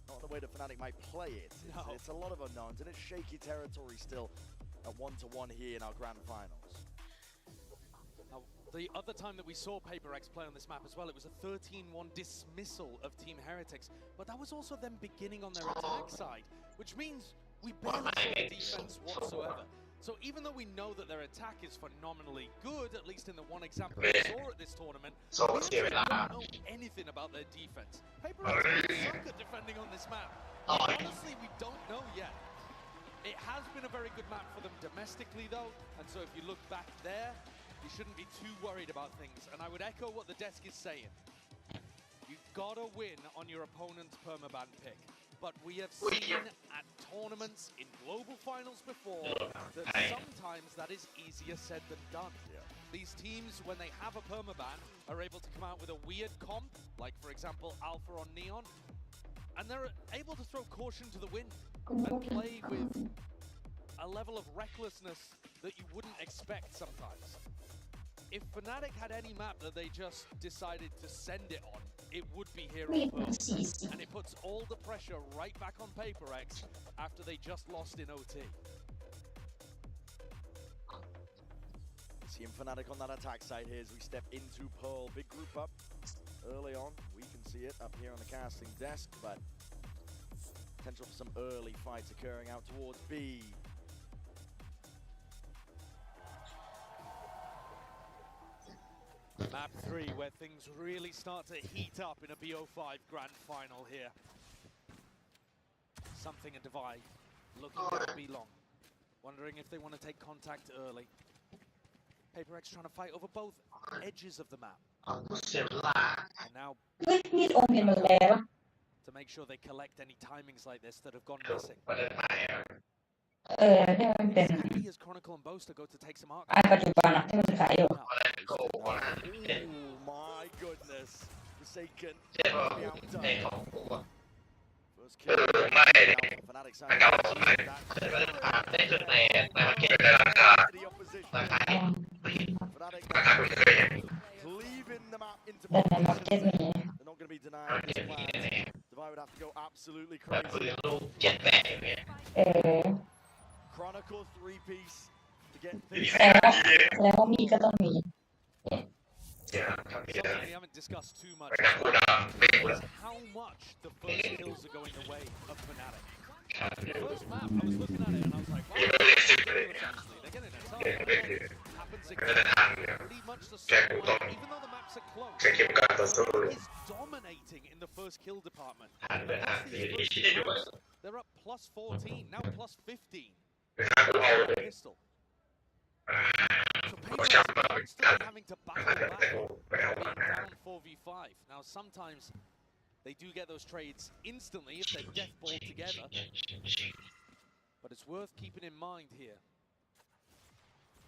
not the way that Fnatic might play it. It's a lot of unknowns, and it's shaky territory still at 1-1 here in our grand finals. The other time that we saw PaperX play on this map as well, it was a 13-1 dismissal of Team Heretics, but that was also them beginning on their attack side, which means we barely saw defense whatsoever. So even though we know that their attack is phenomenally good, at least in the one example we saw at this tournament, we don't know anything about their defense. PaperX suck at defending on this map. Honestly, we don't know yet. It has been a very good map for them domestically though, and so if you look back there, you shouldn't be too worried about things, and I would echo what the desk is saying. You've got to win on your opponent's permaban pick. But we have seen at tournaments in global finals before that sometimes that is easier said than done. These teams, when they have a permaban, are able to come out with a weird comp, like for example Alpha on Neon, and they're able to throw caution to the wind and play with a level of recklessness that you wouldn't expect sometimes. If Fnatic had any map that they just decided to send it on, it would be here on Pearl. And it puts all the pressure right back on PaperX after they just lost in OT. Seeing Fnatic on that attack side here as we step into Pearl. Big group up early on. We can see it up here on the casting desk, but potential for some early fights occurring out towards B. Map 3, where things really start to heat up in a BO5 grand final here. Something and Divide looking to be long. Wondering if they want to take contact early. PaperX trying to fight over both edges of the map. And now to make sure they collect any timings like this that have gone missing. ที่มันเป็น Happy as Chronicle and Boaster go to take some arc. อันปัจจุบันอะที่มันขายอยู่ Oh my goodness. Forsaken. First kill. Fnatic side. The opposition. Fnatic leaving the map into position. They're not going to be denied this plan. Divide would have to go absolutely crazy. Chronicle 3-piece to get things. แล้วมีก็ต้องมี Something we haven't discussed too much is how much the first kills are going the way of Fnatic. The first map, I was looking at it and I was like, wow, they're getting a ton. Happens again. Pretty much the same way, even though the maps are close. Is dominating in the first kill department. They're up plus 14, now plus 15. Pistol. So PRX constantly having to battle back, being down 4v5. Now sometimes they do get those trades instantly if they're death ball together, but it's worth keeping in mind here.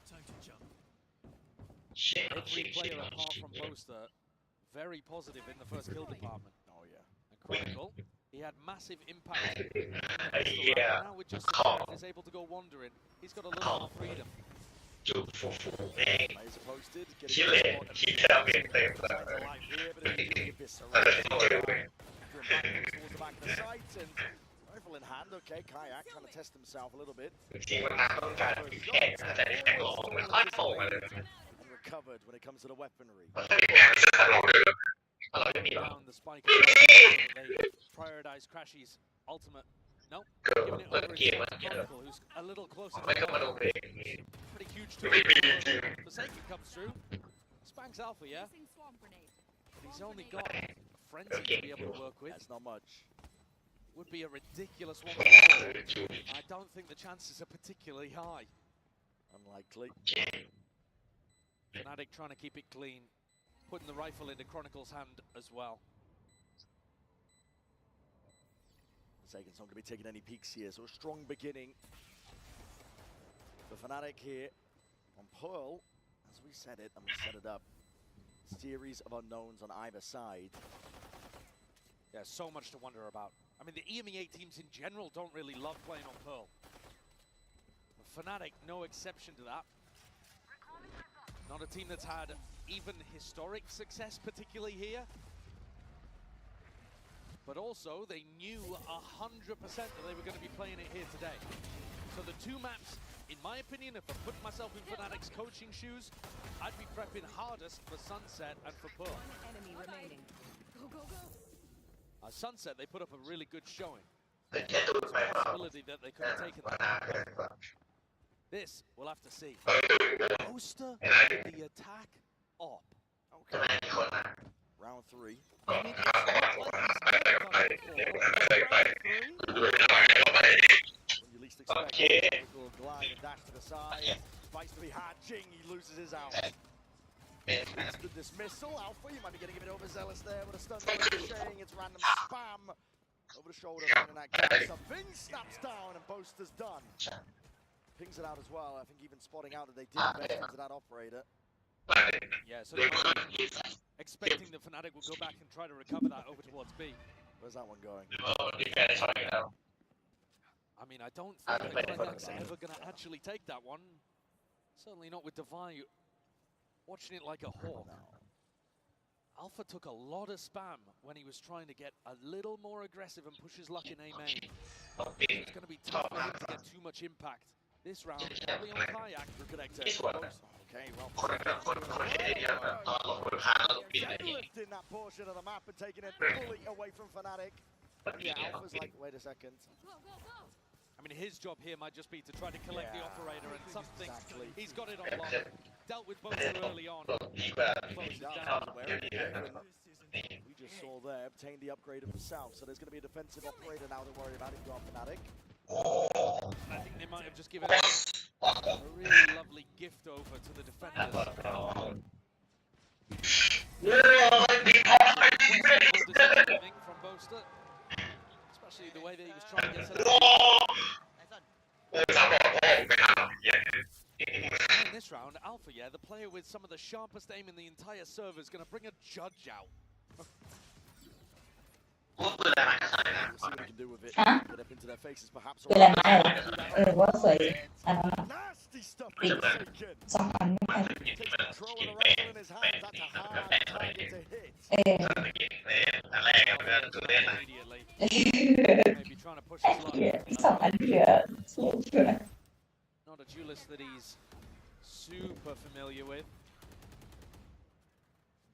Time to jump. Every player apart from Boaster, very positive in the first kill department. Oh yeah. And Chronicle, he had massive impact. Now with just is able to go wandering, he's got a little more freedom. Players are posted, getting alive here, but towards the back of the site and rifle in hand. Okay, Kayak trying to test himself a little bit. And recovered when it comes to the weaponry. Down the spike. They prioritize Crashy's ultimate. No, giving it over to Chronicle, who's a little closer to the pretty huge to Forsaken comes through. Spanks Alpha, yeah? But he's only got a Frenzy to be able to work with. That's not much. Would be a ridiculous one. I don't think the chances are particularly high. Unlikely. Fnatic trying to keep it clean, putting the rifle into Chronicle's hand as well. Forsaken's not going to be taking any peeks here, so a strong beginning for Fnatic here on Pearl. As we said it, and we set it up, series of unknowns on either side. Yeah, so much to wonder about. I mean, the EMEA teams in general don't really love playing on Pearl. But Fnatic, no exception to that. Not a team that's had even historic success, particularly here. But also, they knew 100% that they were going to be playing it here today. So the two maps, in my opinion, if I put myself in Fnatic's coaching shoes, I'd be prepping hardest for Sunset and for Pearl. Enemy remaining. Go, go, go. Sunset, they put up a really good showing. There's a possibility that they could have taken that. This, we'll have to see. Boaster, the attack up. Okay. Round 3. I mean, it's not like he's never When you least expect it, will glide and dash to the side. Fights to be hard. Jing, he loses his out. Instant dismissal. Alpha, you might be getting a bit overzealous there with a stun ricocheting. It's random spam over the shoulder. Something snaps down and Boaster's done. Pings it out as well. I think even spotting out that they did bet into that operator. Yeah, so they might be expecting the Fnatic will go back and try to recover that over towards B. Where's that one going? I mean, I don't think the Fnatic's ever going to actually take that one. Certainly not with Divine watching it like a hawk. Alpha took a lot of spam when he was trying to get a little more aggressive and push his luck in A main. It's going to be tough for him to get too much impact. This round, probably on Kayak. Okay, well, in that portion of the map and taking it fully away from Fnatic. Yeah, Alpha's like, wait a second. I mean, his job here might just be to try to collect the operator and something. Exactly. He's got it on lock. Dealt with both early on. Closed down. We just saw there, obtained the upgrade of the south, so there's going to be a defensive operator now to worry about if you are Fnatic. I think they might have just given a really lovely gift over to the defenders. From Boaster, especially the way that he was trying to get set up. round, Alpha, yeah, the player with some of the sharpest aim in the entire server is going to bring a judge out. Huh? คืออะไรไม่ว่าสวยอันนั้นปิด2,000ไม่ทัน2,000เหลือสูงเกิน Not a duelist that he's super familiar with.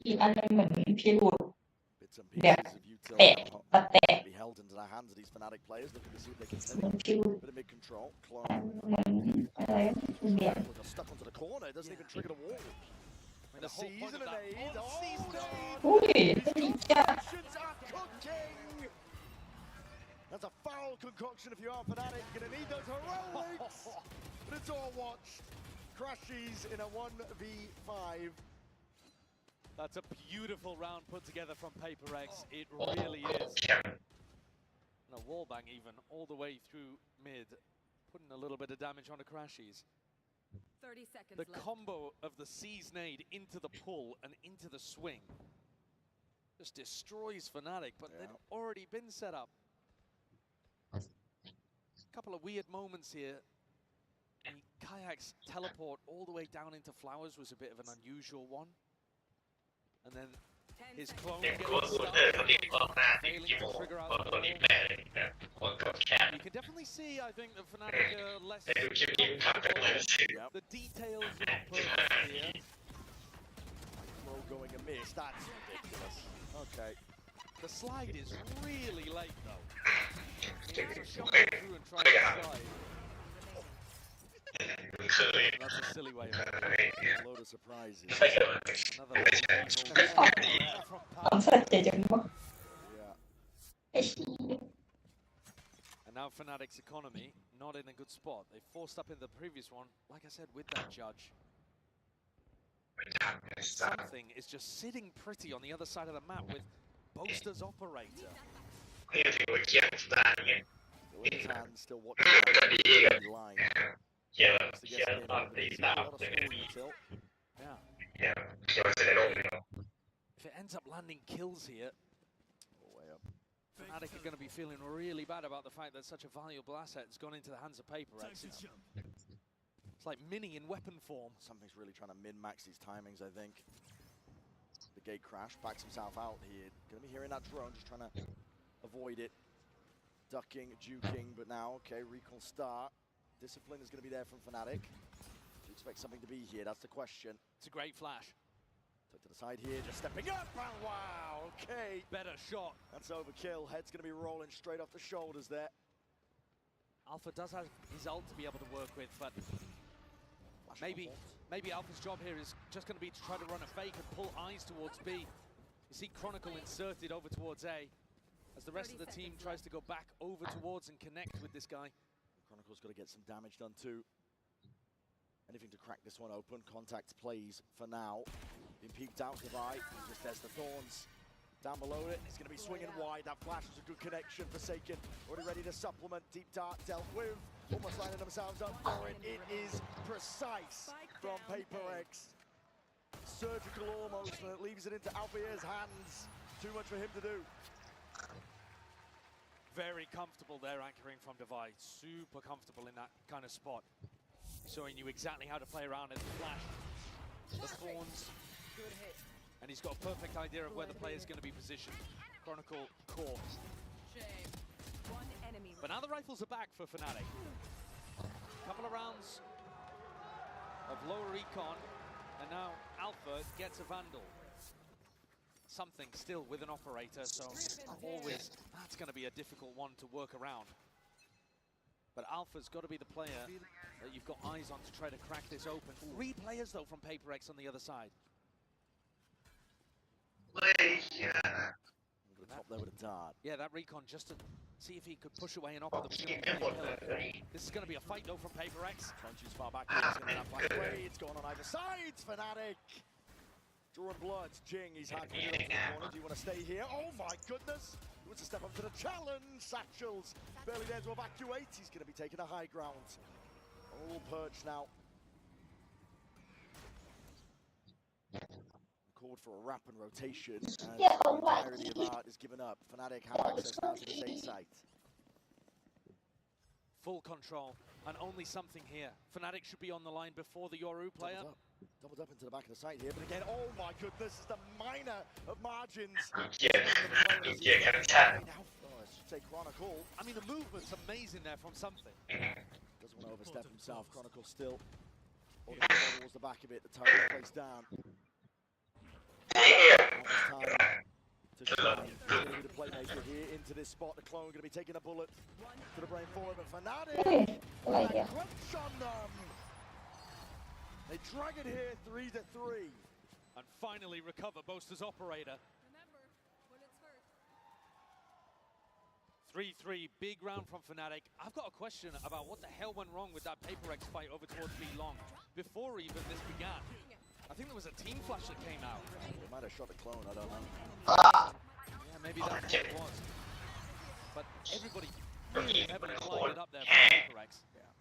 อีกอันนึงเหมือนพิรุธแบบแตะปะแตะ held into the hands of these Fnatic players, looking to see if they can take เหมือนพิรุธ a bit of mid control. เหมือนอะไรเบียด Stuck onto the corner, it doesn't even trigger the wall. And the season and aid. Oh, อุ้ยจ้า That's a foul concoction if you are Fnatic. You're gonna need those heroics. But it's all watched. Crashes in a 1v5. That's a beautiful round put together from PaperX. It really is. And a wallbang even all the way through mid, putting a little bit of damage on the Crashies. 30 seconds The left. combo of the Seize nade into the pull and into the swing just destroys Fnatic, but they'd already been set up. A couple of weird moments here. The Kayak's teleport all the way down into Flowers was a bit of an unusual one. And then his clone getting stuck, failing to trigger out the wall. You can definitely see, I think, the Fnatic less the details are not perfect here. Throw going amiss, that's ridiculous. Okay. The slide is really late though. He has to shove it through and try to slide. That's a silly way of it. A load of surprises. Another And now Fnatic's economy not in a good spot. They forced up in the previous one, like I said, with that judge. Something is just sitting pretty on the other side of the map with Boaster's operator. Still watching the line. Yeah. If it ends up landing kills here, Fnatic are going to be feeling really bad about the fact that such a valuable asset has gone into the hands of PaperX. It's like Mini in weapon form. Something's really trying to min-max these timings, I think. The gate crash, backs himself out here. Going to be hearing that drone, just trying to avoid it. Ducking, juking, but now, okay, recall start. Discipline is going to be there from Fnatic. Do you expect something to be here? That's the question. It's a great flash. So to the side here, just stepping up, and wow, okay. Better shot. That's overkill. Head's going to be rolling straight off the shoulders there. Alpha does have his ult to be able to work with, but maybe Alpha's job here is just going to be to try to run a fake and pull eyes towards B. You see Chronicle inserted over towards A, as the rest of the team tries to go back over towards and connect with this guy. Chronicle's got to get some damage done too. Anything to crack this one open. Contact plays for now. Been peeked out Divide. Just there's the Thorns. Down below it, it's going to be swinging wide. That flash was a good connection. Forsaken already ready to supplement. Deep Dart dealt with. Almost lining themselves up for it. It is precise from PaperX. Surgical almost, and it leaves it into Alfia's hands. Too much for him to do. Very comfortable there anchoring from Divide. Super comfortable in that kind of spot. Showing you exactly how to play around it. The flash, the Thorns. Good hit. And he's got a perfect idea of where the player is going to be positioned. Chronicle core. Shame. One enemy. But now the rifles are back for Fnatic. Couple of rounds of low recon, and now Alpha gets a Vandal. Something still with an operator, so always that's going to be a difficult one to work around. But Alpha's got to be the player that you've got eyes on to try to crack this open. 3 players though from PaperX on the other side. Over the top there with a dart. Yeah, that recon just to see if he could push away and offer the pillar. This is going to be a fight though from PaperX. Crunchy's far back. It's going to have flash away. It's going on either side. Fnatic. Drawing blood. Jing, he's hacking it off the corner. Do you want to stay here? Oh my goodness! He wants to step up to the challenge. Satchels barely there to evacuate. He's going to be taking a high ground. All perched now. called for a rapid rotation as Yeah, the alright. entirety of Art is given up. Fnatic have access now to this A site. Full control and only something here. Fnatic should be on the line before the Yoru player. Doubled up into the back of the site here, but again, oh my goodness, it's the minor of margins. I should say Chronicle. I mean, the movement's amazing there from something. Doesn't want to overstep himself. Chronicle still on towards the back of it. The turret placed down. To shine. He's going to be the playmaker here into this spot. The clone going to be taking a bullet to the brain forward, but Fnatic crunch on them. They drag it here 3-3. And finally recover Boaster's operator. 3-3, big round from Fnatic. I've got a question about what the hell went wrong with that PaperX fight over towards B long before even this began. I think there was a team flash that came out. They might have shot the clone, I don't know. Yeah, maybe that's what it was. But everybody really heavily lined it up there for PaperX. Yeah.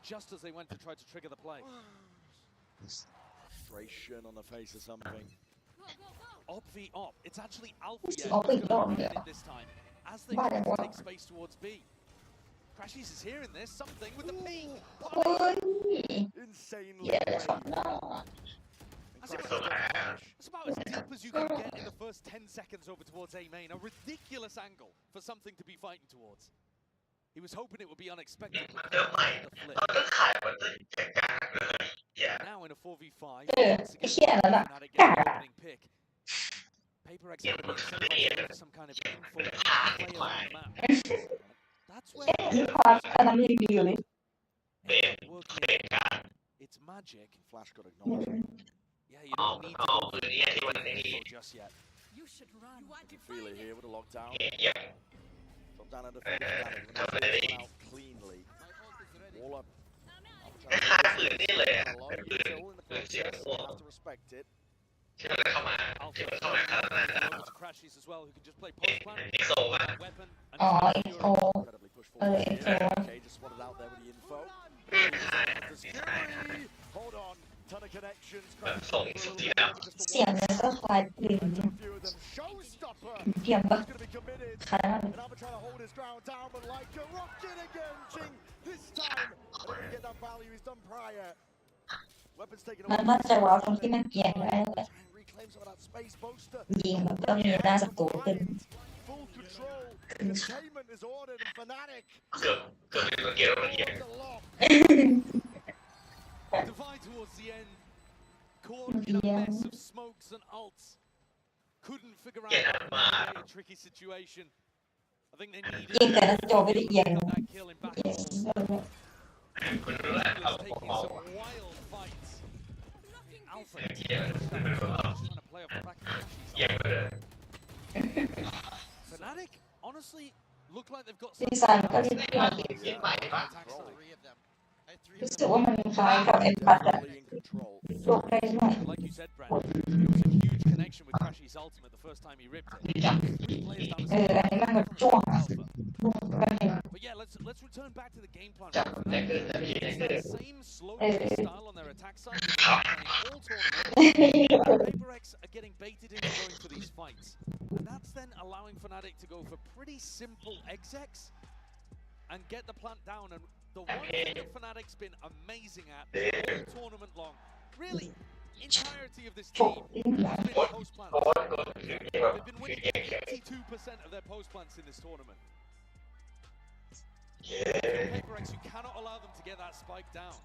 Just as they went to try to trigger the play. Frustration on the face of something. Op v Op. It's actually Alpha this time. As they try to take space towards B. Crashies is hearing this, something with the P. Insanely. That's about as deep as you can get in the first 10 seconds over towards A main. A ridiculous angle for something to be fighting towards. He was hoping it would be unexpected. Now in a 4v5, Fnatic getting the opening pick. PaperX is going to be some kind of info player on the map. That's where it's magic. Flash got acknowledged. Yeah, you don't need to go for the info just yet. You should run. You can feel it here with a lockdown. Drop down under Fnatic. Out cleanly. Wall up. Have to respect it. Crashies as well, who can just play post plan. Weapon. Okay, just spotted out there with the info. Hold on. Ton of connections. Showstopper. He's gonna be committed. And I'm trying to hold his ground down, but like a rocket again, Ching. This time, I didn't get that value he's done prior. Weapons taken away. มันจะว่าตรงที่มันเปลี่ยนได้เลย Reclaim some of that space. Boaster. ยิงมันก็มีหน้าศัตรูขึ้น Full control. Containment is ordered and Fnatic. Divide towards the end. Caught in a mess of smokes and ults. Couldn't figure out a tricky situation. I think they needed that kill in back and forth. Taking some wild fights. Alpha trying to play off the back of Fnatic, honestly, look like they've got some รู้สึกว่ามันคล้ายกับไอ้ปัดอะโลกได้ไหม Like you said, Brad, there was a huge connection with Crashy's ultimate the first time he ripped it. อันนี้มันเหมือนจ้วง But yeah, let's return back to the game plan. It's that same slow style on their attack side. All tournament, PaperX are getting baited into going for these fights. And that's then allowing Fnatic to go for pretty simple execs and get the plant down. And the one thing that Fnatic's been amazing at all tournament long, really, entirety of this team has been post plants. They've been winning 82% of their post plants in this tournament. PaperX, you cannot allow them to get that spike down.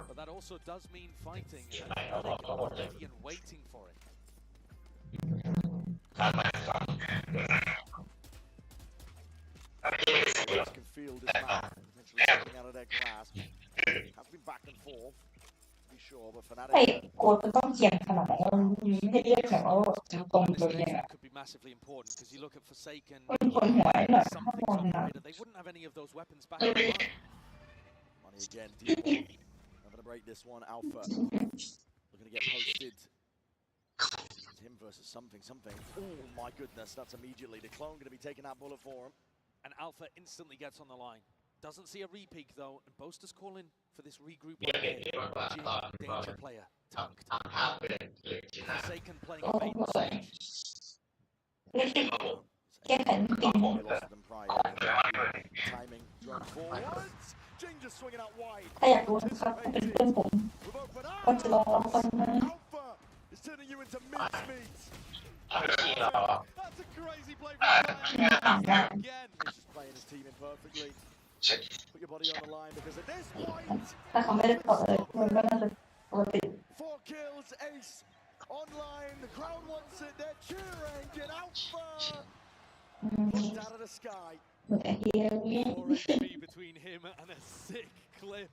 But that also does mean fighting, and Fnatic are ready and waiting for it. Can feel this map potentially coming out of their grasp. Has been back and forth, to be sure, but Fnatic. ไอ้โกดมันต้องเขียนขนาดไหนไม่ได้เรียกแบบว่าตรงตัวเนี่ย Could be massively important because you look at Forsaken, คนคนหัวไอ้หน่อย something's operator. They wouldn't have any of those weapons back in the line. Money again, deep. I'm gonna break this one. Alpha. We're gonna get posted. It's him versus something. Oh my goodness, that's immediately the clone gonna be taking that bullet for him. And Alpha instantly gets on the line. Doesn't see a re-peak though, and Boaster's calling for this regroup. Danger player tucked. Forsaken playing a bait and switch. แก้ไขไม่เป็น Timing drone forwards. Jing just swinging out wide. ถ้าอยากรู้นะครับถ้าเป็นเพื่อนผมก็จะลองรับฟังนะ Alpha is turning you into mincemeat. That's a crazy play from Brian. Again, he's just playing his team in perfectly. Put your body on the line because at this point, ถ้าเขาไม่ได้ตอบเลยมันก็น่าจะปกติ 4 kills, ace online. The crowd wants it. They're cheering. Get Alpha. Looked out of the sky. More XP between him and a sick clip.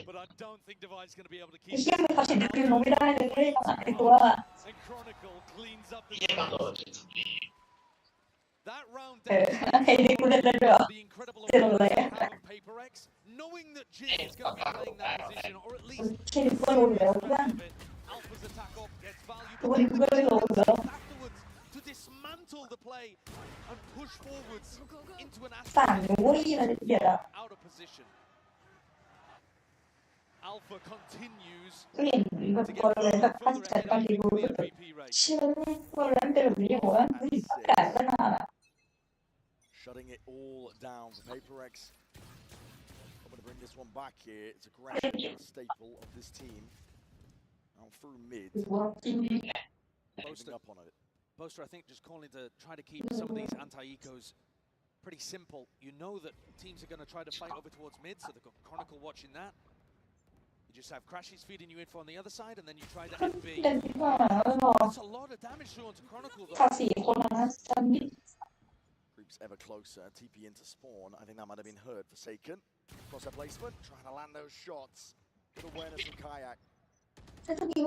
But I don't think Divide's going to be able to keep ไอ้เชี่ยมันเขาเห็นฟิลมไม่ได้เลยไอ้ตัว And Chronicle cleans up the That round ไอ้นี่กูเล่นได้ด้วย the incredible เจอเลย of PaperX, knowing that Jin is going to be playing that position, or at least แค่นี้ก็รู้แล้วว่า Alpha's attack up gets ตัวนี้กูก็ไม่รู้แล้ว afterwards to dismantle the play and push forwards into an สั่งโว้ยอะไรเดี๋ยว out of position. Alpha continues ก็เห็นแบบคนเลยแบบตั้งใจบางทีกูรู้สึกแบบเชื่อไหมว่าเล่นเป็นแบบนี้หัวไม่ถึงอากาศขนาด Shutting it all down for PaperX. I'm going to bring this one back here. It's aggression, a staple of this team. Now through mid. Boaster up on it. Boaster, I think, just calling to try to keep some of these anti-ecos pretty simple. You know that teams are going to try to fight over towards mid, so they've got Chronicle watching that. You just have Crashies feeding you info on the other side, and then you try to FB. That's a lot of damage through onto Chronicle, though. Creeps ever closer. TP into spawn. I think that might have been heard. Forsaken. Cross their placement. Trying to land those shots. Good awareness from Kayak. Through the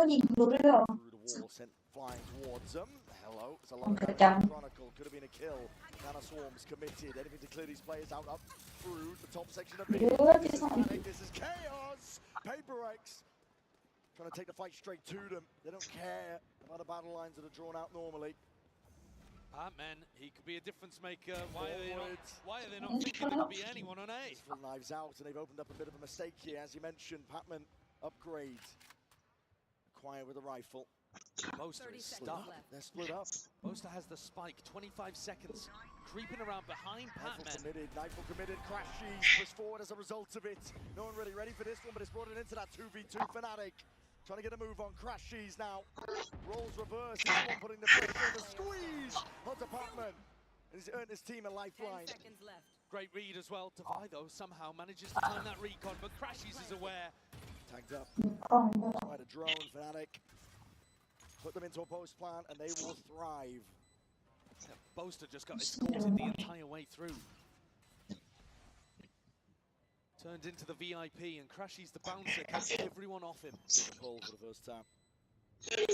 wall, sent flying towards them. Hello. It's a lot of Chronicle. Could have been a kill. Nano Swarm's committed. Anything to clear these players out up through the top section of mid. This is panic. This is chaos. PaperX trying to take the fight straight to them. They don't care about the battle lines that are drawn out normally. Man, he could be a difference maker. Why are they not thinking there could be anyone on A? Full knives out, and they've opened up a bit of a mistake here. As you mentioned, Patman upgrade. Acquire with a rifle. Boaster is stuck. They're split up. Boaster has the spike. 25 seconds. Creeping around behind Patman. Nightfall committed. Crashies push forward as a result of it. No one really ready for this one, but it's brought it into that 2v2 Fnatic. Trying to get a move on. Crashies now. Rolls reverse. He's the one putting the pressure on the squeeze onto Patman. And he's earned his team a lifeline. 10 seconds left. Great read as well. Divide, though, somehow manages to time that recon, but Crashies is aware. Tagged up. Tried a drone, Fnatic. Put them into a post plan, and they will thrive. Boaster just got escorted the entire way through. Turned into the VIP, and Crashies the bouncer, kept everyone off him. Pull for the first time. Going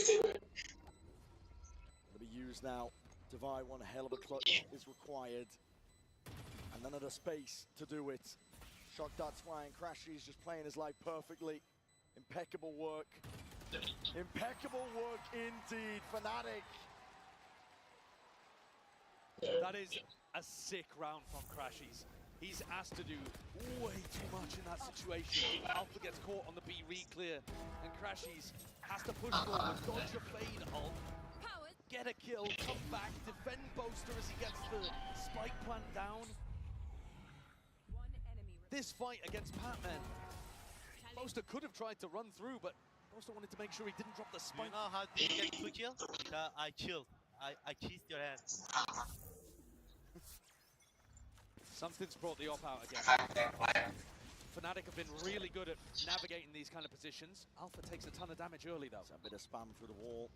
to be used now. Divide, one hell of a clutch is required. And none of the space to do it. Shock darts flying. Crashies just playing his life perfectly. Impeccable work. Impeccable work indeed, Fnatic. That is a sick round from Crashies. He's asked to do way too much in that situation. Alpha gets caught on the B re-clear, and Crashies has to push forward, dodge a fade ult, get a kill, come back, defend Boaster as he gets the spike plant down. This fight against Patman, Boaster could have tried to run through, but Boaster wanted to make sure he didn't drop the spike. You know how did you get 2 kills? Because I killed. I kissed your hands. Something's brought the op out again. Fnatic have been really good at navigating these kind of positions. Alpha takes a ton of damage early though. A bit of spam through the wall.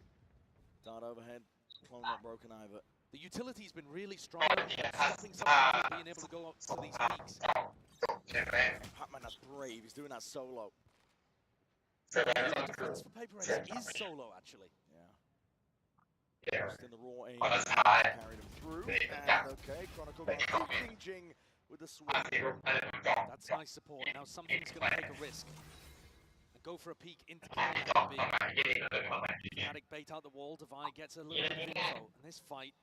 Dart overhead. Clone not broken either. The utility's been really strong. Stopping something from being able to go up to these peaks. Patman, that's brave. He's doing that solo. The defense for PaperX is solo actually. Just in the raw aim, carried him through, and okay, Chronicle got Jing with the swing. That's nice support. Now something's going to take a risk and go for a peek into K. Fnatic bait out the wall. Divide gets a little bit of info, and this fight,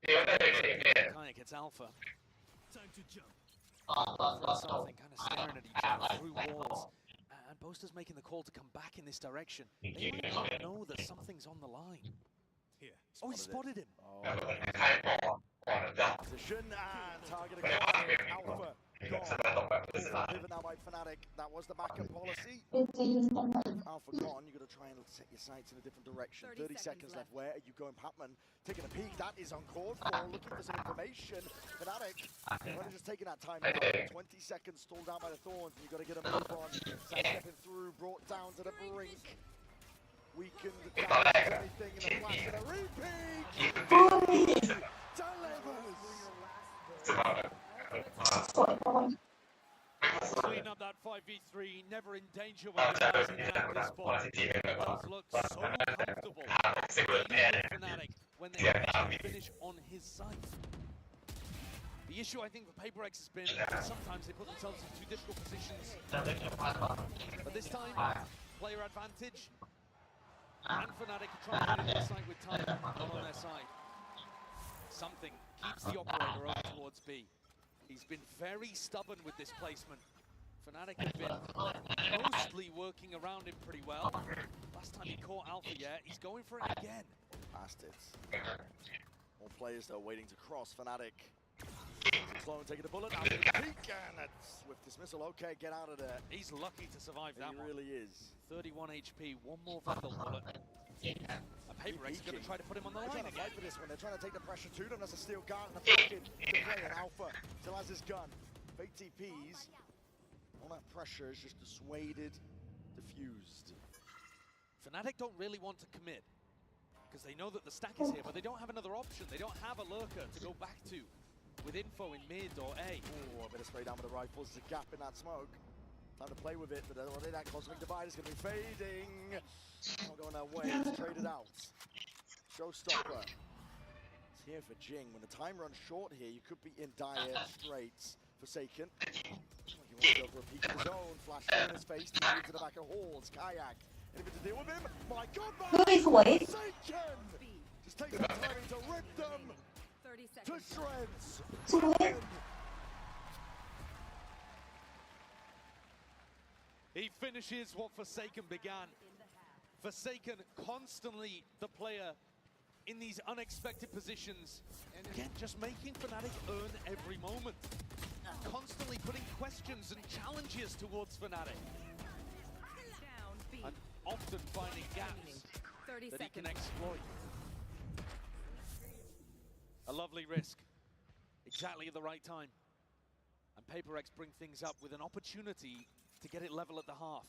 Kayak gets Alpha. Time to jump. Something kind of staring at each other through walls. And Boaster's making the call to come back in this direction. They might not know that something's on the line. Here. Oh, he spotted him. Position and target across Alpha. Pivot now by Fnatic. That was the backup policy. Alpha gone. You got to try and set your sights in a different direction. 30 seconds left. Where are you going, Patman? Taking a peek. That is uncalled for. Looking for some information. Fnatic. Only just taking that time out. 20 seconds stalled out by the Thorns. And you got to get a move on. Stepping through. Brought down to the brink. Weakened down anything in a flash and a repeat. Delivers. Clean up that 5v3, never in danger when you're passing out this ball. Does look so comfortable. Fnatic when they actually finish on his side. The issue I think for PaperX has been that sometimes they put themselves in two difficult positions. But this time, player advantage. And Fnatic are trying to get it inside with time on their side. Something keeps the operator over towards B. He's been very stubborn with this placement. Fnatic have been mostly working around him pretty well. Last time he caught Alpha yet, he's going for it again. Bastards. More players though waiting to cross. Fnatic. Clone taking the bullet after the peak and a swift dismissal. Okay, get out of there. He's lucky to survive that one. He really is. 31 HP, one more Vandal bullet. And PaperX is going to try to put him on the line again. For this one. They're trying to take the pressure to them. That's a steel guard and a fucking play. And Alpha still has his gun. Fake TPs. All that pressure is just dissuaded, diffused. Fnatic don't really want to commit because they know that the stack is here, but they don't have another option. They don't have a lurker to go back to with info in mid or A. Oh, a bit of spray down with the rifles. There's a gap in that smoke. Time to play with it, but already that cosmic divide is going to be fading. Not going that way. It's traded out. Showstopper. It's here for Jing. When the time runs short here, you could be in dire straits. Forsaken. He wants to go for a peek of his own. Flash in his face. He moves to the back of Halls. Kayak. Anything to deal with him? My God, Forsaken! Just takes the time to rip them to shreds. He finishes what Forsaken began. Forsaken constantly the player in these unexpected positions. And again, just making Fnatic earn every moment. Constantly putting questions and challenges towards Fnatic. And often finding gaps that he can exploit. A lovely risk. Exactly at the right time. And PaperX bring things up with an opportunity to get it level at the half.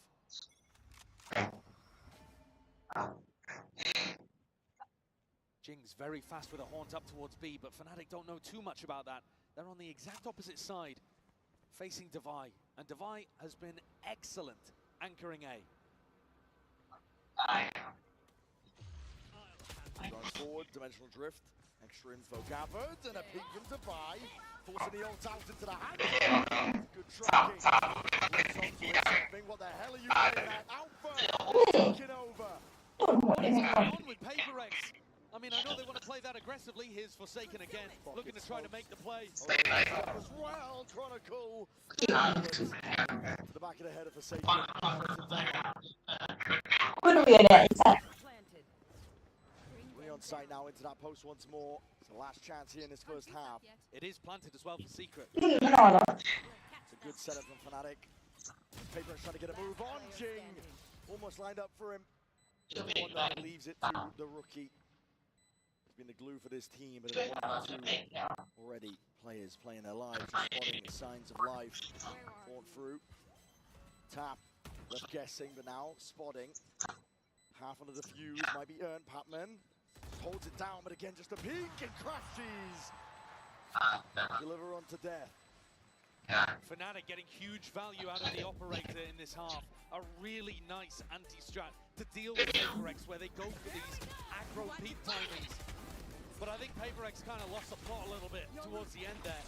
Jing's very fast with a haunt up towards B, but Fnatic don't know too much about that. They're on the exact opposite side, facing Devi. And Devi has been excellent anchoring A. Going forward, dimensional drift. Extra info gathered, and a peek from Devi. Forcing the ult out into the hand. Good tracking. What the hell are you doing at? Alpha taking over. What is going on with PaperX? I mean, I know they want to play that aggressively. Here's Forsaken again, looking to try to make the play. As well, Chronicle. To the back of the head of Forsaken. On site now into that post once more. It's the last chance here in this first half. It is planted as well for Secret. It's a good setup from Fnatic. PaperX trying to get a move on. Jing almost lined up for him. The one that leaves it to the rookie. He's been the glue for this team, but at 1-2 already players playing their lives, spotting signs of life. Fought through. Tap. Left guessing, but now spotting. Half under the fuse might be earned. Patman holds it down, but again, just a peek and crashes. Deliver on to death. Fnatic getting huge value out of the operator in this half. A really nice anti-strat to deal with PaperX, where they go for these aggro peak timings. But I think PaperX kind of lost the plot a little bit towards the end there.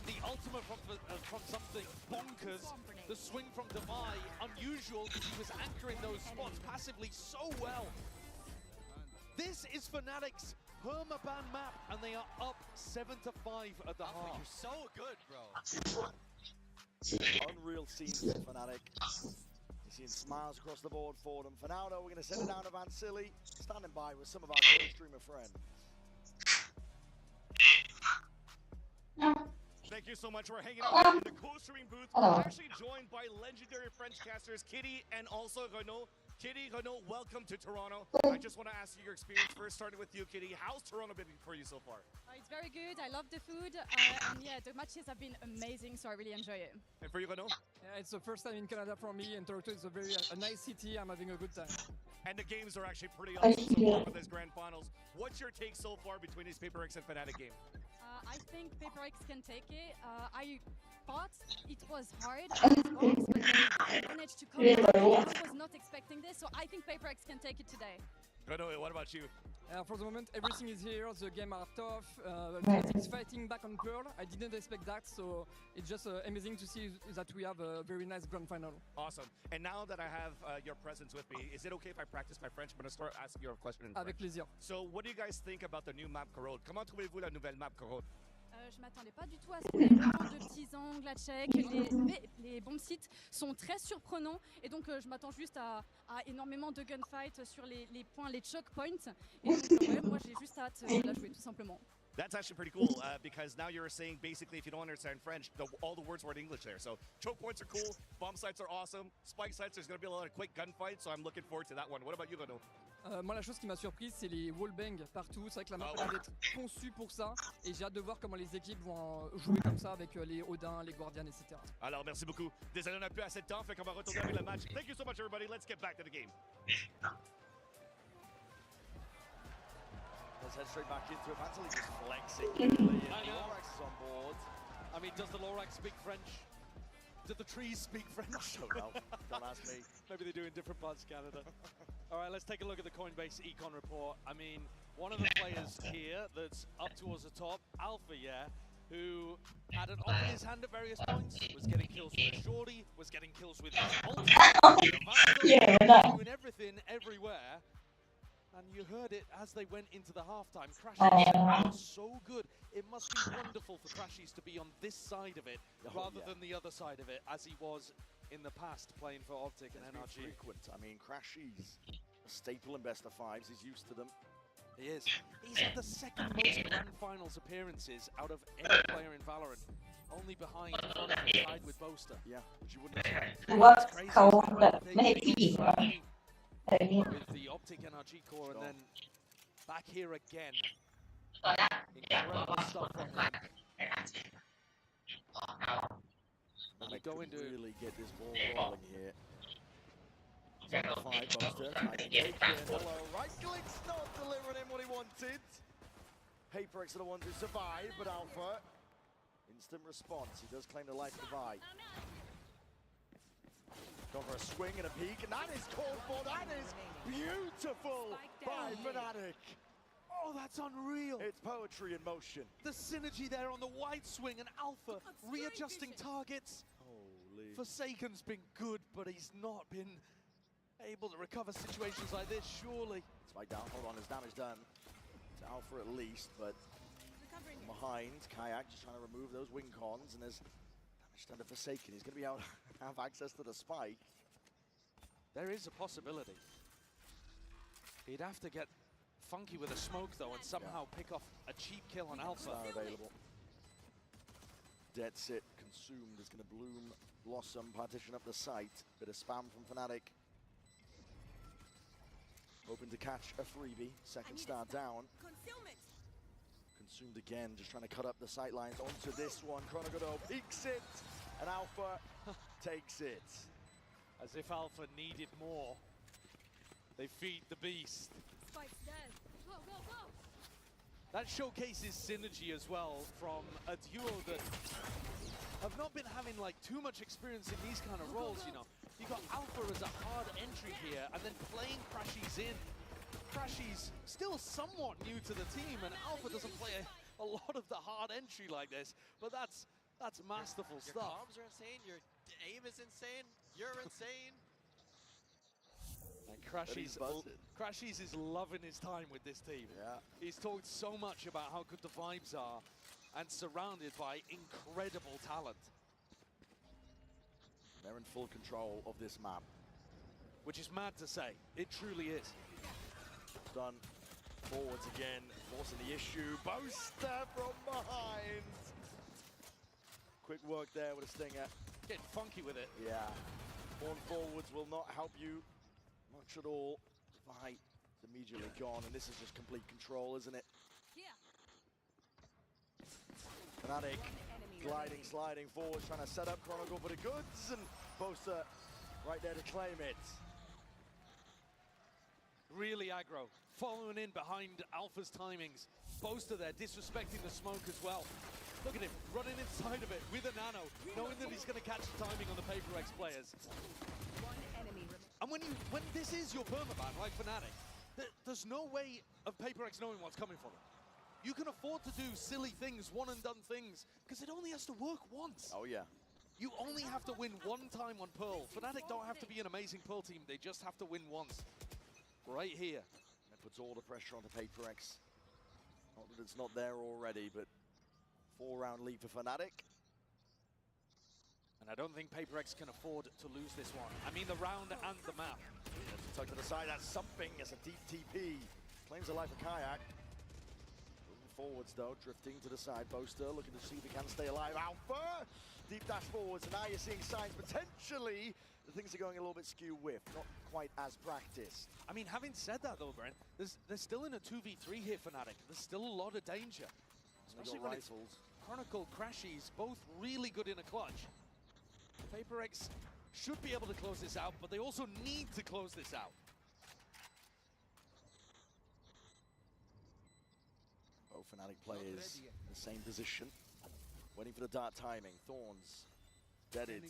The ultimate from something bonkers. The swing from Devi, unusual because he was anchoring those spots passively so well. This is Fnatic's permaban map, and they are up 7-5 at the half. You're so good, bro. Unreal scenes for Fnatic. You're seeing smiles across the board for them. For now, though, we're going to send it down to Vansili, standing by with some of our streamer friends. Thank you so much for hanging out in the co-streaming booth. We're actually joined by legendary French casters Kitty and also Renaud. Kitty, Renaud, welcome to Toronto. I just want to ask you your experience first, starting with you, Kitty. How's Toronto been for you so far? It's very good. I love the food. And yeah, the matches have been amazing, so I really enjoy it. And for you, Renaud? Yeah, it's the first time in Canada for me, and Toronto is a nice city. I'm having a good time. And the games are actually pretty awesome so far for this grand finals. What's your take so far between this PaperX and Fnatic game? I think PaperX can take it. I thought it was hard, but they managed to come back. I was not expecting this, so I think PaperX can take it today. Renaud, what about you? For the moment, everything is here. The game are tough. It's fighting back on Pearl. I didn't expect that, so it's just amazing to see that we have a very nice grand final. Awesome. And now that I have your presence with me, is it okay if I practice my French? I'm going to start asking you a question in French. Avec plaisir. So, what do you guys think about the new map Corrode? Comment trouvez-vous la nouvelle map Corrode? Je m'attendais pas du tout à ce qu'il y ait vraiment de petits angles à check. Les bombes sites sont très surprenants et donc je m'attends juste à énormément de gunfight sur les points, les choke points. Et donc ouais, moi j'ai juste hâte de la jouer tout simplement. That's actually pretty cool because now you're saying basically if you don't understand French, all the words were in English there. So choke points are cool, bomb sites are awesome, spike sites, there's going to be a lot of quick gunfights, so I'm looking forward to that one. What about you, Renaud? Moi, la chose qui m'a surprise, c'est les wallbangs partout. C'est vrai que la map a l'air d'être conçue pour ça. Et j'ai hâte de voir comment les équipes vont jouer comme ça avec les Odin, les Guardians, etc. Alors, merci beaucoup. Désolé, on n'a plus assez de temps, fait qu'on va retourner avec le match. Thank you so much, everybody. Let's get back to the game. Let's head straight back into it. Vansili just flexing, really. And Lorax is on board. I mean, does the Lorax speak French? Do the trees speak French? Don't know. Don't ask me. Maybe they do in different parts of Canada. All right, let's take a look at the Coinbase econ report. I mean, one of the players here that's up towards the top, Alpha, yeah, who had an op in his hand at various points, was getting kills with his shorty, was getting kills with his ult, doing everything everywhere. And you heard it as they went into the halftime. Crashies was so good. It must be wonderful for Crashies to be on this side of it rather than the other side of it, as he was in the past playing for Optic and NRG. Frequent. I mean, Crashies, a staple in best of fives. He's used to them. He is. He's had the second most grand finals appearances out of any player in Valorant, only behind tied with Boaster. Yeah, which you wouldn't expect. What? How? Maybe. With the Optic NRG core and then back here again. Incredible stuff from them. And they go into really get this ball rolling here. 7-5 Boaster, hello, right click's not delivering him what he wanted. PaperX are the ones who survive, but Alpha, instant response. He does claim the life divide. Go for a swing and a peek, and that is called for. That is beautiful by Fnatic. Oh, that's unreal. It's poetry in motion. The synergy there on the wide swing and Alpha readjusting targets. Holy. Forsaken's been good, but he's not been able to recover situations like this, surely. Spike down, hold on, his damage done. To Alpha at least, but behind, Kayak just trying to remove those wing cons, and there's damage done to Forsaken. He's going to be able to have access to the spike. There is a possibility. He'd have to get funky with a smoke though and somehow pick off a cheap kill on Alpha. Not available. Dead Sit consumed is going to bloom, blossom, partition up the site. Bit of spam from Fnatic. Hoping to catch a freebie. Second star down. Consumed again, just trying to cut up the sight lines onto this one. Chronogodo peeks it, and Alpha takes it. As if Alpha needed more. They feed the beast. Spike's dead. Go, go, go! That showcases synergy as well from a duo that have not been having like too much experience in these kind of roles, you know. You got Alpha as a hard entry here, and then playing Crashies in. Crashies still somewhat new to the team, and Alpha doesn't play a lot of the hard entry like this, but that's masterful stuff. Your comms are insane, your aim is insane, you're insane. And Crashies is loving his time with this team. Yeah. He's talked so much about how good the vibes are and surrounded by incredible talent. They're in full control of this map. which is mad to say. It truly is. Done. Forwards again, forcing the issue. Boaster from behind. Quick work there with a stinger. Getting funky with it. Yeah. Horn forwards will not help you much at all. Fight is immediately gone, and this is just complete control, isn't it? Fnatic gliding, sliding forward, trying to set up Chronicle for the goods, and Boaster right there to claim it. Really aggro, following in behind Alpha's timings. Boaster there, disrespecting the smoke as well. Look at him, running inside of it with a nano, knowing that he's going to catch the timing on the PaperX players. And when this is your permaban, like Fnatic, there's no way of PaperX knowing what's coming for them. You can afford to do silly things, one and done things, because it only has to work once. Oh yeah. You only have to win one time on Pearl. Fnatic don't have to be an amazing Pearl team, they just have to win once. Right here. That puts all the pressure onto PaperX. Not that it's not there already, but 4-round lead for Fnatic. And I don't think PaperX can afford to lose this one. I mean the round and the map. Tuck to the side, that's something as a deep TP. Claims the life of Kayak. Moving forwards though, drifting to the side. Boaster looking to see if he can stay alive. Alpha! Deep dash forwards, and now you're seeing signs potentially the things are going a little bit skew with, not quite as practiced. I mean, having said that though, Brent, they're still in a 2v3 here, Fnatic. There's still a lot of danger. Especially when it's Chronicle, Crashies, both really good in a clutch. PaperX should be able to close this out, but they also need to close this out. Both Fnatic players in the same position, waiting for the dart timing. Thorns, deaded.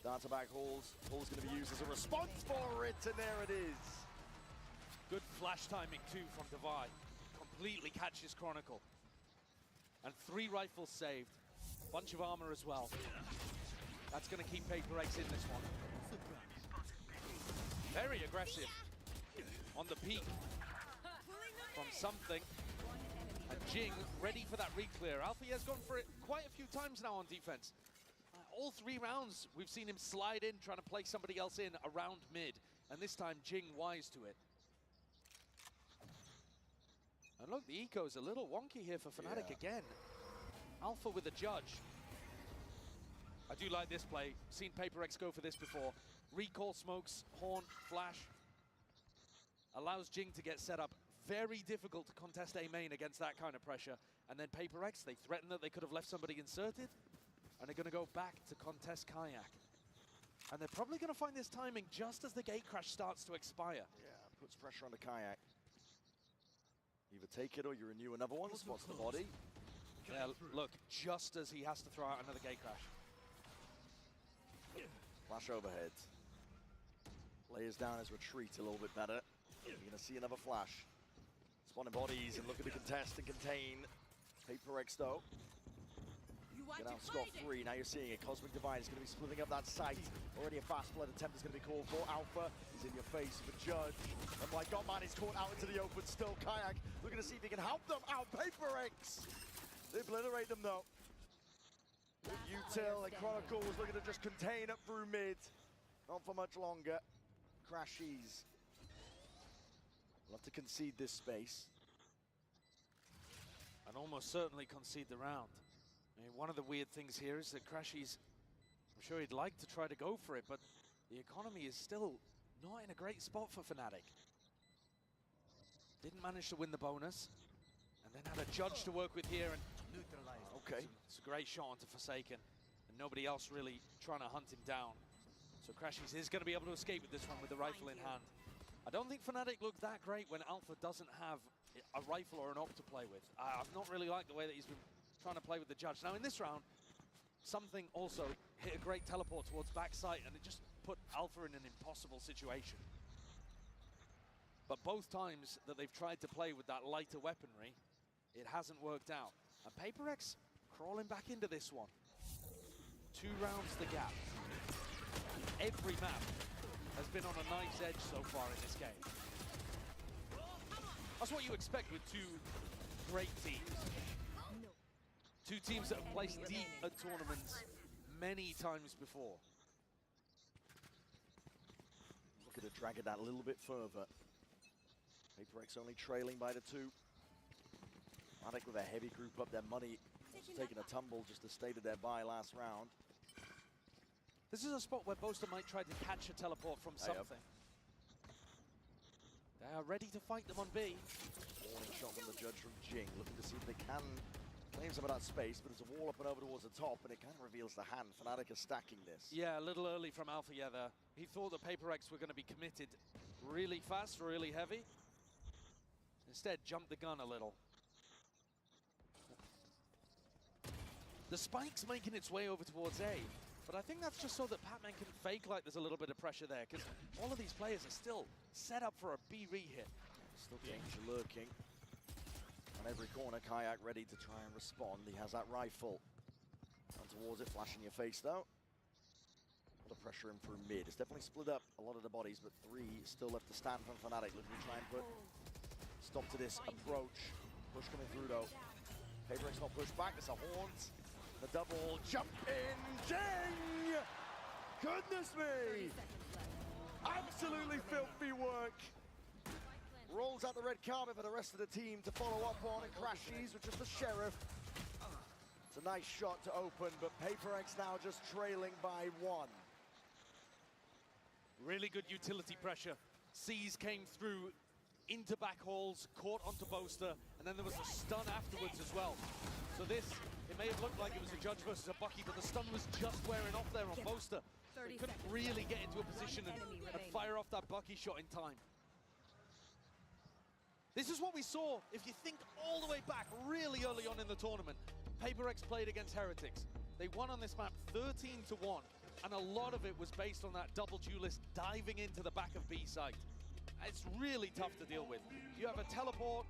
Dart to back Hall's. Hall's going to be used as a response for it, and there it is. Good flash timing too from Divide. Completely catches Chronicle. And 3 rifles saved. Bunch of armor as well. That's going to keep PaperX in this one. Very aggressive on the peak from something. And Jing ready for that re-clear. Alpha has gone for it quite a few times now on defense. All 3 rounds we've seen him slide in, trying to play somebody else in around mid. And this time Jing wise to it. And look, the eco's a little wonky here for Fnatic again. Alpha with a judge. I do like this play. Seen PaperX go for this before. Recall smokes, horn, flash. Allows Jing to get set up. Very difficult to contest A main against that kind of pressure. And then PaperX, they threaten that they could have left somebody inserted. And they're going to go back to contest Kayak. And they're probably going to find this timing just as the gate crash starts to expire. Yeah, puts pressure on the Kayak. Either take it or you renew another one. Spots the body. Yeah, look, just as he has to throw out another gate crash. Flash overhead. Layers down his retreat a little bit better. You're going to see another flash. Spawning bodies and looking to contest and contain. PaperX though. Get out scot-free. Now you're seeing it. Cosmic Divide is going to be splitting up that site. Already a fast blood attempt is going to be called for. Alpha is in your face for Judge. And my God, man, he's caught out into the open still. Kayak looking to see if he can help them out. PaperX. They obliterate them though. Util and Chronicle was looking to just contain up through mid. Not for much longer. Crashies. We'll have to concede this space. And almost certainly concede the round. I mean, one of the weird things here is that Crashies, I'm sure he'd like to try to go for it, but the economy is still not in a great spot for Fnatic. Didn't manage to win the bonus, and then had a judge to work with here, and okay, it's a great shot onto Forsaken, and nobody else really trying to hunt him down. So Crashies is going to be able to escape with this one with the rifle in hand. I don't think Fnatic looked that great when Alpha doesn't have a rifle or an op to play with. I've not really liked the way that he's been trying to play with the judge. Now in this round, something also hit a great teleport towards backside, and it just put Alpha in an impossible situation. But both times that they've tried to play with that lighter weaponry, it hasn't worked out. And PaperX crawling back into this one. 2 rounds the gap. Every map has been on a knife's edge so far in this game. That's what you expect with 2 great teams. 2 teams that have placed deep at tournaments many times before. Look at to drag it down a little bit further. PRX only trailing by the 2. Fnatic with a heavy group up, their money taking a tumble just to stay to their bye last round. This is a spot where Boaster might try to catch a teleport from something. They are ready to fight them on B. Warning shot from the judge from Jing, looking to see if they can claim some of that space, but there's a wall up and over towards the top, and it kind of reveals the hand. Fnatic are stacking this. Yeah, a little early from Alpha there. He thought the PRX were going to be committed really fast, really heavy. Instead, jumped the gun a little. The spike's making its way over towards A, but I think that's just so that Pac-Man can fake like there's a little bit of pressure there, because all of these players are still set up for a B re-hit. Still danger lurking. On every corner, Kayak ready to try and respond. He has that rifle. On towards it, flash in your face though. A lot of pressure in through mid. It's definitely split up a lot of the bodies, but 3 still left to stand from Fnatic. Looking to try and put stop to this approach. Push coming through though. PRX not pushed back, it's a haunt. The double jump in, Jing! Goodness me! Absolutely filthy work. Rolls out the red carpet for the rest of the team to follow up on, and crashes with just the Sheriff. It's a nice shot to open, but PRX now just trailing by 1. Really good utility pressure. C's came through into back halls, caught onto Boaster, and then there was a stun afterwards as well. So this, it may have looked like it was a Judge versus a Bucky, but the stun was just wearing off there on Boaster. He couldn't really get into a position and fire off that Bucky shot in time. This is what we saw, if you think all the way back, really early on in the tournament. PRX played against Heretics. They won on this map 13-1, and a lot of it was based on that double duelist diving into the back of B site. It's really tough to deal with. You have a teleport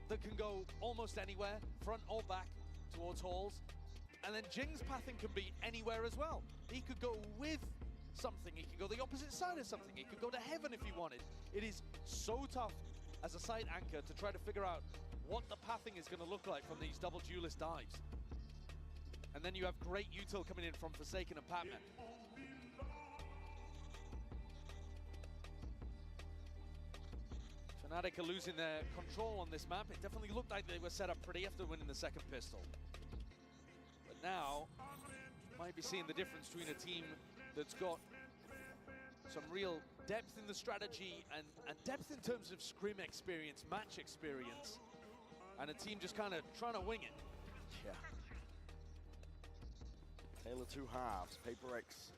that can go almost anywhere, front or back, towards halls. And then Jing's pathing can be anywhere as well. He could go with something, he could go the opposite side of something, he could go to heaven if he wanted. It is so tough as a side anchor to try to figure out what the pathing is going to look like from these double duelist dives. And then you have great util coming in from Forsaken and Pac-Man. Fnatic are losing their control on this map. It definitely looked like they were set up pretty after winning the second pistol. But now, might be seeing the difference between a team that's got some real depth in the strategy and depth in terms of scrim experience, match experience, and a team just kind of trying to wing it. Yeah. Tale of 2 halves. PRX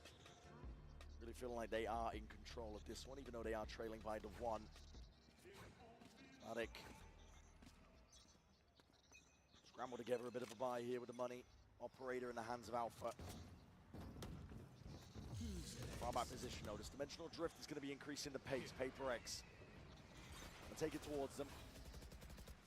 really feeling like they are in control of this one, even though they are trailing by the 1. Fnatic scramble together a bit of a buy here with the money. Operator in the hands of Alpha. Far back position though. This dimensional drift is going to be increasing the pace. PRX and take it towards them.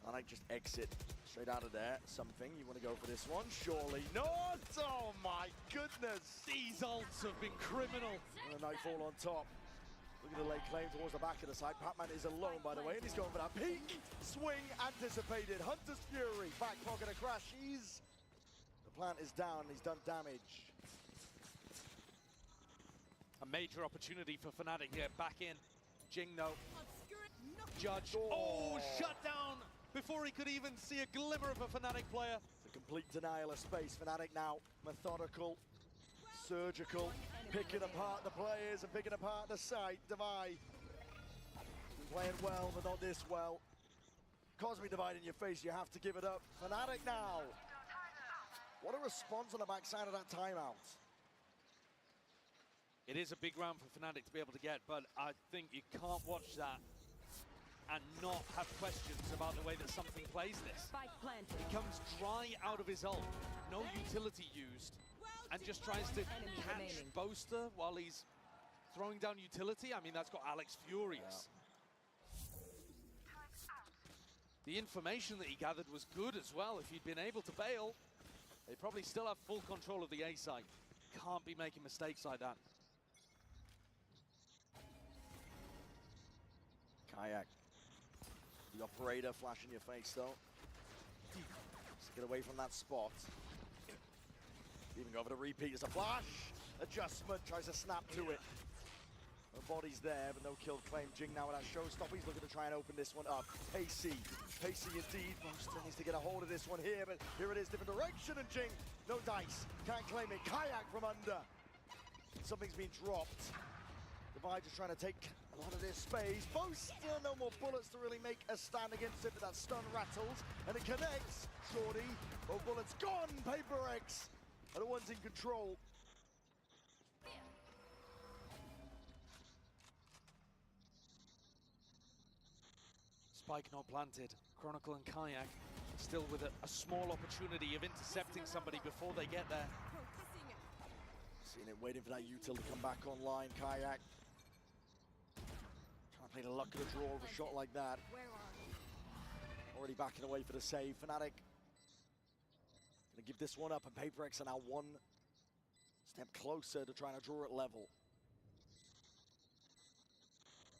Fnatic just exit straight out of there. Something you want to go for this one? Surely not. Oh my goodness! These ults have been criminal. And a Nightfall on top. Look at the late claim towards the back of the side. Pac-Man is alone, by the way, and he's going for that peak swing anticipated. Hunter's Fury, back pocket of crash. The plant is down, he's done damage. A major opportunity for Fnatic here, back in. Jing though. Judge, shut down before he could even see a glimmer of a Fnatic player. The complete denial of space. Fnatic now methodical, surgical, picking apart the players and picking apart the site. Divide. Playing well, but not this well. Cosmic Divide in your face, you have to give it up. Fnatic now. What a response on the backside of that timeout. It is a big round for Fnatic to be able to get, but I think you can't watch that and not have questions about the way that something plays this. He comes dry out of his ult, no utility used, and just tries to catch Boaster while he's throwing down utility. I mean, that's got Alex furious. The information that he gathered was good as well. If he'd been able to bail, they probably still have full control of the A site. Can't be making mistakes like that. Kayak. The operator flash in your face though. Just get away from that spot. Even go over the repeat as a flash. Adjustment, tries to snap to it. bodies there, but no kill claim. Jing now with that showstopper. He's looking to try and open this one up. Pacey indeed. Monster needs to get a hold of this one here, but here it is, different direction, and Jing, no dice, can't claim it. Kayak from under. Something's been dropped. Divide just trying to take a lot of this space. Boaster, no more bullets to really make a stand against it, but that stun rattles, and it connects. Shorty, both bullets gone. PaperX are the ones in control. Spike not planted. Chronicle and Kayak still with a small opportunity of intercepting somebody before they get there. Seeing it, waiting for that util to come back online. Kayak trying to play the luck of the draw with a shot like that. Already backing away for the save. Fnatic gonna give this one up, and PaperX are now one step closer to trying to draw it level.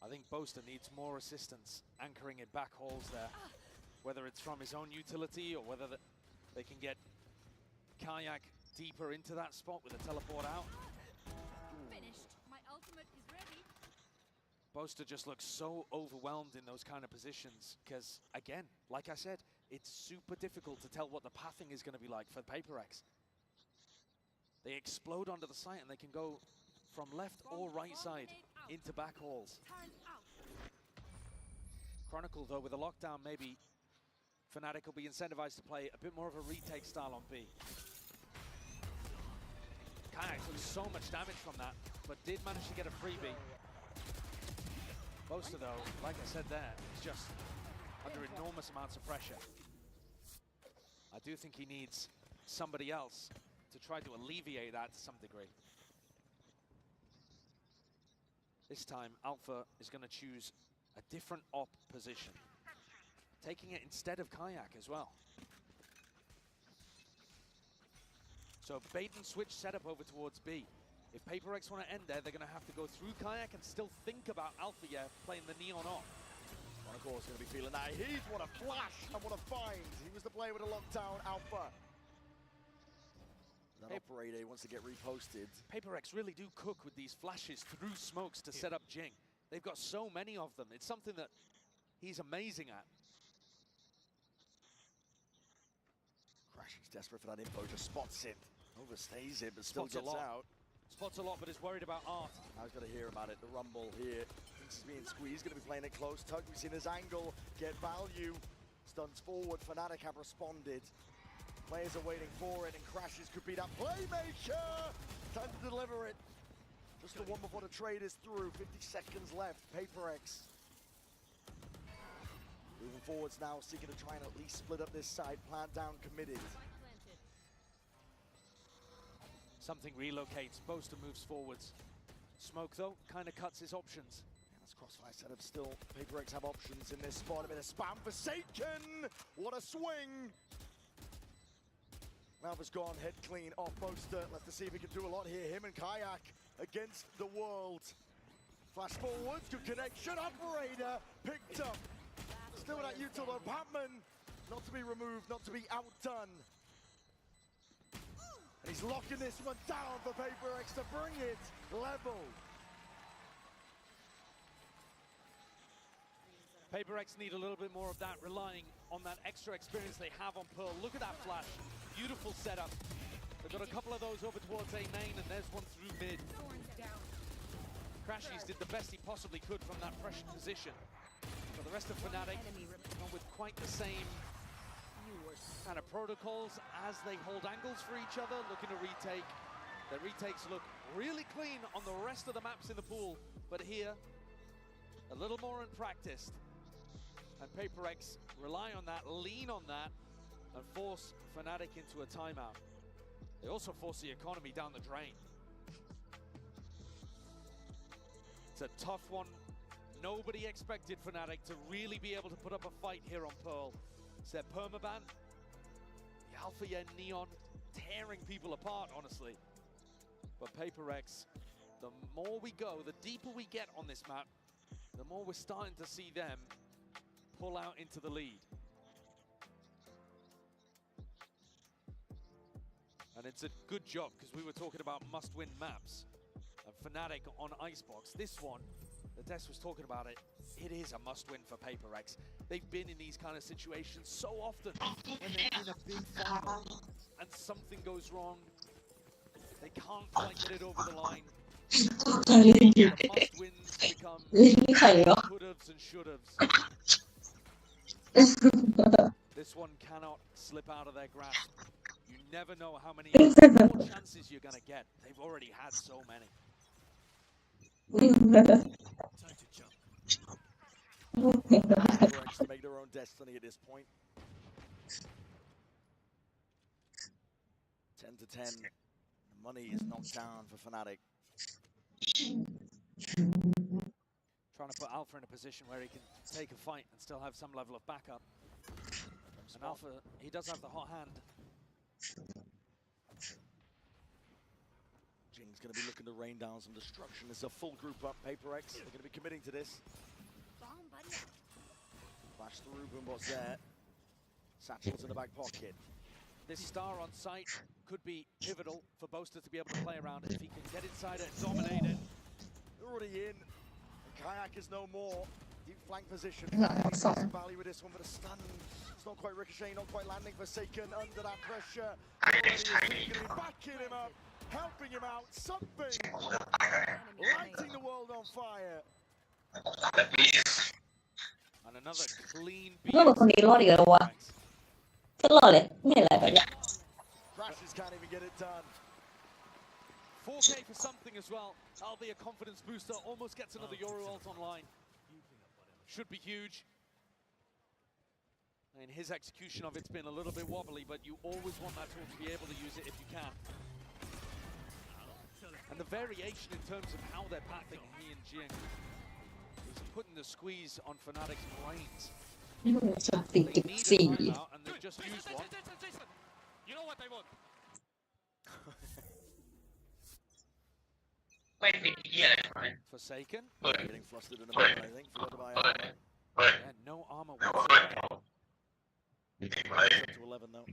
I think Boaster needs more assistance anchoring it back holes there, whether it's from his own utility or whether they can get Kayak deeper into that spot with a teleport out. Finished. My ultimate is ready. Boaster just looks so overwhelmed in those kind of positions because, again, like I said, it's super difficult to tell what the pathing is going to be like for PaperX. They explode onto the site and they can go from left or right side into back halls. Chronicle, though, with a lockdown, maybe Fnatic will be incentivized to play a bit more of a retake style on B. Kayak took so much damage from that, but did manage to get a freebie. Boaster, though, like I said there, is just under enormous amounts of pressure. I do think he needs somebody else to try to alleviate that to some degree. This time, Alpha is going to choose a different op position, taking it instead of Kayak as well. So bait and switch setup over towards B. If PaperX want to end there, they're going to have to go through Kayak and still think about Alpha playing the Neon off. Chronicle's going to be feeling that heat. What a flash and what a find. He was the player with a lockdown. Alpha. That operator wants to get reposted. PaperX really do cook with these flashes through smokes to set up Jing. They've got so many of them. It's something that he's amazing at. Crash is desperate for that info, just spots it. Overstays it, but still Spots gets out. Spots a lot, but is worried about Art. I was going to hear about it. The rumble here. Thinks he's being squeezed, going to be playing it close. Tug, we've seen his angle get value. Stuns forward. Fnatic have responded. Players are waiting for it, and Crashes could be that playmaker. Time to deliver it. Just the one before the trade is through. 50 seconds left. PaperX moving forwards now, seeking to try and at least split up this side. Plant down, committed. Something relocates. Boaster moves forwards. Smoke, though, kind of cuts his options. Yeah, that's crossfire setup still. PaperX have options in this spot. A bit of spam for Forsaken. What a swing. Malva's gone, head clean off Boaster. Let's to see if he can do a lot here. Him and Kayak against the world. Flash forwards, good connection. Operator picked up. Still that util though. Patman not to be removed, not to be outdone. And he's locking this one down for PaperX to bring it level. PaperX need a little bit more of that, relying on that extra experience they have on Pearl. Look at that flash. Beautiful setup. They've got a couple of those over towards A main, and there's one through mid. Crashies did the best he possibly could from that pressure position. But the rest of Fnatic, not with quite the same kind of protocols as they hold angles for each other, looking to retake. Their retakes look really clean on the rest of the maps in the pool, but here, a little more unpracticed. And PaperX rely on that, lean on that, and force Fnatic into a timeout. They also force the economy down the drain. It's a tough one. Nobody expected Fnatic to really be able to put up a fight here on Pearl. It's their permaban, the Alpha Yen Neon tearing people apart, honestly. But PaperX, the more we go, the deeper we get on this map, the more we're starting to see them pull out into the lead. And it's a good job, because we were talking about must-win maps. And Fnatic on Icebox. This one, the Des was talking about it, it is a must-win for PaperX. They've been in these kind of situations so often when they're in a big final and something goes wrong. They can't quite get it over the line. The must-wins become could'ves and should'ves. This one cannot slip out of their grasp. You never know how many more chances you're gonna get. They've already had so many. Time to jump. To make their own destiny at this point. 10 to 10. The money is knocked down for Fnatic. Trying to put Alpha in a position where he can take a fight and still have some level of backup. And Alpha, he does have the hot hand. Jing's going to be looking to rain down some destruction. It's a full group up. PaperX, they're going to be committing to this. Flash through, Boombot's there. Satchel's in the back pocket. This star on site could be pivotal for Boaster to be able to play around it. If he can get inside it and dominate it. They're already in. And Kayak is no more. Deep flank position. Some value with this one, but a stun. It's not quite ricocheting, not quite landing. Forsaken under that pressure. Backing him up, helping him out. Something lighting the world on fire. And another clean beat. คนนี้รอดอีกแล้ววะก็รอดเลยไม่เห็นอะไรแบบนี้ Crashes can't even get it done. 4K for something as well. That'll be a confidence booster. Almost gets another Yoru ult online. Should be huge. I mean, his execution of it's been a little bit wobbly, but you always want that tool to be able to use it if you can. And the variation in terms of how they're pathing he and Jing is putting the squeeze on Fnatic's brains. They need a timeout and they've just used one. You know what they want? Forsaken. Getting flustered in a bit, I think. Followed by armor. Yeah, no armor whatsoever. It's up to 11 though.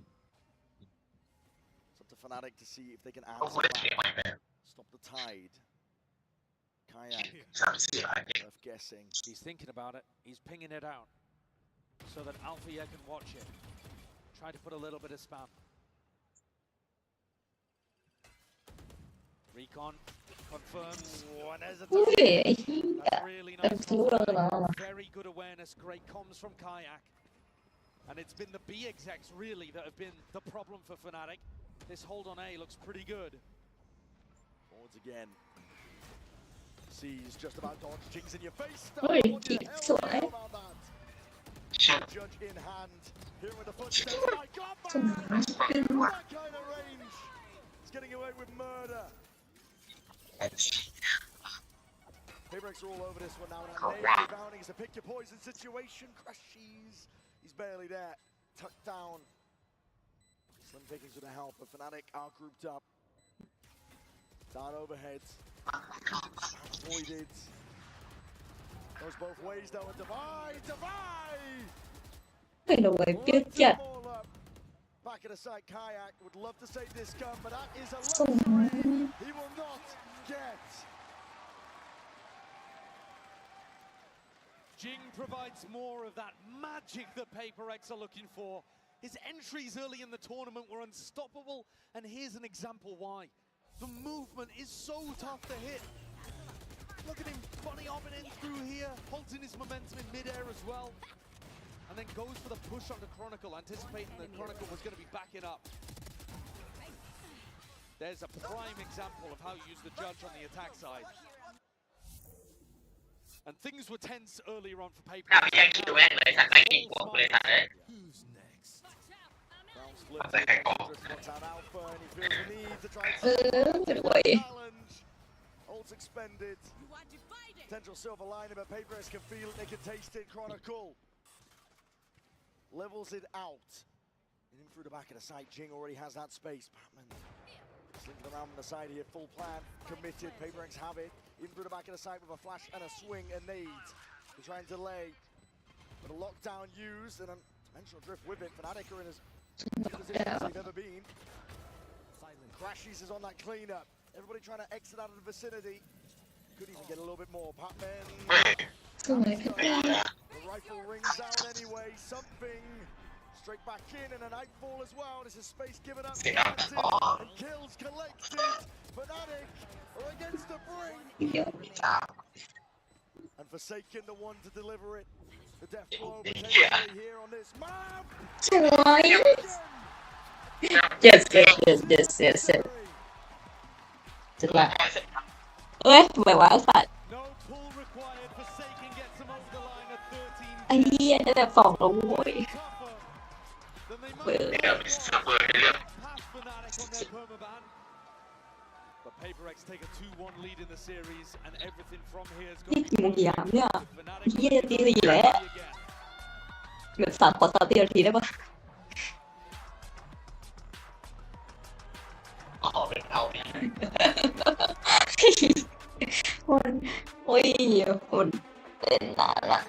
It's up to Fnatic to see if they can answer back. Stop the tide. Kayak. Left guessing. He's thinking about it. He's pinging it out so that Althea can watch it. Try to put a little bit of spam. Recon confirms. That's really nice. Very good awareness. Great comms from Kayak. And it's been the B execs really that have been the problem for Fnatic. This hold on A looks pretty good. Forwards again. Sees just about dodge. Jing's in your face. Judge in hand. Here with the footsteps. My God, man! That kind of range. He's getting away with murder. PaperX are all over this one now. Rebounding is a pick your poison situation. Crashes. He's barely there. Tucked down. Slim pickings with the help, but Fnatic are grouped up. Down overhead. Avoided. Goes both ways though, and Divide! Cái đồ này chết chặt. Back at the side, Kayak would love to save this gun, but that is a luxury he will not get. Jing provides more of that magic that PaperX are looking for. His entries early in the tournament were unstoppable, and here's an example why. The movement is so tough to hit. Look at him bunny hopping in through here, halting his momentum in midair as well. And then goes for the push on the Chronicle, anticipating that Chronicle was going to be backing up. There's a prime example of how you use the Judge on the attack side. And things were tense earlier on for PaperX. Who's next? Brown's flipped. What's out Alpha, and he feels the need to try and challenge. Ult's expended. Potential silver lining, but PaperX can feel it, they can taste it. Chronicle levels it out. In through the back of the site, Jing already has that space. Batman slinking around on the side here, full plan, committed. PaperX have it. In through the back of the site with a flash and a swing, a nade. They're trying to delay, but a lockdown used and a dimensional drift with it. Fnatic are in as good position as they've ever been. Crashes is on that cleanup. Everybody trying to exit out of the vicinity. Could even get a little bit more. Patman. สวยพี่ปลา The rifle rings out anyway. Something straight back in and a nightfall as well. This is space given up. And kills collected. Fnatic are against the brink. And Forsaken the one to deliver it. The death blow potentially here on this map. สวย yes จะละเอ้ยทำไมวะสัตว์ไอ้เหี้ยได้แบบสองแล้วโว้ยเปิด But PRX take a 2-1 lead in the series, and everything from here is นี่ going กี่โมงกี่ยามเนี่ยเหี้ยตีสี่แล้วแบบขอ3 นาทีได้ปะขอเป็นเอาเนี่ยคนโอ้ยคนเป็นนานละ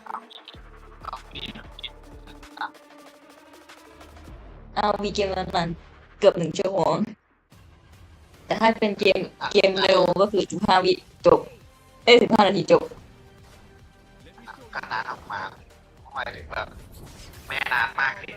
เอาวีเกมนั้นเกือบ1 ชั่วโมงแต่ถ้าเป็นเกมเร็วก็คือ15 วิจบ15 นาทีจบก็นานมากหมายถึงแบบไม่นานมากเลย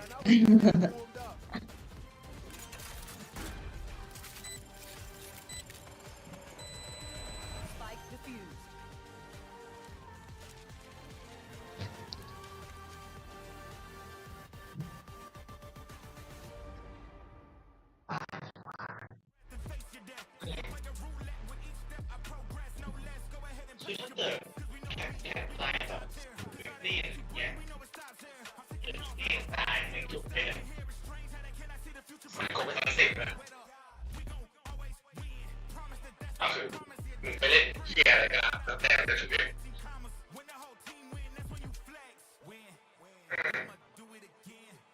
ไปเล่นเหี้ยอะไรกันแล้วแต่จะชุบเอง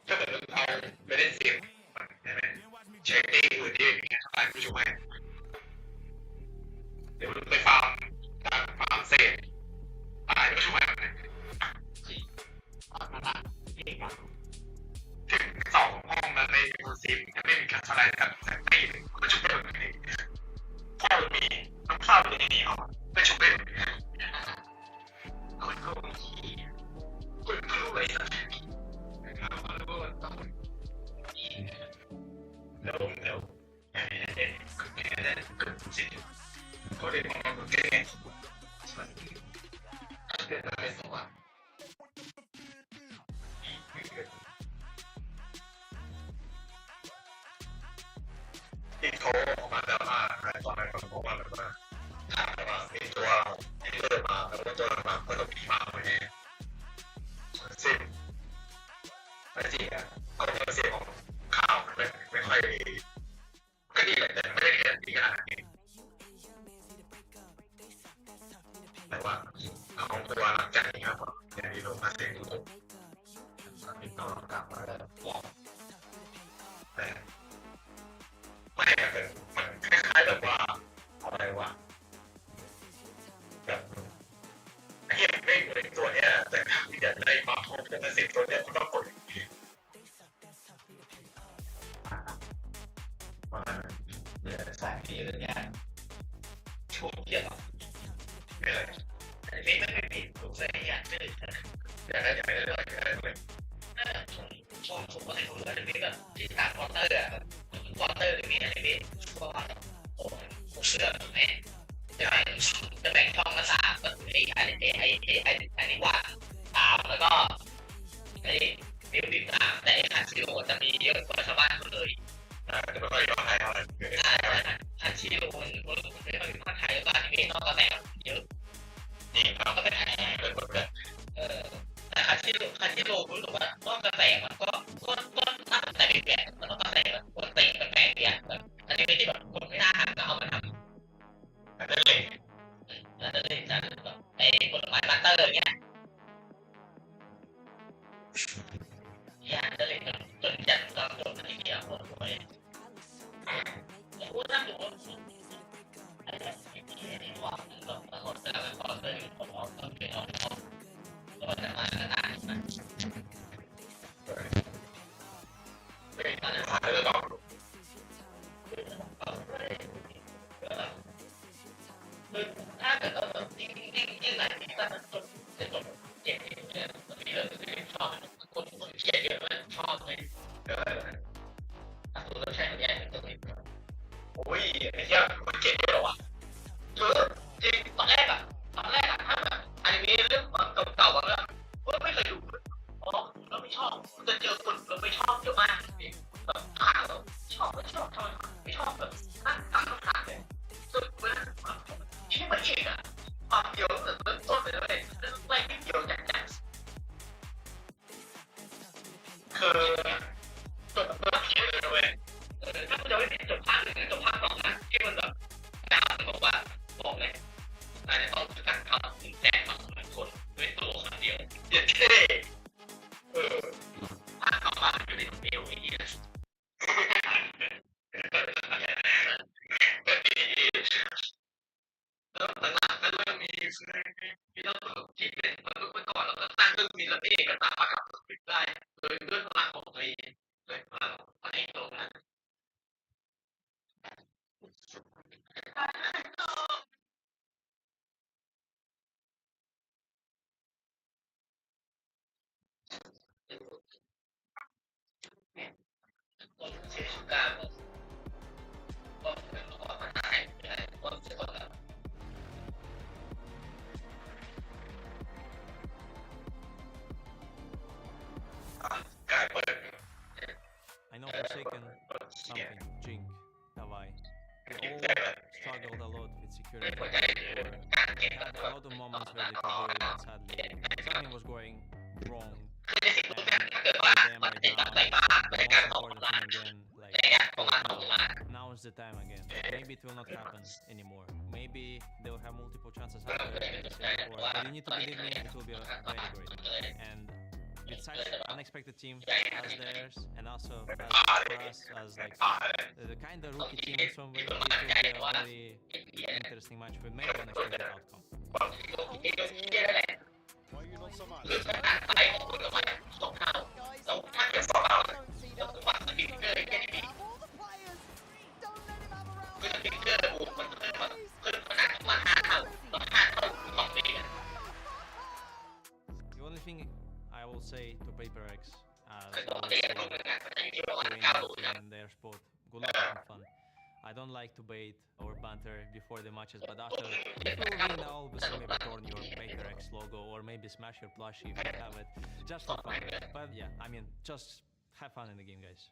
ถ้าเกิดเอาไปเล่นเสียงเช็คตี้อื่นที่อย่างเงี้ยอะไรไม่ช่วยเดี๋ยวไปฟาร์มเซฟอะไรไม่ช่วยถึง2 ห้องนั้นในโปรซีมยังไม่มีการอะไรกันแต่ตีก็ช่วยแบบนี้ถ้ามันมีต้องเข้าไปในนี้เอาไม่ช่วยคนก็มีคนก็รู้ไว้สักแล้วเขาเรียกว่าเก่งเป็นอะไรสักอย่างที่เขาออกมาแล้วมาตอนนั้นเขาบอกว่าแบบว่าถามว่ามีตัวที่เกิดมาแล้วก็ตัวมาก็ต้องมีมาไว้เนี่ยซึ่งไม่จริงอ่ะเขาเป็นเสียงของข่าวไม่ค่อยก็ดีแหละแต่ไม่ได้ดีขนาดนี้แต่ว่าเขาตัวหลังจากนี้ครับอย่างที่ลงมาเสียงทุกมีน้องกลับมาแล้วบอกแต่ไม่แบบมันคล้ายๆแบบว่าอะไรวะแบบเห็นไม่เหมือนตัวเนี้ยแต่ถ้าอยากได้มาพบกับเสียงตัวเนี้ยก็ต้องกดเนี่ยสายนี้เลยเนี่ยช่วงเกี่ยวไม่เลยอันนี้ไม่ผิดถูกใส่อย่างเดียวอย่างไม่ได้เลยช่วงผมก็ให้ผมเลยนี่แบบที่ตามวอเตอร์อ่ะวอเตอร์นี่อะไรนี่ก็โอ้เสือแม่จะแบ่งช่องละ3แบบไอ้นี่ว่า3แล้วก็ไอ้ดิบ3แต่ไอ้คันซิโอจะมีเยอะกว่าชาวบ้านคนเลยจะไม่ค่อยยอมให้เขาเลยคันซิโอคนไม่ค่อยมีคนไทยบ้านที่ต้องกระแบกเยอะนี่เราก็ไปถ่ายเลยหมดเลยแต่คันซิโอรู้สึกว่าต้องกระแบกมันก็ถ้าแต่เป็นแบบมันต้องกระแบกคนเตะกระแบกเนี่ยแบบอันนี้ไม่ใช่แบบคนไม่น่าหันก็เอามาทำนั่นเลยจะแบบไอ้ผลไม้บัตเตอร์เนี่ยนั่นเลยจนยันตอนจบที่เดียวหมดเลยพูดนั่งอยู่ไอ้ที่ว่าเราคนแต่ละคนเลยผมเอาตัวไปเอาตัวจะมาขนาดนี้เป็นอะไร ชอบเลยตัวแข่งแย่ตรงนี้โอ้ยไอ้เหี้ยมันเก่งเลยเหรอวะเยอะจริงตอนแรกถ้าแบบอนิเมะเรื่องเก่าๆแล้วไม่เคยดูอ๋อเราไม่ชอบจะเจอคนเราไม่ชอบเยอะมากแบบข่าวชอบทำไมไม่ชอบแบบนั่งตั้งคำถามเลยสุดเวลาที่มันเก่งอะความเดียวแต่เริ่มต้นเลยไล่ไม่เดียวจากคือจบภาคเดียวเลยเว้ยถ้าคุณจะไม่จบภาคหนึ่งจบภาคสองนะที่มันแบบดาวบอกว่าบอกเลยนายจะต้องการทำถึงแจกมา2,000 คนด้วยตัวคนเดียวเดี๋ยวเท่ภาคต่อมาอยู่ในตัวเดียวไอ้เหี้ยแล้วหลังๆก็เริ่มมีเรื่องที่เป็นเมื่อก่อนเราก็ตั้งเรื่องมีระเบียบก็สามารถทำได้โดยด้วยพลังของตัวเองด้วยพลังของตัวเองตรงนั้นเสียชีวิตการก็เป็นของปัญหาก็เสียคนละกลายเป็น I know Forsaken something, Jink, Tavai. They all struggled a lot with security. They had a lot of moments where they could do it, but sadly something was going wrong. And for them right now, the most important thing again, like now is the time again. Maybe it will not happen anymore. Maybe they will have multiple chances after, but you need to believe me, it will be very great. And with such unexpected team as theirs, and also for us as like the kind of rookie team in some way, it will be a very interesting match with maybe unexpected outcome. Why you not so much? The only thing I will say to PaperX, in their sport, good luck and fun. I don't like to bait or banter before the matches, but after if you win, I'll always maybe turn your PaperX logo or maybe smash your plushie if you have it, just for fun. But yeah, I mean, just have fun in the game, guys.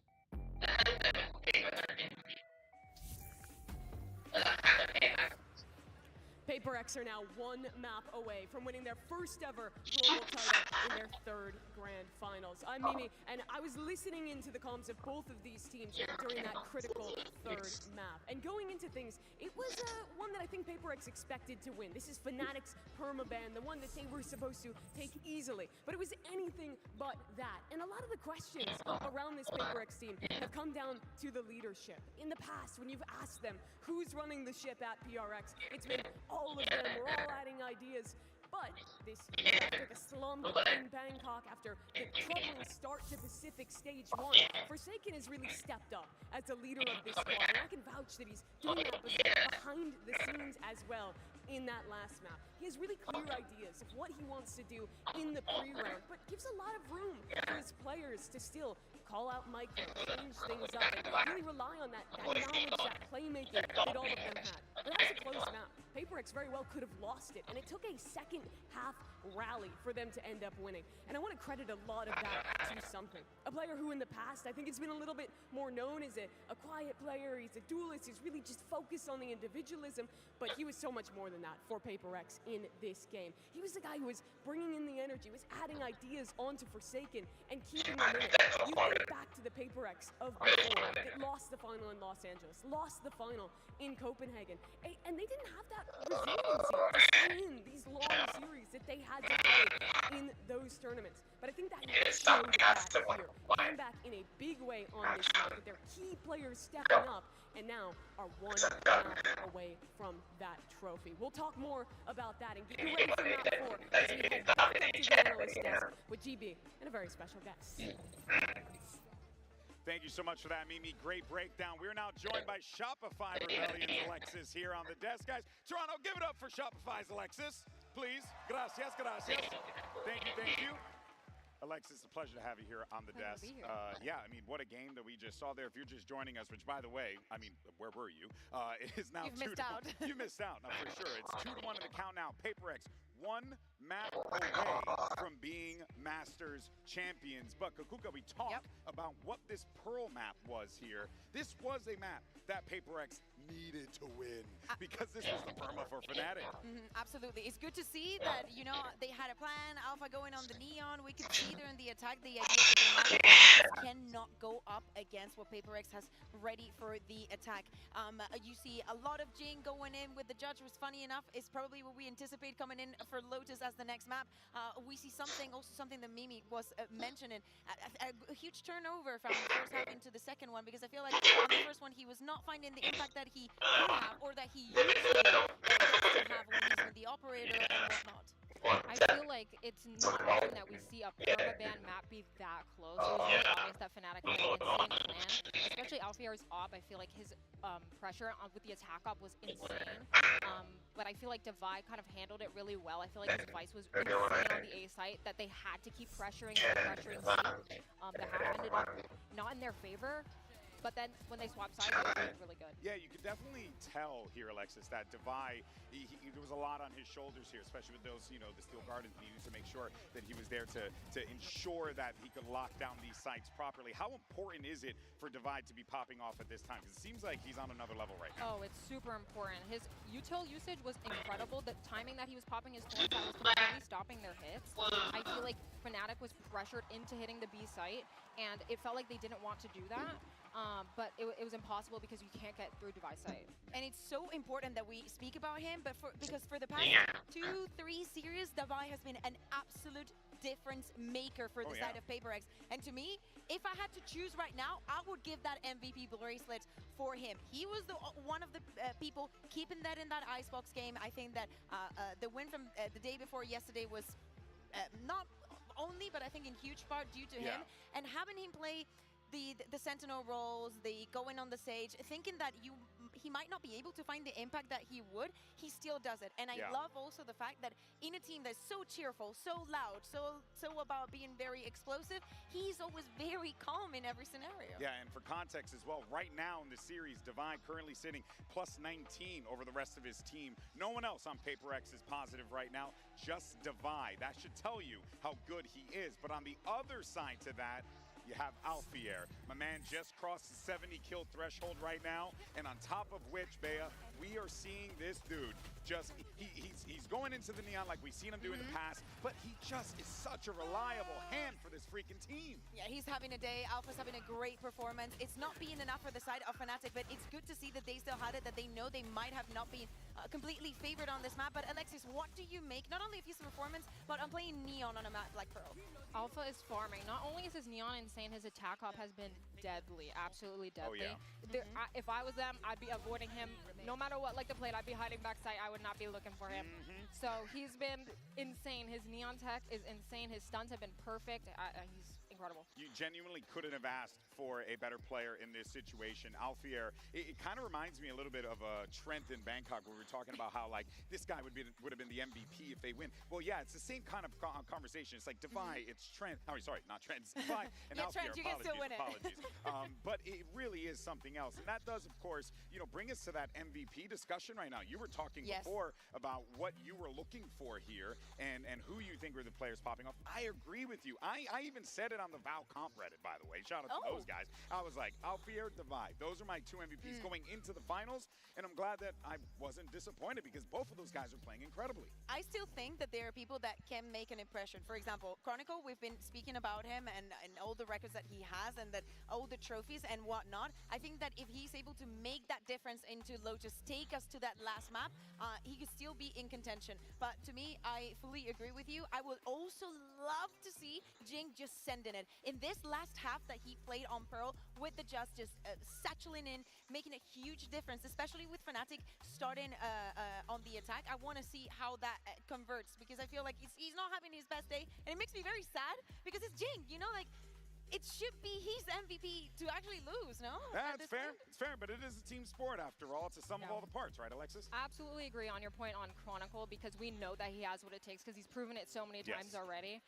PaperX are now one map away from winning their first ever global title in their third grand finals. I'm Mimi, and I was listening into the comms of both of these teams during that critical third map. And going into things, it was one that I think PaperX expected to win. This is Fnatic's permaban, the one that they were supposed to take easily. But it was anything but that. And a lot of the questions around this PaperX team have come down to the leadership. In the past, when you've asked them who's running the ship at PRX, it's been all of them. We're all adding ideas. But this year, after the slump in Bangkok, after the troubling start to Pacific Stage 1, Forsaken has really stepped up as the leader of this squad. And I can vouch that he's doing that behind the scenes as well in that last map. He has really clear ideas of what he wants to do in the pre-round, but gives a lot of room for his players to still call out micro, change things up, and really rely on that knowledge, that playmaking that all of them had. But that was a close map. PaperX very well could have lost it, and it took a second half rally for them to end up winning. And I want to credit a lot of that to something. A player who in the past, I think it's been a little bit more known as a quiet player, he's a duelist, he's really just focused on the individualism, but he was so much more than that for PaperX in this game. He was the guy who was bringing in the energy, was adding ideas onto Forsaken and keeping them in it. You think back to the PaperX of before that lost the final in Los Angeles, lost the final in Copenhagen, and they didn't have that resiliency to stay in these long series that they had to play in those tournaments. But I think that showed that here. Came back in a big way on this night with their key players stepping up and now are one map away from that trophy. We'll talk more about that and get you ready for map 4 as we head back up to the analyst desk with GB and a very special guest. Thank you so much for that, Mimi. Great breakdown. We're now joined by Shopify Rebellion's Alexis here on the desk. Guys, Toronto, give it up for Shopify's Alexis, please. Gracias, gracias. Thank you, thank you. Alexis, a pleasure to have you here on the desk. Yeah, I mean, what a game that we just saw there. If you're just joining us, which, by the way, I mean, where were you? It is now You've missed out. You missed out, no, for sure. It's 2-1 in the count now. PaperX, one map away from being Masters champions. But Kakuka, we talked about what this Pearl map was here. This was a map that PaperX needed to win because this was the perma for Fnatic. Absolutely. It's good to see that, you know, they had a plan. Alpha going on the Neon. We could see there in the attack the idea that they cannot go up against what PaperX has ready for the attack. You see a lot of Jing going in with the Judge, was funny enough. It's probably what we anticipate coming in for Lotus as the next map. We see something that Mimi was mentioning. A huge turnover from the first half into the second one, because I feel like on the first one he was not finding the impact that he could have or that he usually have when he's with the operator and whatnot. I feel like it's not often that we see a permaban map be that close. It was really obvious that Fnatic had an insane plan, especially Alfier's op. I feel like his pressure with the attack op was insane. But I feel like Divide kind of handled it really well. I feel like his Vice was insane on the A site, that they had to keep pressuring C. The half ended up not in their favor. But then when they swapped sides, it was really good. Yeah, you could definitely tell here, Alexis, that Divide, there was a lot on his shoulders here, especially with those, you know, the Steel Gardens needed to make sure that he was there to ensure that he could lock down these sites properly. How important is it for Divide to be popping off at this time? Because it seems like he's on another level right now. Oh, it's super important. His util usage was incredible. The timing that he was popping his thorns out was completely stopping their hits. I feel like Fnatic was pressured into hitting the B site, and it felt like they didn't want to do that. But it was impossible because you can't get through Device site. And it's so important that we speak about him, but because for the past 2-3 series, Divide has been an absolute difference maker for the side of PaperX. And to me, if I had to choose right now, I would give that MVP bracelet for him. He was one of the people keeping that in that Icebox game. I think that the win from the day before yesterday was not only, but I think in huge part due to him. And having him play the Sentinel roles, the going on the Sage, thinking that he might not be able to find the impact that he would, he still does it. And I love also the fact that in a team that's so cheerful, so loud, so about being very explosive, he's always very calm in every scenario. Yeah, and for context as well, right now in the series, Divide currently sitting plus 19 over the rest of his team. No one else on PaperX is positive right now, just Divide. That should tell you how good he is. But on the other side to that, you have Alfier. My man just crossed the 70 kill threshold right now, and on top of which, Bea, we are seeing this dude just, he's going into the Neon like we've seen him do in the past, but he just is such a reliable hand for this freaking team. Yeah, he's having a day. Alpha's having a great performance. It's not being enough for the side of Fnatic, but it's good to see that they still had it, that they know they might have not been completely favored on this map. But Alexis, what do you make, not only of his performance, but on playing Neon on a map like Pearl? Alpha is farming. Not only is his Neon insane, his attack op has been deadly, absolutely deadly. If I was them, I'd be avoiding him no matter what. Like the plate, I'd be hiding backside. I would not be looking for him. So he's been insane. His Neon tech is insane. His stuns have been perfect. He's incredible. You genuinely couldn't have asked for a better player in this situation. Alfier, it kind of reminds me a little bit of Trent in Bangkok, where we were talking about how like this guy would have been the MVP if they win. Well, yeah, it's the same kind of conversation. It's like Divide, it's Trent. Oh, sorry, not Trent. It's Divide and Alfier. Trent, you can still win it. But it really is something else, and that does, of course, you know, bring us to that MVP discussion right now. You were talking before about what you were looking for here and who you think were the players popping off. I agree with you. I even said it on the Val Comp Reddit, by the way. Shout out to those guys. I was like, Alfier, Divide. Those are my two MVPs going into the finals, and I'm glad that I wasn't disappointed because both of those guys are playing incredibly. I still think that there are people that can make an impression. For example, Chronicle, we've been speaking about him and all the records that he has and that all the trophies and whatnot. I think that if he's able to make that difference into Lotus, take us to that last map, he could still be in contention. But to me, I fully agree with you. I would also love to see Jing just sending it. In this last half that he played on Pearl with the just satchling in, making a huge difference, especially with Fnatic starting on the attack. I want to see how that converts, because I feel like he's not having his best day, and it makes me very sad because it's Jing, you know, like it should be his MVP to actually lose, no? That's fair. It's fair, but it is a team sport after all. It's a sum of all the parts, right, Alexis? Absolutely agree on your point on Chronicle because we know that he has what it takes because he's proven it so many times already.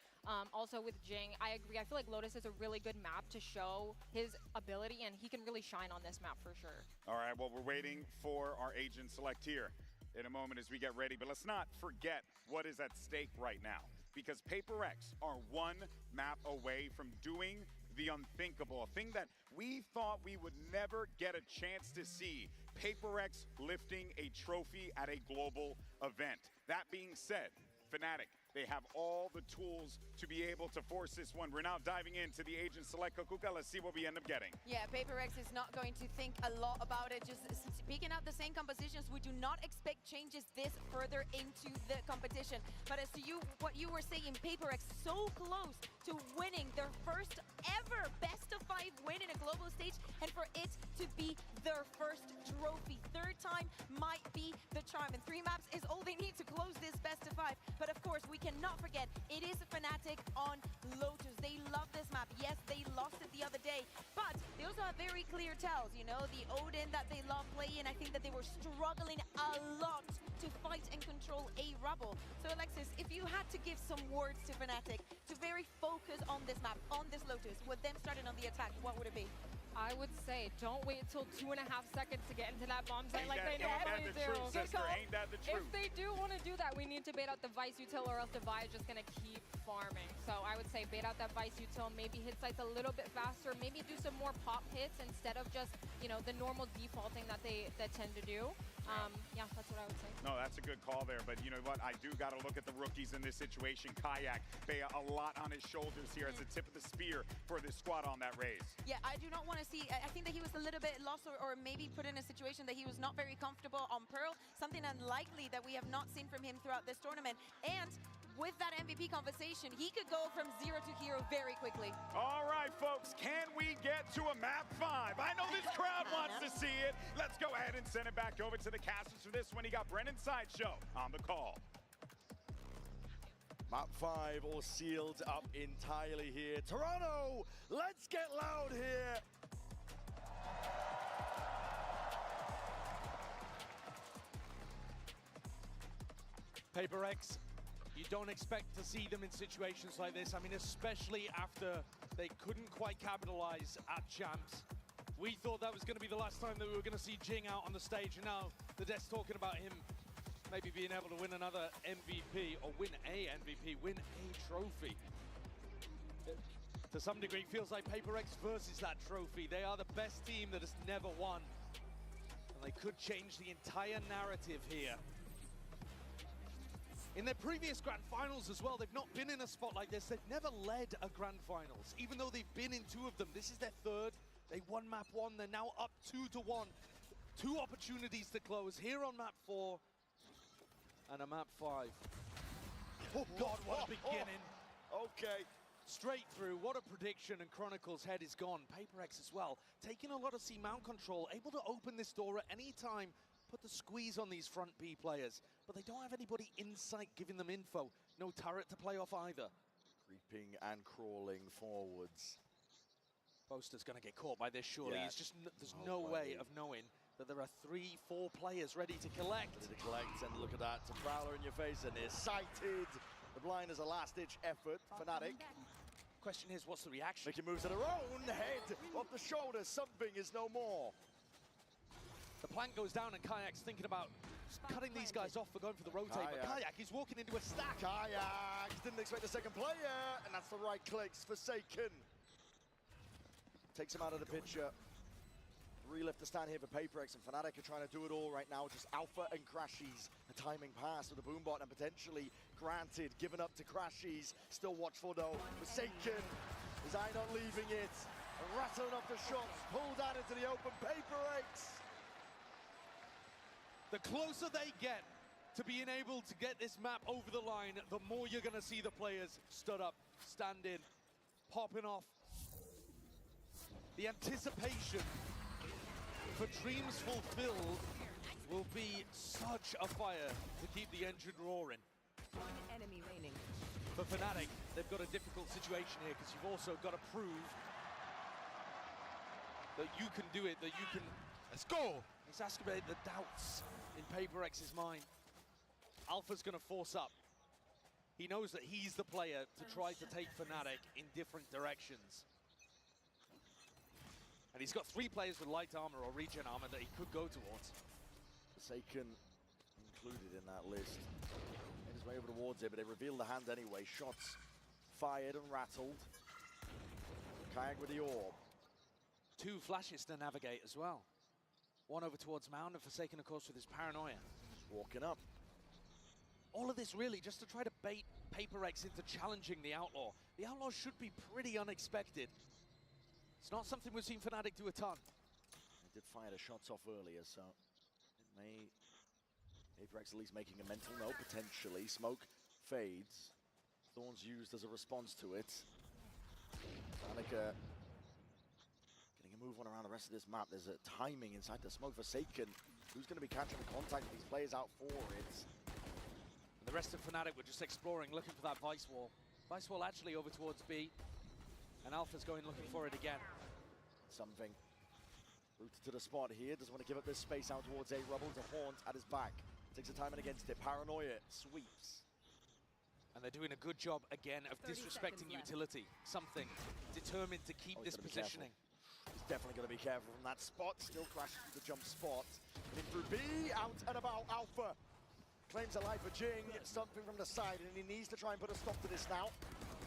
Also with Jing, I agree. I feel like Lotus is a really good map to show his ability, and he can really shine on this map for sure. All right, well, we're waiting for our agent select here in a moment as we get ready, but let's not forget what is at stake right now, because PaperX are one map away from doing the unthinkable, a thing that we thought we would never get a chance to see. PaperX lifting a trophy at a global event. That being said, Fnatic, they have all the tools to be able to force this one. We're now diving into the agent select Kokuka. Let's see what we end up getting. Yeah, PaperX is not going to think a lot about it. Just picking out the same compositions. We do not expect changes this further into the competition. But as to what you were saying, PaperX so close to winning their first ever best of 5 win in a global stage, and for it to be their first trophy. Third time might be the charm, and 3 maps is all they need to close this best of 5. But of course, we cannot forget, it is Fnatic on Lotus. They love this map. Yes, they lost it the other day, but they also have very clear tells, you know, the Odin that they love playing. I think that they were struggling a lot to fight and control a Rubble. So Alexis, if you had to give some words to Fnatic to very focus on this map, on this Lotus, with them starting on the attack, what would it be? I would say don't wait till 2.5 seconds to get into that bomb site like they normally do. Ain't that the truth? If they do want to do that, we need to bait out the Vice util, or else the Vi is just going to keep farming. So I would say bait out that Vice util, maybe hit sites a little bit faster, maybe do some more pop hits instead of just, you know, the normal defaulting that they tend to do. Yeah, that's what I would say. No, that's a good call there, but you know what? I do got to look at the rookies in this situation. Kayak, Bea, a lot on his shoulders here as the tip of the spear for this squad on that raise. Yeah, I do not want to see, I think that he was a little bit lost or maybe put in a situation that he was not very comfortable on Pearl, something unlikely that we have not seen from him throughout this tournament. And with that MVP conversation, he could go from 0 to hero very quickly. All right, folks, can we get to a map 5? I know this crowd wants to see it. Let's go ahead and send it back over to the casters for this one. He got Brennan Sideshow on the call. Map 5 all sealed up entirely here. Toronto, let's get loud here. PaperX, you don't expect to see them in situations like this. I mean, especially after they couldn't quite capitalize at Champs. We thought that was going to be the last time that we were going to see Jing out on the stage, and now the dev's talking about him maybe being able to win another MVP, or win a MVP, win a trophy. To some degree, it feels like PaperX versus that trophy. They are the best team that has never won, and they could change the entire narrative here. In their previous Grand Finals as well, they've not been in a spot like this. They've never led a Grand Finals, even though they've been in 2 of them. This is their 3rd. They won map 1. They're now up 2-1. 2 opportunities to close here on map 4 and a map 5. Oh God, what a beginning. Okay. Straight through, what a prediction, and Chronicle's head is gone. PaperX as well, taking a lot of C-mount control, able to open this door at any time, put the squeeze on these front B players, but they don't have anybody in sight giving them info. No turret to play off either. Creeping and crawling forwards. Boaster's going to get caught by this, surely. Yeah. It's just, there's no way of knowing that there are 3-4 players ready to collect. Ready to collect, and look at that. It's a prowler in your face, and they're sighted. The blind is a last-ditch effort. Fnatic. Question is, what's the reaction? Making moves of their own. Head off the shoulder. Something is no more. The plank goes down, and Kayak's thinking about cutting these guys off for going for the rotate, but Kayak is walking into a stack. Kayak didn't expect a second player, and that's the right clicks. Forsaken takes him out of the picture. Relift the stand here for PaperX, and Fnatic are trying to do it all right now. Just Alpha and Crashies. A timing pass with the boombot, and potentially granted, given up to Crashies. Still watchful though. Forsaken, is I not leaving it? Rattling off the shots, pulled out into the open. PaperX. The closer they get to being able to get this map over the line, the more you're going to see the players stood up, stand in, popping off. The anticipation for dreams fulfilled will be such a fire to keep the engine roaring. One enemy remaining. For Fnatic, they've got a difficult situation here because you've also got to prove that you can do it, that you can... Let's go! Exacerbate the doubts in PaperX's mind. Alpha's going to force up. He knows that he's the player to try to take Fnatic in different directions. And he's got 3 players with light armor or regen armor that he could go towards. Forsaken included in that list. Made his way over towards it, but they revealed the hand anyway. Shots fired and rattled. Kayak with the orb. 2 flashes to navigate as well. One over towards Mound and Forsaken, of course, with his paranoia. Walking up. All of this really just to try to bait PaperX into challenging the Outlaw. The Outlaw should be pretty unexpected. It's not something we've seen Fnatic do a ton. They did fire the shots off earlier, so it may... PaperX at least making a mental note, potentially. Smoke fades. Thorns used as a response to it. Fnatic getting a move on around the rest of this map. There's a timing inside the smoke. Forsaken, who's going to be catching the contact with these players out for it. And the rest of Fnatic were just exploring, looking for that Vice Wall. Vice Wall actually over towards B. And Alpha's going looking for it again. Something. Rooted to the spot here. Doesn't want to give up this space out towards A. Rubble to Haunt at his back. Takes the timing against it. Paranoia sweeps. And they're doing a good job again of disrespecting utility. Something determined to keep this positioning. He's definitely going to be careful from that spot. Still crashes through the jump spot. In through B. Out and about. Alpha claims a life for Jing. Something from the side, and he needs to try and put a stop to this now.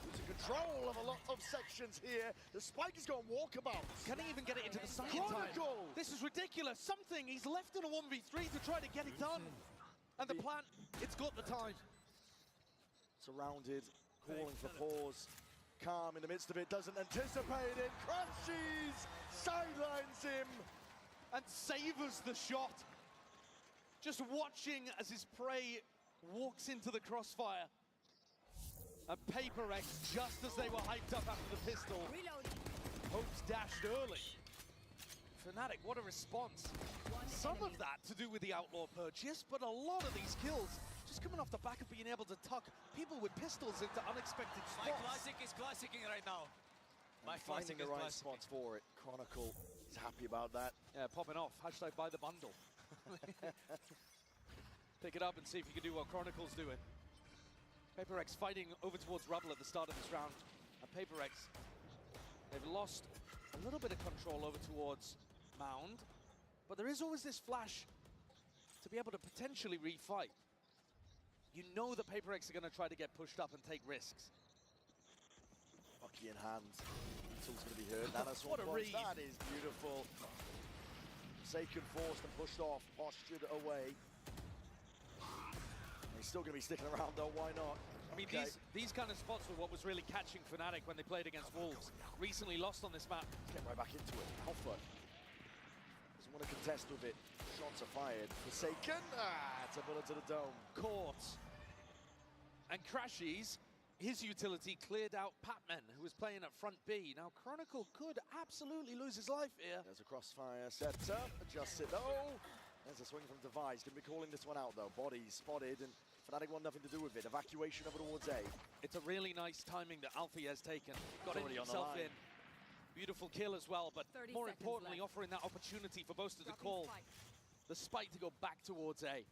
Losing control of a lot of sections here. The spike is going walkabout. Can he even get it into the side in time? This is ridiculous. Something. He's left in a 1v3 to try to get it done. And the plan, it's got the time. Surrounded, calling for pause. Calm in the midst of it, doesn't anticipate it. Crashes, sidelines him. And savors the shot. Just watching as his prey walks into the crossfire. And PaperX, just as they were hyped up after the pistol, hopes dashed early. Fnatic, what a response. Some of that to do with the Outlaw purchase, but a lot of these kills just coming off the back of being able to tuck people with pistols into unexpected spots. My classic is classicing right now. My finding the right spots for it. Chronicle is happy about that. Yeah, popping off. Hashtag buy the bundle. Pick it up and see if you can do what Chronicle's doing. PaperX fighting over towards Rubble at the start of this round. And PaperX, they've lost a little bit of control over towards Mound. But there is always this flash to be able to potentially refight. You know that PaperX are going to try to get pushed up and take risks. Hockey in hand. Tool's going to be heard. What a read. That is beautiful. Forsaken forced and pushed off. Postured away. He's still going to be sticking around though. Why not? I mean, these kind of spots were what was really catching Fnatic when they played against Wolves. Recently lost on this map. Get right back into it. Alpha doesn't want to contest with it. Shots are fired. Forsaken. It's a bullet to the dome. Caught. And Crashies, his utility cleared out Patman, who was playing at front B. Now, Chronicle could absolutely lose his life here. There's a crossfire set up. Adjusts it though. There's a swing from Device. Can be calling this one out though. Body spotted, and Fnatic want nothing to do with it. Evacuation over towards A. It's a really nice timing that Alfie has taken. Got himself in. Beautiful kill as well, but more importantly, offering that opportunity for Boaster to call the spike to go back towards A.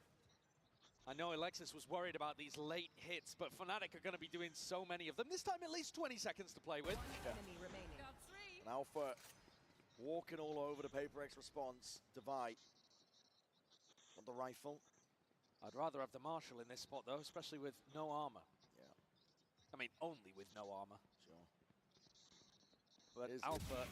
I know Alexis was worried about these late hits, but Fnatic are going to be doing so many of them. This time at least 20 seconds to play with. And Alpha walking all over the PaperX response. Divide. Want the rifle? I'd rather have the Marshal in this spot though, especially with no armor. Yeah. I mean, only with no armor. Sure. But Alpha,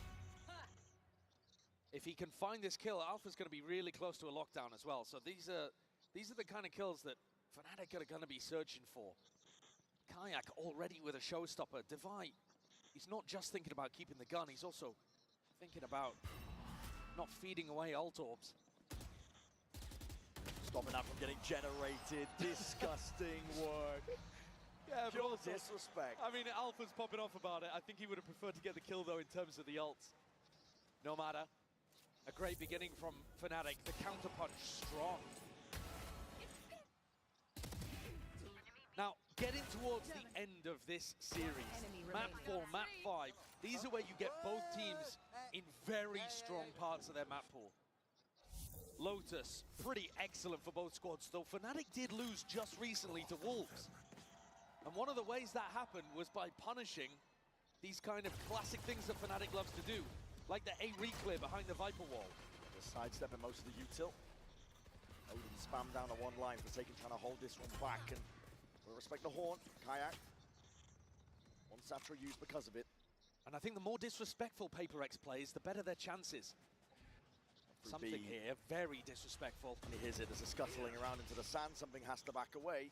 if he can find this kill, Alpha's going to be really close to a lockdown as well. So these are the kind of kills that Fnatic are going to be searching for. Kayak already with a showstopper. Divide, he's not just thinking about keeping the gun, he's also thinking about not feeding away ult orbs. Stopping that from getting generated. Disgusting work. Yeah, but Pure also, disrespect. I mean, Alpha's popping off about it. I think he would have preferred to get the kill, though, in terms of the ults. No matter. A great beginning from Fnatic. The counterpunch strong. Now, getting towards the end of this series, map 4, map 5, these are where you get both teams in very strong parts of their map pool. Lotus, pretty excellent for both squads, though Fnatic did lose just recently to Wolves. And one of the ways that happened was by punishing these kind of classic things that Fnatic loves to do, like the A reclear behind the Viper wall. Just sidestepping most of the util. Odin spam down the one line, Forsaken trying to hold this one back, and we'll respect the horn. Kayak. One Satchel used because of it. And I think the more disrespectful PaperX plays, the better their chances. Something here, very disrespectful. And he hears it, there's a scuttling around into the sand, something has to back away.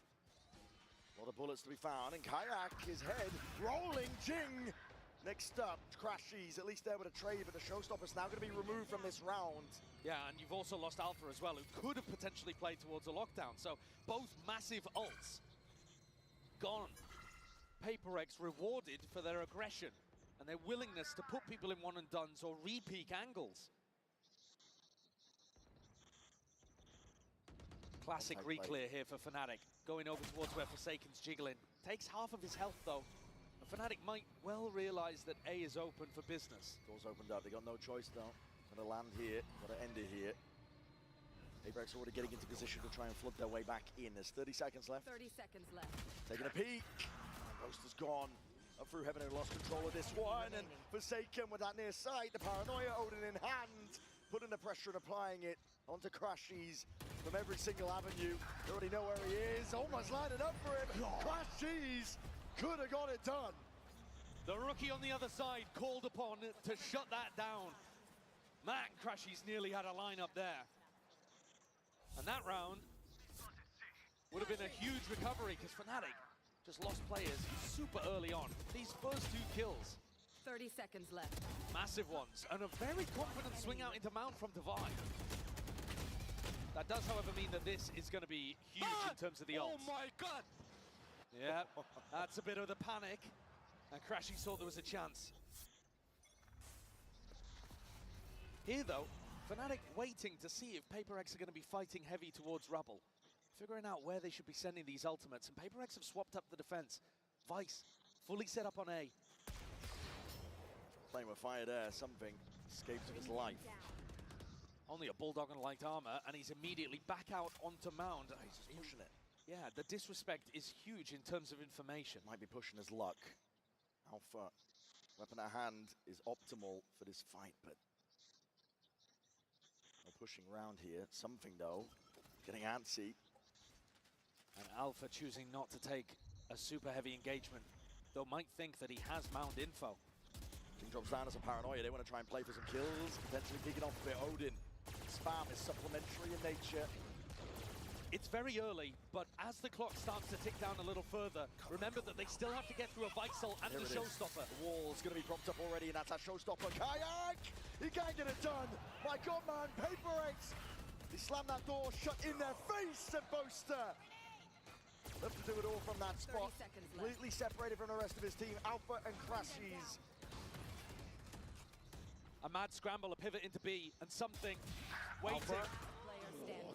A lot of bullets to be found, and Kayak, his head rolling, Jing! Next up, Crashies, at least there with a trade, but the showstopper's now going to be removed from this round. Yeah, and you've also lost Alpha as well, who could have potentially played towards a lockdown. So both massive ults gone. PaperX rewarded for their aggression and their willingness to put people in one and dones or re-peak angles. Classic reclear here for Fnatic, going over towards where Forsaken's jiggling. Takes half of his health though. And Fnatic might well realize that A is open for business. Doors opened up, they got no choice though. Gotta land here, gotta end it here. PaperX already getting into position to try and flood their way back in. There's 30 seconds left. 30 seconds left. Taking a peek. Ghost is gone. Up through heaven and lost control of this one. And Forsaken with that near sight. The paranoia Odin in hand. Putting the pressure and applying it onto Crashies from every single avenue. You already know where he is. Almost lining up for him. Crashies could have got it done. The rookie on the other side called upon to shut that down. Man, Crashies nearly had a lineup there. And that round would have been a huge recovery because Fnatic just lost players super early on. These first two kills. 30 seconds left. Massive ones, and a very confident swing out into Mount from Divine. That does, however, mean that this is going to be huge in terms of the ults. Oh my god! Yeah, that's a bit of the panic. And Crashy thought there was a chance. Here, though, Fnatic waiting to see if PaperX are going to be fighting heavy towards Rubble. Figuring out where they should be sending these ultimates, and PaperX have swapped up the defense. Vice, fully set up on A. Playing with fire there, something escapes of his life. Only a Bulldog on light armor, and he's immediately back out onto Mound. He's just pushing it. Yeah, the disrespect is huge in terms of information. Might be pushing his luck. Alpha, weapon at hand, is optimal for this fight, but no pushing around here. Something, though, getting antsy. And Alpha choosing not to take a super heavy engagement, though might think that he has Mound info. King drops down as a paranoia. They want to try and play for some kills, potentially picking off a bit. Odin. Spam is supplementary in nature. It's very early, but as the clock starts to tick down a little further, remember that they still have to get through a Vixel and the showstopper. The wall's going to be propped up already, and that's that showstopper. Kayak! He can't get it done. My God, man, PaperX. He slammed that door shut in their face, and Boaster. Love to do it all from that spot. Completely separated from the rest of his team. Alpha and Crashies. A mad scramble, a pivot into B, and something waiting.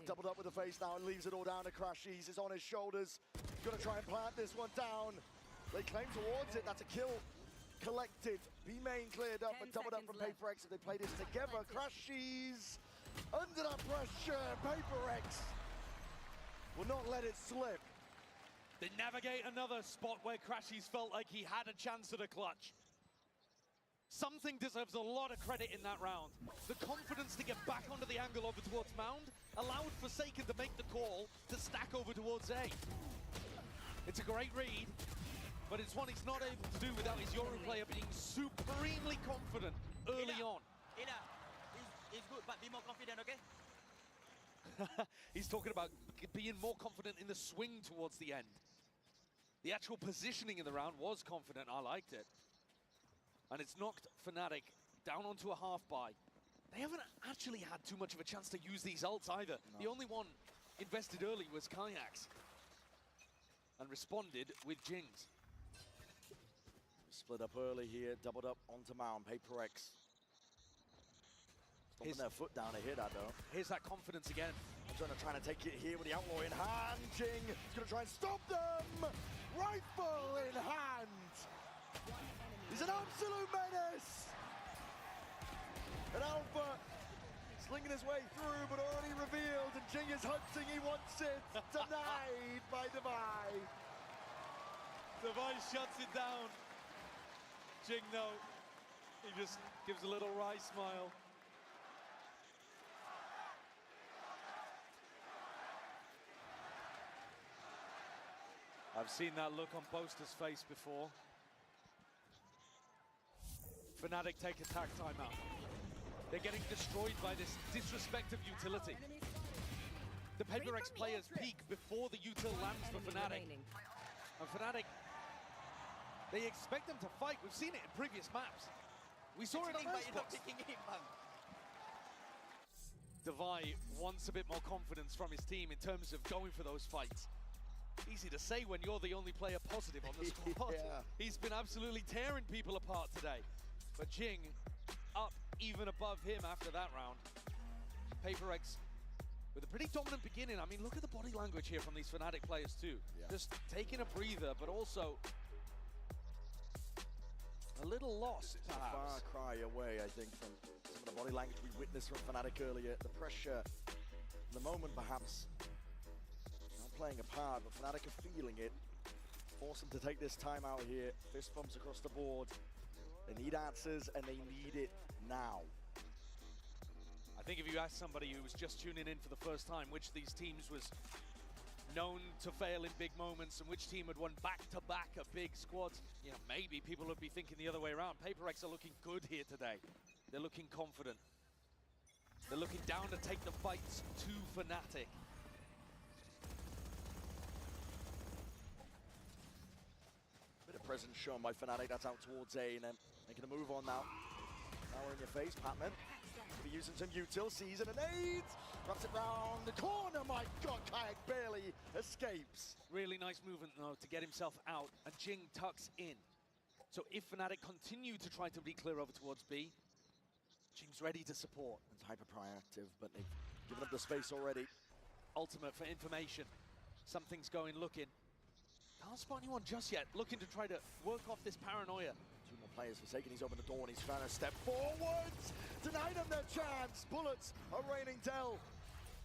Doubled up with the face now and leaves it all down to Crashies. It's on his shoulders. He's going to try and plant this one down. They claim towards it. That's a kill collected. B main cleared up, but doubled up from PaperX. If they play this together, Crashies under that pressure. PaperX will not let it slip. They navigate another spot where Crashies felt like he had a chance at a clutch. Something deserves a lot of credit in that round. The confidence to get back onto the angle over towards Mound allowed Forsaken to make the call to stack over towards A. It's a great read, but it's one he's not able to do without his Yoru player being supremely confident early on. It's good, but be more confident, okay? He's talking about being more confident in the swing towards the end. The actual positioning in the round was confident. I liked it. And it's knocked Fnatic down onto a half buy. They haven't actually had too much of a chance to use these ults either. No. The only one invested early was Kayaks. And responded with Jings. Split up early here, doubled up onto Mound. PaperX. Stomping their foot down to hit that though. Here's that confidence again. Trying to take it here with the Outlaw in hand. Jing is going to try and stop them. Rifle in hand. He's an absolute menace! slinging his way through, but already revealed, and Jing is hunting, he wants it, denied by Devi. Devi shuts it down. Jing, though, he just gives a little wry smile. I've seen that look on Boaster's face before. Fnatic take attack timeout. They're getting destroyed by this disrespect of utility. The PaperX players peak before the util lands for Fnatic. And Fnatic, they expect them to fight. We've seen it in previous maps. We saw it on Xbox. Devi wants a bit more confidence from his team in terms of going for those fights. Easy to say when you're the only player positive on the squad. Yeah. He's been absolutely tearing people apart today. But Jing up even above him after that round. PaperX with a pretty dominant beginning. I mean, look at the body language here from these Fnatic players too. Yeah. Just taking a breather, but also a little lost, perhaps. A far cry away, I think, from some of the body language we witnessed from Fnatic earlier. The pressure, the moment perhaps, not playing a part, but Fnatic are feeling it. Force them to take this time out here. Fist bumps across the board. They need answers, and they need it now. I think if you ask somebody who was just tuning in for the first time which of these teams was known to fail in big moments and which team had won back-to-back a big squads, you know, maybe people would be thinking the other way around. PaperX are looking good here today. They're looking confident. They're looking down to take the fights to Fnatic. Bit of presence shown by Fnatic. That's out towards A, and then making a move on now. Now we're in your face, Patman. Be using some util, sees it, and aids. Wraps it round the corner. My God, Kayak barely escapes. Really nice movement, though, to get himself out, and Jing tucks in. So if Fnatic continue to try to be clear over towards B, Jing's ready to support. It's hyper proactive, but they've given up the space already. Ultimate for information. Something's going looking. Can't spot anyone just yet. Looking to try to work off this paranoia. Two more players forsaken. He's opened the door and he's trying to step forwards. Deny them their chance. Bullets are raining down.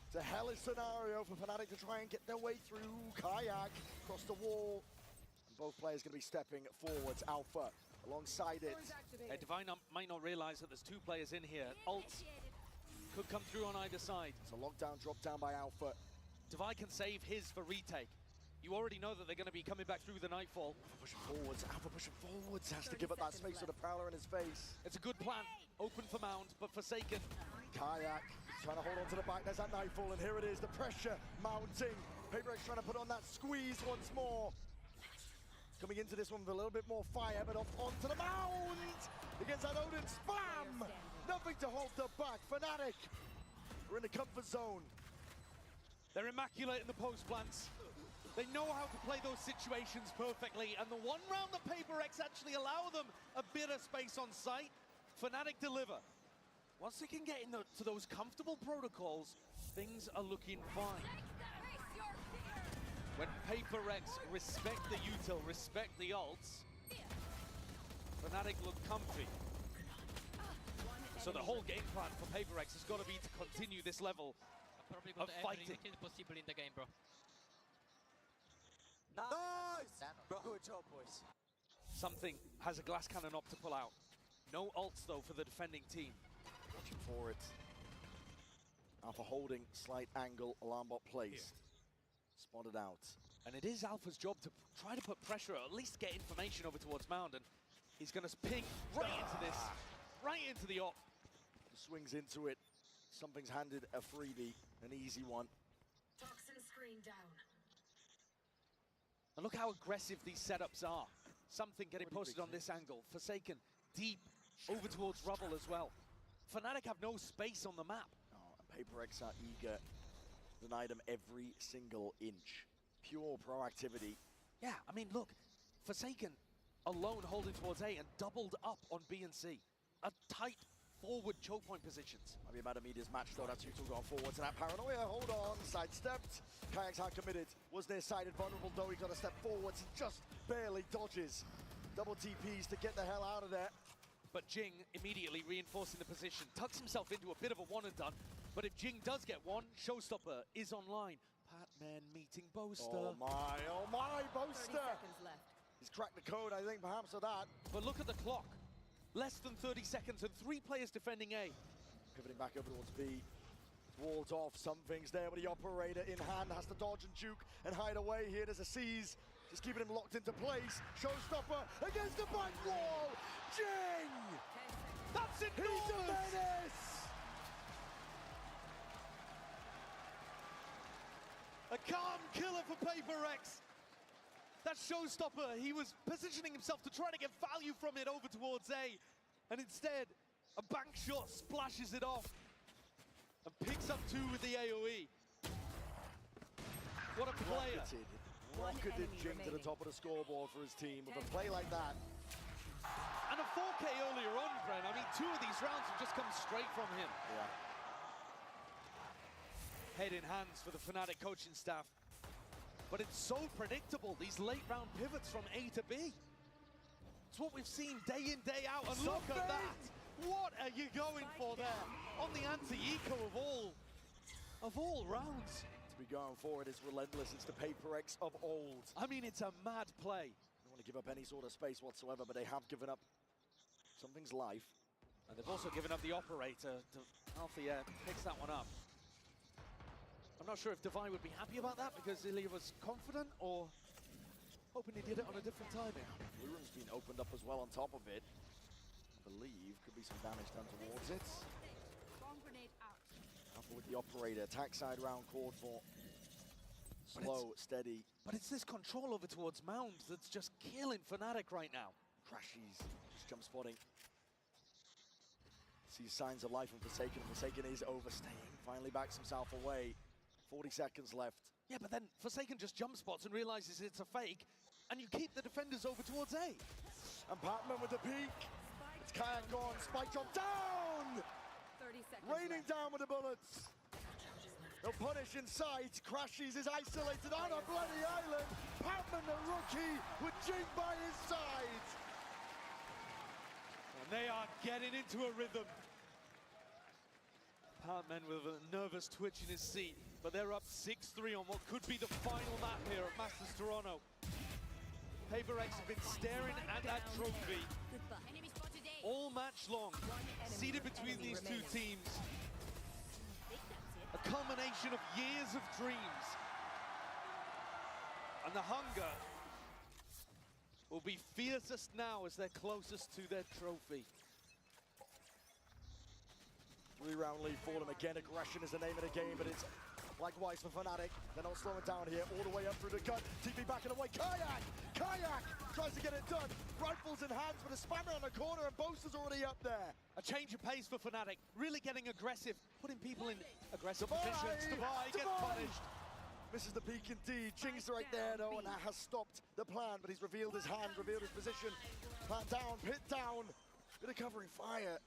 It's a hellish scenario for Fnatic to try and get their way through. Kayak across the wall. And both players going to be stepping forwards. Alpha alongside it. Divine might not realize that there's two players in here. Ults could come through on either side. It's a lockdown drop down by Alpha. Devi can save his for retake. You already know that they're going to be coming back through the Nightfall. Pushing forwards, Alpha pushing forwards. Has to give up that space with a prowler in his face. It's a good plan. Open for Mound, but Forsaken. Kayak trying to hold on to the back. There's that Nightfall, and here it is. The pressure mounting. PaperX trying to put on that squeeze once more. Coming into this one with a little bit more fire, but off onto the Mound. Against that Odin spam. Nothing to hold them back. Fnatic are in the comfort zone. They're immaculate in the post plants. They know how to play those situations perfectly, and the one round that PaperX actually allow them a bit of space on site, Fnatic deliver. Once they can get into those comfortable protocols, things are looking fine. When PaperX respect the util, respect the ults, Fnatic look comfy. So the whole game plan for PaperX has got to be to continue this level of fighting. Possible in the game, bro. Nice! Good job, boys. Something has a glass cannon up to pull out. No ults, though, for the defending team. Watching for it. Alpha holding, slight angle, alarm bot placed. Spotted out. And it is Alpha's job to try to put pressure, or at least get information over towards Mound, and he's going to ping right into this, right into the op. Swings into it. Something's handed a freebie, an easy one. Toxin screen down. And look how aggressive these setups are. Something getting posted on this angle. Forsaken deep over towards rubble as well. Fnatic have no space on the map. Oh, and PaperX are eager. Denied them every single inch. Pure proactivity. Yeah, I mean, look. Forsaken alone holding towards A and doubled up on B and C. A tight forward choke point positions. Might be about to meet his match though. That's Util going forwards and that paranoia. Hold on, sidestepped. Kayak's hard committed. Was near-sided, vulnerable though. He got to step forwards. He just barely dodges. Double TPs to get the hell out of there. But Jing immediately reinforcing the position, tucks himself into a bit of a one and done. But if Jing does get one, Showstopper is online. Patman meeting Boaster. Oh my, Boaster! He's cracked the code, I think, perhaps, of that. But look at the clock. Less than 30 seconds and 3 players defending A. Pivoting back over towards B. Walled off, something's there, but the operator in hand has to dodge and juke and hide away here. There's a seize, just keeping him locked into place. Showstopper against the back wall. Jing! That's it. He's a menace! A calm killer for PRX. That Showstopper, he was positioning himself to try to get value from it over towards A. And instead, a bank shot splashes it off and picks up 2 with the AoE. What a player. Rocketed Jing to the top of the scoreboard for his team with a play like that. And a 4K earlier on, Bren. I mean, 2 of these rounds have just come straight from him. Yeah. Head in hands for the Fnatic coaching staff. But it's so predictable, these late round pivots from A to B. It's what we've seen day in, day out, and look at that! What are you going for there? On the anti-eco of all rounds. To be going forward is relentless. It's the PRX of old. I mean, it's a mad play. They don't want to give up any sort of space whatsoever, but they have given up something's life. And they've also given up the operator to Althea picks that one up. I'm not sure if Devi would be happy about that because Ilya was confident or hoping he did it on a different timing. Blue room's been opened up as well on top of it. I believe could be some damage done towards it. Careful with the operator. Attack side round called for. Slow, steady. But it's this control over towards Mound that's just killing Fnatic right now. Crashies just jump spotting. Sees signs of life in Forsaken. Forsaken is overstaying. Finally backs himself away. 40 seconds left. Yeah, but then Forsaken just jump spots and realizes it's a fake, and you keep the defenders over towards A. And Patman with the peak. It's Kayak gone. Spike drop down! 30 seconds Raining down with the bullets. No punish in sight. Crashies is isolated on a bloody island. Patman, the rookie, with Jing by his side. And they are getting into a rhythm. Patman with a nervous twitch in his seat, but they're up 6-3 on what could be the final map here at Masters Toronto. PRX have been staring at that trophy all match long, seated between these 2 teams. A culmination of years of dreams. And the hunger will be fiercest now as they're closest to their trophy. 3-round lead for them again. Aggression is the name of the game, but it's likewise for Fnatic. They're not slowing down here, all the way up through the gun. TP back and away. Kayak! Kayak tries to get it done. Rifles in hands, but a spammer on the corner, and Boaster's already up there. A change of pace for Fnatic, really getting aggressive, putting people in aggressive positions. Devi gets punished. Misses the peak indeed. Jing's right there though, and that has stopped the plan, but he's revealed his hand, revealed his position. Plant down, pit down. Bit of covering fire.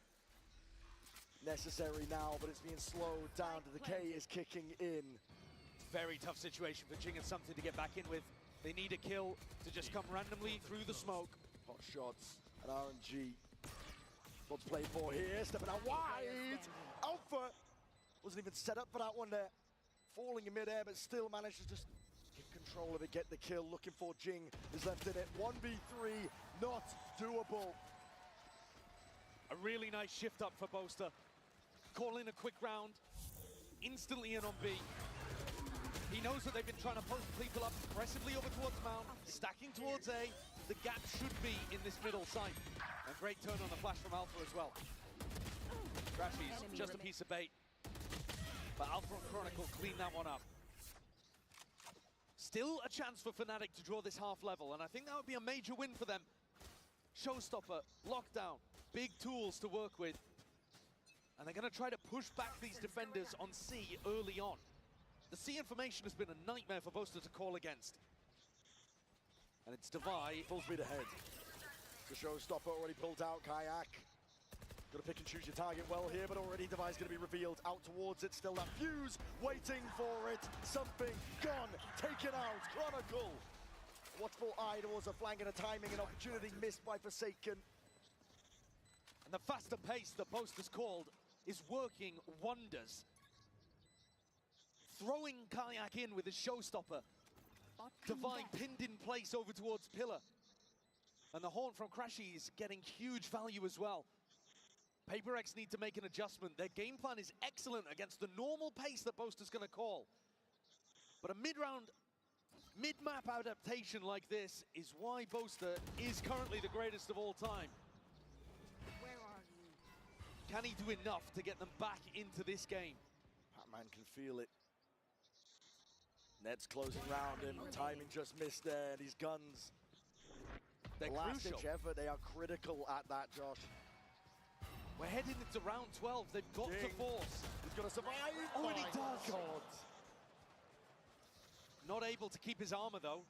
Necessary now, but it's being slowed down. The decay is kicking in. Very tough situation for Jing and something to get back in with. They need a kill to just come randomly through the smoke. Hot shots and RNG. What's played for here? Stepping out wide. Alpha wasn't even set up for that one there. Falling in midair, but still managed to just get control of it, get the kill. Looking for Jing is left in it. 1v3, not doable. A really nice shift up for Boaster. Call in a quick round, instantly in on B. He knows that they've been trying to post people up aggressively over towards Mount, stacking towards A. The gap should be in this middle site. A great turn on the flash from Alpha as well. Crashies, just a piece of bait. But Alpha and Chronicle clean that one up. Still a chance for Fnatic to draw this half level, and I think that would be a major win for them. Showstopper, lockdown, big tools to work with. And they're going to try to push back these defenders on C early on. The C information has been a nightmare for Boaster to call against. And it's Devi. Full speed ahead. The Showstopper already pulled out. Kayak. Got to pick and choose your target well here, but already Devi's going to be revealed. Out towards it. Still that fuse. Waiting for it. Something gone. Taken out. Chronicle. Watchful eye towards a flank and a timing and opportunity missed by Forsaken. And the faster pace that Boaster's called is working wonders. Throwing Kayak in with his showstopper. Divine pinned in place over towards Pillar. And the horn from Crashy is getting huge value as well. PaperX need to make an adjustment. Their game plan is excellent against the normal pace that Boaster's going to call. But a mid-round, mid-map adaptation like this is why Boaster is currently the greatest of all time. Where are you? Can he do enough to get them back into this game? Pac-Man can feel it. Net's closing round him. Timing just missed there, and his guns. They're last-ditch crucial. effort. They are critical at that, Josh. We're heading into round 12. They've got to force. He's got to survive. Oh, and he does. God. Not able to keep his armor, though.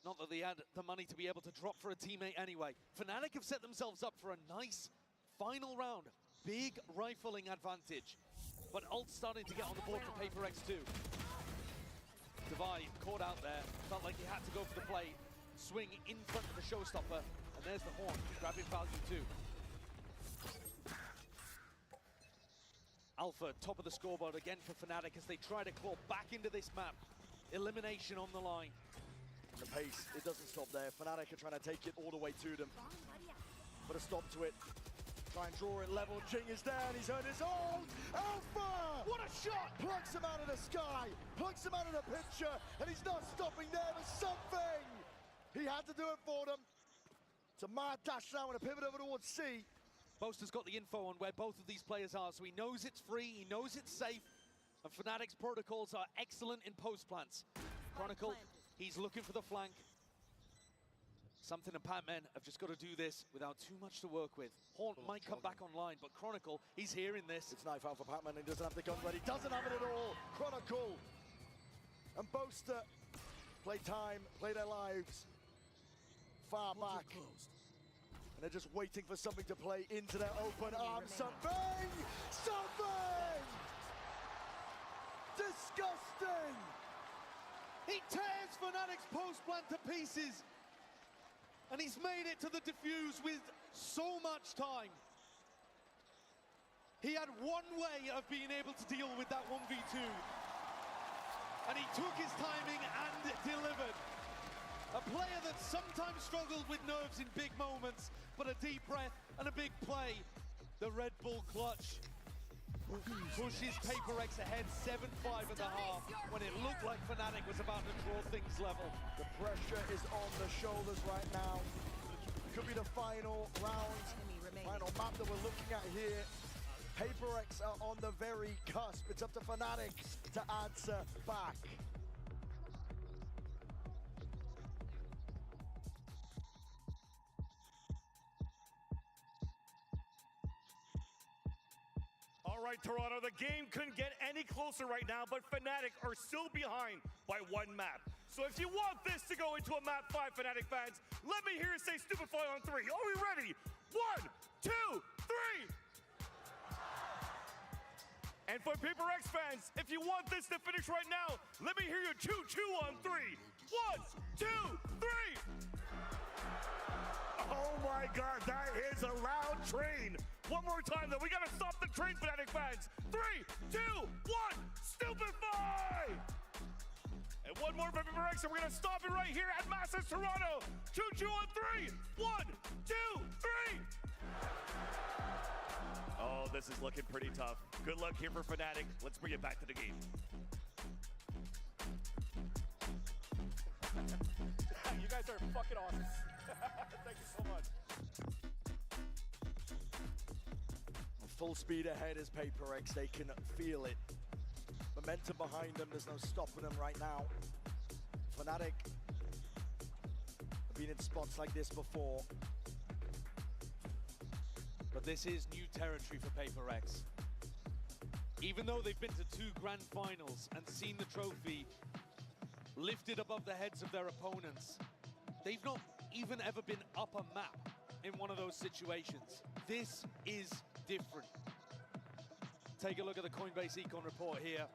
Not that they had the money to be able to drop for a teammate anyway. Fnatic have set themselves up for a nice final round. Big rifling advantage. But ult's starting to get on the board for PaperX too. Divide caught out there. Felt like he had to go for the play. Swing in front of the showstopper. And there's the horn. Grabbing value too. Alpha, top of the scoreboard again for Fnatic as they try to claw back into this map. Elimination on the line. The pace, it doesn't stop there. Fnatic are trying to take it all the way to them. Put a stop to it. Try and draw it level. Jing is down. He's earned his own. Alpha! What a shot! Plucks him out of the sky. Plucks him out of the picture. And he's not stopping there for something. He had to do it for them. It's a mad dash now and a pivot over towards C. Boaster's got the info on where both of these players are, so he knows it's free, he knows it's safe, and Fnatic's protocols are excellent in post plants. Chronicle, he's looking for the flank. Something and Pac-Man have just got to do this without too much to work with. Haunt might come back online, but Chronicle, he's hearing this. It's knife out for Pac-Man, he doesn't have the gun ready, doesn't have it at all. Chronicle and Boaster play time, play their lives far back. And they're just waiting for something to play into their open arms. Something! Something! Disgusting! He tears Fnatic's post plant to pieces. And he's made it to the defuse with so much time. He had one way of being able to deal with that 1v2. And he took his timing and delivered. A player that sometimes struggled with nerves in big moments, but a deep breath and a big play. The Red Bull clutch pushes PaperX ahead 7-5 at the half when it looked like Fnatic was about to draw things level. The pressure is on the shoulders right now. Could be the final round, final map that we're looking at here. PaperX are on the very cusp. It's up to Fnatic to answer back. All right, Toronto, the game couldn't get any closer right now, but Fnatic are still behind by one map. So if you want this to go into a map 5, Fnatic fans, let me hear you say Stupefy on 3. Are we ready? 1, 2, 3. And for PaperX fans, if you want this to finish right now, let me hear you choo-choo on 3. 1, 2, 3. Oh my God, that is a loud train. One more time though, we gotta stop the train, Fnatic fans. 3, 2, 1, Stupefy! And one more for PaperX, and we're gonna stop it right here at Masters Toronto. Choo-choo on 3, 1, 2, 3. Oh, this is looking pretty tough. Good luck here for Fnatic. Let's bring it back to the game. You guys are fucking awesome. Thank you so much. Full speed ahead is PaperX. They can feel it. Momentum behind them. There's no stopping them right now. Fnatic have been in spots like this before. But this is new territory for PaperX. Even though they've been to 2 grand finals and seen the trophy lifted above the heads of their opponents, they've not even ever been up a map in one of those situations. This is different. Take a look at the Coinbase Econ report here.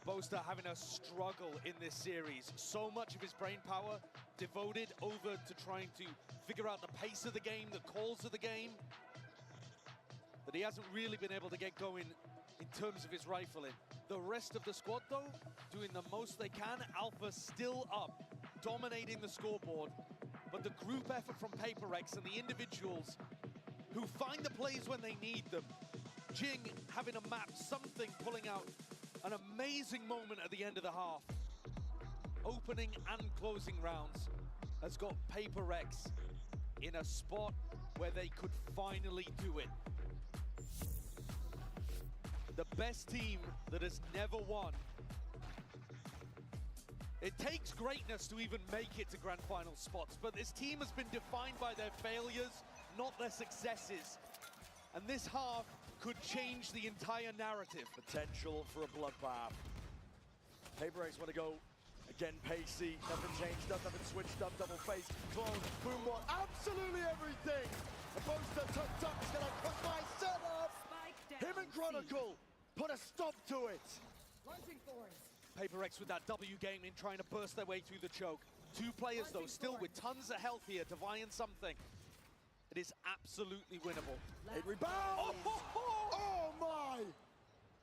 Boaster having a struggle in this series. So much of his brain power devoted over to trying to figure out the pace of the game, the calls of the game, that he hasn't really been able to get going in terms of his rifling. The rest of the squad, though, doing the most they can. Alpha still up, dominating the scoreboard. But the group effort from PRX and the individuals who find the plays when they need them. Jing having a map, something pulling out an amazing moment at the end of the half. Opening and closing rounds has got PRX in a spot where they could finally do it. The best team that has never won. It takes greatness to even make it to grand final spots, but this team has been defined by their failures, not their successes. And this half could change the entire narrative. Potential for a bloodbath. PRX want to go again pacey, nothing changed up, nothing switched up, double face, clone, boom one, absolutely everything! The Boaster tucked up, he's gonna cut my setup! Him and Chronicle put a stop to it! PRX with that W game in, trying to burst their way through the choke. Two players though, still with tons of health here, Divine something. It is absolutely winnable. It rebounds! Oh my!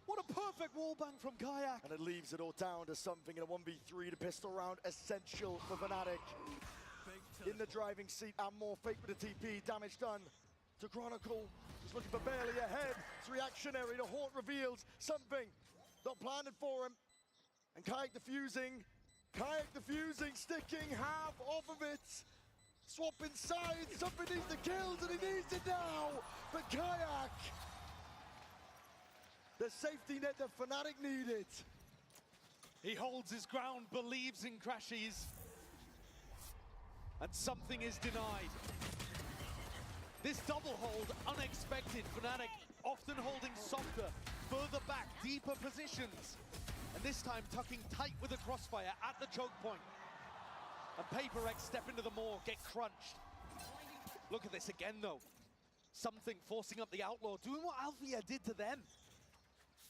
What a perfect wallbang from Kayak! And it leaves it all down to something in a 1v3. The pistol round essential for Fnatic. In the driving seat and more. Fake with the TP, damage done to Chronicle. He's looking for barely ahead. It's reactionary. The Haunt reveals something not planned for him. And Kayak defusing, sticking half off of it. Swapping sides, something needs the kills and he needs it now. But Kayak, the safety net that Fnatic needed. He holds his ground, believes in Crashies. And something is denied. This double hold, unexpected. Fnatic often holding softer, further back, deeper positions. And this time tucking tight with a crossfire at the choke point. And PRX step into the maw, get crunched. Look at this again though. Something forcing up the Outlaw, doing what Althea did to them.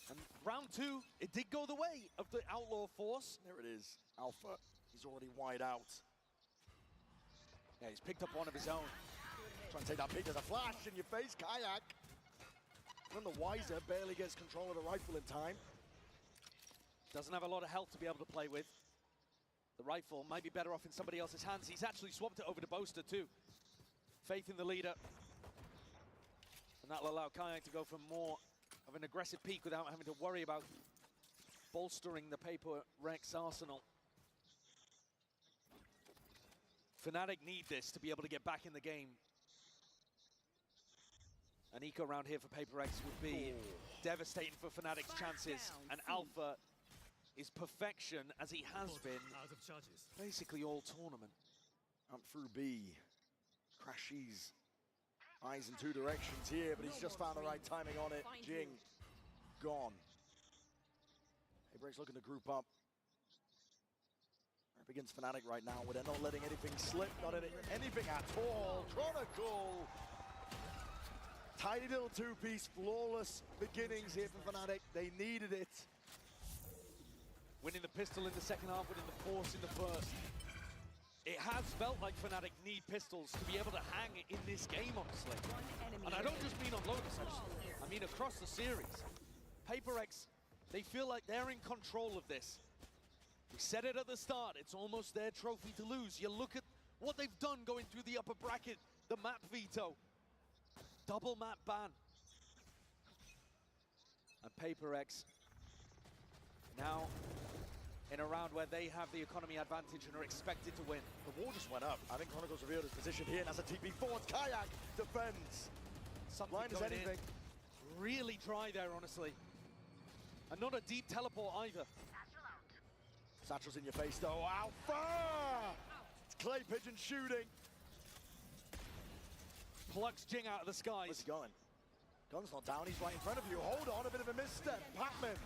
And round two, it did go the way of the Outlaw force. There it is, Alpha. He's already wide out. Yeah, he's picked up one of his own. Trying to take that peek as a flash in your face, Kayak. None the wiser, barely gets control of the rifle in time. Doesn't have a lot of health to be able to play with. The rifle might be better off in somebody else's hands. He's actually swapped it over to Boaster too. Faith in the leader. And that'll allow Kayak to go for more of an aggressive peak without having to worry about bolstering the PRX arsenal. Fnatic need this to be able to get back in the game. An eco round here for PRX would be devastating for Fnatic's chances. And Alpha is perfection, as he has been basically all tournament. Up through B. Crashies. Eyes in two directions here, but he's just found the right timing on it. Jing, gone. PRX looking to group up. Up against Fnatic right now, where they're not letting anything slip, not anything at all. Chronicle! Tidy little two-piece, flawless beginnings here for Fnatic. They needed it. Winning the pistol in the second half, winning the force in the first. It has felt like Fnatic need pistols to be able to hang in this game, honestly. And I don't just mean on Lotus, I mean across the series. PRX, they feel like they're in control of this. We said it at the start, it's almost their trophy to lose. You look at what they've done going through the upper bracket, the map veto, double map ban. And PRX now in a round where they have the economy advantage and are expected to win. The wall just went up. I think Chronicle's revealed his position here, and as a TP forward, Kayak defends. Blind as anything. Really dry there, honestly. And not a deep teleport either. Satchel's in your face though. Alpha! It's Clay Pigeon shooting. Plucks Jing out of the skies. Where's he going? Gun's not down, he's right in front of you. Hold on, a bit of a misstep. Pacman.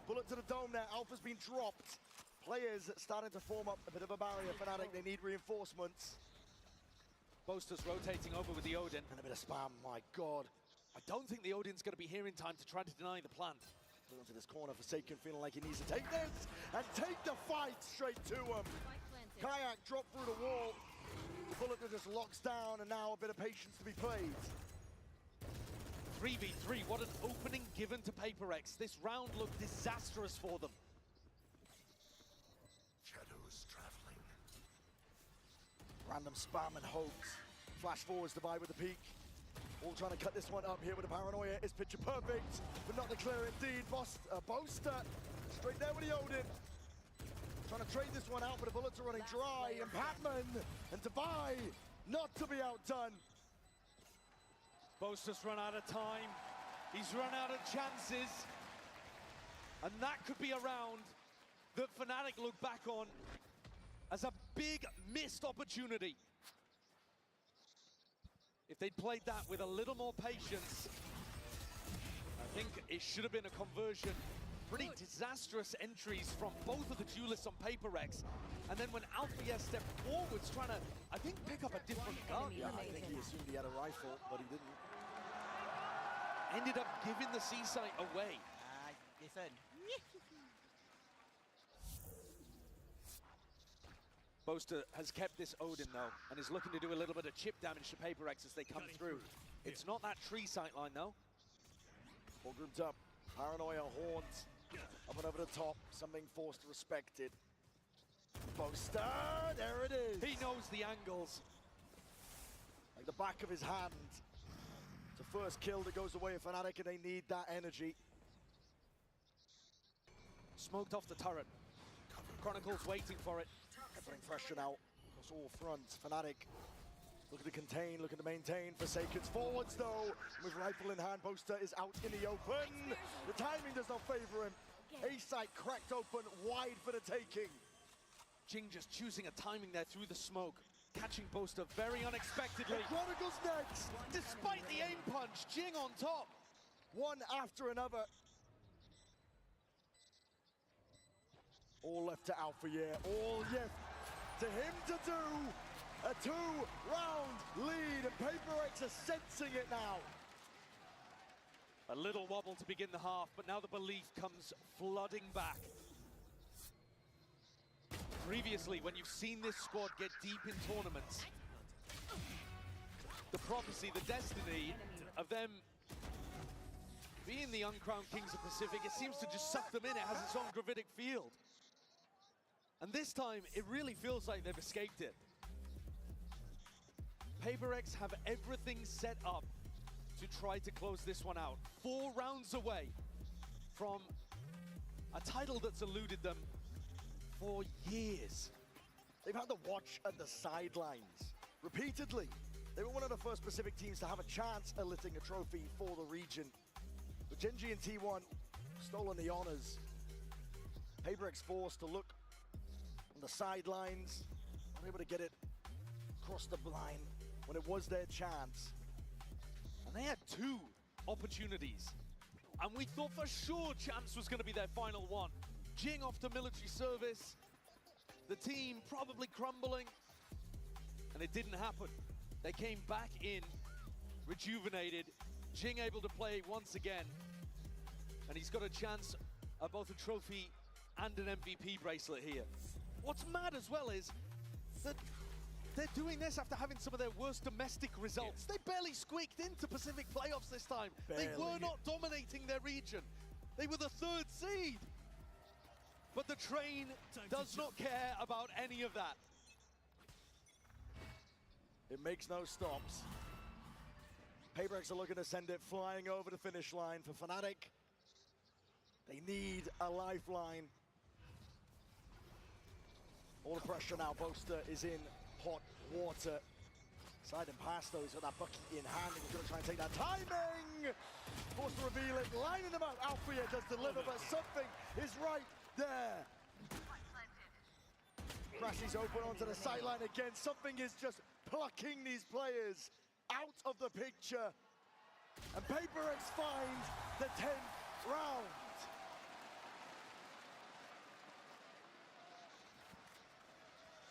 Bullet to the dome there, Alpha's been dropped. Players starting to form up a bit of a barrier. Fnatic, they need reinforcements. Boaster's rotating over with the Odin. And a bit of spam, my God. I don't think the Odin's going to be here in time to try to deny the plant. Into this corner, Forsaken feeling like he needs to take this and take the fight straight to him. Kayak dropped through the wall. The bullet just locks down, and now a bit of patience to be played. 3v3, what an opening given to PaperX. This round looked disastrous for them. Shadows traveling. Random spam and hoax. Flash forwards to buy with the peak. All trying to cut this one up here with the paranoia. Is picture perfect, but not the clear indeed. Boaster straight there with the Odin. Trying to trade this one out, but the bullets are running dry. And Patman and Dubai not to be outdone. Boaster's run out of time. He's run out of chances. And that could be a round that Fnatic look back on as a big missed opportunity. If they'd played that with a little more patience, I think it should have been a conversion. Pretty disastrous entries from both of the duelists on PaperX. And then when Alfia stepped forwards, trying to, I think, pick up a different gun. Yeah, I think he assumed he had a rifle, but he didn't. Ended up giving the C-site away. Listen. Boaster has kept this Odin though, and is looking to do a little bit of chip damage to PaperX as they come through. It's not that tree sight line though. All grouped up. Paranoia, Horns, up and over the top. Something forced respected. Boaster, there it is. He knows the angles. Like the back of his hand. It's the first kill that goes away for Fnatic, and they need that energy. Smoked off the turret. Chronicles waiting for it. Putting pressure now across all fronts. Fnatic looking to contain, looking to maintain. Forsaken's forwards though. With rifle in hand, Boaster is out in the open. The timing does not favor him. A-site cracked open, wide for the taking. Jing just choosing a timing there through the smoke. Catching Boaster very unexpectedly. Chronicles next. Despite the aim punch, Jing on top. One after another. All left to Alpha, yeah. All yet to him to do. A 2-round lead, and PaperX are sensing it now. A little wobble to begin the half, but now the belief comes flooding back. Previously, when you've seen this squad get deep in tournaments, the prophecy, the destiny of them being the uncrowned kings of Pacific, it seems to just suck them in. It has its own gravitic field. And this time, it really feels like they've escaped it. PaperX have everything set up to try to close this one out. 4 rounds away from a title that's eluded them for years. They've had to watch at the sidelines repeatedly. They were one of the first Pacific teams to have a chance at lifting a trophy for the region. But Genji and T1 stolen the honors. PaperX forced to look on the sidelines, unable to get it across the line when it was their chance. And they had 2 opportunities. And we thought for sure Chance was going to be their final one. Jing off to military service. The team probably crumbling. And it didn't happen. They came back in, rejuvenated. Jing able to play once again. And he's got a chance at both a trophy and an MVP bracelet here. What's mad as well is that they're doing this after having some of their worst domestic results. They barely squeaked into Pacific playoffs this time. Barely. They were not dominating their region. They were the 3rd seed. But the train does not care about any of that. It makes no stops. PaperX are looking to send it flying over the finish line for Fnatic. They need a lifeline. All the pressure now. Boaster is in hot water. Side and past though, he's got that bucket in hand, and he's going to try and take that timing! Forced to reveal it, lining them up. Alfia does deliver, but something is right there. Crashes open onto the sideline again. Something is just plucking these players out of the picture. And PaperX finds the 10th round.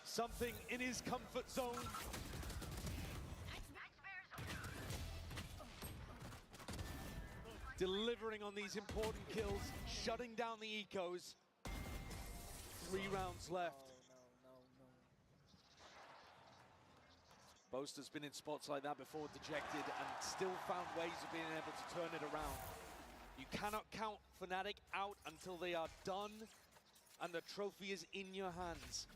Something in his comfort zone. Delivering on these important kills, shutting down the ecos. 3 rounds left. Boaster's been in spots like that before, dejected, and still found ways of being able to turn it around. You cannot count Fnatic out until they are done and the trophy is in your hands.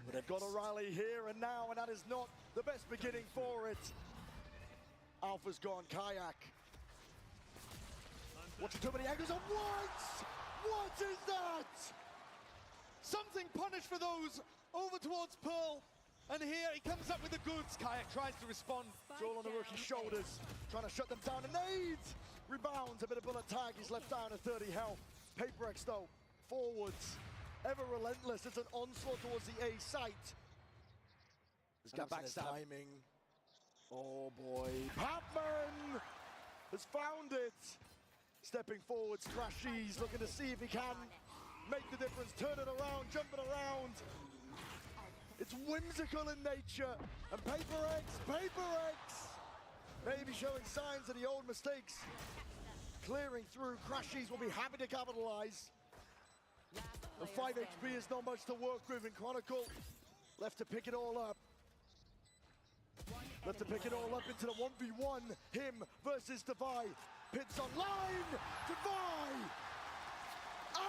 But they've got a rally here and now, and that is not the best beginning for it. Alpha's gone, Kayak. Watching too many angles on what? What is that? Something punished for those over towards Pearl. And here he comes up with the goods. Kayak tries to respond. It's all on the rookie's shoulders, trying to shut them down. And nades! Rebounds, a bit of bullet tag. He's left down at 30 health. PRX though, forwards, ever relentless. It's an onslaught towards the A site. There's gaps in his timing. Oh boy, Papman has found it. Stepping forwards, Crashies looking to see if he can make the difference, turn it around, jumping around. It's whimsical in nature, and PRX, maybe showing signs of the old mistakes. Clearing through, Crashies will be happy to capitalize. The 5 HP is not much to work with, and Chronicle left to pick it all up. Left to pick it all up into the 1v1, him versus Divide. Pits online, Divide!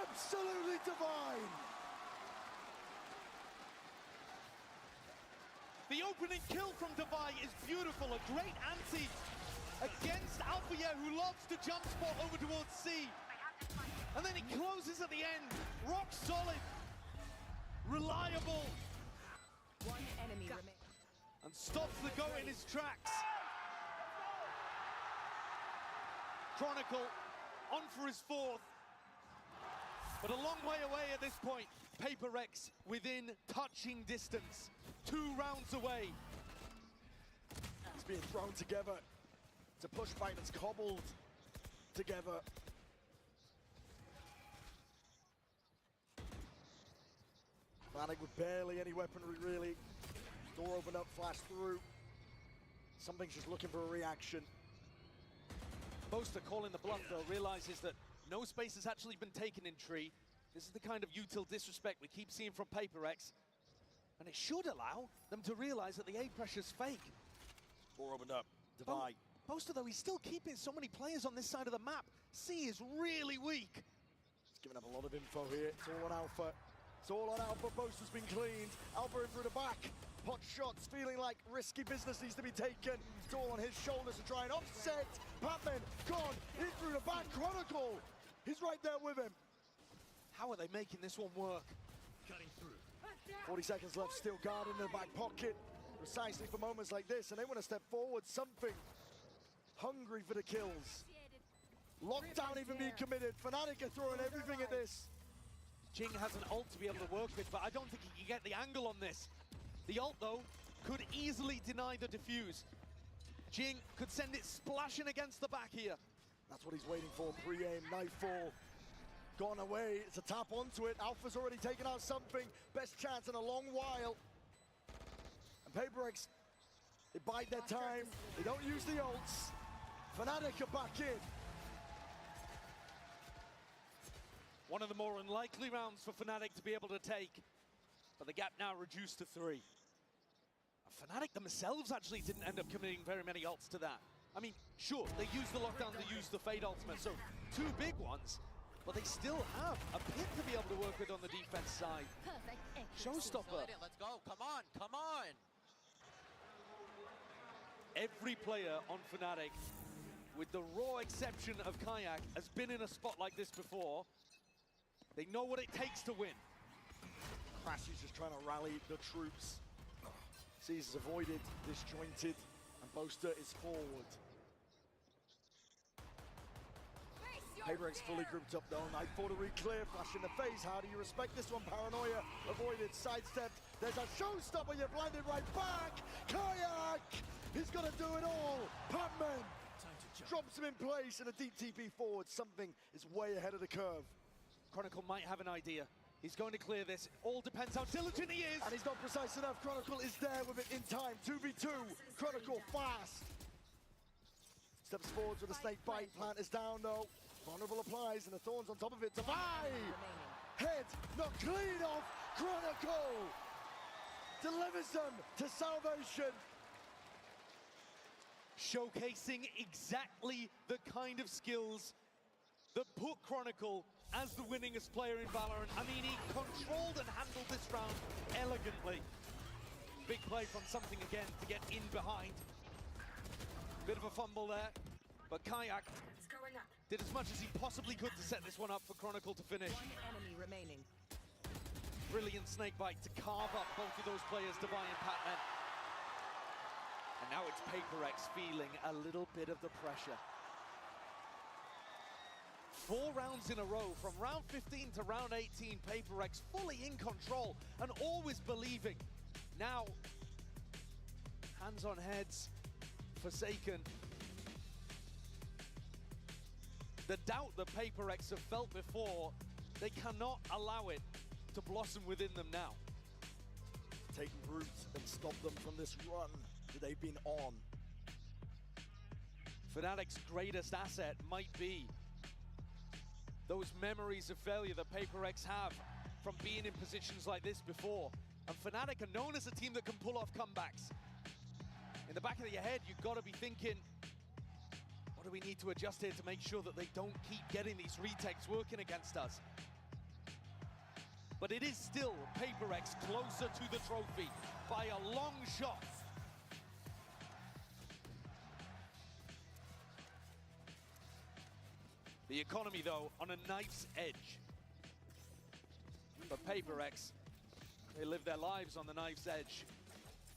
Absolutely Divide! The opening kill from Divide is beautiful, a great anti against Alpha, who loves to jump spot over towards C. And then he closes at the end, rock solid, reliable. One enemy remains. And stops the go in his tracks. Chronicle on for his fourth, but a long way away at this point. PRX within touching distance, 2 rounds away. It's being thrown together. It's a push fight that's cobbled together. Fnatic with barely any weaponry really. Door opened up, flashed through. Something's just looking for a reaction. Boaster calling the bluff though, realizes that no space has actually been taken in tree. This is the kind of util disrespect we keep seeing from PRX. And it should allow them to realize that the A pressure's fake. Door opened up, Divide. Boaster though, he's still keeping so many players on this side of the map. C is really weak. He's giving up a lot of info here. It's all on Alpha. It's all on Alpha. Boaster's been cleaned. Alpha in through the back. Pot shots, feeling like risky business needs to be taken. It's all on his shoulders to try and offset. Papman gone in through the back. Chronicle, he's right there with him. How are they making this one work? Cutting through. 40 seconds left, still guarding in the back pocket. Precisely for moments like this, and they want to step forward. Something hungry for the kills. Lockdown even being committed. Fnatic are throwing everything at this. Jing has an ult to be able to work with, but I don't think he can get the angle on this. The ult, though, could easily deny the defuse. Jing could send it splashing against the back here. That's what he's waiting for. Pre-aim, nightfall. Gone away. It's a tap onto it. Alpha's already taken out something. Best chance in a long while. And PRX, they bide their time. They don't use the ults. Fnatic are back in. One of the more unlikely rounds for Fnatic to be able to take. But the gap now reduced to 3. Fnatic themselves actually didn't end up committing very many ults to that. I mean, sure, they used the lockdown, they used the fade ultimate, so 2 big ones, but they still have a pit to be able to work with on the defense side. Showstopper. Let's go, come on, come on! Every player on Fnatic, with the raw exception of Kayak, has been in a spot like this before. They know what it takes to win. Crashy's just trying to rally the troops. Caesar's avoided, disjointed, and Boaster is forward. PRX fully grouped up though. Nightfall to re-clear, flash in the face. How do you respect this one? Paranoia avoided, sidestepped. There's a showstopper, you're blinded right back. Kayak, he's gonna do it all. Papman drops him in place and a deep TP forward. Something is way ahead of the curve. Chronicle might have an idea. He's going to clear this. All depends how diligent he is. And he's not precise enough. Chronicle is there with it in time. 2v2. Chronicle fast. Steps forwards with a snake bite. Plant is down though. Vulnerable applies and the thorns on top of it. Divide. Head not clean off. Chronicle. delivers them to salvation. Showcasing exactly the kind of skills that put Chronicle as the winningest player in Valorant. I mean, he controlled and handled this round elegantly. Big play from something again to get in behind. Bit of a fumble there, but Kayak did as much as he possibly could to set this one up for Chronicle to finish. One enemy remaining. Brilliant snakebite to carve up both of those players, Divine and Patman. And now it's PaperX feeling a little bit of the pressure. 4 rounds in a row, from round 15 to round 18, PaperX fully in control and always believing. Now, hands on heads, Forsaken. The doubt that PaperX have felt before, they cannot allow it to blossom within them now. Take root and stop them from this run that they've been on. Fnatic's greatest asset might be those memories of failure that PaperX have from being in positions like this before. And Fnatic are known as a team that can pull off comebacks. In the back of your head, you've got to be thinking, what do we need to adjust here to make sure that they don't keep getting these retakes working against us? But it is still PaperX closer to the trophy by a long shot. The economy, though, on a knife's edge. But PaperX, they live their lives on the knife's edge.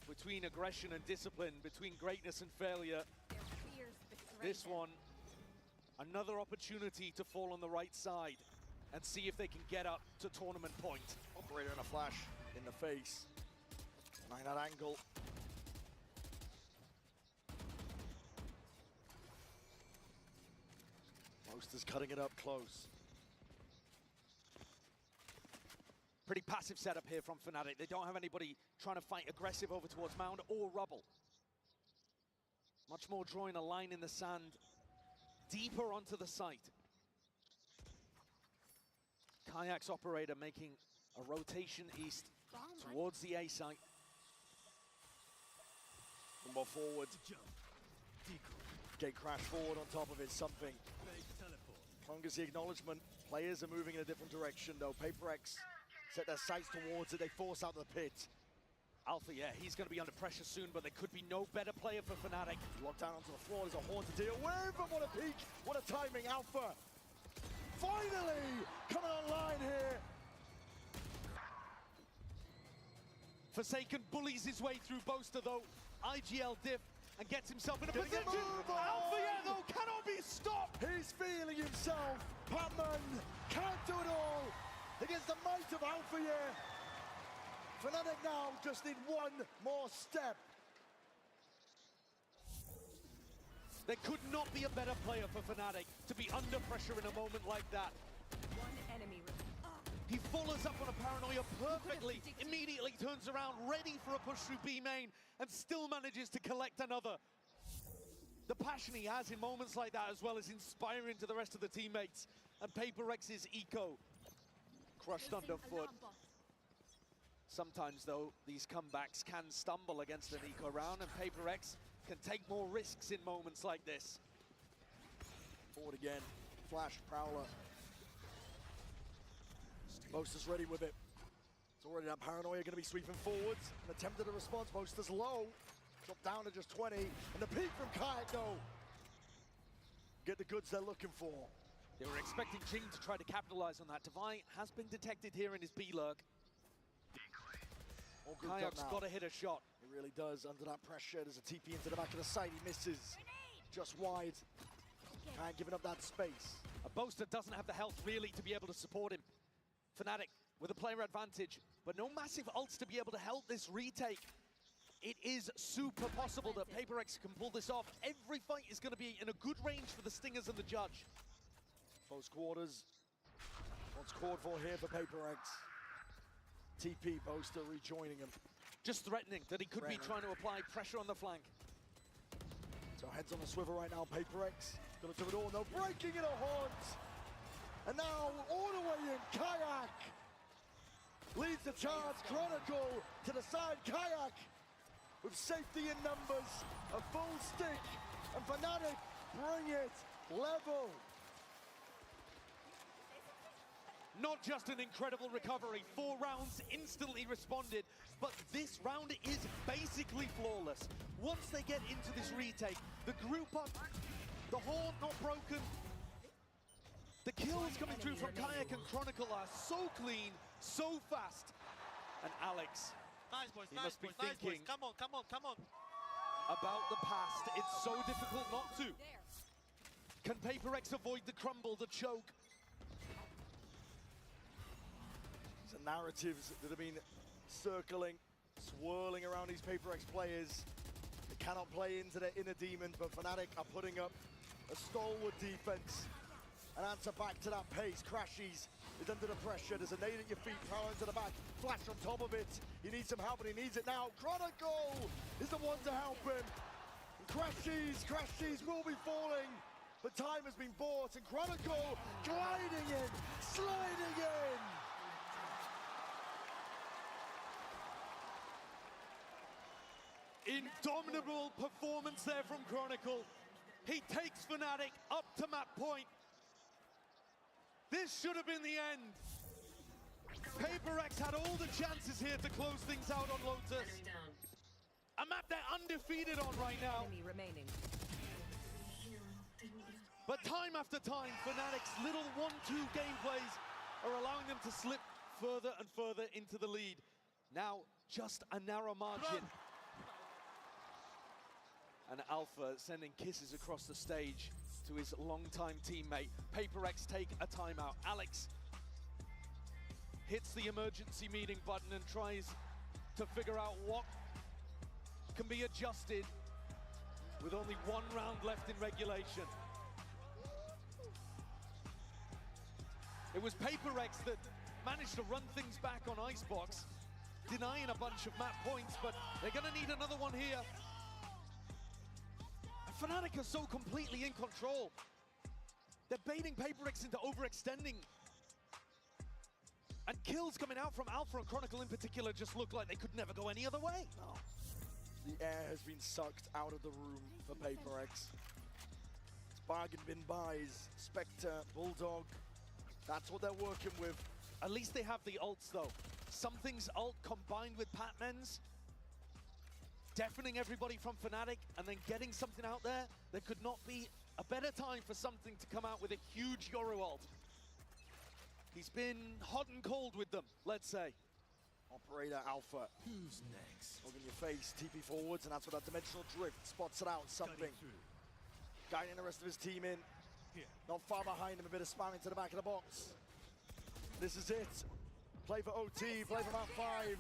Between aggression and discipline, between greatness and failure. This one, another opportunity to fall on the right side and see if they can get up to tournament point. Operator in a flash in the face. Nine at angle. Monsters cutting it up close. Pretty passive setup here from Fnatic. They don't have anybody trying to fight aggressive over towards Mound or Rubble. Much more drawing a line in the sand, deeper onto the site. Kayak's operator making a rotation east towards the A site. One more forward. Gate crash forward on top of it, something. Long as the acknowledgement, players are moving in a different direction though. PaperX set their sights towards it, they force out the pit. Alpha, yeah, he's going to be under pressure soon, but there could be no better player for Fnatic. Locked down onto the floor, there's a horn to deal with, and what a peek, what a timing, Alpha. Finally coming online here. Forsaken bullies his way through Boaster though, IGL diff, and gets himself in a position. Alpha, yeah, though, cannot be stopped. He's feeling himself. Patman can't do it all against the might of Alpha, yeah. Fnatic now just need one more step. There could not be a better player for Fnatic to be under pressure in a moment like that. One enemy He follows up on a paranoia perfectly, immediately turns around, ready for a push through B main, and still manages to collect another. The passion he has in moments like that, as well as inspiring to the rest of the teammates. And PaperX's eco crushed underfoot. Sometimes, though, these comebacks can stumble against an eco round, and PaperX can take more risks in moments like this. Forward again, flash, prowler. Boaster's ready with it. It's already that paranoia going to be sweeping forwards. An attempt at a response, Boaster's low. Dropped down to just 20, and the peak from Kayak, though. Get the goods they're looking for. They were expecting Jing to try to capitalize on that. Divine has been detected here in his B-lurk. Kayak's got to hit a shot. He really does, under that pressure. There's a TP into the back of the site, he misses. Just wide. Kayak giving up that space. A Boaster doesn't have the health really to be able to support him. Fnatic with a player advantage, but no massive ults to be able to help this retake. It is super possible that PaperX can pull this off. Every fight is going to be in a good range for the Stingers and the Judge. Close quarters. What's called for here for PaperX? TP, Boaster rejoining him. Just threatening that he could be trying to apply pressure on the flank. So heads on the swivel right now, PaperX. Gonna do it all, no breaking in a haunt. And now all the way in, Kayak. leads the charge. Chronicle to the side. Kayak with safety in numbers. A full stick. And Fnatic bring it level. Not just an incredible recovery, 4 rounds instantly responded, but this round is basically flawless. Once they get into this retake, the group up, the horn not broken, the kills coming through from Kayak and Chronicle are so clean, so fast. And Alex, Nice boys, he nice must be boys, nice boys. thinking Come on, come on, come on. about the past. It's so difficult not to. Can PaperX avoid the crumble, the choke? The narratives that have been circling, swirling around these PaperX players. They cannot play into their inner demons, but Fnatic are putting up a stalwart defense. An answer back to that pace. Crashies is under the pressure. There's a nade at your feet, power into the back, flash on top of it. He needs some help, and he needs it now. Chronicle is the one to help him. And Crashies will be falling, but time has been bought, and Chronicle gliding in, sliding in. Indomitable performance there from Chronicle. He takes Fnatic up to map point. This should have been the end. PaperX had all the chances here to close things out on Lotus. A map they're undefeated on right now. But time after time, Fnatic's little 1-2 gameplays are allowing them to slip further and further into the lead. Now, just a narrow margin. And Alpha sending kisses across the stage to his longtime teammate. PaperX take a timeout. Alex hits the emergency meeting button and tries to figure out what can be adjusted with only 1 round left in regulation. It was PaperX that managed to run things back on Icebox, denying a bunch of map points, but they're gonna need another one here. Fnatic are so completely in control. They're baiting PaperX into overextending. And kills coming out from Alpha and Chronicle in particular just look like they could never go any other way. Oh. The air has been sucked out of the room for PaperX. It's bargain bin buys, Spectre, Bulldog. That's what they're working with. At least they have the ults though. Something's ult combined with Patman's, deafening everybody from Fnatic and then getting something out there. There could not be a better time for something to come out with a huge Yoru ult. He's been hot and cold with them, let's say. Operator Alpha. Who's next? Look in your face, TP forwards, and that's what that dimensional drift spots it out, something. Guiding the rest of his team in. Not far behind him, a bit of spam into the back of the box. This is it. Play for OT, play for map 5.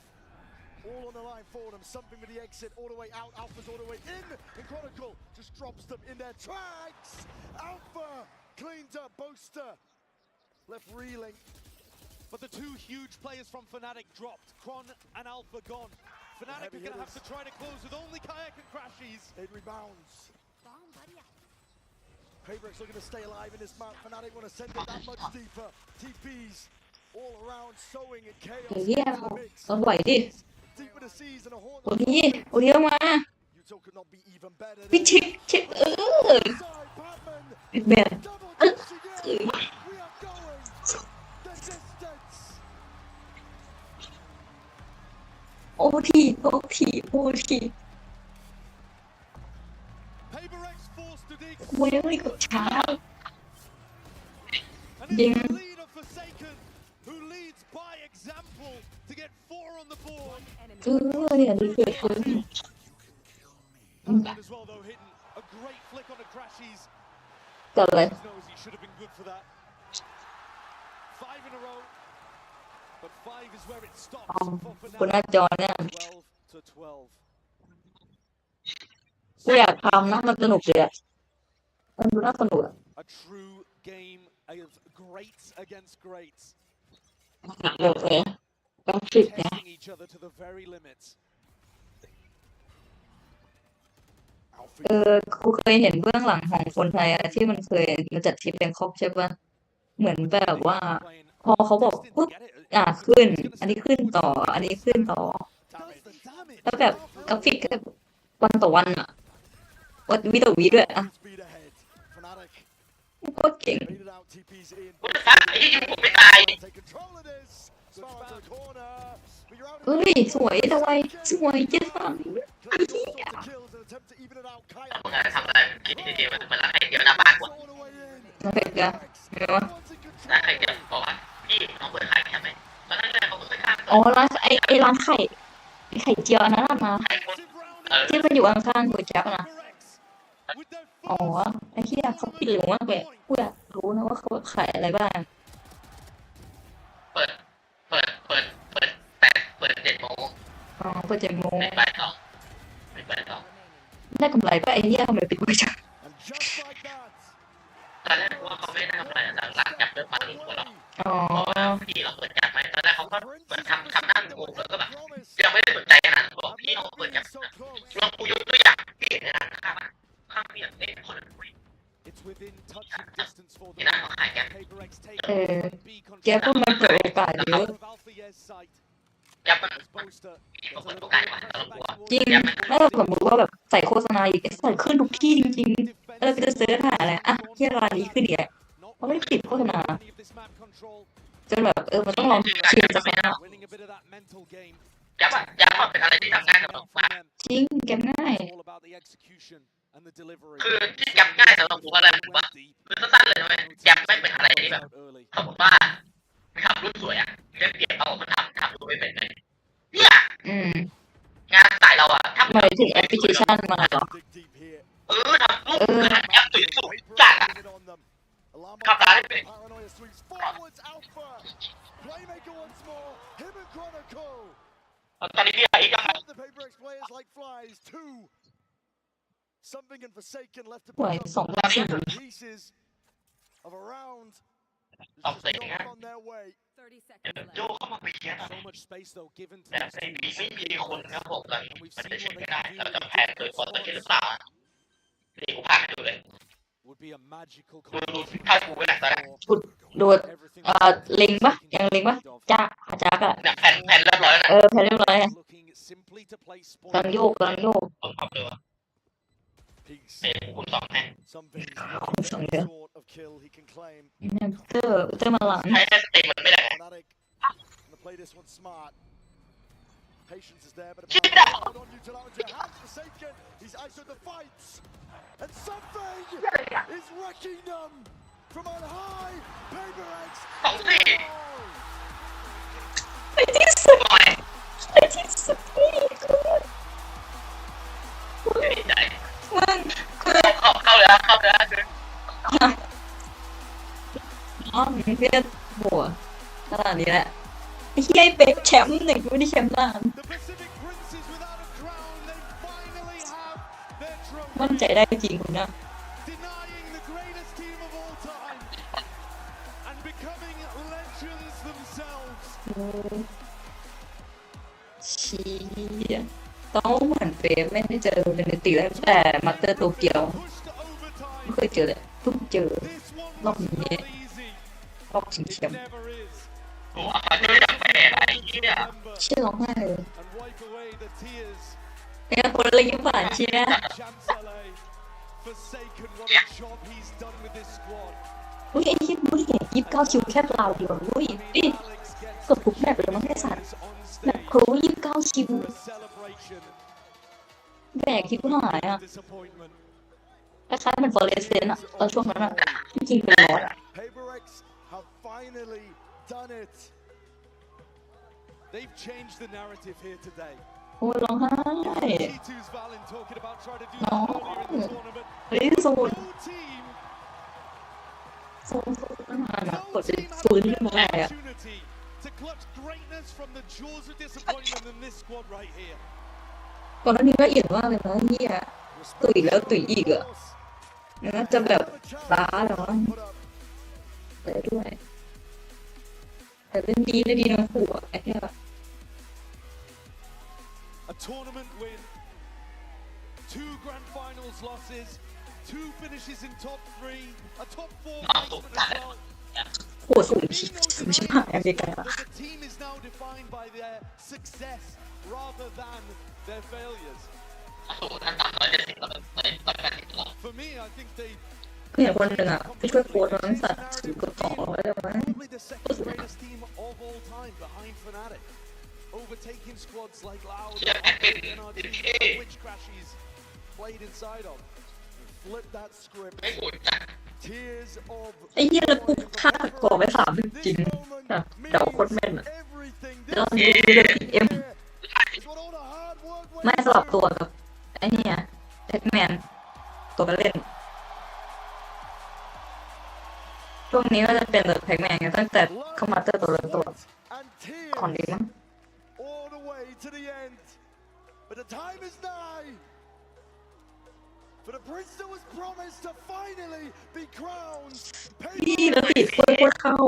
All on the line for them, something with the exit, all the way out, Alpha's all the way in, and Chronicle just drops them in their tracks! Alpha cleans up, Boaster left reeling. But the 2 huge players from Fnatic dropped, Chron and Alpha gone. Fnatic are gonna have to try to close with only Kayak and Crashies. It rebounds. PaperX looking to stay alive in this map, Fnatic want to send it that much deeper. TPs all around, sowing in chaos. เฮียเอาไหวดิ Deep in the seas and a horn. โอ้ยโอ้ยเอามา Yuto could not be even better. พี่ชิคปิดแมน โอ้ที PaperX forced to dig. เว้ยกดช้ายิง who leads by example to get 4 on the board. เนี่ยดีเกิดขึ้น As well though, hitting a great flick on the Crashies. เกิดอะไร Knows he should have been good for that. 5 in a row. But 5 is where it stops for Fnatic. คุณหน้าจอเนี่ย 12 to 12. กูอยากทำนะมันสนุกเลยอ่ะมันดูน่าสนุกอ่ะ A true game of greats against greats. โอเคต้องฟิกนะ Testing each other to the very limits. กูเคยเห็นเบื้องหลังของคนไทยอะที่มันเคยมาจัดทริปแบงคอกใช่ปะเหมือนแบบว่า พอเขาบอกปุ๊บขึ้นอันนี้ขึ้นต่ออันนี้ขึ้นต่อแล้วแบบกราฟิกแบบวันต่อวันอะวันวิต่อวิด้วยอะโคตรเก่ง ไอ้ที่ผมไม่ตาย เฮ้ยสวยทำไมสวยเจ๊สัน มึงทำอะไรคิดดีๆมันรักใครเดียวหน้าบ้านกว่า มาเผ็ดกันไงวะ รักใครเดียวบอกว่าพี่น้องเปิดขายใช่ไหมตอนนั้นเลยเขาเปิดขาย อ๋อร้านไอ้ร้านไข่เจียวอันนั้นนะที่มันอยู่ข้างๆก๋วยจั๊บนะอ๋อไอ้ที่เขาปิดเร็วมากเลยกูอยากรู้นะว่าเขาขายอะไรบ้างเปิด7 โมงอ๋อเปิด7 โมงไม่ไปต่อได้กำไรป่ะไอ้เนี่ยทำไมปิดก๋วยจั๊บตอนแรกว่าเขาไม่ได้กำไรแต่หลังจากเริ่มมารู้ตัวเราเพราะว่าพี่เราเปิดจัดไหมตอนแรกเขาก็เหมือนทำหน้างงแล้วก็แบบยังไม่ได้สนใจขนาดนั้นบอกพี่เราเปิดจัดลองกูยกตัวอย่างพี่เห็นนะข้างพี่อย่างเด็กคนนึงนี่นะเขาขายแกแกก็มันเปิดโอกาสเยอะแกมันเปิดโอกาสมาตลอดตัวจริงถ้าสมมติว่าแบบใส่โฆษณาอีกใส่ขึ้นทุกที่จริงๆแล้วไปเซิร์ชหาอะไรอ่ะที่ร้านนี้ขึ้นอีกเขาไม่ปิดโฆษณาจนแบบมันต้องลองชิมสักครั้งยับเป็นอะไรที่ทำง่ายสำหรับฟ้าจริงแกง่ายคือที่ยับง่ายสำหรับกูอะไรผมว่าคือสั้นๆเลยนะเว้ยยับไม่เป็นอะไรที่แบบสมมติว่าทำรูปสวยอ่ะเรียกเกียรติเอามันทำรูปไม่เป็นเลยเนี่ยงานสายเราอ่ะหมายถึงแอปพลิเคชันมาเหรอทำรูปแอปสวยๆจัดอ่ะขับร้านให้เป็นตอนนี้พี่ไอ้ยังไหว2 นาทีเอาเสร็จงานโจ้เข้ามาไปเยอะนะแบบในปีไม่มีคนครับผมเลยมันจะเช็คไม่ได้เราจะแพ้โดยคนตะกี้หรือเปล่านี่กูพาไปดูเลยดูถ้ากูไปไหนตอนนั้นโดดเล็งปะยังเล็งปะจ้าอะเนี่ยแผ่นเรียบร้อยแล้วแผ่นเรียบร้อยกำลังโยกผมทำดูคุณ2 แน่2 เยอะเตอร์มาหลังให้สเต็มมันไม่ได้ชิดอ่ะAnd something is wrecking them from on high. PRX. ไอ้ที่สุดมันเข้าแล้วเพื่อนหัวขนาดนี้แหละไอ้เหี้ยเป็ดแชมป์1ไม่ได้แชมป์นานมั่นใจได้จริงคุณนะชี้ต้องเหมือนเฟซไม่ได้เจอเป็นติแล้วแต่มาสเตอร์โตเกียวไม่เคยเจอเลยเพิ่งเจอรอบนี้รอบชิงแชมป์เชื่อร้องไห้เลยเนี่ยคนเลยยิ้มหวานเชียร์อุ้ยไอ้ที่บุ้ย29 คิวแค่เราเดียวอุ้ยกดทุกแบบเลยมั้งแค่สัตว์แบบโค29 คิวแบกคิดว่าหายอ่ะคล้ายๆเหมือนฟอเรสเซนอะตอนช่วงนั้นอะจริงๆเป็นร้อยอะโอ้ยร้องไห้น้องเฮ้ยสูดตั้งนานอะกดจะฟื้นขึ้นมาได้อะก่อนหน้านี้ก็เอียดมากเลยนะเฮียตุ๋ยแล้วตุ๋ยอีกอะน่าจะแบบบ้าแล้วมั้งแต่ด้วยแต่เล่นดีทั้งคู่อะไอ้เนี่ยA tournament win, 2 Grand Finals losses, 2 finishes in top 3, a top 4 placement as well. โหสูงชิบหายอเมริกา But the team is now defined by their success rather than their failures. For me, I think they ก็เห็นคนหนึ่งอ่ะไปช่วยโค้ชมันสัตว์ถือกระป๋องไว้เลยว่า probably the second greatest team of all time behind Fnatic, overtaking squads like Loud, NRG, which Crashies played inside of. Flip that script. Tears of ไอ้เหี้ยแล้วกูฆ่าก่อไป3จริงอ่ะเดาโคตรแม่นอ่ะแล้วดูเลยเอ็มไม่สลับตัวกับไอ้เนี่ยแท็กแมนตัวไปเล่นช่วงนี้ก็จะเป็นแบบแท็กแมนกันตั้งแต่เข้ามาเจอตัวของดีมั้ง all the way to the end. But the time is nigh. For the prince that was promised to finally be crowned. พี่แล้วผิดโคตรเข้า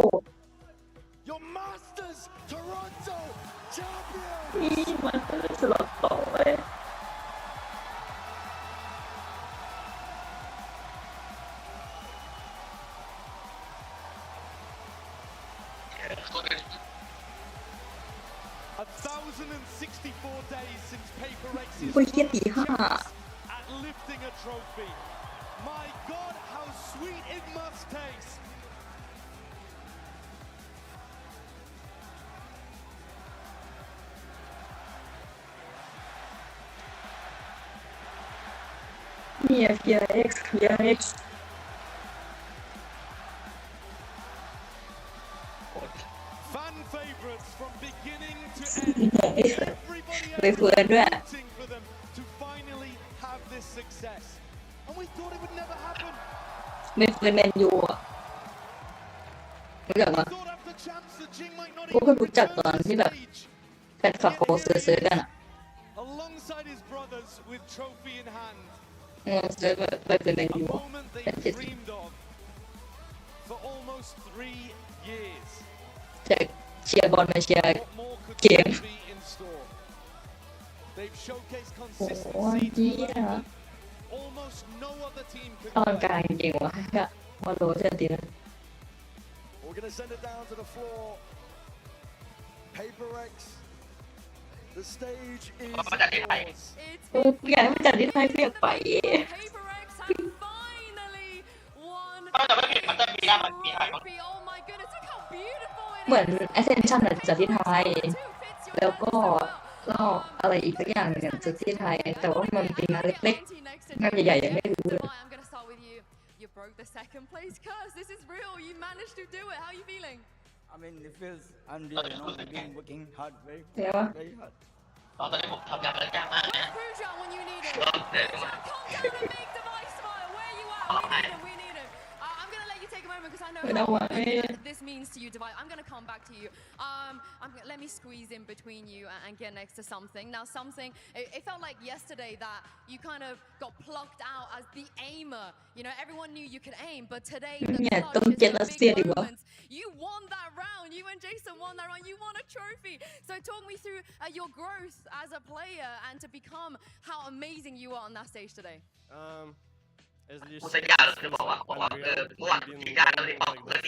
Your Masters Toronto champion. พี่มันก็สลับต่อไป 1,064 days since PRX's โอ้ยเหี้ยตีห้า at lifting a trophy. My God, how sweet it must taste. เนี่ย PRX Fan favorites from beginning to end. ไปเฟือนด้วย Rooting for them to finally have this success. And we thought it would never happen. ไม่เฟือนแมนยูอ่ะรู้จักปะ Thought after champs that Jing might not กูเพิ่ง even รู้จักตอนที่แบบแฟนคลับเขาซื้อกันอ่ะ alongside his brothers with trophy in hand. ซื้อไปเฟือนแมนยู Moment they dreamed of for almost 3 years. จากเชียร์บอลมาเชียร์ What more could เกม be in store? They've showcased โอ้ย consistency เหี้ to ย a level almost no other team อลัง could การ play. จริงๆว่ะว่าโรเชนตีนะ We're going to send it down to the floor. PRX. The stage is yours. โอ้ยอยากให้มันจัดที่ไทยเพียงไป เหมือน Ascension อะจัดที่ไทย แล้วก็อะไรอีกสักอย่างหนึ่งจัดที่ไทย แต่ว่ามันเป็นงานเล็กๆงานใหญ่ๆยังไม่รู้เลย You broke the second place curse. This is real. You managed to do it. How are you feeling? I mean, it feels unreal, you know, I've been working hard, very Yeah. hard. Where's Pooja when you need him? Pooja, come down and make Device smile. Where you at? We need him. I'm going to let you take a moment because I know how much this means to you, Device. I'm going to come back to you. Let me squeeze in between you and get next to something. Now, something, it felt like yesterday that you kind of got plucked out as the aimer. You know, everyone knew you could aim, but today, the big moments, you won that round. You and Jason won that round. You won a trophy. So talk me through your growth as a player and to become how amazing you are on that stage today. As you said, it's unreal. We've been training like this,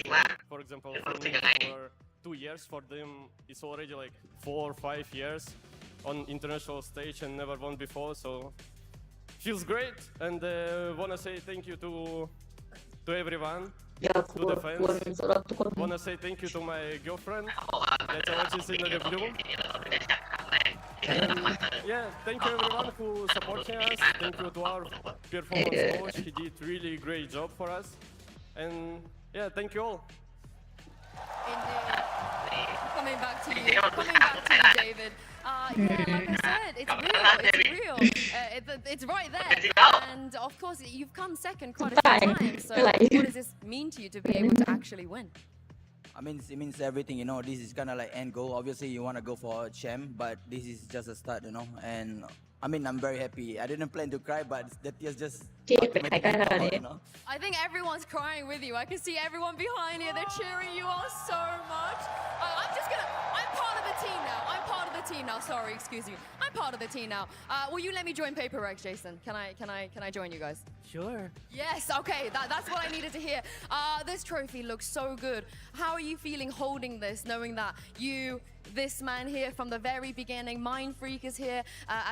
for example, for me for 2 years. For them, it's already like 4 or 5 years on international stage and never won before. So feels great, and wanna say thank you to everyone, to the fans. Wanna say thank you to my girlfriend that watches in the blue. And yeah, thank you everyone who supporting us. Thank you to our performance coach. He did really great job for us. And yeah, thank you all. Coming back to you, David. Yeah, like I said, it's real. It's right there. And of course, you've come second quite a few times. So what does this mean to you to be able to actually win? I mean, it means everything, you know, this is kind of like end goal. Obviously, you want to go for a champ, but this is just a start, you know, and I mean, I'm very happy. I didn't plan to cry, but the tears just. ที่เป็นใครกันขนาดนี้ I think everyone's crying with you. I can see everyone behind here. They're cheering you on so much. I'm part of the team now. I'm part of the team now. Sorry, excuse me. I'm part of the team now. Will you let me join PRX, Jason? Can I join you guys? Sure. Yes. Okay. That's what I needed to hear. This trophy looks so good. How are you feeling holding this, knowing that this man here from the very beginning, Mind Freak is here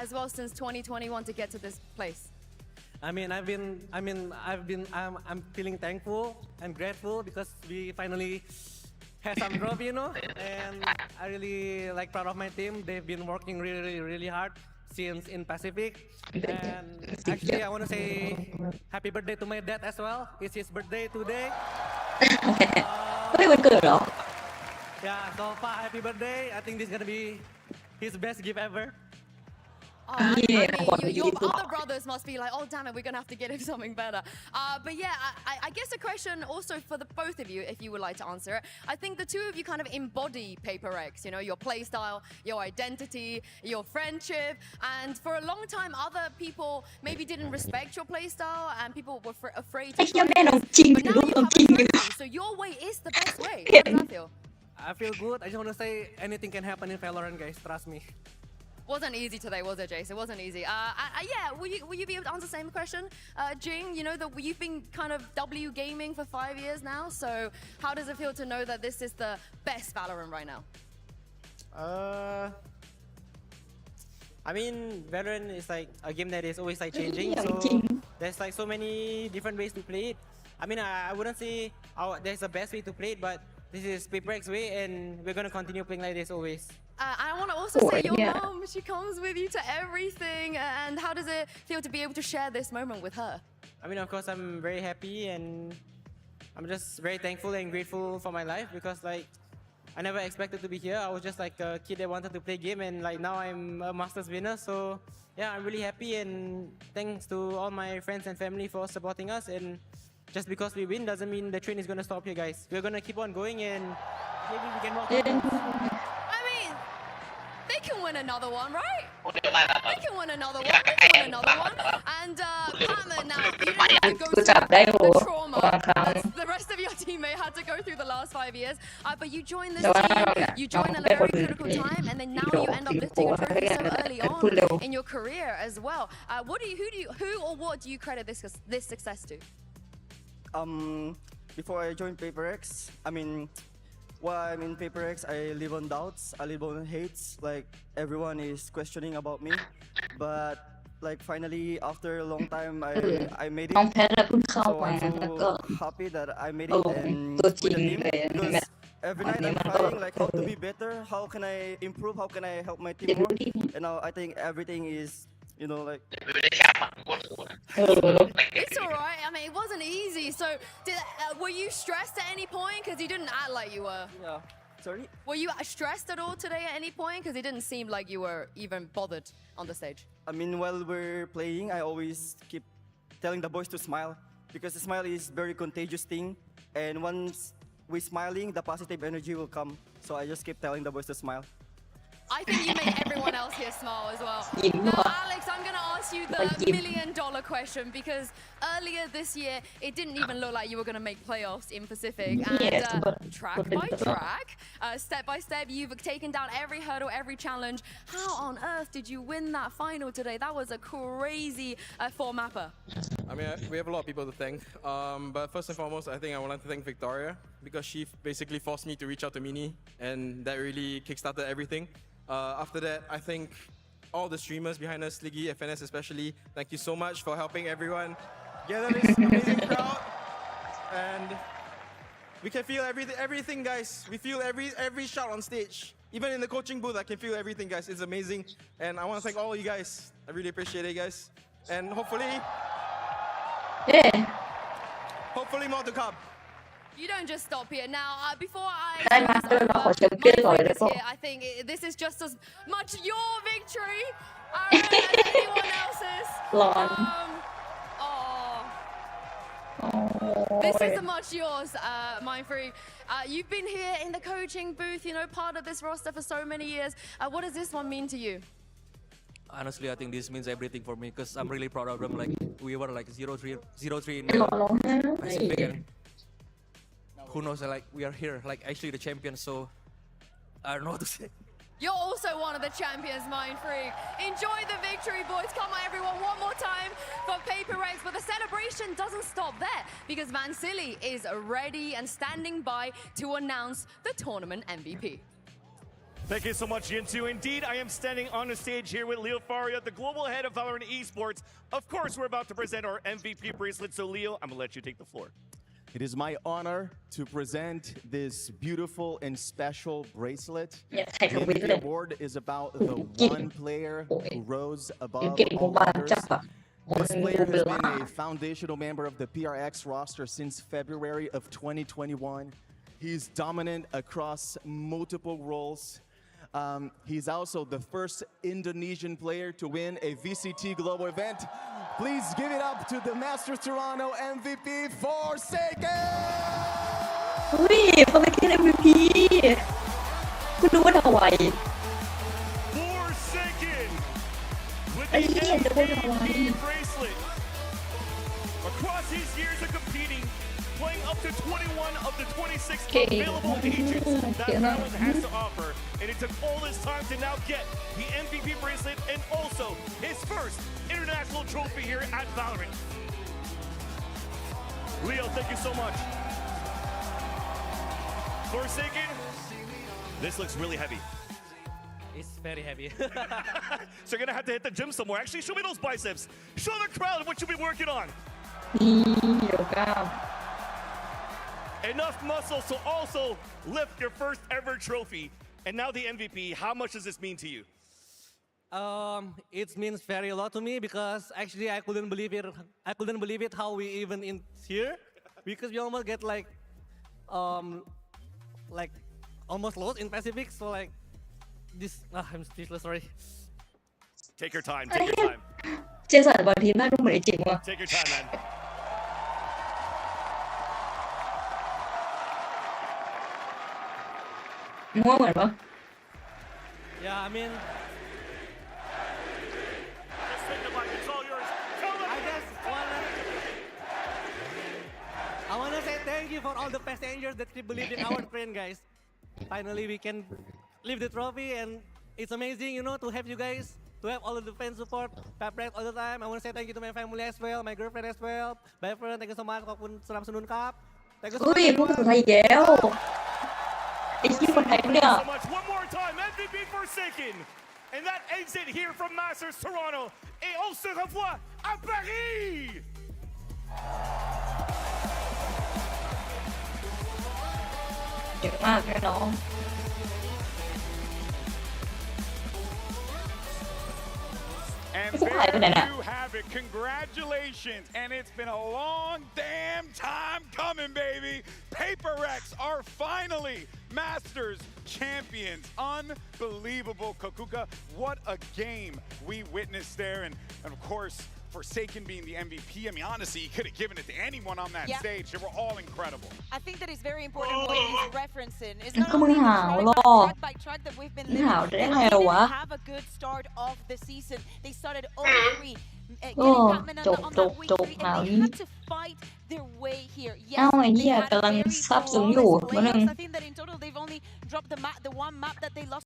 as well since 2021 to get to this place? I'm feeling thankful and grateful because we finally had some drop, and I really proud of my team. They've been working really hard since in Pacific. And actually, I want to say happy birthday to my dad as well. It's his birthday today. Yeah, so Pa, happy birthday. I think this is gonna be his best gift ever. I mean, your other brothers must be like, oh damn it, we're gonna have to get him something better. But yeah, I guess a question also for the both of you, if you would like to answer it. I think the two of you kind of embody PRX, your play style, your identity, your friendship, and for a long time, other people maybe didn't respect your play style, and people were afraid to try this. But now you have a friend, so your way is the best way. How does that feel? I feel good. I just want to say anything can happen in Valorant, guys. Trust me. Wasn't easy today, was it, Jace? It wasn't easy. Yeah, will you be able to answer the same question? Jing, you've been kind of W gaming for 5 years now, so how does it feel to know that this is the best Valorant right now? I mean, Valorant is like a game that is always changing, so there's so many different ways to play it. I mean, I wouldn't say there's a best way to play it, but this is PRX way, and we're gonna continue playing like this always. I want to also say your mom, she comes with you to everything, and how does it feel to be able to share this moment with her? I mean, of course, I'm very happy, and I'm just very thankful and grateful for my life because I never expected to be here. I was just a kid that wanted to play game, and now I'm a Masters winner. So yeah, I'm really happy, and thanks to all my friends and family for supporting us. And just because we win doesn't mean the train is gonna stop here, guys. We're gonna keep on going, and maybe we can walk. They can win another one, right? They can win another one. They can win another one. And Patman, now you didn't have to go through the trauma that the rest of your teammate had to go through the last 5 years. But you joined this team, you joined at a very critical time, and then now you end up lifting a trophy so early on in your career as well. Who or what do you credit this success to? Before I joined PRX, while I'm in PRX, I live on doubts, I live on hates, everyone is questioning about me, but finally after a long time I made it, so I'm so happy that I made it and with the team, because every night I'm trying how to be better, how can I improve, how can I help my team more, and now I think everything is It's alright. It wasn't easy. So, were you stressed at any point? Because you didn't act like you were. Yeah. Sorry? Were you stressed at all today at any point? Because it didn't seem like you were even bothered on the stage. While we're playing, I always keep telling the boys to smile, because the smile is very contagious thing. And once we're smiling, the positive energy will come. So I just keep telling the boys to smile. I think you made everyone else here smile as well. Now, Alex, I'm going to ask you the $1 million question, because earlier this year, it didn't even look like you were going to make playoffs in Pacific. And track by track, step by step, you've taken down every hurdle, every challenge. How on earth did you win that final today? That was a crazy four-mapper. We have a lot of people to thank. But first and foremost, I think I would like to thank Victoria, because she basically forced me to reach out to Mini, and that really kickstarted everything. After that, I think all the streamers behind us, Sliggy, FNS especially, thank you so much for helping everyone gather this amazing crowd. And we can feel everything, guys. We feel every shot on stage. Even in the coaching booth, I can feel everything, guys. It's amazing. And I want to thank all of you guys. I really appreciate it, guys. And hopefully more to come. You don't just stop here. Now, before I think this is just as much your victory as anyone else's. This is as much yours, Mind Freak. You've been here in the coaching booth, part of this roster for so many years. What does this one mean to you? honestly, I think this means everything for me because I'm really proud of them. Like we were like 0-3 in Pacific, and who knows? Like we are here, like actually the champions. So I don't know what to say. You're also one of the champions, Mind Freak. Enjoy the victory, boys. Come on, everyone, one more time for PRX. But the celebration doesn't stop there because Vansili is ready and standing by to announce the tournament MVP. Thank you so much, Jinsu. Indeed, I am standing on the stage here with Leo Faria, the global head of Valorant Esports. Of course, we're about to present our MVP bracelet. So, Leo, I'm going to let you take the floor. It is my honor to present this beautiful and special bracelet. The MVP award is about the one player who rose above all others. This player has been a foundational member of the PRX roster since February of 2021. He's dominant across multiple roles. He's also the first Indonesian player to win a VCT global event. Please give it up to the Masters Toronto MVP, Forsaken! เฮ้ยเขาไปขึ้น MVP คุณรู้ว่าทำไม Forsaken with ไอ้ the เหี้ยจะพูดทำไม MVP bracelet. Across his years of competing, playing up to 21 of the 26 available agents that Valorant has to offer. And it took all this time to now get the MVP bracelet and also his first international trophy here at Valorant. Leo, thank you so much. Forsaken, this looks really heavy. It's very heavy. So you're gonna have to hit the gym somewhere. Actually, show me those biceps. Show the crowd what you'll be working on. เดี๋ยวกล้าม Enough muscles to also lift your first ever trophy. And now the MVP, how much does this mean to you? It means very a lot to me because actually I couldn't believe it. I couldn't believe it how we even in here because we almost get like almost lost in Pacific. So like this, I'm speechless. Sorry. Take your time. Take your time. เจสันบางทีน่าดูเหมือนไอ้จริงว่ะ Take your time, man. มั่วเหมือนปะ Yeah, I mean. Just take the mic. It's all yours. Tell them. I wanna say thank you for all the passengers that believe in our train, guys. Finally, we can lift the trophy, and it's amazing, you know, to have you guys, to have all of the fans support PRX all the time. I wanna say thank you to my family as well, my girlfriend as well. Bye, friend. Thank you so much. ขอบคุณสนับสนุนครับ Thank you so เฮ้ย much. พูดภาษาไทยอีกแล้วไอ้ที่คนไทยปะเนี่ย So much. One more time, MVP Forsaken. And that ends it here from Masters Toronto. Et on se revoit à Paris. เยอะมากเลยน้อง And It's okay, there Nana. you have it. Congratulations. And it's been a long damn time coming, baby. PRX are finally Masters champions. Unbelievable, Kokuka. What a game we witnessed there. And of course, Forsaken being the MVP. I mean, honestly, he could have given it to anyone on that stage. They were all incredible. I think that is very important what he's referencing. It's ก็ not มึง only the หาวหรอ track by track that we've been มึง living. หาวได้ They ไงเหรอวะ didn't have a good start of the season. They started 0-3. โอ้จบ and หาว they นี้ had to fight their way here. Yes, เอ้าไอ้ they เหี้ย had a กำลัง very ซับซึ้งอยู่ flawless มาหนึ่ง playoffs. I think that in total they've only dropped the one map that they lost